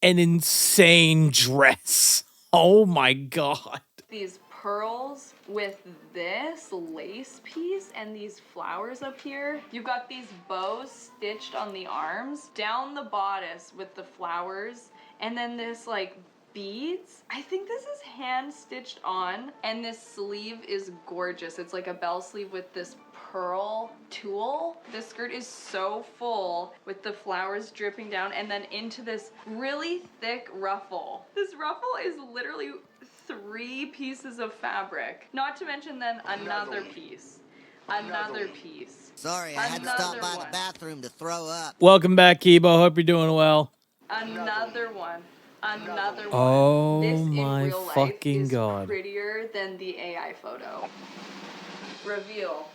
an insane dress. Oh my God. these pearls with this lace piece and these flowers up here. You've got these bows stitched on the arms, down the bodice with the flowers, and then this like beads. I think this is hand stitched on, and this sleeve is gorgeous. It's like a bell sleeve with this pearl tulle. This skirt is so full with the flowers dripping down and then into this really thick ruffle. This ruffle is literally 3 pieces of fabric, not to mention then another piece. Another piece. Sorry, I had to stop by the bathroom to throw up. Welcome back, Kibo. Hope you're doing well. Another one. Another one. Oh This in my real life fucking is God. prettier than the AI photo. Reveal.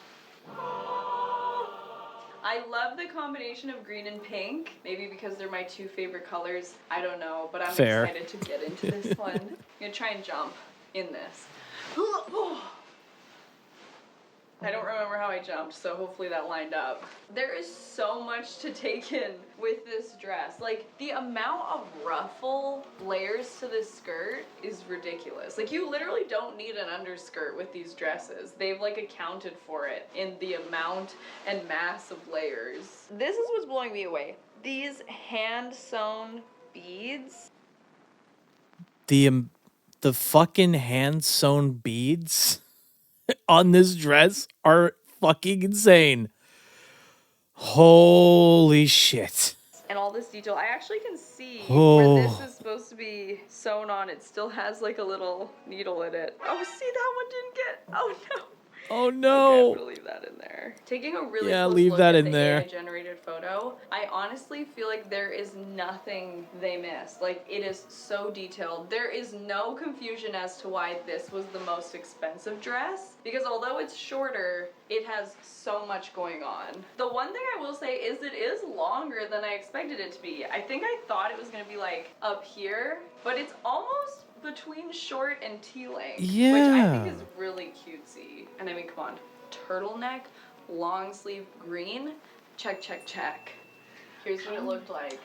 I love the combination of green and pink. Maybe because they're my 2 favorite colors. I don't know, but I'm Fair. excited to get into this one. I'm gonna try and jump in this. I don't remember how I jumped, so hopefully that lined up. There is so much to take in with this dress. Like, the amount of ruffle layers to this skirt is ridiculous. Like, you literally don't need an underskirt with these dresses. They've, like, accounted for it in the amount and mass of layers. This is what's blowing me away. These hand-sewn beads. The fucking hand-sewn beads on this dress are fucking insane. Holy shit. And all this detail. I actually can see Oh. where this is supposed to be sewn on. It still has like a little needle in it. Oh, see, that one didn't get. Oh no. Oh Okay, no. I'm gonna leave that in there. Taking a really Yeah, close leave look that at in the there. AI-generated photo, I honestly feel like there is nothing they missed. Like, it is so detailed. There is no confusion as to why this was the most expensive dress, because although it's shorter, it has so much going on. The one thing I will say is it is longer than I expected it to be. I think I thought it was gonna be like up here, but it's almost between short and T-length, which I think is really cutesy. And I mean, come on, turtleneck, long sleeve green, check, check, check. Here's what it looked like.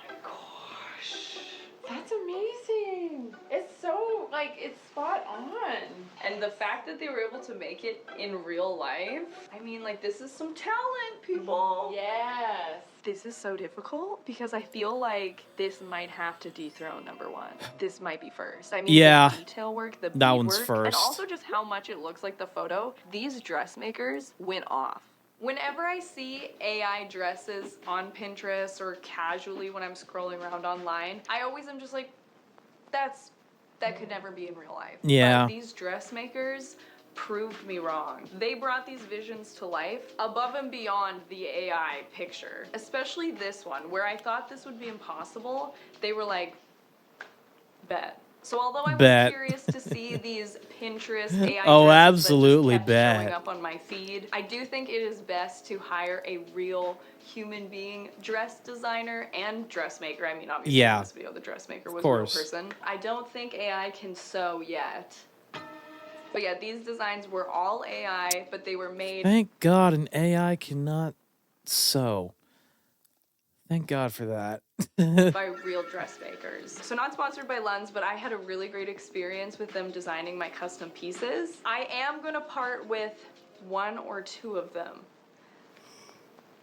Oh my gosh. That's amazing. It's so, like, it's spot on. And the fact that they were able to make it in real life, I mean, like, this is some talent, people. Yes. This is so difficult because I feel like this might have to dethrone number one. This might be first. I mean, Yeah, the detail work, the that bead one's work, first. and also just how much it looks like the photo. These dressmakers went off. Whenever I see AI dresses on Pinterest or casually when I'm scrolling around online, I always am just like, that could never be in real life. Yeah. But these dressmakers proved me wrong. They brought these visions to life above and beyond the AI picture. Especially this one, where I thought this would be impossible, they were like, bet. So although I was curious to see these Pinterest AI Oh, dresses absolutely that just kept showing bet. up on my feed, I do think it is best to hire a real human being dress designer and dressmaker. I mean, obviously Yeah. in this video the dressmaker was Of a real course. person. I don't think AI can sew yet. But yeah, these designs were all AI, but they were made Thank God an AI cannot sew. Thank God for that. by real dressmakers. So not sponsored by Lens, but I had a really great experience with them designing my custom pieces. I am gonna part with one or two of them.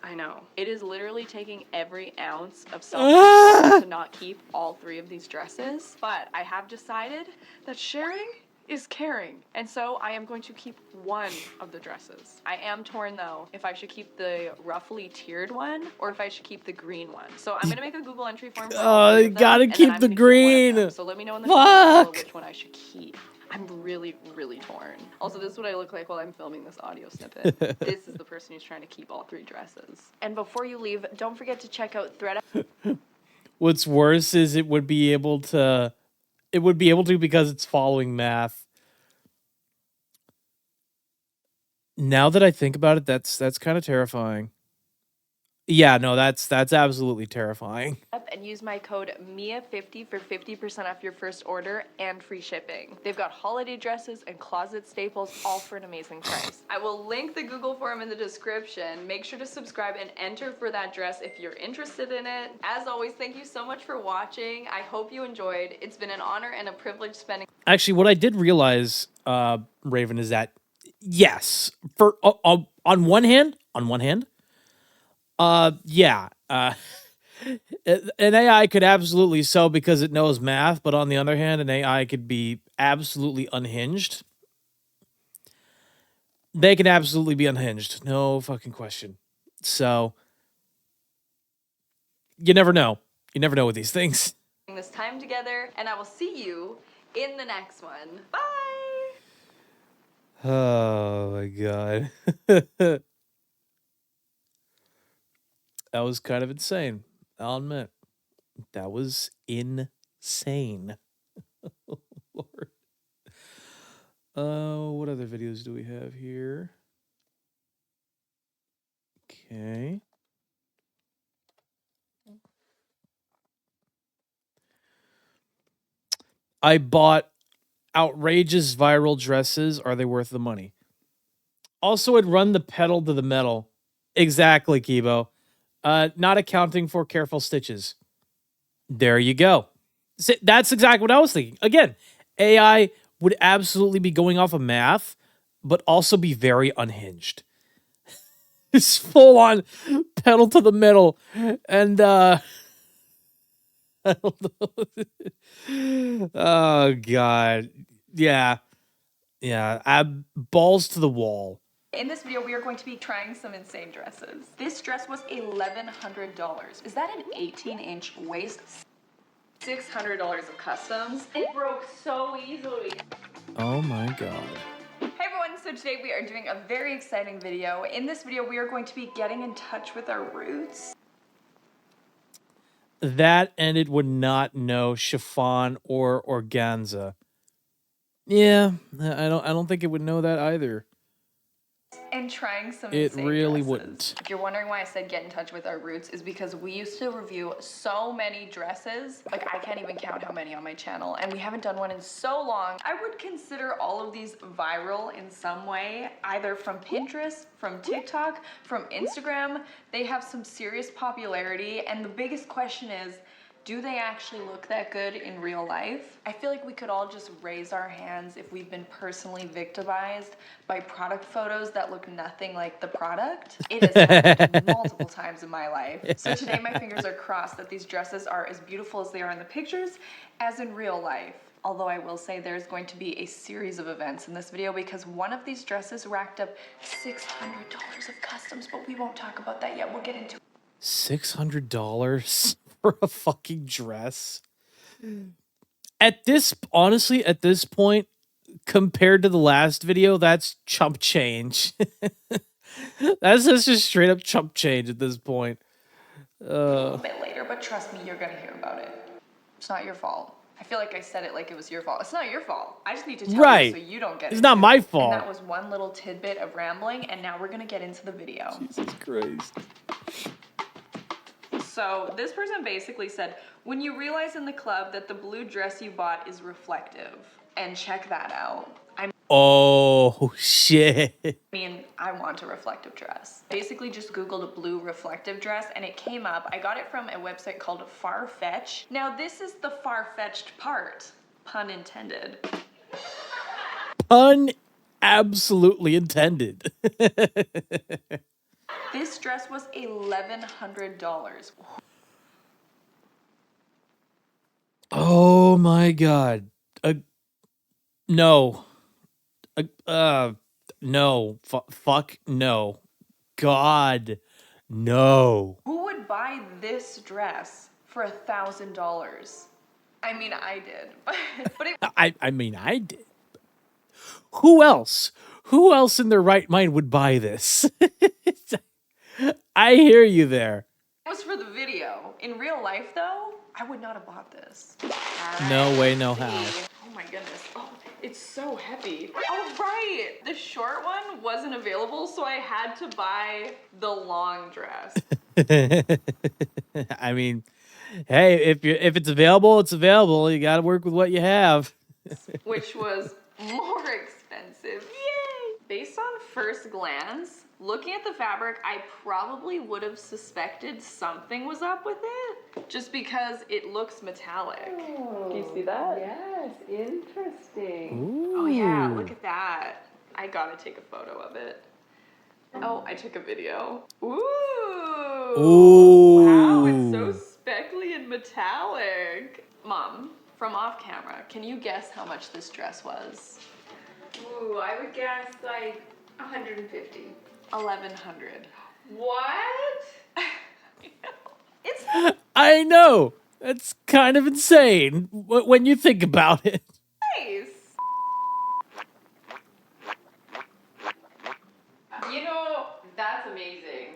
I know. It is literally taking every ounce of self-control to not keep all three of these dresses, but I have decided that sharing is caring. And so I am going to keep one of the dresses. I am torn though, if I should keep the roughly tiered one or if I should keep the green one. So I'm gonna make a Google entry form for all three You of them, gotta and then keep I'm the gonna keep one of green. them. So let me know in the comments below Fuck. which one I should keep. I'm really, really torn. Also, this is what I look like while I'm filming this audio snippet. This is the person who's trying to keep all three dresses. And before you leave, don't forget to check out What's worse is it would be able to because it's following math. Now that I think about it, that's kind of terrifying. Yeah, no, that's absolutely terrifying. and use my code MIA50 for 50% off your first order and free shipping. They've got holiday dresses and closet staples, all for an amazing price. I will link the Google form in the description. Make sure to subscribe and enter for that dress if you're interested in it. As always, thank you so much for watching. I hope you enjoyed. It's been an honor and a privilege spending. Actually, what I did realize, Raven, is that yes, for on one hand, yeah, an AI could absolutely sew because it knows math, but on the other hand, an AI could be absolutely unhinged. They can absolutely be unhinged, no fucking question. So you never know. You never know with these things. This time together, and I will see you in the next one. Bye! Oh my God. That was kind of insane. I'll admit. That was insane. Oh, Lord. What other videos do we have here? Okay. I bought outrageous viral dresses. Are they worth the money? Also, I'd run the pedal to the metal. Exactly, Kibo. Not accounting for careful stitches. There you go. That's exactly what I was thinking. Again, AI would absolutely be going off of math, but also be very unhinged. It's full on pedal to the metal. And I don't know. Oh God. Yeah. Yeah. Balls to the wall. In this video, we are going to be trying some insane dresses. This dress was $1,100. Is that an 18-inch waist? $600 of customs. It broke so easily. Oh my God. Hey everyone, so So today we are doing a very exciting video. In this video, we are going to be getting in touch with our roots. That and it would not know chiffon or organza. Yeah, I don't think it would know that either. And trying some It insane really dresses. wouldn't. If you're wondering why I said get in touch with our roots, is because we used to review so many dresses. Like, I can't even count how many on my channel, and we haven't done one in so long. I would consider all of these viral in some way, either from Pinterest, from TikTok, from Instagram. They have some serious popularity, and the biggest question is, do they actually look that good in real life? I feel like we could all just raise our hands if we've been personally victimized by product photos that look nothing like the product. It has happened multiple times in my life. So today my fingers are crossed that these dresses are as beautiful as they are in the pictures as in real life. Although I will say there's going to be a series of events in this video because one of these dresses racked up $600 of customs, but we won't talk about that yet. We'll get into it. $600 for a fucking dress? Honestly, at this point, compared to the last video, that's chump change. That's just straight up chump change at this point. A little bit later, but trust me, you're gonna hear about it. It's not your fault. I feel like I said it like it was your fault. It's not your fault. I just need to tell you so you don't get it. It's not my fault. And that was one little tidbit of rambling, and now we're gonna get into the video. Jesus Christ. So this person basically said, when you realize in the club that the blue dress you bought is reflective, and check that out. Oh, shit. I mean, I want a reflective dress. Basically just Googled a blue reflective dress and it came up. I got it from a website called Farfetch. Now this is the far-fetched part, pun intended. Pun absolutely intended. This dress was $1,100. Oh my God. No. No. Fuck no. God, no. Who would buy this dress for $1,000? I mean, I did, but it. I mean, I did. Who else? Who else in their right mind would buy this? I hear you there. It was for the video. In real life, though, I would not have bought this. No way, no how. Oh my goodness. Oh, it's so heavy. Oh, right. The short one wasn't available, so I had to buy the long dress. I mean, hey, if it's available, it's available. You got to work with what you have. Which was more expensive. Yay! Based on first glance, looking at the fabric, I probably would have suspected something was up with it, just because it looks metallic. Oh, Do you see that? Yes, interesting. Ooh. Oh yeah, look at that. I gotta take a photo of it. Oh, I took a video. Ooh! Ooh. Wow, it's so speckly and metallic. Mom, from off camera, can you guess how much this dress was? Ooh, I would guess like 150. 1,100. What? It's I know. That's kind of insane when you think about it. nice. You know, that's amazing.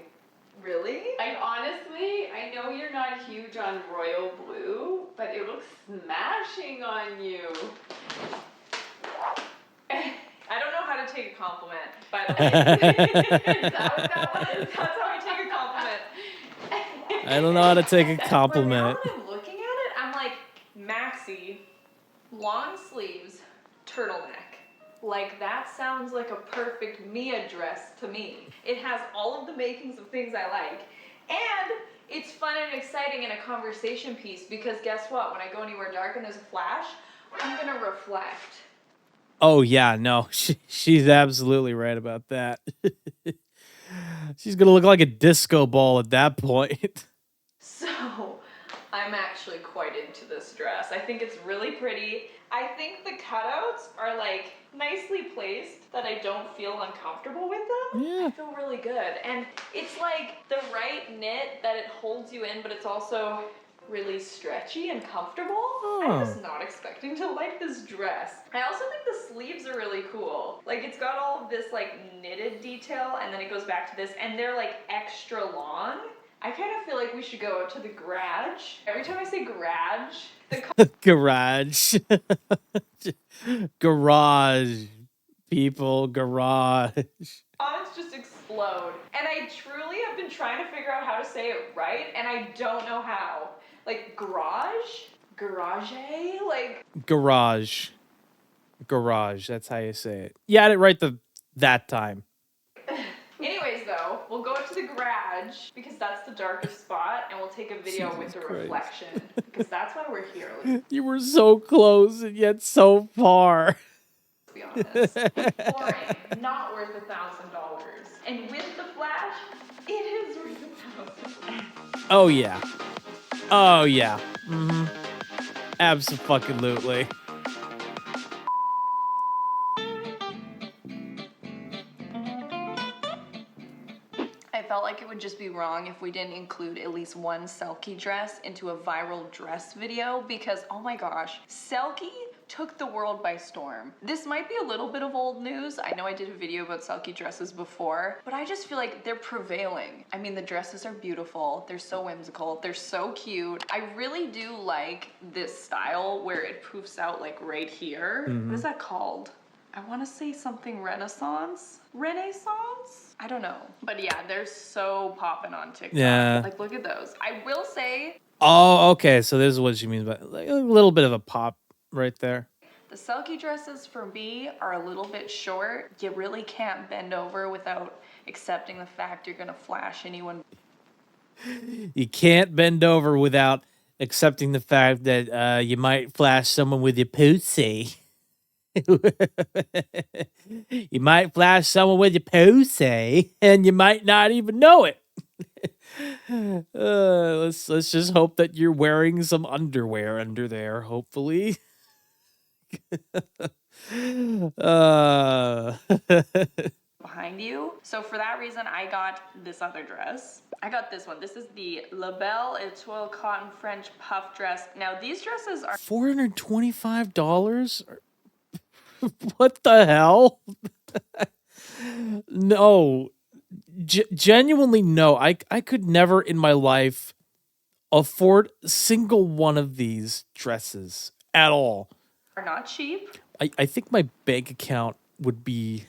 Really? Like, honestly, I know you're not huge on royal blue, but it looks smashing on you. I don't know how to take a compliment, by the way. Is that what that was? That's how I take a compliment. I don't know how to take a compliment. But now that I'm looking at it, I'm like, maxi, long sleeves, turtleneck. Like, that sounds like a perfect Mia dress to me. It has all of the makings of things I like. And it's fun and exciting and a conversation piece because guess what? When I go anywhere dark and there's a flash, I'm gonna reflect. Oh, yeah, no. She's absolutely right about that. She's going to look like a disco ball at that point. So, I'm actually quite into this dress. I think it's really pretty. I think the cutouts are like nicely placed that I don't feel uncomfortable with them. Yeah. I feel really good. And it's like the right knit that it holds you in, but it's also really stretchy and comfortable. I was not expecting to like this dress. I also think the sleeves are really cool. Like it's got all of this like knitted detail and then it goes back to this and they're like extra long. I kind of feel like we should go out to the garage. Every time I say garage, the Garage. Garage. People, garage. comments just explode. And I truly have been trying to figure out how to say it right and I don't know how. Like garage? Garage? Like Garage. Garage. That's how you say it. You had it right that time. anyways though, we'll go to the garage because that's the darkest spot and we'll take a video with the reflection because that's why we're here. You were so close and yet so far. Let's be honest. Boring, not worth $1,000. And with the flash, it is worth $1,000. Oh yeah. Oh yeah. Mm-hmm. Abso-fucking-lutely. I felt like it would just be wrong if we didn't include at least one Selkie dress into a viral dress video because, oh my gosh, Selkie took the world by storm. This might be a little bit of old news. I know I did a video about Selkie dresses before, but I just feel like they're prevailing. I mean, the dresses are beautiful. They're so whimsical. They're so cute. I really do like this style where it poofs out like right here. Mm-hmm. What is that called? I want to say something Renaissance? Renaissance? I don't know. But yeah, they're so popping on TikTok. Yeah. Like, look at those. I will say Oh, okay. So this is what she means by like a little bit of a pop right there. the Selkie dresses for me are a little bit short. You really can't bend over without accepting the fact you're gonna flash anyone. You can't bend over without accepting the fact that you might flash someone with your pussy. You might flash someone with your pussy, and you might not even know it. Let's just hope that you're wearing some underwear under there. Hopefully. Behind you. So for that reason, I got this other dress. I got this one. This is the La Belle Etoile Cotton French Puff dress. Now these dresses are $425? What the hell? No. Genuinely no. I could never in my life afford a single one of these dresses at all. are not cheap. I think my bank account would be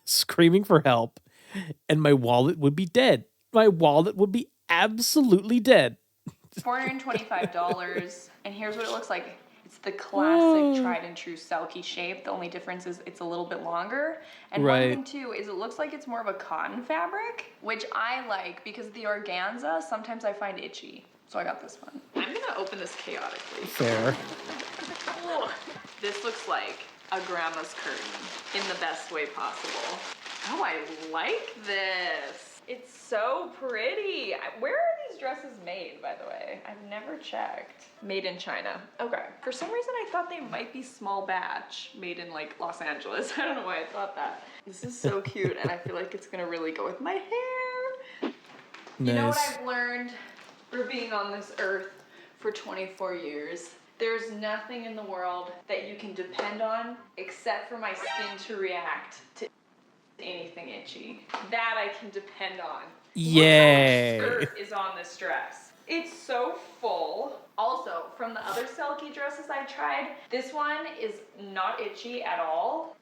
screaming for help and my wallet would be dead. My wallet would be absolutely dead. $425. And here's what it looks like. It's the classic tried and true Selkie shape. The only difference is it's a little bit longer. And one thing too is it looks like it's more of a cotton fabric, which I like because the organza sometimes I find itchy. So I got this one. I'm gonna open this chaotically. Fair. Ugh. This looks like a grandma's curtain in the best way possible. Oh, I like this. It's so pretty. Where are these dresses made, by the way? I've never checked. Made in China. Okay. For some reason, I thought they might be small batch, made in like Los Angeles. I don't know why I thought that. This is so cute, and I feel like it's gonna really go with my hair. Nice. You know what I've learned for being on this earth for 24 years? There's nothing in the world that you can depend on except for my skin to react to anything itchy. That I can depend on. Yay. Look how much skirt is on this dress. It's so full. Also, from the other Selkie dresses I tried, this one is not itchy at all.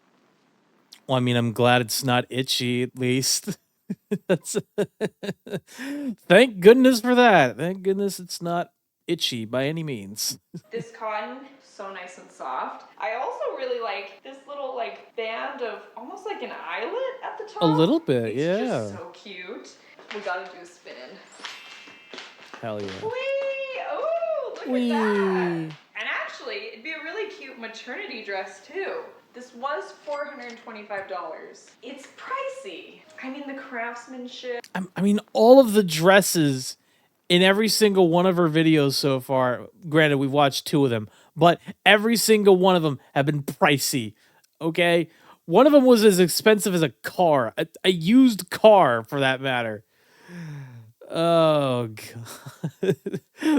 Well, I mean, I'm glad it's not itchy, at least. That's thank goodness for that. Thank goodness it's not itchy by any means. This cotton, so nice and soft. I also really like this little like band of almost like an eyelet at the top. A little bit, it's yeah. Just so cute. We gotta do a spin in. Hell yeah. Whee! Ooh, look Whee. at that. And actually, it'd be a really cute maternity dress too. This was $425. It's pricey. I mean, the craftsmanship. I mean, all of the dresses in every single one of her videos so far, granted, we've watched 2 of them, but every single one of them have been pricey, okay? One of them was as expensive as a car, a used car for that matter. Oh god.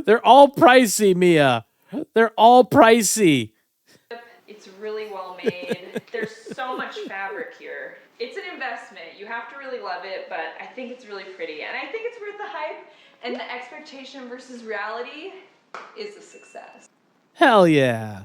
They're all pricey, Mia. They're all pricey. It's really well made. There's so much fabric here. It's an investment. You have to really love it, but I think it's really pretty. And I think it's worth the hype, and the expectation versus reality is a success. Hell yeah.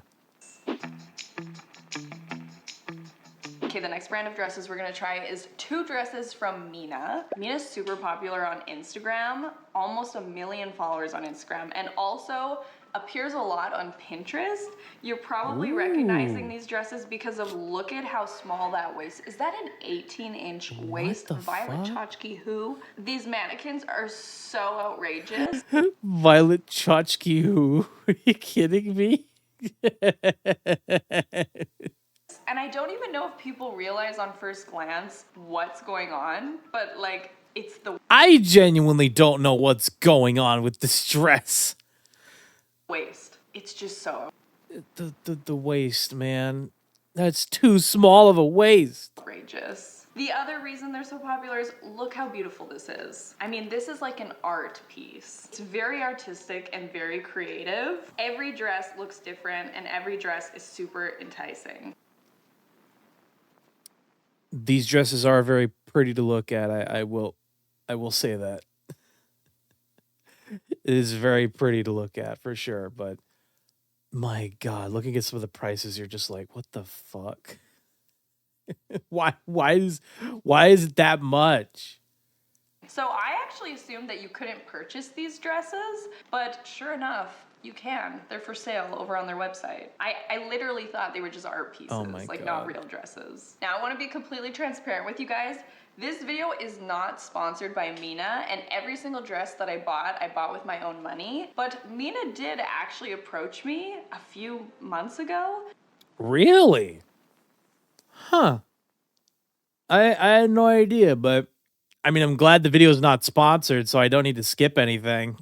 Okay, the next brand of dresses we're gonna try is 2 dresses from Mina. Mina's super popular on Instagram, almost 1 million followers on Instagram, and also appears a lot on Pinterest. You're probably recognizing these dresses because of look at how small that waist is. Is that an 18-inch waist? Violet Chachki who? These mannequins are so outrageous. Violet Chachki who? Are you kidding me? And I don't even know if people realize on first glance what's going on, but like it's the I genuinely don't know what's going on with this dress. waist. It's just so The waist, man. That's too small of a waist. outrageous. The other reason they're so popular is look how beautiful this is. I mean, this is like an art piece. It's very artistic and very creative. Every dress looks different and every dress is super enticing. These dresses are very pretty to look at. I will say that. It is very pretty to look at for sure, but my god, looking at some of the prices, you're just like, what the fuck? why is it that much? So I actually assumed that you couldn't purchase these dresses, but sure enough, you can. They're for sale over on their website. I literally thought they were just art pieces, Oh my like God. not real dresses. Now I want to be completely transparent with you guys. This video is not sponsored by Mina, and every single dress that I bought with my own money. But Mina did actually approach me a few months ago. Really? Huh. I had no idea, but I mean, I'm glad the video is not sponsored, so I don't need to skip anything.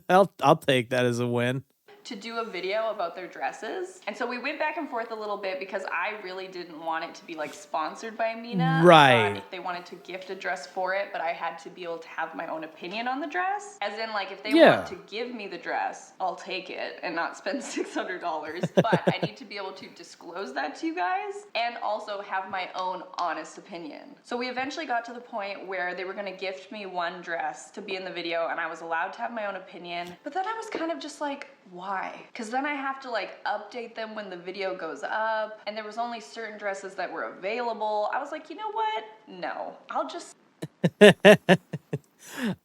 I'll take that as a win. To do a video about their dresses. And so we went back and forth a little bit because I really didn't want it to be like sponsored by Mina. Right. If they wanted to gift a dress for it, but I had to be able to have my own opinion on the dress. As in like if they want to give me the dress, I'll take it and not spend $600. But I need to be able to disclose that to you guys and also have my own honest opinion. So we eventually got to the point where they were gonna gift me one dress to be in the video and I was allowed to have my own opinion. But then I was kind of just like, why? Because then I have to like update them when the video goes up, and there was only certain dresses that were available. I was like, you know what? No, I'll just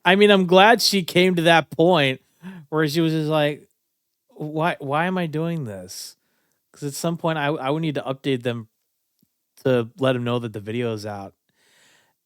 I mean, I'm glad she came to that point where she was just like, why am I doing this? Because at some point I would need to update them to let them know that the video is out.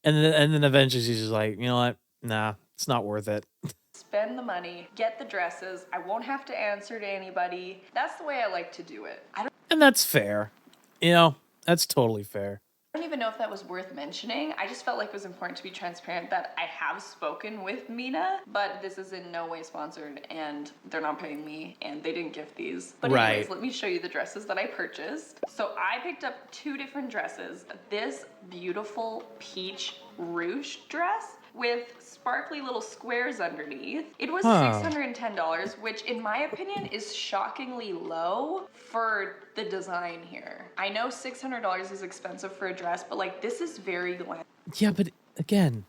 And then eventually she's just like, you know what? Nah, it's not worth it. spend the money, get the dresses. I won't have to answer to anybody. That's the way I like to do it. I And that's fair. You know, that's totally fair. don't even know if that was worth mentioning. I just felt like it was important to be transparent that I have spoken with Mina, but this is in no way sponsored and they're not paying me and they didn't gift these. But anyways, let me show you the dresses that I purchased. So I picked up 2 different dresses. This beautiful peach ruche dress with sparkly little squares underneath. It was $610, which in my opinion is shockingly low for the design here. I know $600 is expensive for a dress, but like this is very glam Yeah, but again,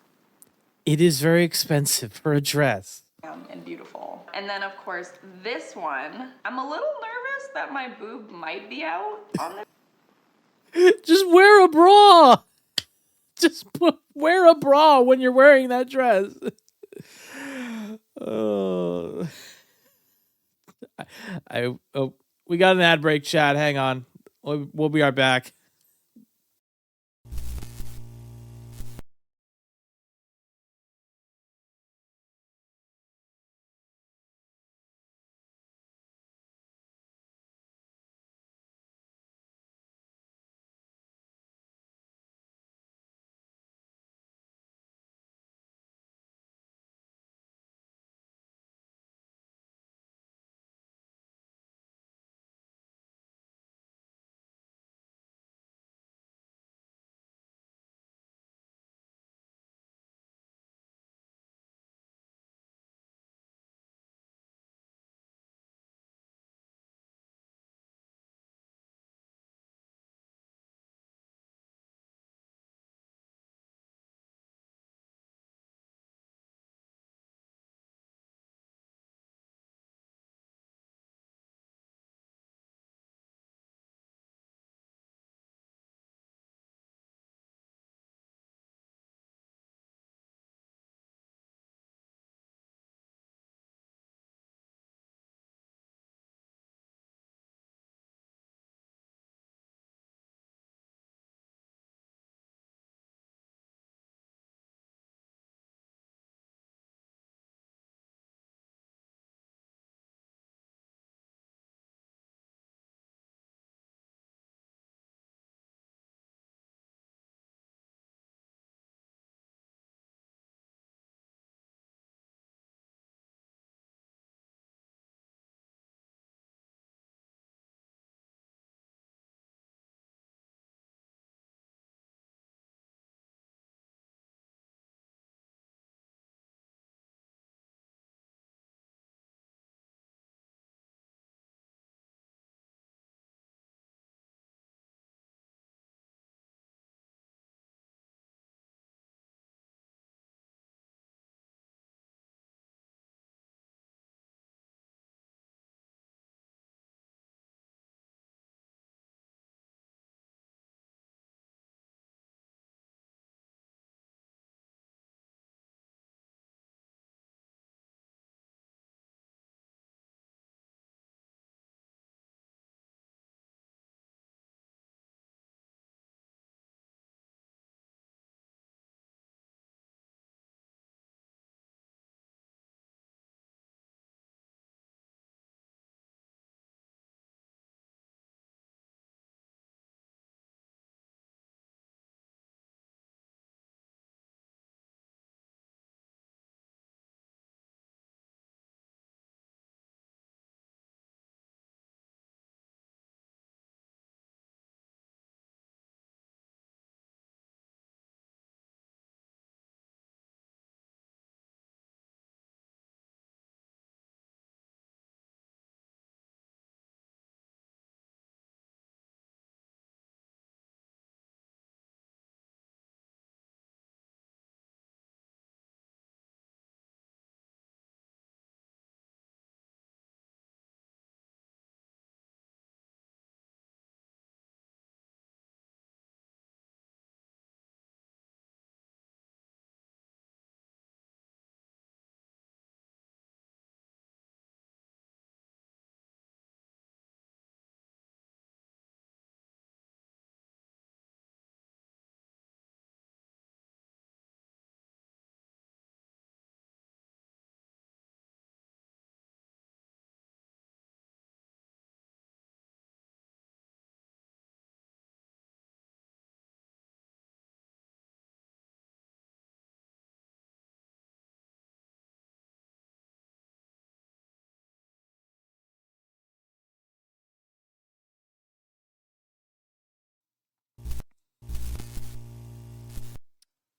it is very expensive for a dress. and beautiful. And then of course this one, I'm a little nervous that my boob might be out on this. Just wear a bra. Just wear a bra when you're wearing that dress. Oh, we got an ad break, chat. Hang on. We'll be right back.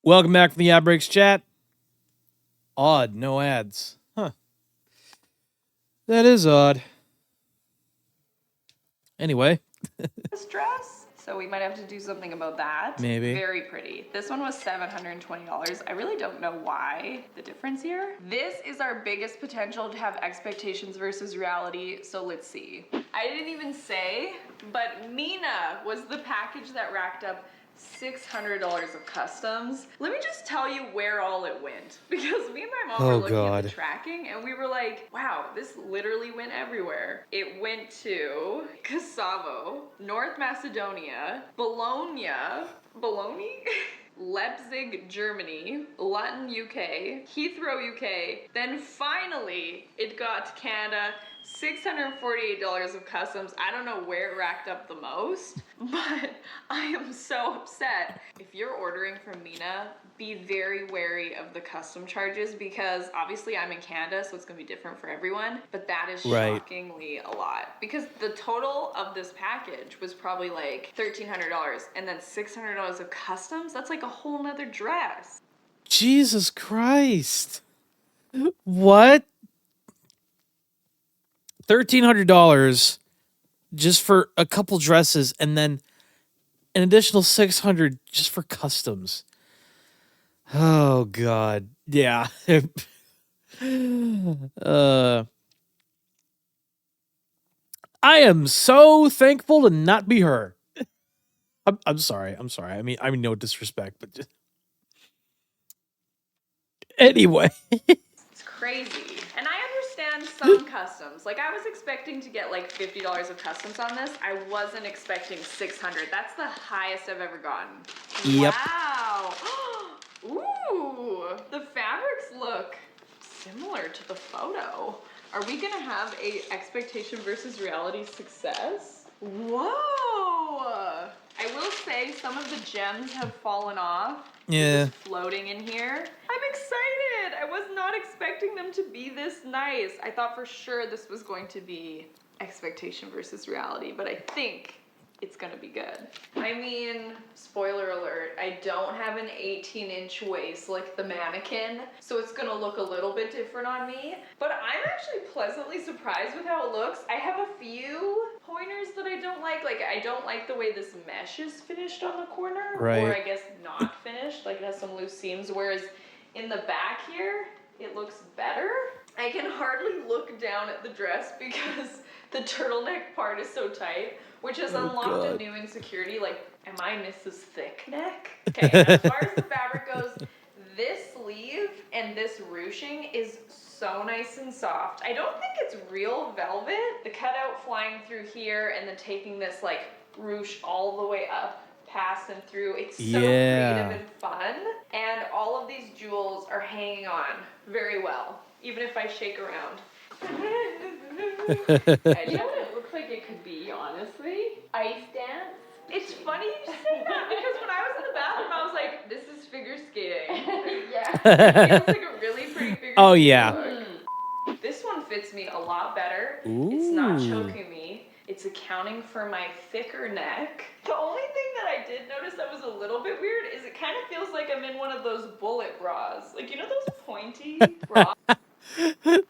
Welcome back from the Ad Breaks chat. Odd, no ads. Huh. That is odd. Anyway. This dress, so we might have to do something about that. Maybe. Very pretty. This one was $720. I really don't know why the difference here. This is our biggest potential to have expectations versus reality, so let's see. I didn't even say, but Mina was the package that racked up $600 of customs. Let me just tell you where all it went, because me and my mom were looking at the tracking and we were like, wow, this literally went everywhere. It went to Kosovo, North Macedonia, Bologna, Leipzig, Germany, London, UK, Heathrow, UK, then finally it got to Canada, $648 of customs. I don't know where it racked up the most, but I am so upset. If you're ordering from Mina, be very wary of the custom charges because obviously I'm in Canada, so it's gonna be different for everyone, but that is shockingly a lot because the total of this package was probably like $1,300 and then $600 of customs. That's like a whole nother dress. Jesus Christ. What? $1,300 just for a couple dresses and then an additional $600 just for customs. Oh God. Yeah. I am so thankful to not be her. I'm sorry. I'm sorry. I mean no disrespect, but just anyway. It's crazy. And I understand some customs. Like I was expecting to get like $50 of customs on this. I wasn't expecting $600. That's the highest I've ever gotten. Yep. Wow. Ooh. The fabrics look similar to the photo. Are we gonna have a expectation versus reality success? Whoa. I will say some of the gems have fallen off. Yeah. Floating in here. I'm excited. I was not expecting them to be this nice. I thought for sure this was going to be expectation versus reality, but I think it's gonna be good. I mean, spoiler alert, I don't have an 18-inch waist like the mannequin, so it's gonna look a little bit different on me, but I'm actually pleasantly surprised with how it looks. I have a few pointers that I don't like I don't like the way this mesh is finished on the corner, or I guess not finished, like it has some loose seams, whereas in the back here, it looks better. I can hardly look down at the dress because the turtleneck part is so tight, which has unlocked a new insecurity, like, am I Mrs. Thick Neck? Okay, as far as the fabric goes, this sleeve and this ruching is so nice and soft. I don't think it's real velvet. The cutout flying through here and then taking this like ruche all the way up past and through. It's so creative and fun. And all of these jewels are hanging on very well, even if I shake around. You know what it looks like it could be, honestly? Ice dance. It's funny you say that because when I was in the bathroom, I was like, this is figure skating. Yeah. It looks like a really pretty figure skating look. This one fits me a lot better. It's not choking me. It's accounting for my thicker neck. The only thing that I did notice that was a little bit weird is it kind of feels like I'm in one of those bullet bras. Like, you know those pointy bras?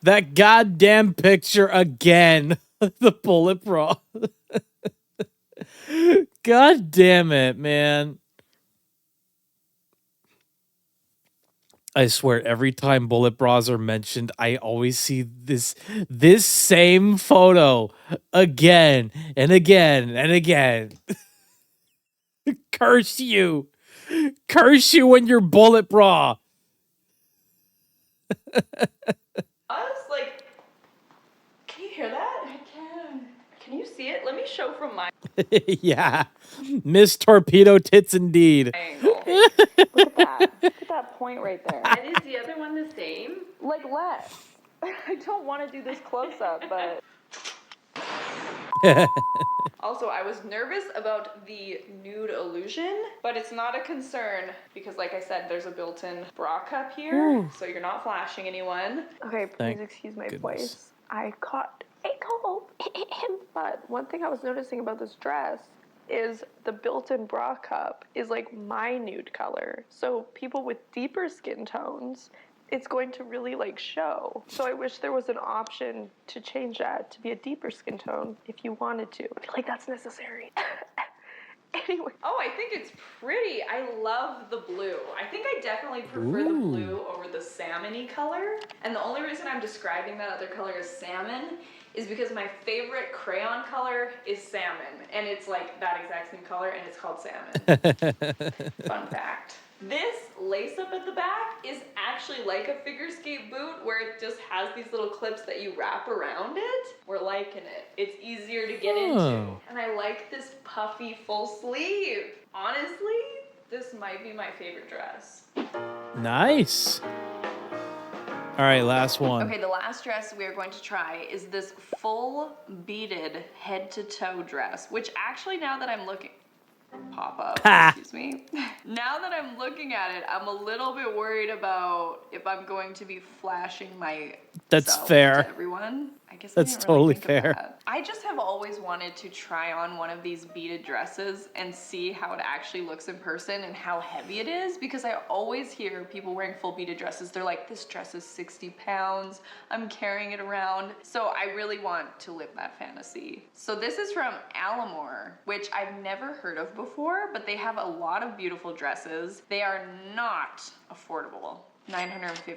That goddamn picture again. The bullet bra. God damn it, man. I swear, every time bullet bras are mentioned, I always see this same photo again and again and again. Curse you. Curse you and your bullet bra. Like, can you hear that? I can. Can you see it? Let me show from my Yeah. Miss Torpedo Tits indeed. angle. Look at that. Look at that point right there. And is the other one the same? Like less. I don't want to do this close up, but. Also, I was nervous about the nude illusion, but it's not a concern because, like I said, there's a built-in bra cup here, so you're not flashing anyone. Okay, please excuse my voice. I caught a cold. But one thing I was noticing about this dress is the built-in bra cup is like my nude color. So people with deeper skin tones, it's going to really like show. So I wish there was an option to change that to be a deeper skin tone if you wanted to. I feel like that's necessary. Anyway. Oh, I think it's pretty. I love the blue. I think I definitely prefer the blue over the salmon-y color. And the only reason I'm describing that other color as salmon is because my favorite crayon color is salmon. And it's like that exact same color and it's called salmon. Fun fact. This lace up at the back is actually like a figure skate boot where it just has these little clips that you wrap around it. We're liking it. It's easier to get into. And I like this puffy full sleeve. Honestly, this might be my favorite dress. Nice. All right, last one. Okay, the last dress we are going to try is this full beaded head to toe dress, which actually now that I'm looking, pop up, excuse me. Now that I'm looking at it, I'm a little bit worried about if I'm going to be flashing my That's fair. to everyone. I guess That's I didn't really totally think fair. of that. I just have always wanted to try on one of these beaded dresses and see how it actually looks in person and how heavy it is, because I always hear people wearing full beaded dresses. They're like, this dress is 60 pounds. I'm carrying it around. So I really want to live that fantasy. So this is from Alamore, which I've never heard of before, but they have a lot of beautiful dresses. They are not affordable. $950.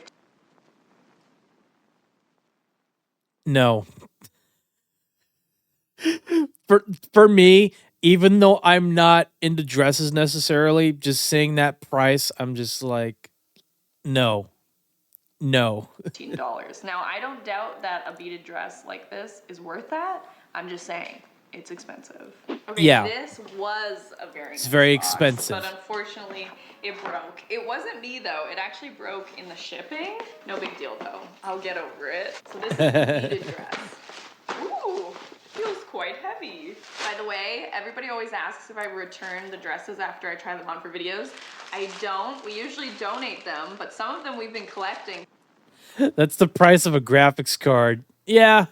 No. For me, even though I'm not into dresses necessarily, just seeing that price, I'm just like, no. No. $15. Now, I don't doubt that a beaded dress like this is worth that. I'm just saying, it's expensive. Okay, Yeah. this was a very It's nice very box, expensive. but unfortunately, it broke. It wasn't me, though. It actually broke in the shipping. No big deal, though. I'll get over it. So this is a beaded dress. Ooh, feels quite heavy. By the way, everybody always asks if I return the dresses after I try them on for videos. I don't. We usually donate them, but some of them we've been collecting. That's the price of a graphics card. Yeah.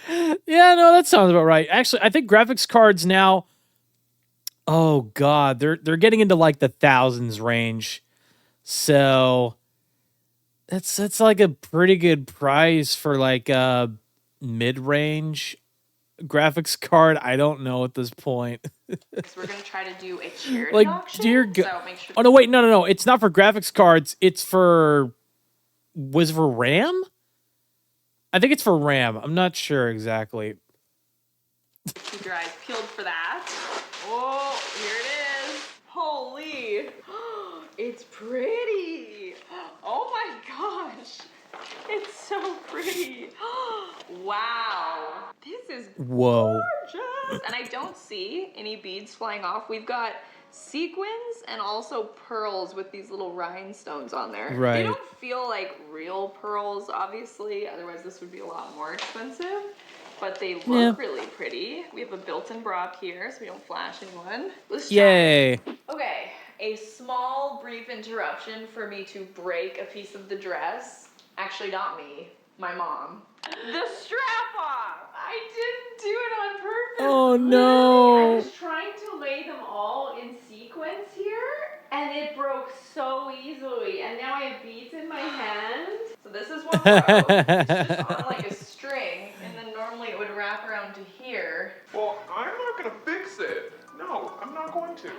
Yeah, no, that sounds about right. Actually, I think graphics cards now, oh god, they're getting into like the thousands range. So that's like a pretty good price for like a mid-range graphics card. I don't know at this point. We're gonna try to do a charity Like, auction. dear God. So make sure. Oh no, wait, no. It's not for graphics cards. It's for RAM? I think it's for RAM. I'm not sure exactly. Keep your eyes peeled for that. Oh, here it is. Holy. It's pretty. Oh my gosh. It's so pretty. Wow. This is Whoa. gorgeous. And I don't see any beads flying off. We've got sequins and also pearls with these little rhinestones on there. Right. They don't feel like real pearls, obviously. Otherwise, this would be a lot more expensive. But they look really pretty. We have a built-in bra up here, so we don't flash anyone. Let's try. Yay. Okay, a small, brief interruption for me to break a piece of the dress. Actually, not me, my mom. The strap off! I didn't do it on purpose. Oh no. I was trying to lay them all in sequence here, and it broke so easily. And now I have beads in my hand. So this is what broke. It's just on like a string, and then normally it would wrap around to here. Well, I'm not gonna fix it. No, I'm not going to.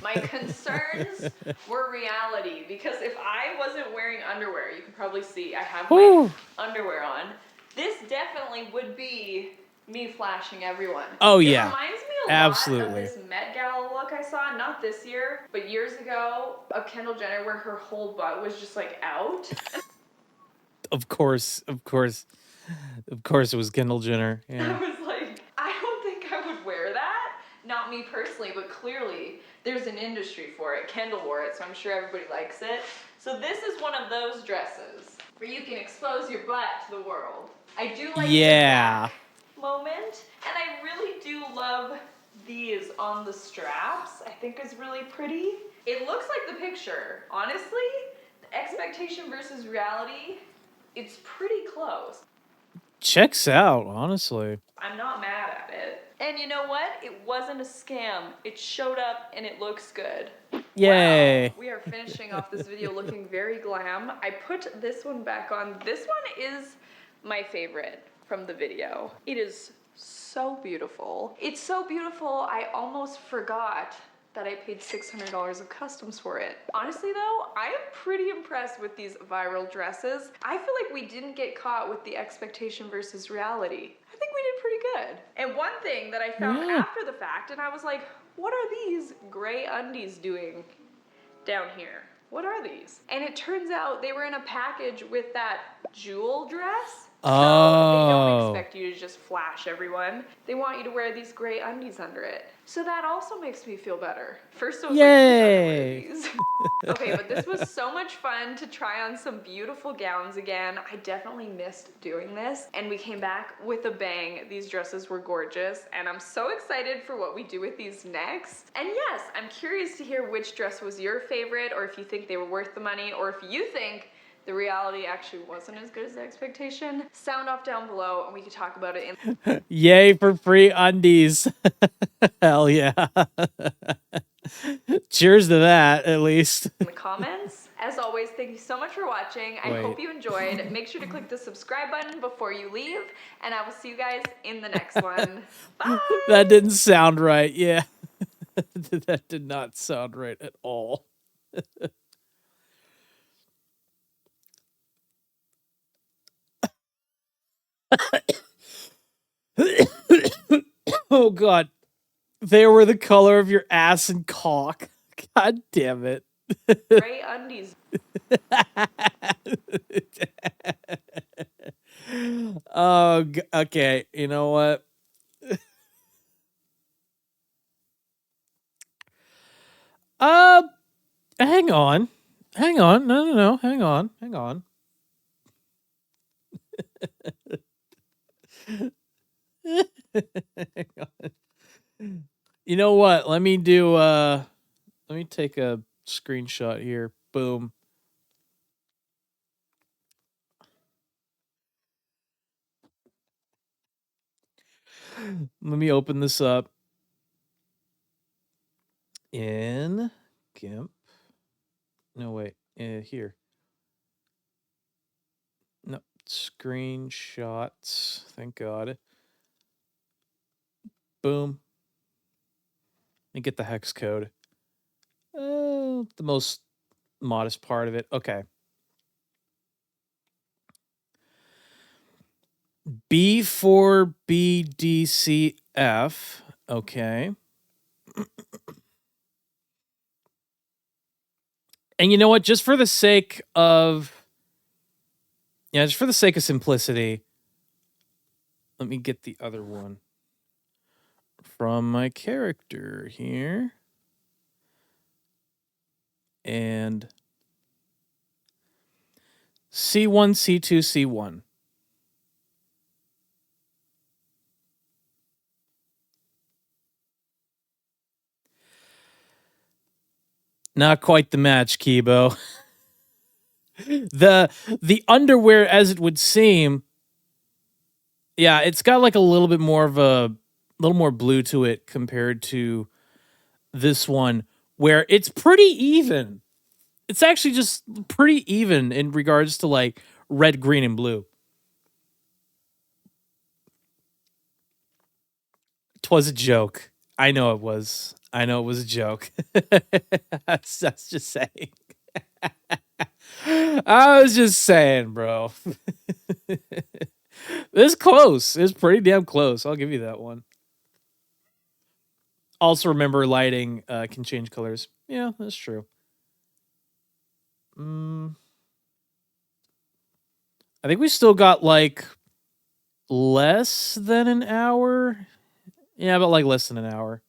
My concerns were reality, because if I wasn't wearing underwear, you can probably see I have my underwear on. This definitely would be me flashing everyone. Oh, yeah. It reminds me a Absolutely. lot of this Met Gala look I saw, not this year, but years ago, of Kendall Jenner where her whole butt was just like out. Of course it was Kendall Jenner. I Yeah. was like, I don't think I would wear that. Not me personally, but clearly there's an industry for it. Kendall wore it, so I'm sure everybody likes it. So this is one of those dresses where you can expose your butt to the world. I do like the back moment, and I really do love these on the straps. I think is really pretty. It looks like the picture. Honestly, the expectation versus reality, it's pretty close. Checks out, honestly. I'm not mad at it. And you know what? It wasn't a scam. It showed up and it looks good. Yay. Wow, we are finishing off this video looking very glam. I put this one back on. This one is my favorite from the video. It is so beautiful. It's so beautiful, I almost forgot that I paid $600 of customs for it. Honestly though, I am pretty impressed with these viral dresses. I feel like we didn't get caught with the expectation versus reality. I think we did pretty good. And one thing that I found after the fact, and I was like, what are these gray undies doing down here? What are these? And it turns out they were in a package with that jewel dress. So they don't expect you to just flash everyone. They want you to wear these gray undies under it. So that also makes me feel better. First I was like, I'm not gonna wear these. Okay, but this was so much fun to try on some beautiful gowns again. I definitely missed doing this. And we came back with a bang. These dresses were gorgeous. And I'm so excited for what we do with these next. And yes, I'm curious to hear which dress was your favorite, or if you think they were worth the money, or if you think the reality actually wasn't as good as the expectation. Sound off down below and we could talk about it in Yay for free undies. Hell yeah. Cheers to that, at least. the comments. As always, thank you so much for watching. I hope you enjoyed. Make sure to click the subscribe button before you leave, and I will see you guys in the next one. Bye! That didn't sound right, yeah. That did not sound right at all. Oh god. They were the color of your ass and cock. God damn it. Gray undies. Oh, okay. You know what? Hang on. Hang on. No. Hang on. Hang on. Hang on. You know what? Let me take a screenshot here. Boom. Let me open this up in GIMP. No, wait. Here. No, screenshots. Thank God. Boom. Let me get the hex code. The most modest part of it. Okay. B4BDCF. Okay. And you know what? Just for the sake of simplicity, let me get the other one from my character here. And C1, C2, C1. Not quite the match, Kibo. The underwear, as it would seem, yeah, it's got like a little bit more of a little more blue to it compared to this one, where it's pretty even. It's actually just pretty even in regards to like red, green, and blue. 'Twas a joke. I know it was. I know it was a joke. That's just saying. I was just saying, bro. It's close. It's pretty damn close. I'll give you that one. Also, remember lighting can change colors. Yeah, that's true. I think we still got like less than an hour. Yeah, but like less than an hour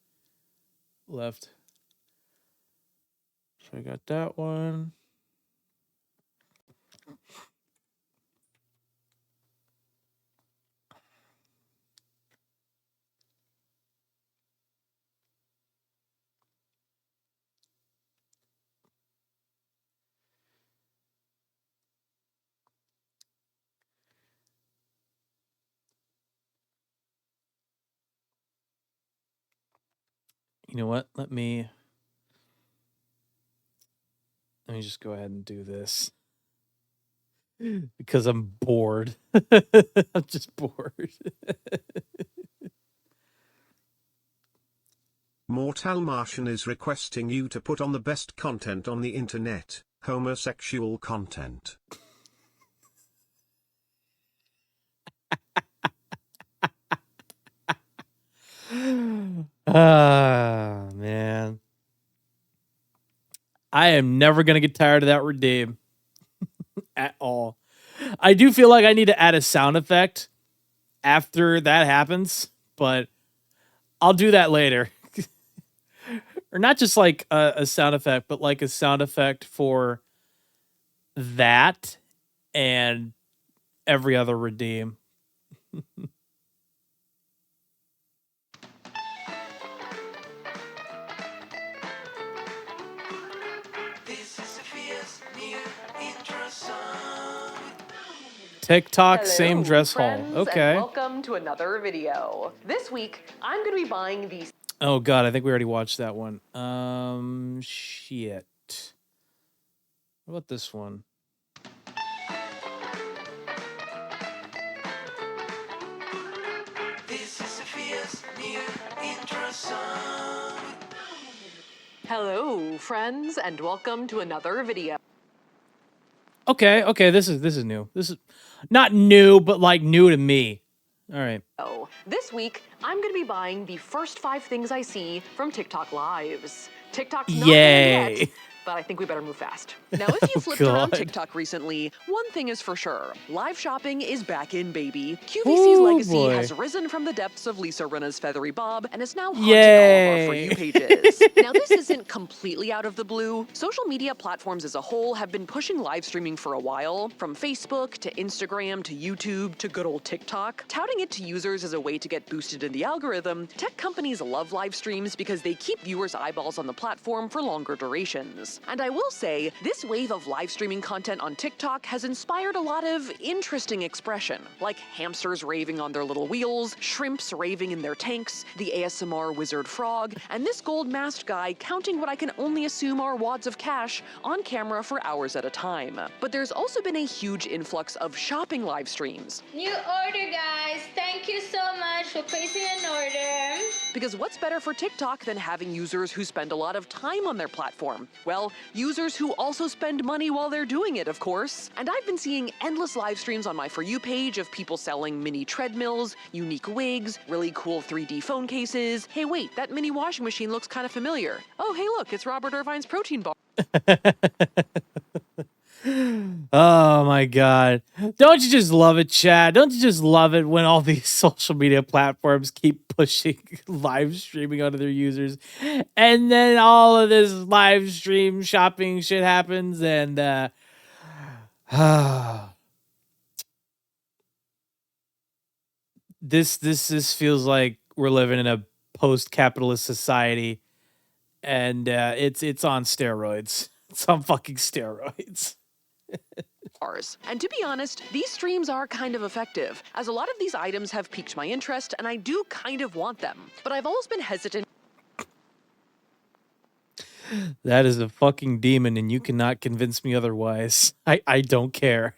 left. So I got that one. You know what? Let me just go ahead and do this. Because I'm bored. I'm just bored. Mortal Martian is requesting you to put on the best content on the internet, homosexual content. Ah, man. I am never going to get tired of that redeem. At all. I do feel like I need to add a sound effect after that happens, but I'll do that later. Or not just like a sound effect, but like a sound effect for that and every other redeem. TikTok, same dress hall. Okay. And welcome to another video. This week, I'm going to be buying these. Oh god, I think we already watched that one. Shit. What about this one? This is Sophia's new intro song. Hello, friends, and welcome to another video. Okay, this is new. This is not new, but like new to me. All right. This week, I'm going to be buying the first 5 things I see from TikTok Lives. TikTok's not there yet, but I think we better move fast. Now, if you flipped around TikTok recently, one thing is for sure. Live shopping is back in, baby. QVC's legacy has risen from the depths of Lisa Rinna's feathery bob and is now haunting all of our For You pages. Now, this isn't completely out of the blue. Social media platforms as a whole have been pushing live streaming for a while, from Facebook to Instagram to YouTube to good old TikTok. Touting it to users as a way to get boosted in the algorithm, tech companies love live streams because they keep viewers' eyeballs on the platform for longer durations. And I will say, this wave of live streaming content on TikTok has inspired a lot of interesting expression, like hamsters raving on their little wheels, shrimps raving in their tanks, the ASMR wizard frog, and this gold-masked guy counting what I can only assume are wads of cash on camera for hours at a time. But there's also been a huge influx of shopping live streams. New order, guys. Thank you so much for placing an order. Because what's better for TikTok than having users who spend a lot of time on their platform? Well, users who also spend money while they're doing it, of course. And I've been seeing endless live streams on my For You page of people selling mini treadmills, unique wigs, really cool 3D phone cases. Hey, wait, that mini washing machine looks kind of familiar. Oh, hey, look, it's Robert Irvine's protein bar. Oh my god. Don't you just love it, Chad? Don't you just love it when all these social media platforms keep pushing live streaming onto their users? And then all of this live stream shopping shit happens and this feels like we're living in a post-capitalist society and it's on steroids. It's on fucking steroids. And to be honest, these streams are kind of effective, as a lot of these items have piqued my interest and I do kind of want them. But I've always been hesitant. That is a fucking demon and you cannot convince me otherwise. I don't care.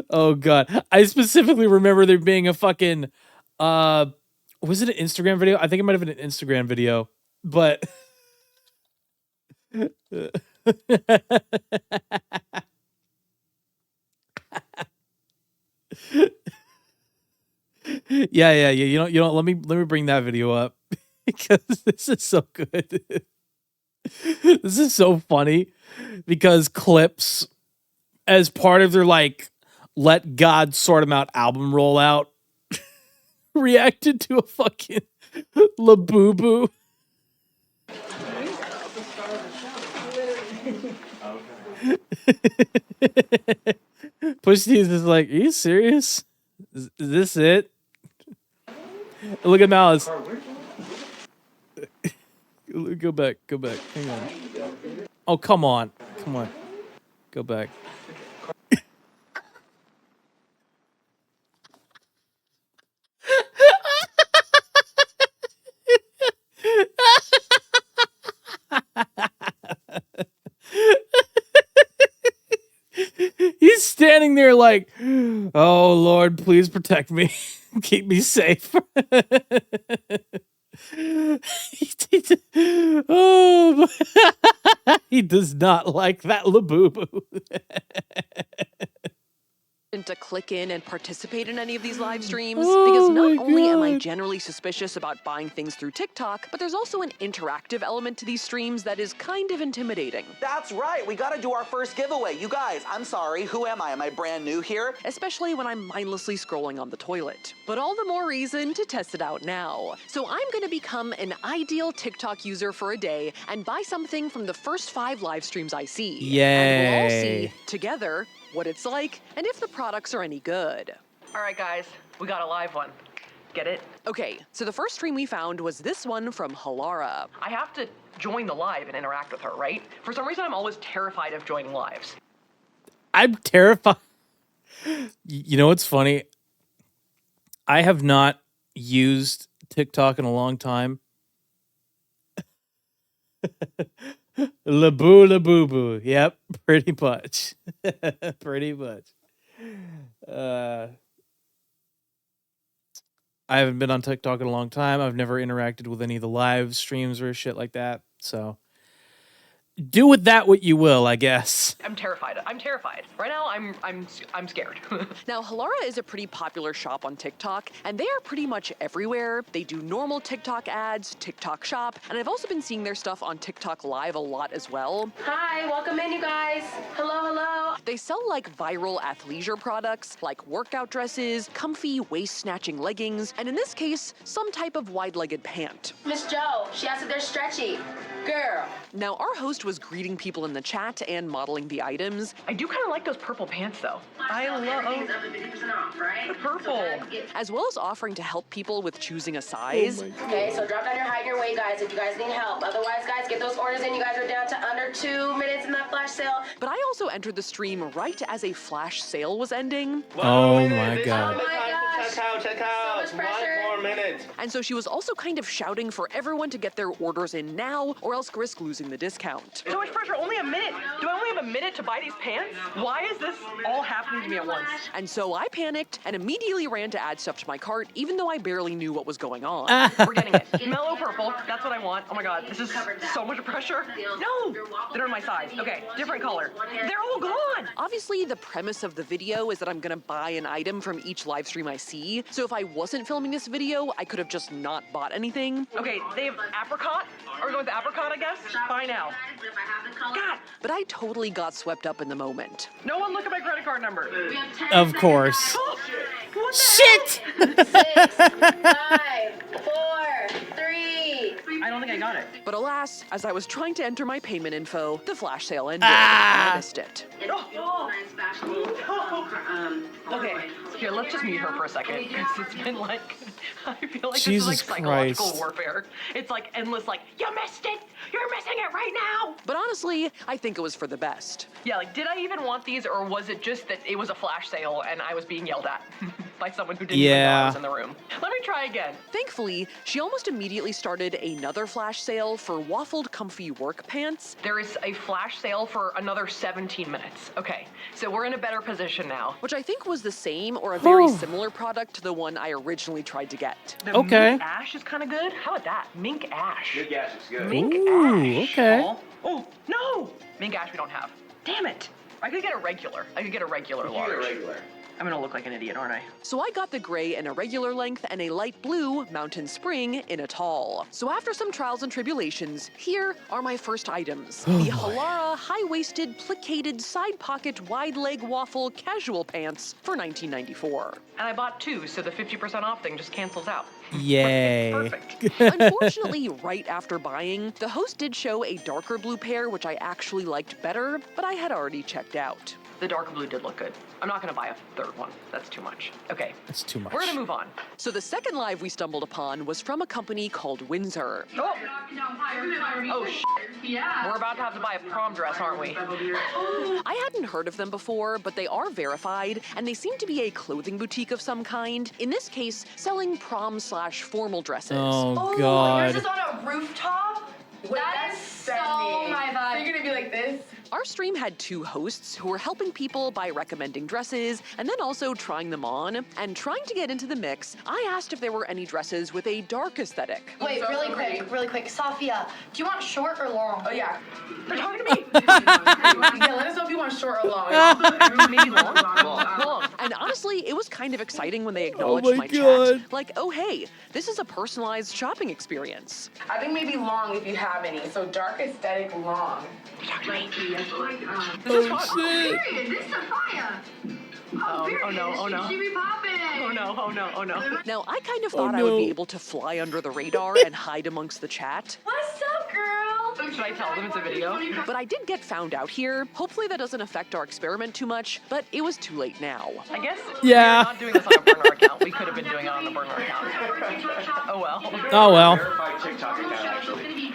Oh god. I specifically remember there being a fucking was it an Instagram video? I think it might have been an Instagram video, but yeah. You know. Let me bring that video up because this is so good. This is so funny because clips, as part of their like "Let God Sort 'Em Out" album rollout, reacted to a fucking Labubu. Push T's is like, are you serious? Is this it? Look at Malice. Go back. Hang on. Oh, come on. Go back. standing there like, oh Lord, please protect me. Keep me safe. Oh, he does not like that Labubu. To click in and participate in any of these live streams because not only am I generally suspicious about buying things through TikTok, but there's also an interactive element to these streams that is kind of intimidating. That's right, we gotta do our first giveaway. You guys, I'm sorry, who am I? Am I brand new here? Especially when I'm mindlessly scrolling on the toilet. But all the more reason to test it out now. So I'm gonna become an ideal TikTok user for a day and buy something from the first 5 live streams I see. Yay. And we'll all see, together, what it's like and if the products are any good. All right, guys, we got a live one. Get it? Okay, so the first stream we found was this one from Halara. I have to join the live and interact with her, right? For some reason, I'm always terrified of joining lives. I'm terrified. You know what's funny? I have not used TikTok in a long time. Laboo. Yep, pretty much. Pretty much. I haven't been on TikTok in a long time. I've never interacted with any of the live streams or shit like that. So do with that what you will, I guess. I'm terrified. Right now, I'm scared. Now, Halara is a pretty popular shop on TikTok, and they are pretty much everywhere. They do normal TikTok ads, TikTok shop, and I've also been seeing their stuff on TikTok Live a lot as well. Hi, welcome in, you guys. Hello. They sell like viral athleisure products, like workout dresses, comfy waist-snatching leggings, and in this case, some type of wide-legged pant. Miss Joe, she asked if they're stretchy. Girl. Now, our host was greeting people in the chat and modeling the items. I do kind of like those purple pants, though. I love the purple. As well as offering to help people with choosing a size. Okay, so drop down your height and your weight, guys, if you guys need help. Otherwise, guys, get those orders in. You guys are down to under 2 minutes in that flash sale. But I also entered the stream right as a flash sale was ending. Oh my god. Check out. So much pressure. 1 more minute. And so she was also kind of shouting for everyone to get their orders in now, or else risk losing the discount. So much pressure, only a minute. Do I only have a minute to buy these pants? Why is this all happening to me at once? And so I panicked and immediately ran to add stuff to my cart, even though I barely knew what was going on. We're getting it. Mellow purple, that's what I want. Oh my god, this is so much pressure. No, they don't my size. Okay, different color. They're all gone. Obviously, the premise of the video is that I'm gonna buy an item from each live stream I see. So if I wasn't filming this video, I could have just not bought anything. Okay, they have apricot. Are we going with apricot, I guess? Buy now. God. But I totally got swept up in the moment. No one look at my credit card number. Of course. What the Shit! 6, 5, 4, 3. I don't think I got it. But alas, as I was trying to enter my payment info, the flash sale ended, and I missed it. Okay, here, let's just mute her for a second, because it's been like, I feel like Jesus this is like psychological Christ. warfare. It's like endless, like, you missed it! You're missing it right now! But honestly, I think it was for the best. Yeah, like, did I even want these, or was it just that it was a flash sale and I was being yelled at by someone who didn't even know I was in the room? Let me try again. Thankfully, she almost immediately started another flash sale for waffled comfy work pants. There is a flash sale for another 17 minutes. Okay, so we're in a better position now. Which I think was the same or a very similar product to the one I originally tried to get. The mink ash is kind of good. How about that? Mink ash. Mink ash is good. Mink Ooh, ash. okay. Oh, no! Mink ash we don't have. Damn it. I could get a regular. large. I'm gonna look like an idiot, aren't I? So I got the gray in a regular length and a light blue Mountain Spring in a tall. So after some trials and tribulations, here are my first items. The Halara high-waisted, plicated, side pocket, wide leg waffle casual pants for $19.94. And I bought 2, so the 50% off thing just cancels out. Yay. Perfect. Unfortunately, right after buying, the host did show a darker blue pair, which I actually liked better, but I had already checked out. The dark blue did look good. I'm not gonna buy a third one. That's too much. Okay. That's too much. We're gonna move on. So the second live we stumbled upon was from a company called Windsor. Oh, shit. Yeah. We're about to have to buy a prom dress, aren't we? I hadn't heard of them before, but they are verified, and they seem to be a clothing boutique of some kind. In this case, selling prom/formal dresses. Oh, God. Yours is on a rooftop? That is so my vibe. So you're gonna be like this? Our stream had 2 hosts who were helping people by recommending dresses and then also trying them on. And trying to get into the mix, I asked if there were any dresses with a dark aesthetic. Wait, really quick. Sophia, do you want short or long? Oh yeah. They're talking to me. Yeah, let us know if you want short or long. Maybe long. Long. And honestly, it was kind of exciting when they acknowledged my my God. chat. Like, oh hey, this is a personalized shopping experience. I think maybe long if you have any. So dark aesthetic long. This is fun. Shit. This is Sophia. Oh no, oh no. She be popping. Oh no, oh no, oh no. Now, I kind of thought I would be able to fly under the radar and hide amongst the chat. What's up, girl? Should I tell them it's a video? But I did get found out here. Hopefully that doesn't affect our experiment too much, but it was too late now. I guess Yeah. we're not doing this on a burner account. We could have been doing it on a burner account. Oh well. Oh well. Verified TikTok account, actually.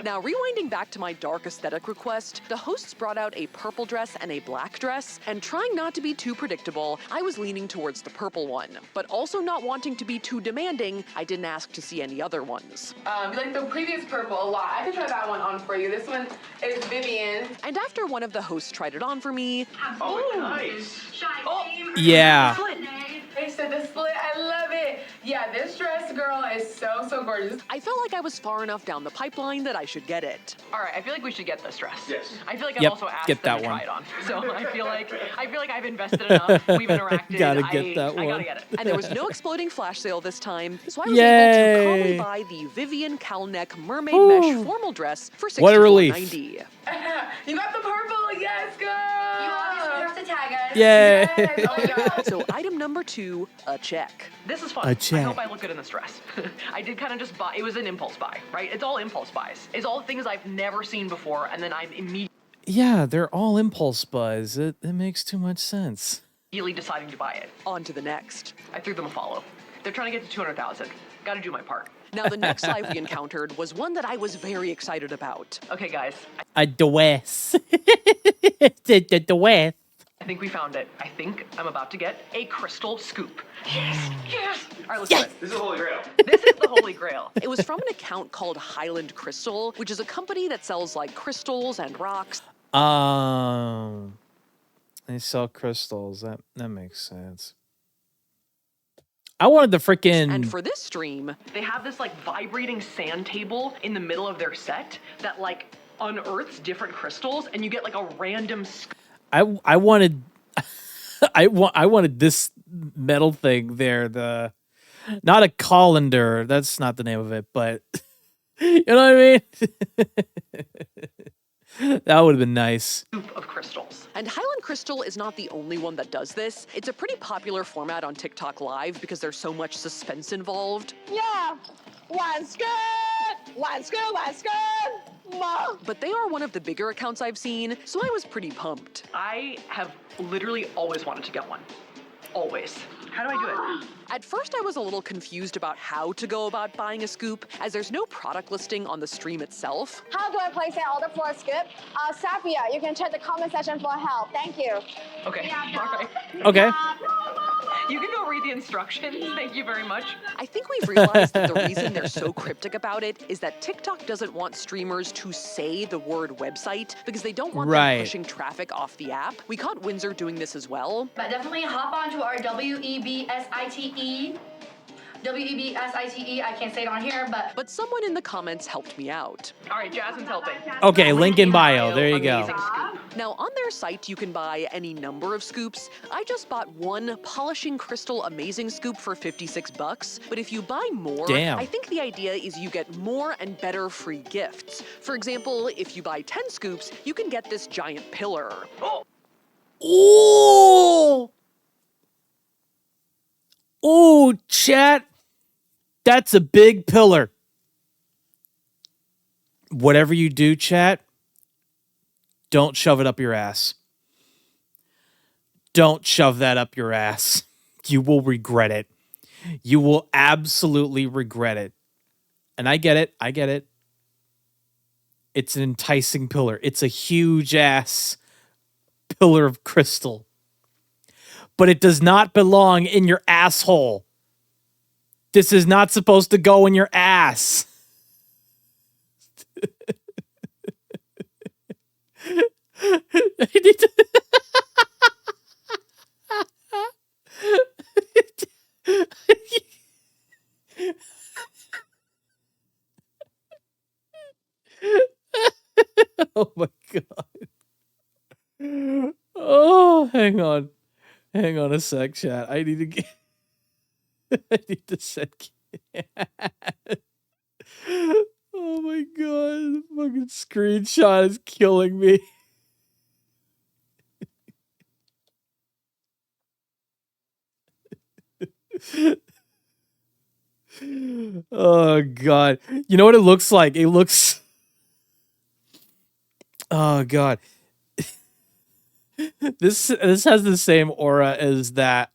Now, rewinding back to my dark aesthetic request, the hosts brought out a purple dress and a black dress, and trying not to be too predictable, I was leaning towards the purple one. But also not wanting to be too demanding, I didn't ask to see any other ones. You like the previous purple a lot. I could try that one on for you. This one is Vivian. And after one of the hosts tried it on for me, Oh, nice. Yeah. They said the split. I love it. Yeah, this dress, girl, is so gorgeous. I felt like I was far enough down the pipeline that I should get it. All right, I feel like we should get this dress. Yes. I feel like I've Yep, also asked get them that to one. try it on. So I feel like I've invested enough. We've interacted. Gotta get that I one. gotta get it. And there was no exploding flash sale this time, so I was Yay. able to calmly buy the Vivian Cowneck mermaid mesh formal dress for What a relief. $64.90. You got the purple, yes, girl. You obviously have to tag us. Yay. Yes. Oh my god. So item number 2, a check. This is fun. A I check. hope I look good in this dress. I did kind of just buy. It was an impulse buy, right? It's all impulse buys. It's all things I've never seen before, and then I'm immediately Yeah, they're all impulse buys. It makes too much sense. deciding to buy it. On to the next. I threw them a follow. They're trying to get to 200,000. Got to do my part. Now, the next live we encountered was one that I was very excited about. Okay, guys. A dress. The dress. I think we found it. I think I'm about to get a crystal scoop. Yes, yes. All right, let's do it. This is the Holy Grail. This is the Holy Grail. It was from an account called Highland Crystal, which is a company that sells like crystals and rocks. They sell crystals. That makes sense. I wanted the freaking. And for this stream, They have this like vibrating sand table in the middle of their set that like unearths different crystals, and you get like a random I wanted. I wanted this metal thing there. Not a colander. That's not the name of it, but you know what I mean. That would have been nice. scoop of crystals. and Highland Crystal is not the only one that does this. It's a pretty popular format on TikTok Live because there's so much suspense involved. Yeah. Let's go. But they are one of the bigger accounts I've seen, so I was pretty pumped. I have literally always wanted to get one. Always. How do I do it? At first, I was a little confused about how to go about buying a scoop, as there's no product listing on the stream itself. How do I place an order for a scoop? Sophia, you can check the comment section for help. Thank you. Okay. All right. Okay. You can go read the instructions. Thank you very much. I think we've realized that the reason they're so cryptic about it is that TikTok doesn't want streamers to say the word website because they don't want them pushing traffic off the app. We caught Windsor doing this as well. But definitely hop onto our WEBSITE. WEBSITE, I can't say it on here, But someone in the comments helped me out. All right, Jasmine's helping. Okay, link in bio. There you go. Now, on their site, you can buy any number of scoops. I just bought one polishing crystal amazing scoop for $56, but if you buy more, Damn. I think the idea is you get more and better free gifts. For example, if you buy 10 scoops, you can get this giant pillar. Ooh! Ooh, chat. That's a big pillar. Whatever you do, chat, don't shove it up your ass. Don't shove that up your ass. You will regret it. You will absolutely regret it. And I get it. I get it. It's an enticing pillar. It's a huge ass pillar of crystal. But it does not belong in your asshole. This is not supposed to go in your ass. Oh my god. Oh, hang on. Hang on a sec, chat. I need to get I need to set Oh my god. The fucking screenshot is killing me. Oh god. You know what it looks like? It looks Oh god. This has the same aura as that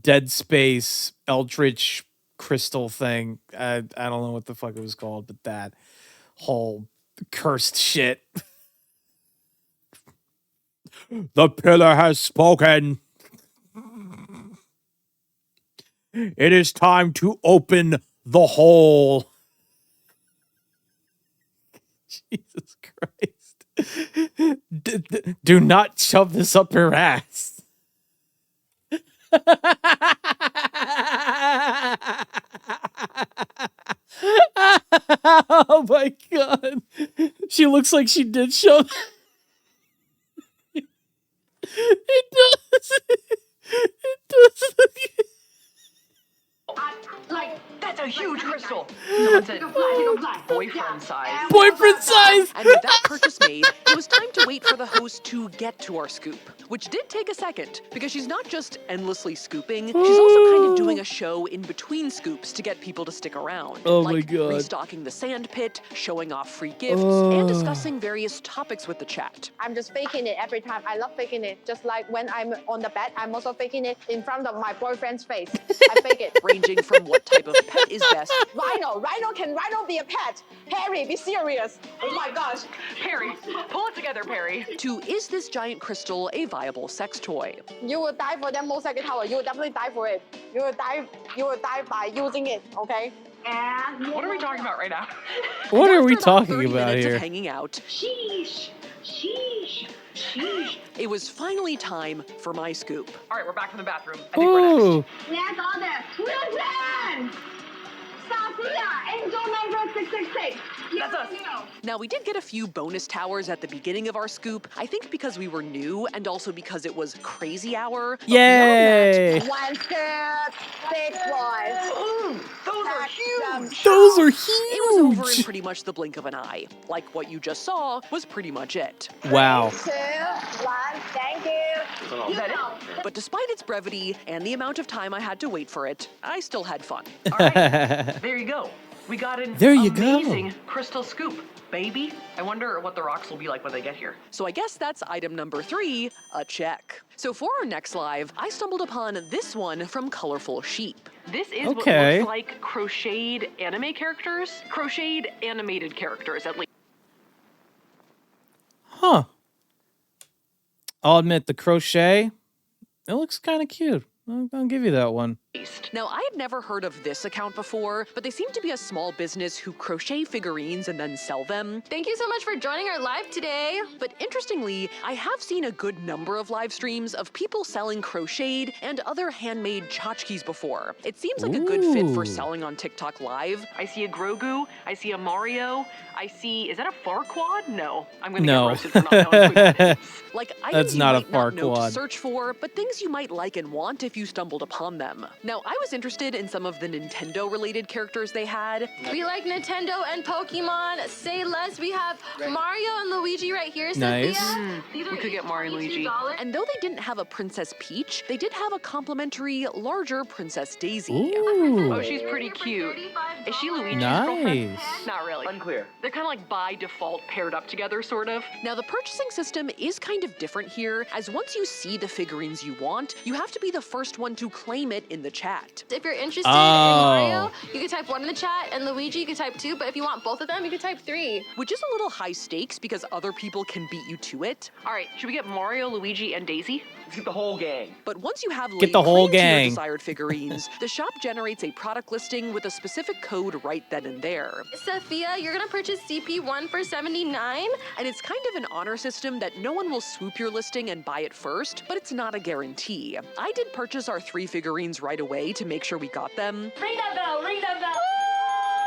Dead Space Eldritch crystal thing. I don't know what the fuck it was called, but that whole cursed shit. The pillar has spoken. It is time to open the hole. Jesus Christ. Do not shove this up your ass. Oh my god. She looks like she did shove. It does. It does. Like, that's a huge crystal. Someone said boyfriend size. Boyfriend size! And with that purchase made, it was time to wait for the host to get to our scoop, which did take a second, because she's not just endlessly scooping, she's also kind of doing a show in between scoops to get people to stick around. Oh like my god. restocking the sand pit, showing off free gifts, and discussing various topics with the chat. I'm just faking it every time. I love faking it. Just like when I'm on the bed, I'm also faking it in front of my boyfriend's face. I fake it. Ranging from what type of pet is best. Rhino. Can Rhino be a pet? Harry, be serious. Oh my gosh. Perry, pull it together, Perry. To is this giant crystal a viable sex toy? You will die for that mosaic tower. You will definitely die for it. You will die by using it, okay? And what are we talking about right now? What are we After about talking 30 about minutes here? of hanging out, Sheesh. it was finally time for my scoop. All right, we're back from the bathroom. I think we're next. Let's order. Children! Sophia, Angel number 666. That's us. Now, we did get a few bonus towers at the beginning of our scoop, I think because we were new and also because it was crazy hour. But Yay! One scoop, 6 boys. Those are huge. Those are it was over in huge. pretty much the blink of an eye. Like what you just saw was pretty much it. Wow. 2, 1, thank you. Is that it? But despite its brevity and the amount of time I had to wait for it, I still had fun. All right, there you go. We got an There you go. amazing crystal scoop, baby. I wonder what the rocks will be like when they get here. So I guess that's item number 3, a check. So for our next live, I stumbled upon this one from Colorful Sheep. This is what Okay. looks like crocheted anime characters. Crocheted animated characters, at least. Huh. I'll admit the crochet, it looks kind of cute. I'll give you that one. Now, I had never heard of this account before, but they seem to be a small business who crochet figurines and then sell them. Thank you so much for joining our live today. But interestingly, I have seen a good number of live streams of people selling crocheted and other handmade tchotchkes before. It seems like a good fit for Ooh. selling on TikTok Live. I see a Grogu. I see a Mario. I see, is that a Farquaad? No. I'm going to No. get roasted for not knowing who that is. Like items That's you not a might not know to Farquaad. search for, but things you might like and want if you stumbled upon them. Now, I was interested in some of the Nintendo-related characters they had. We like Nintendo and Pokemon. Say less. We have Mario and Luigi right here, Nice. Sophia. We could get Mario and Luigi. And though they didn't have a Princess Peach, they did have a complimentary, larger Princess Daisy. Ooh. Oh, she's pretty cute. Is she Luigi's girlfriend? Nice. Not really. Unclear. They're kind of like by default paired up together, sort of. Now, the purchasing system is kind of different here, as once you see the figurines you want, you have to be the first one to claim it in the chat. If you're interested Oh. in Mario, you can type 1 in the chat, and Luigi, you can type 2, but if you want both of them, you can type 3. Which is a little high stakes because other people can beat you to it. All right, should we get Mario, Luigi, and Daisy? Let's get the whole gang. But once you have Get laid the whole claim to your gang. desired figurines, the shop generates a product listing with a specific code right then and there. Sophia, you're gonna purchase CP1 for $79. And it's kind of an honor system that no one will swoop your listing and buy it first, but it's not a guarantee. I did purchase our 3 figurines right away to make sure we got them. Ring that bell, ring that bell.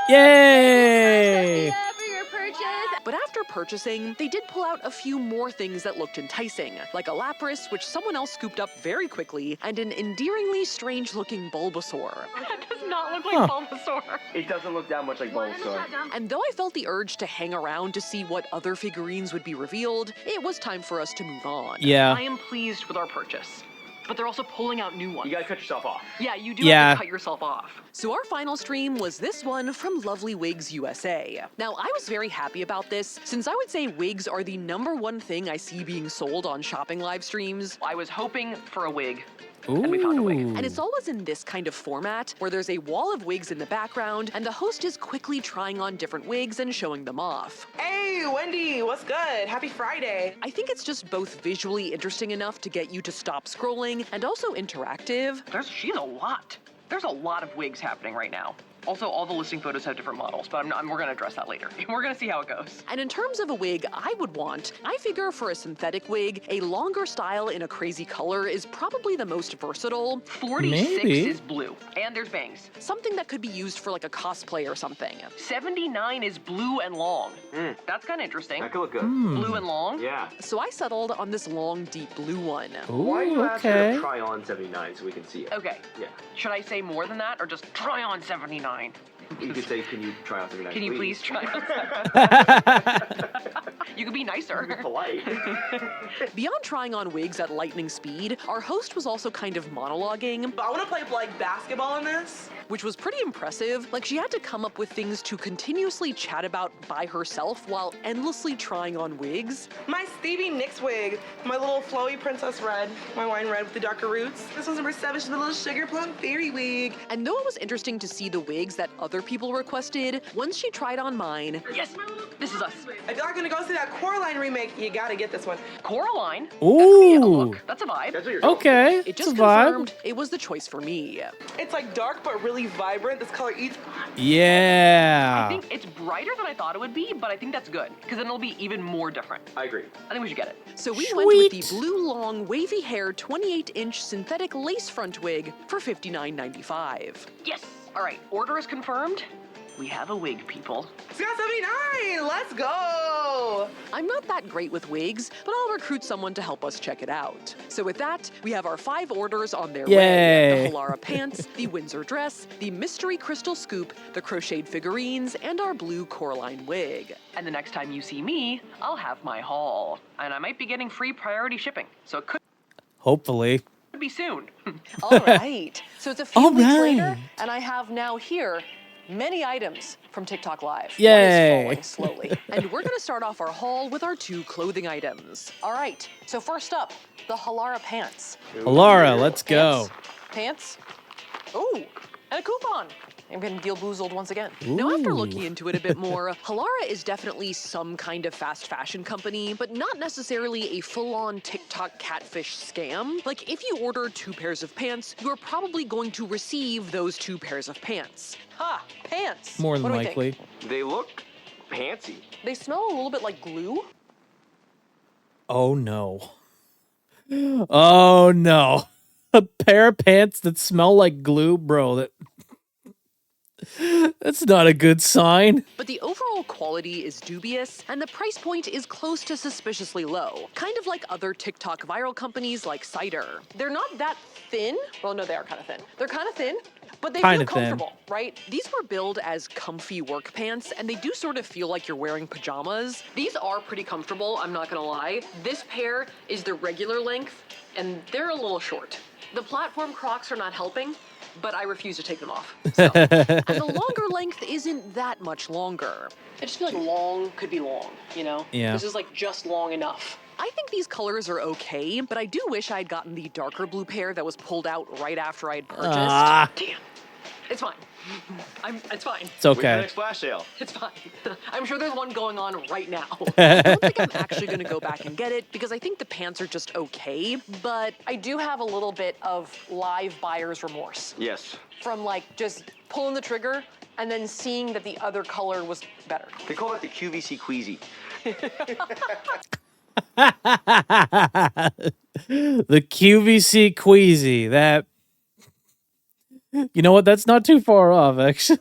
Yay! Sophia, for your purchase. But after purchasing, they did pull out a few more things that looked enticing, like a Lapras, which someone else scooped up very quickly, and an endearingly strange-looking Bulbasaur. That does not look like Bulbasaur. It doesn't look that much like Bulbasaur. And though I felt the urge to hang around to see what other figurines would be revealed, it was time for us to move on. Yeah. I am pleased with our purchase. But they're also pulling out new ones. You gotta cut yourself off. Yeah, you do have to cut yourself off. So our final stream was this one from Lovely Wigs USA. Now, I was very happy about this, since I would say wigs are the #1 thing I see being sold on shopping live streams. I was hoping for a wig. And we found a wig. And it's always in this kind of format, where there's a wall of wigs in the background, and the host is quickly trying on different wigs and showing them off. Hey, Wendy, what's good? Happy Friday. I think it's just both visually interesting enough to get you to stop scrolling, and also interactive. She's a lot. There's a lot of wigs happening right now. Also, all the listing photos have different models, but we're gonna address that later. We're gonna see how it goes. And in terms of a wig I would want, I figure for a synthetic wig, a longer style in a crazy color is probably the most versatile. 46 is blue, and there's bangs. Something that could be used for like a cosplay or something. 79 is blue and long. That's kind of interesting. That could look good. Blue and long? Yeah. So I settled on this long, deep blue one. Why do you ask her to try on 79 so we can see it? Okay. Yeah. Should I say more than that, or just try on 79? You could say, can you try on 79, Can you please try on 79? You could be nicer. Be polite. Beyond trying on wigs at lightning speed, our host was also kind of monologuing. I want to play like basketball in this. Which was pretty impressive. Like, she had to come up with things to continuously chat about by herself while endlessly trying on wigs. My Stevie Nicks wig, my little flowy princess red, my wine red with the darker roots. This one's number 7, she's the little sugar plum fairy wig. And though it was interesting to see the wigs that other people requested, once she tried on mine. Yes, this is us. If y'all gonna go see that Coraline remake, you gotta get this one. Coraline? Ooh. That's a vibe. That's what you're Okay. It just it's a vibe. confirmed it was the choice for me. It's like dark but really vibrant. This color eats. Yeah. I think it's brighter than I thought it would be, but I think that's good, because then it'll be even more different. I agree. I think we should get it. So we went with the blue long wavy hair 28-inch synthetic lace front wig for $59.95. Yes. All right, order is confirmed. We have a wig, people. Scott 79, let's go. I'm not that great with wigs, but I'll recruit someone to help us check it out. So with that, we have our 5 orders on their way. Yay. The Halara pants, the Windsor dress, the mystery crystal scoop, the crocheted figurines, and our blue Coraline wig. And the next time you see me, I'll have my haul. And I might be getting free priority shipping, so it could Hopefully. be soon. All right. So it's a few weeks later, and I have now here many items from TikTok Live. Yay. One is falling slowly. And we're going to start off our haul with our 2 clothing items. All right. So first up, the Halara pants. Halara, let's go. Pants. Ooh, and a coupon. I'm getting deal boozled once again. Now, after looking into it a bit more, Halara is definitely some kind of fast fashion company, but not necessarily a full-on TikTok catfish scam. Like, if you order 2 pairs of pants, you're probably going to receive those 2 pairs of pants. Ha! Pants! More than What do we likely. think? They look pantsy. They smell a little bit like glue. Oh no. Oh no. A pair of pants that smell like glue, bro. That's not a good sign. But the overall quality is dubious, and the price point is close to suspiciously low. Kind of like other TikTok viral companies like Cider. They're not that thin. Well, no, they are kind of thin. They're kind of thin, but they Kinda feel thin. comfortable, right? These were billed as comfy work pants, and they do sort of feel like you're wearing pajamas. These are pretty comfortable, I'm not gonna lie. This pair is the regular length, and they're a little short. The platform Crocs are not helping, but I refuse to take them off. So. And the longer length isn't that much longer. I just feel like long could be long, you know? Yeah. This is like just long enough. I think these colors are okay, but I do wish I'd gotten the darker blue pair that was pulled out right after I'd purchased. Damn. It's fine. It's fine. It's okay. Wait for the next flash sale. It's fine. I'm sure there's one going on right now. I don't think I'm actually going to go back and get it because I think the pants are just okay, but I do have a little bit of live buyer's remorse. Yes. From like just pulling the trigger and then seeing that the other color was better. They call that the QVC Queasy. The QVC Queasy. That. You know what? That's not too far off, actually.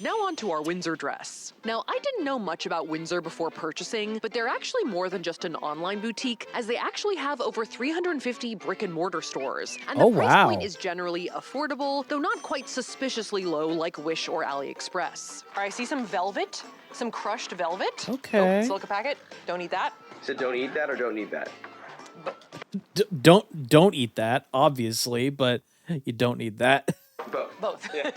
Now on to our Windsor dress. Now, I didn't know much about Windsor before purchasing, but they're actually more than just an online boutique, as they actually have over 350 brick and mortar stores. And the price point is generally affordable, though not quite suspiciously low like Wish or AliExpress. All right, I see some velvet, some crushed velvet. Okay. Oh, silica packet. Don't eat that. So don't eat that or don't need that? Don't eat that, obviously, but you don't need that. Both. And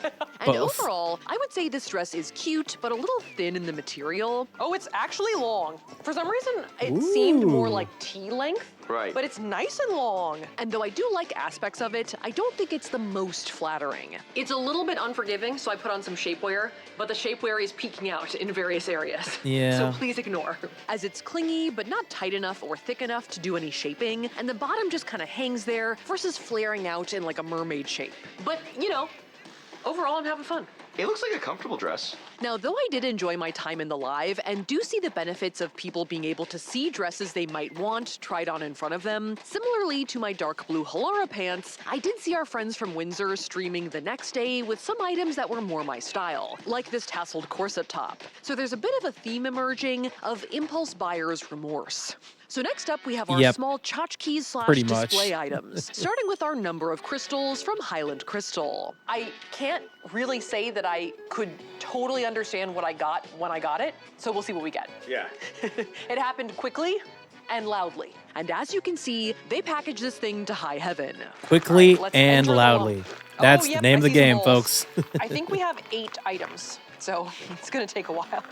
Both. overall, I would say this dress is cute, but a little thin in the material. Oh, it's actually long. For some reason, it seemed more Ooh. like tea length. Right. But it's nice and long. And though I do like aspects of it, I don't think it's the most flattering. It's a little bit unforgiving, so I put on some shapewear, but the shapewear is peeking out in various areas. Yeah. So please ignore. As it's clingy, but not tight enough or thick enough to do any shaping, and the bottom just kind of hangs there versus flaring out in like a mermaid shape. But, you know, overall, I'm having fun. It looks like a comfortable dress. Now, though I did enjoy my time in the live and do see the benefits of people being able to see dresses they might want tried on in front of them, similarly to my dark blue Halara pants, I did see our friends from Windsor streaming the next day with some items that were more my style, like this tasseled corset top. So there's a bit of a theme emerging of impulse buyer's remorse. So next up, we have our small tchotchkes Pretty / much. display items, starting with our number of crystals from Highland Crystal. I can't really say that I could totally understand what I got when I got it, so we'll see what we get. Yeah. It happened quickly and loudly. And as you can see, they packaged this thing to high heaven. Quickly let's and enter the loudly. lump. That's yep, the name I of the see some game, rolls. folks. I think we have 8 items, so it's gonna take a while.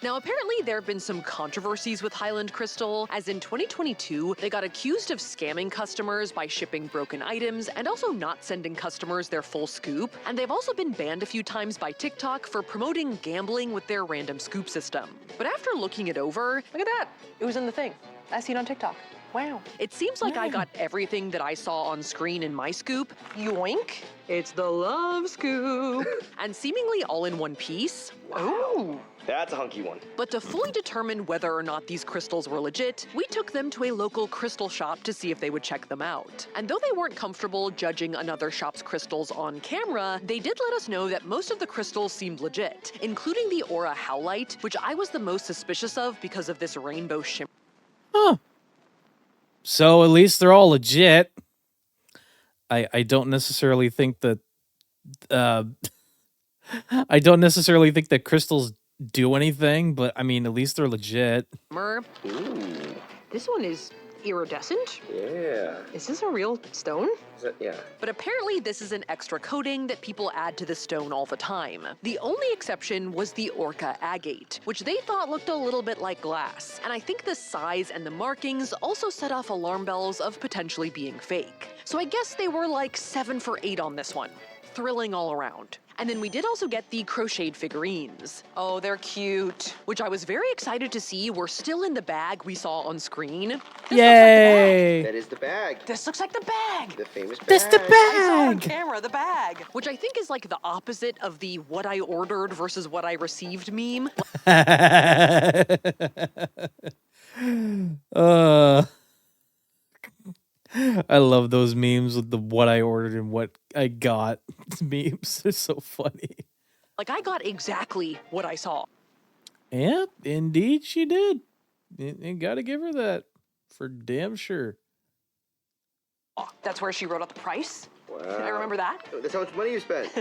Now, apparently there have been some controversies with Highland Crystal, as in 2022, they got accused of scamming customers by shipping broken items and also not sending customers their full scoop. And they've also been banned a few times by TikTok for promoting gambling with their random scoop system. But after looking it over, Look at that. It was in the thing. I see it on TikTok. Wow. it seems like I got everything that I saw on screen in my scoop. Yoink. It's the love scoop. And seemingly all in one piece. Ooh. That's a hunky one. But to fully determine whether or not these crystals were legit, we took them to a local crystal shop to see if they would check them out. And though they weren't comfortable judging another shop's crystals on camera, they did let us know that most of the crystals seemed legit, including the Aura Howlite, which I was the most suspicious of because of this rainbow shimmer. Huh. So at least they're all legit. I don't necessarily think that I don't necessarily think that crystals do anything, but I mean, at least they're legit. Ooh. This one is iridescent. Yeah. Is this a real stone? Yeah. But apparently this is an extra coating that people add to the stone all the time. The only exception was the Orca agate, which they thought looked a little bit like glass. And I think the size and the markings also set off alarm bells of potentially being fake. So I guess they were like 7 for 8 on this one. Thrilling all around. And then we did also get the crocheted figurines. Oh, they're cute. Which I was very excited to see were still in the bag we saw on screen. Yay! That is the bag. This looks like the bag. The famous bag. That's the I saw it on bag! camera, the bag. Which I think is like the opposite of the what I ordered versus what I received meme. I love those memes with the what I ordered and what I got memes. They're so funny. Like I got exactly what I saw. Yep, indeed she did. You gotta give her that for damn sure. That's where she wrote out the price. Wow. I remember that. That's how much money you spent.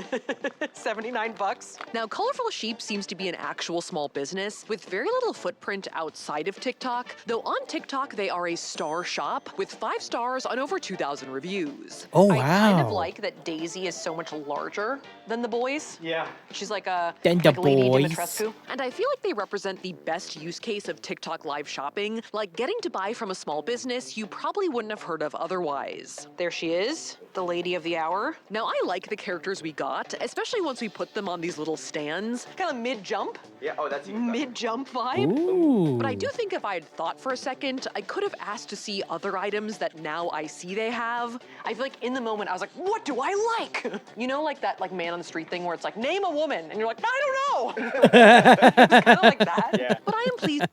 79 bucks. Now, Colorful Sheep seems to be an actual small business with very little footprint outside of TikTok, though on TikTok they are a star shop with 5 stars on over 2,000 reviews. Oh, I kind of wow. like that Daisy is so much larger than the boys. Yeah. She's like a Than the Lady boys. Dimitrescu. And I feel like they represent the best use case of TikTok live shopping, like getting to buy from a small business you probably wouldn't have heard of otherwise. There she is, the lady of the hour. Now, I like the characters we got, especially once we put them on these little stands. Kind of mid-jump. Yeah. Oh, that's even better. Mid-jump vibe. Ooh. But I do think if I had thought for a second, I could have asked to see other items that now I see they have. I feel like in the moment I was like, what do I like? You know, like that like man on the street thing where it's like, name a woman. And you're like, I don't know. It's kind of like that. Yeah. But I am pleased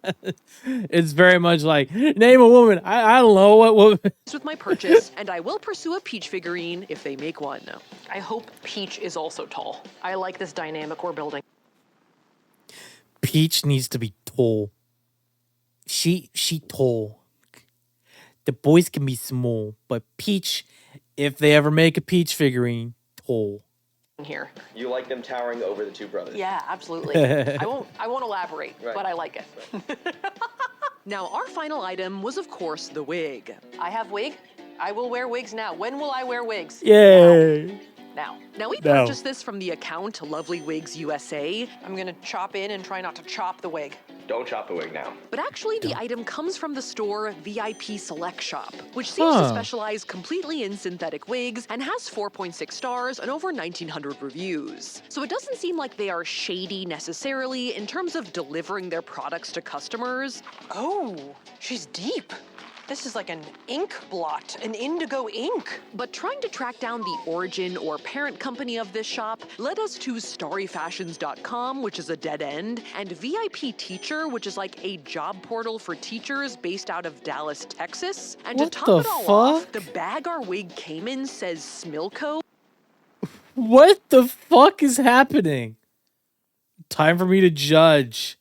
It's very much like, name a woman. I don't know what woman. with my purchase, and I will pursue a Peach figurine if if they make one. I hope Peach is also tall. I like this dynamic we're building. Peach needs to be tall. She tall. The boys can be small, but Peach, if they ever make a Peach figurine, tall. Here. You like them towering over the two brothers? Yeah, absolutely. I won't elaborate, but I like it. Now, our final item was, of course, the wig. I have wig. I will wear wigs now. When will I wear wigs? Yay! Now we purchased this from the account Lovely Wigs USA. I'm gonna chop in and try not to chop the wig. Don't chop the wig now. But actually, the item comes from the store VIP Select Shop, which seems to specialize completely in synthetic wigs and has 4.6 stars and over 1,900 reviews. So it doesn't seem like they are shady necessarily in terms of delivering their products to customers. Oh, she's deep. This is like an ink blot, an indigo ink. But trying to track down the origin or parent company of this shop led us to starryfashions.com, which is a dead end, and VIP Teacher, which is like a job portal for teachers based out of Dallas, Texas. And to top it all off, the bag our wig came in says Smilko. What the fuck is happening? Time for me to judge.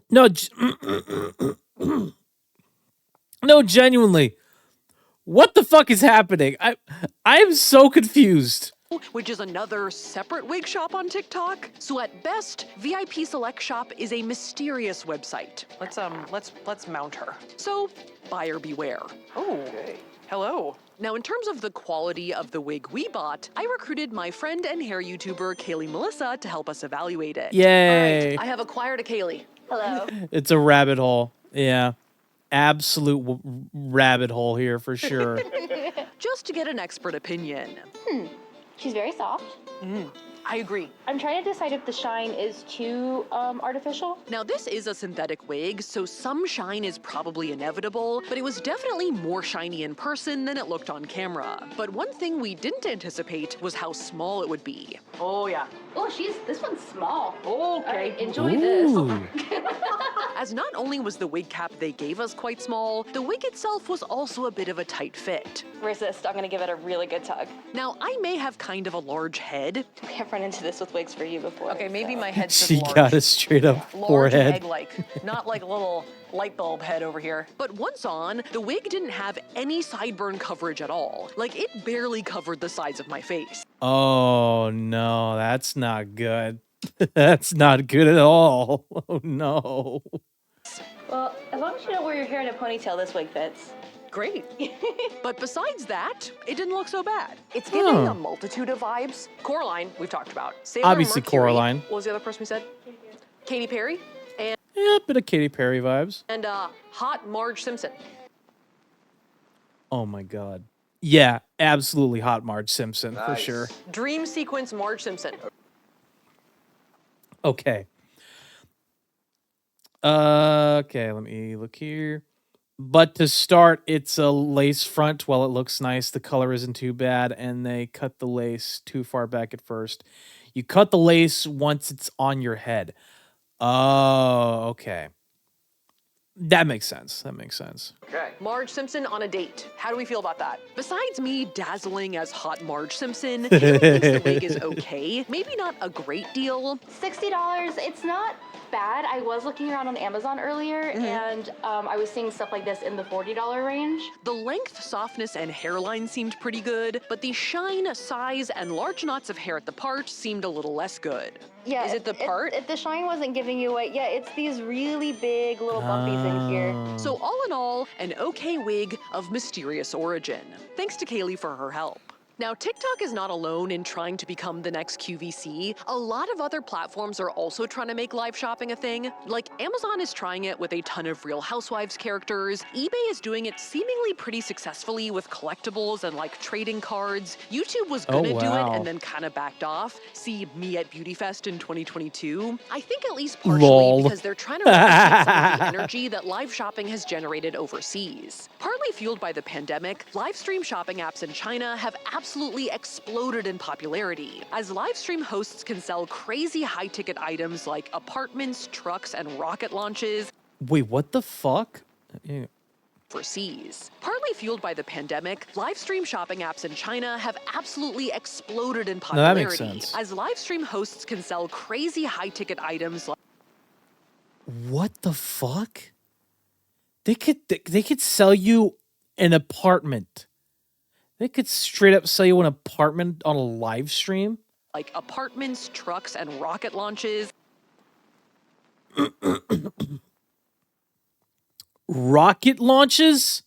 No, no, genuinely. What the fuck is happening? I am so confused. Which is another separate wig shop on TikTok. So at best, VIP Select Shop is a mysterious website. Let's mount her. So buyer beware. Oh, hello. Now, in terms of the quality of the wig we bought, I recruited my friend and hair YouTuber Kaylee Melissa to help us evaluate it. Yay. All right, I have acquired a Kaylee. Hello. It's a rabbit hole. Yeah. Absolute rabbit hole here for sure. Just to get an expert opinion. She's very soft. I agree. I'm trying to decide if the shine is too artificial. Now, this is a synthetic wig, so some shine is probably inevitable, but it was definitely more shiny in person than it looked on camera. But one thing we didn't anticipate was how small it would be. Oh, yeah. Oh, this one's small. Okay. All right, enjoy this. As not only was the wig cap they gave us quite small, the wig itself was also a bit of a tight fit. Resist, I'm gonna give it a really good tug. Now, I may have kind of a large head. We have run into this with wigs for you before. Okay, maybe my head's just She large. got a straight up Large forehead. and egg-like, not like a little light bulb head over here. But once on, the wig didn't have any sideburn coverage at all. Like, it barely covered the sides of my face. Oh no, that's not good. That's not good at all. Oh no. Well, as long as you don't wear your hair in a ponytail, this wig fits. Great. But besides that, it didn't look so bad. It's giving a multitude of vibes. Coraline, we've talked about. Sailor Obviously Mercury. Coraline. What was the other person we said? Katy Perry. And Yeah, a bit of Katy Perry vibes. hot Marge Simpson. Oh my god. Yeah, absolutely hot Marge Simpson for sure. Dream sequence Marge Simpson. Okay. Okay, let me look here. But to start, it's a lace front. Well, it looks nice. The color isn't too bad, and they cut the lace too far back at first. You cut the lace once it's on your head. Oh, okay. That makes sense. That makes sense. Okay. Marge Simpson on a date. How do we feel about that? Besides me dazzling as hot Marge Simpson, Kaylee thinks the wig is okay. Maybe not a great deal. $60, it's not bad. I was looking around on Amazon earlier, and I was seeing stuff like this in the $40 range. The length, softness, and hairline seemed pretty good, but the shine, size, and large knots of hair at the part seemed a little less good. Yeah, Is it the part? If the shine wasn't giving you away, yeah, it's these really big little bumpies in here. So all in all, an okay wig of mysterious origin. Thanks to Kaylee for her help. Now, TikTok is not alone in trying to become the next QVC. A lot of other platforms are also trying to make live shopping a thing. Like, Amazon is trying it with a ton of Real Housewives characters. eBay is doing it seemingly pretty successfully with collectibles and, like, trading cards. YouTube was gonna do it and then kind of backed off. See me at Beauty Fest in 2022. I think at least partially because they're trying to replicate some of the energy that live shopping has generated overseas. Partly fueled by the pandemic, live stream shopping apps in China have absolutely exploded in popularity, as live stream hosts can sell crazy high-ticket items like apartments, trucks, and rocket launches. Wait, what the fuck? overseas. Partly fueled by the pandemic, live stream shopping apps in China have absolutely exploded in No, that makes popularity, sense. as live stream hosts can sell crazy high-ticket items like What the fuck? They could sell you an apartment. They could straight up sell you an apartment on a live stream. like apartments, trucks, and rocket launches. Rocket launches?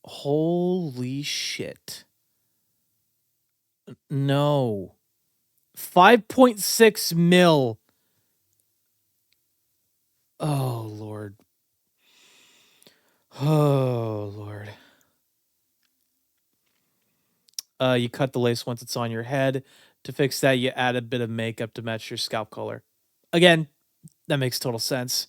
Holy shit. No. 5.6 mil. Oh, Lord. Oh, Lord. You cut the lace once it's on your head. To fix that, you add a bit of makeup to match your scalp color. Again, that makes total sense.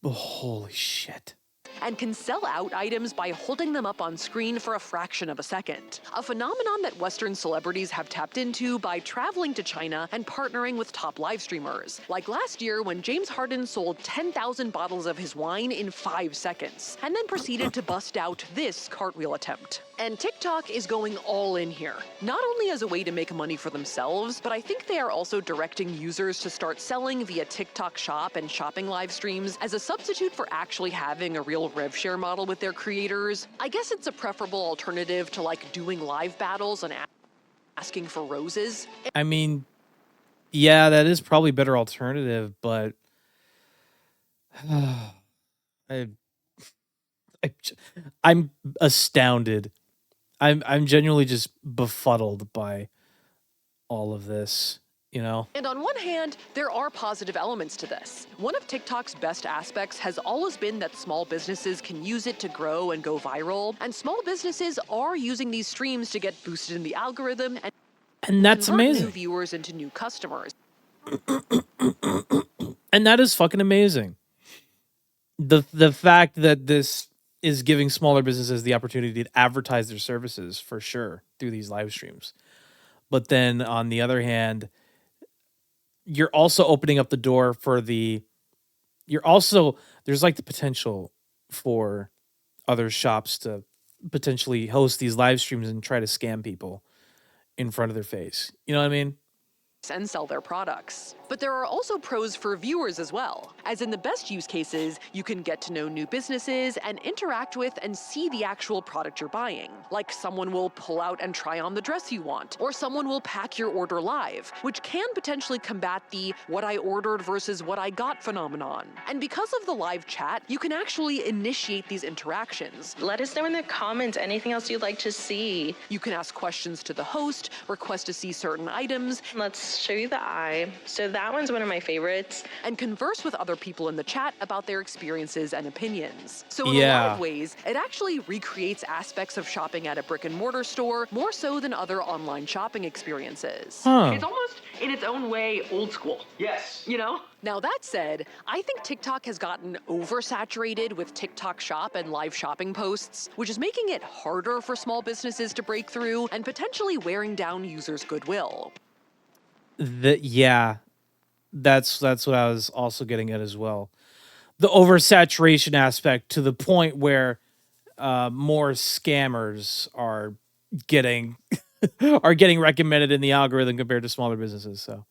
Oh, holy shit. And can sell out items by holding them up on screen for a fraction of a second. A phenomenon that Western celebrities have tapped into by traveling to China and partnering with top live streamers. Like last year when James Harden sold 10,000 bottles of his wine in 5 seconds, and then proceeded to bust out this cartwheel attempt. And TikTok is going all in here, not only as a way to make money for themselves, but I think they are also directing users to start selling via TikTok Shop and shopping live streams as a substitute for actually having a real rev share model with their creators. I guess it's a preferable alternative to like doing live battles and asking for roses. I mean, yeah, that is probably a better alternative, but I'm astounded. I'm genuinely just befuddled by all of this, you know? And on one hand, there are positive elements to this. One of TikTok's best aspects has always been that small businesses can use it to grow and go viral, and small businesses are using these streams to get boosted in the algorithm and that's convert amazing. New viewers into new customers. And that is fucking amazing. The fact that this is giving smaller businesses the opportunity to advertise their services for sure through these live streams. But then on the other hand, you're also opening up the door for there's like the potential for other shops to potentially host these live streams and try to scam people in front of their face. You know what I mean? And sell their products. But there are also pros for viewers as well. As in the best use cases, you can get to know new businesses and interact with and see the actual product you're buying. Like someone will pull out and try on the dress you want, or someone will pack your order live, which can potentially combat the what I ordered versus what I got phenomenon. And because of the live chat, you can actually initiate these interactions. Let us know in the comments anything else you'd like to see. You can ask questions to the host, request to see certain items. Let's show you the eye. So that one's one of my favorites. And converse with other people in the chat about their experiences and opinions. So in a lot of ways, it actually recreates aspects of shopping at a brick and mortar store more so than other online shopping experiences. It's almost, in its own way, old school. Yes. You know? Now that said, I think TikTok has gotten oversaturated with TikTok Shop and live shopping posts, which is making it harder for small businesses to break through and potentially wearing down users' goodwill. That's what I was also getting at as well. The oversaturation aspect to the point where more scammers are getting recommended in the algorithm compared to smaller businesses. So,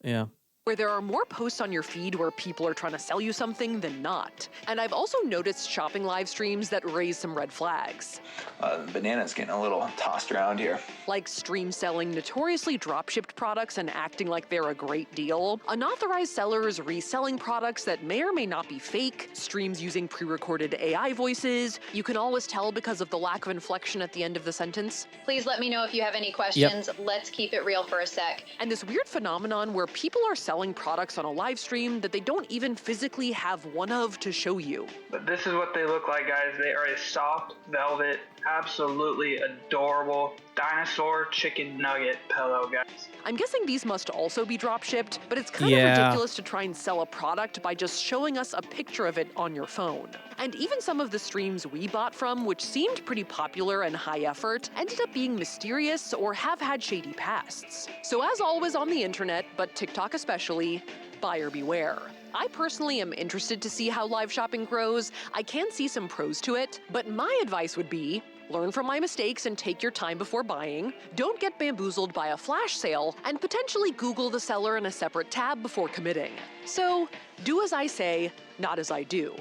yeah. Where there are more posts on your feed where people are trying to sell you something than not. And I've also noticed shopping live streams that raise some red flags. The banana's getting a little tossed around here. Like stream selling notoriously drop-shipped products and acting like they're a great deal, unauthorized sellers reselling products that may or may not be fake, streams using pre-recorded AI voices. You can always tell because of the lack of inflection at the end of the sentence. Please let me know if you have any questions. Let's keep it real for a sec. And this weird phenomenon where people are selling products on a live stream that they don't even physically have one of to show you. But this is what they look like, guys. They are a soft velvet, absolutely adorable dinosaur chicken nugget pillow, guys. I'm guessing these must also be drop shipped, but it's kind of ridiculous to try and sell a product by just showing us a picture of it on your phone. And even some of the streams we bought from, which seemed pretty popular and high effort, ended up being mysterious or have had shady pasts. So as always on the internet, but TikTok especially, buyer beware. I personally am interested to see how live shopping grows. I can see some pros to it, but my advice would be learn from my mistakes and take your time before buying. Don't get bamboozled by a flash sale, and potentially Google the seller in a separate tab before committing. So, do as I say, not as I do.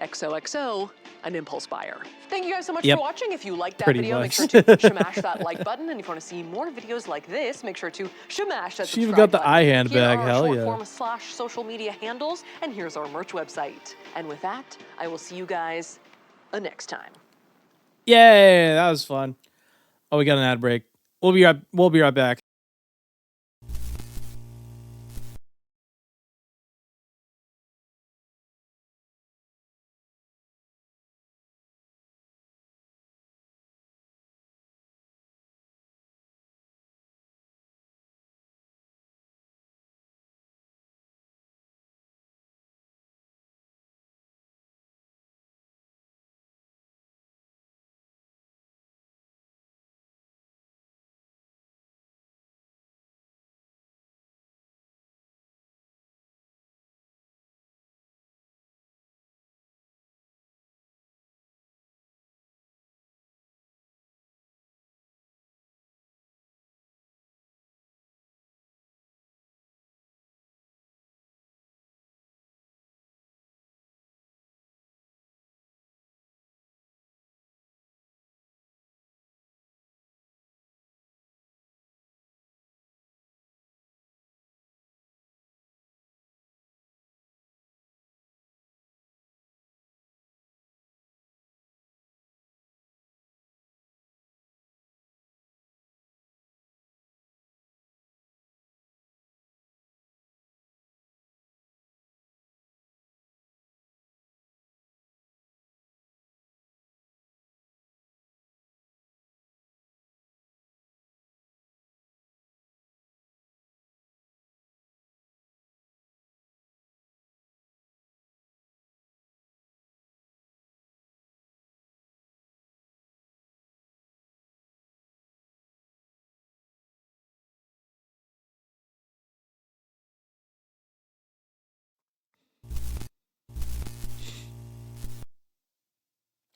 XOXO, an impulse buyer. Thank you guys so much Yep. for watching. If you liked that Pretty video, make much. sure to smash that like button. And if you want to see more videos like this, make sure to smash that She even subscribe got the button. eye Here handbag, are our hell short yeah. form / social media handles, and here's our merch website. And with that, I will see you guys next time. Yay, that was fun. Oh, we got an ad break. We'll be right back.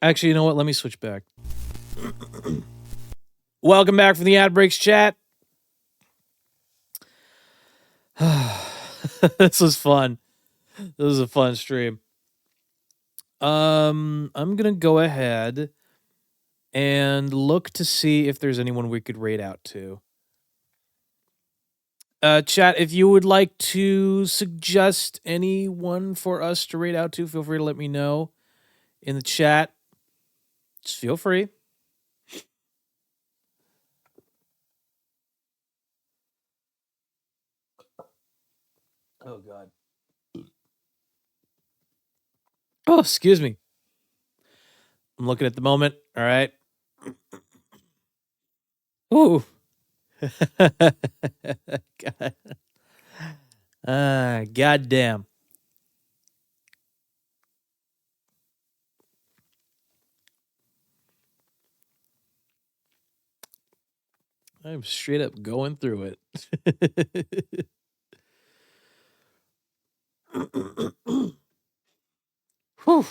Actually, you know what? Let me switch back. Welcome back from the ad breaks chat. This was fun. This was a fun stream. I'm gonna go ahead and look to see if there's anyone we could raid out to. Chat, if you would like to suggest anyone for us to raid out to, feel free to let me know in the chat. Just feel free. Oh, God. Oh, excuse me. I'm looking at the moment. All right. Ooh. God. God damn. I'm straight up going through it. Whew.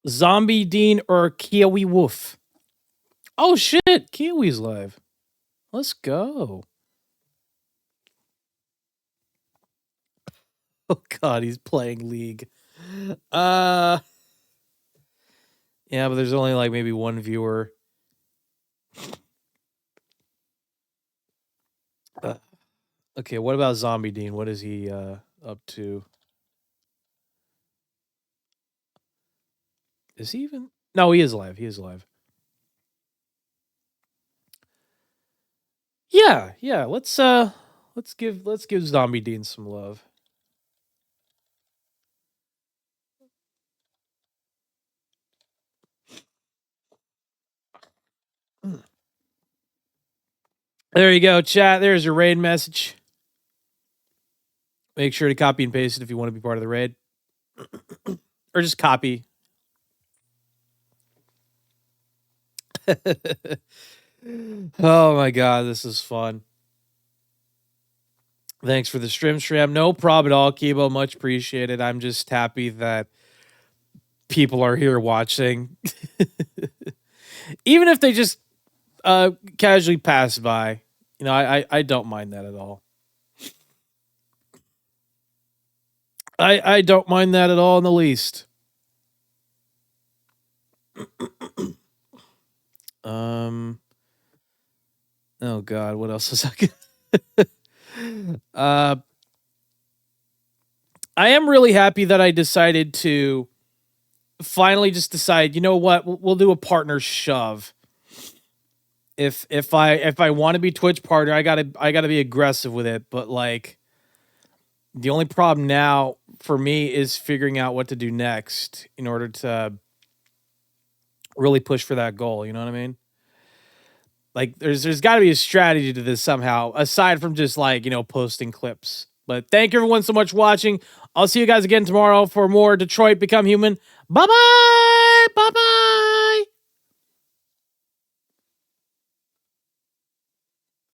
Zombie Dean or Kiwi Wolf? Oh shit, Kiwi's live. Let's go. Oh god, he's playing League. Yeah, but there's only like maybe one viewer. Okay, what about Zombie Dean? What is he up to? Is he even? No, he is live. He is live. Yeah, yeah. Let's give Zombie Dean some love. There you go, chat. There's your raid message. Make sure to copy and paste it if you want to be part of the raid. Or just copy. Oh my god, this is fun. Thanks for the stream. No problem at all, Kibo. Much appreciated. I'm just happy that people are here watching. Even if they just casually pass by. You know, I don't mind that at all. I don't mind that at all in the least. Oh god, what else is I I am really happy that I decided to finally just decide, you know what, we'll do a partner shove. If I want to be Twitch partner, I gotta be aggressive with it. But like, the only problem now for me is figuring out what to do next in order to really push for that goal. You know what I mean? Like, there's got to be a strategy to this somehow, aside from just like, you know, posting clips. But thank you everyone so much for watching. I'll see you guys again tomorrow for more Detroit Become Human. Bye bye. Bye.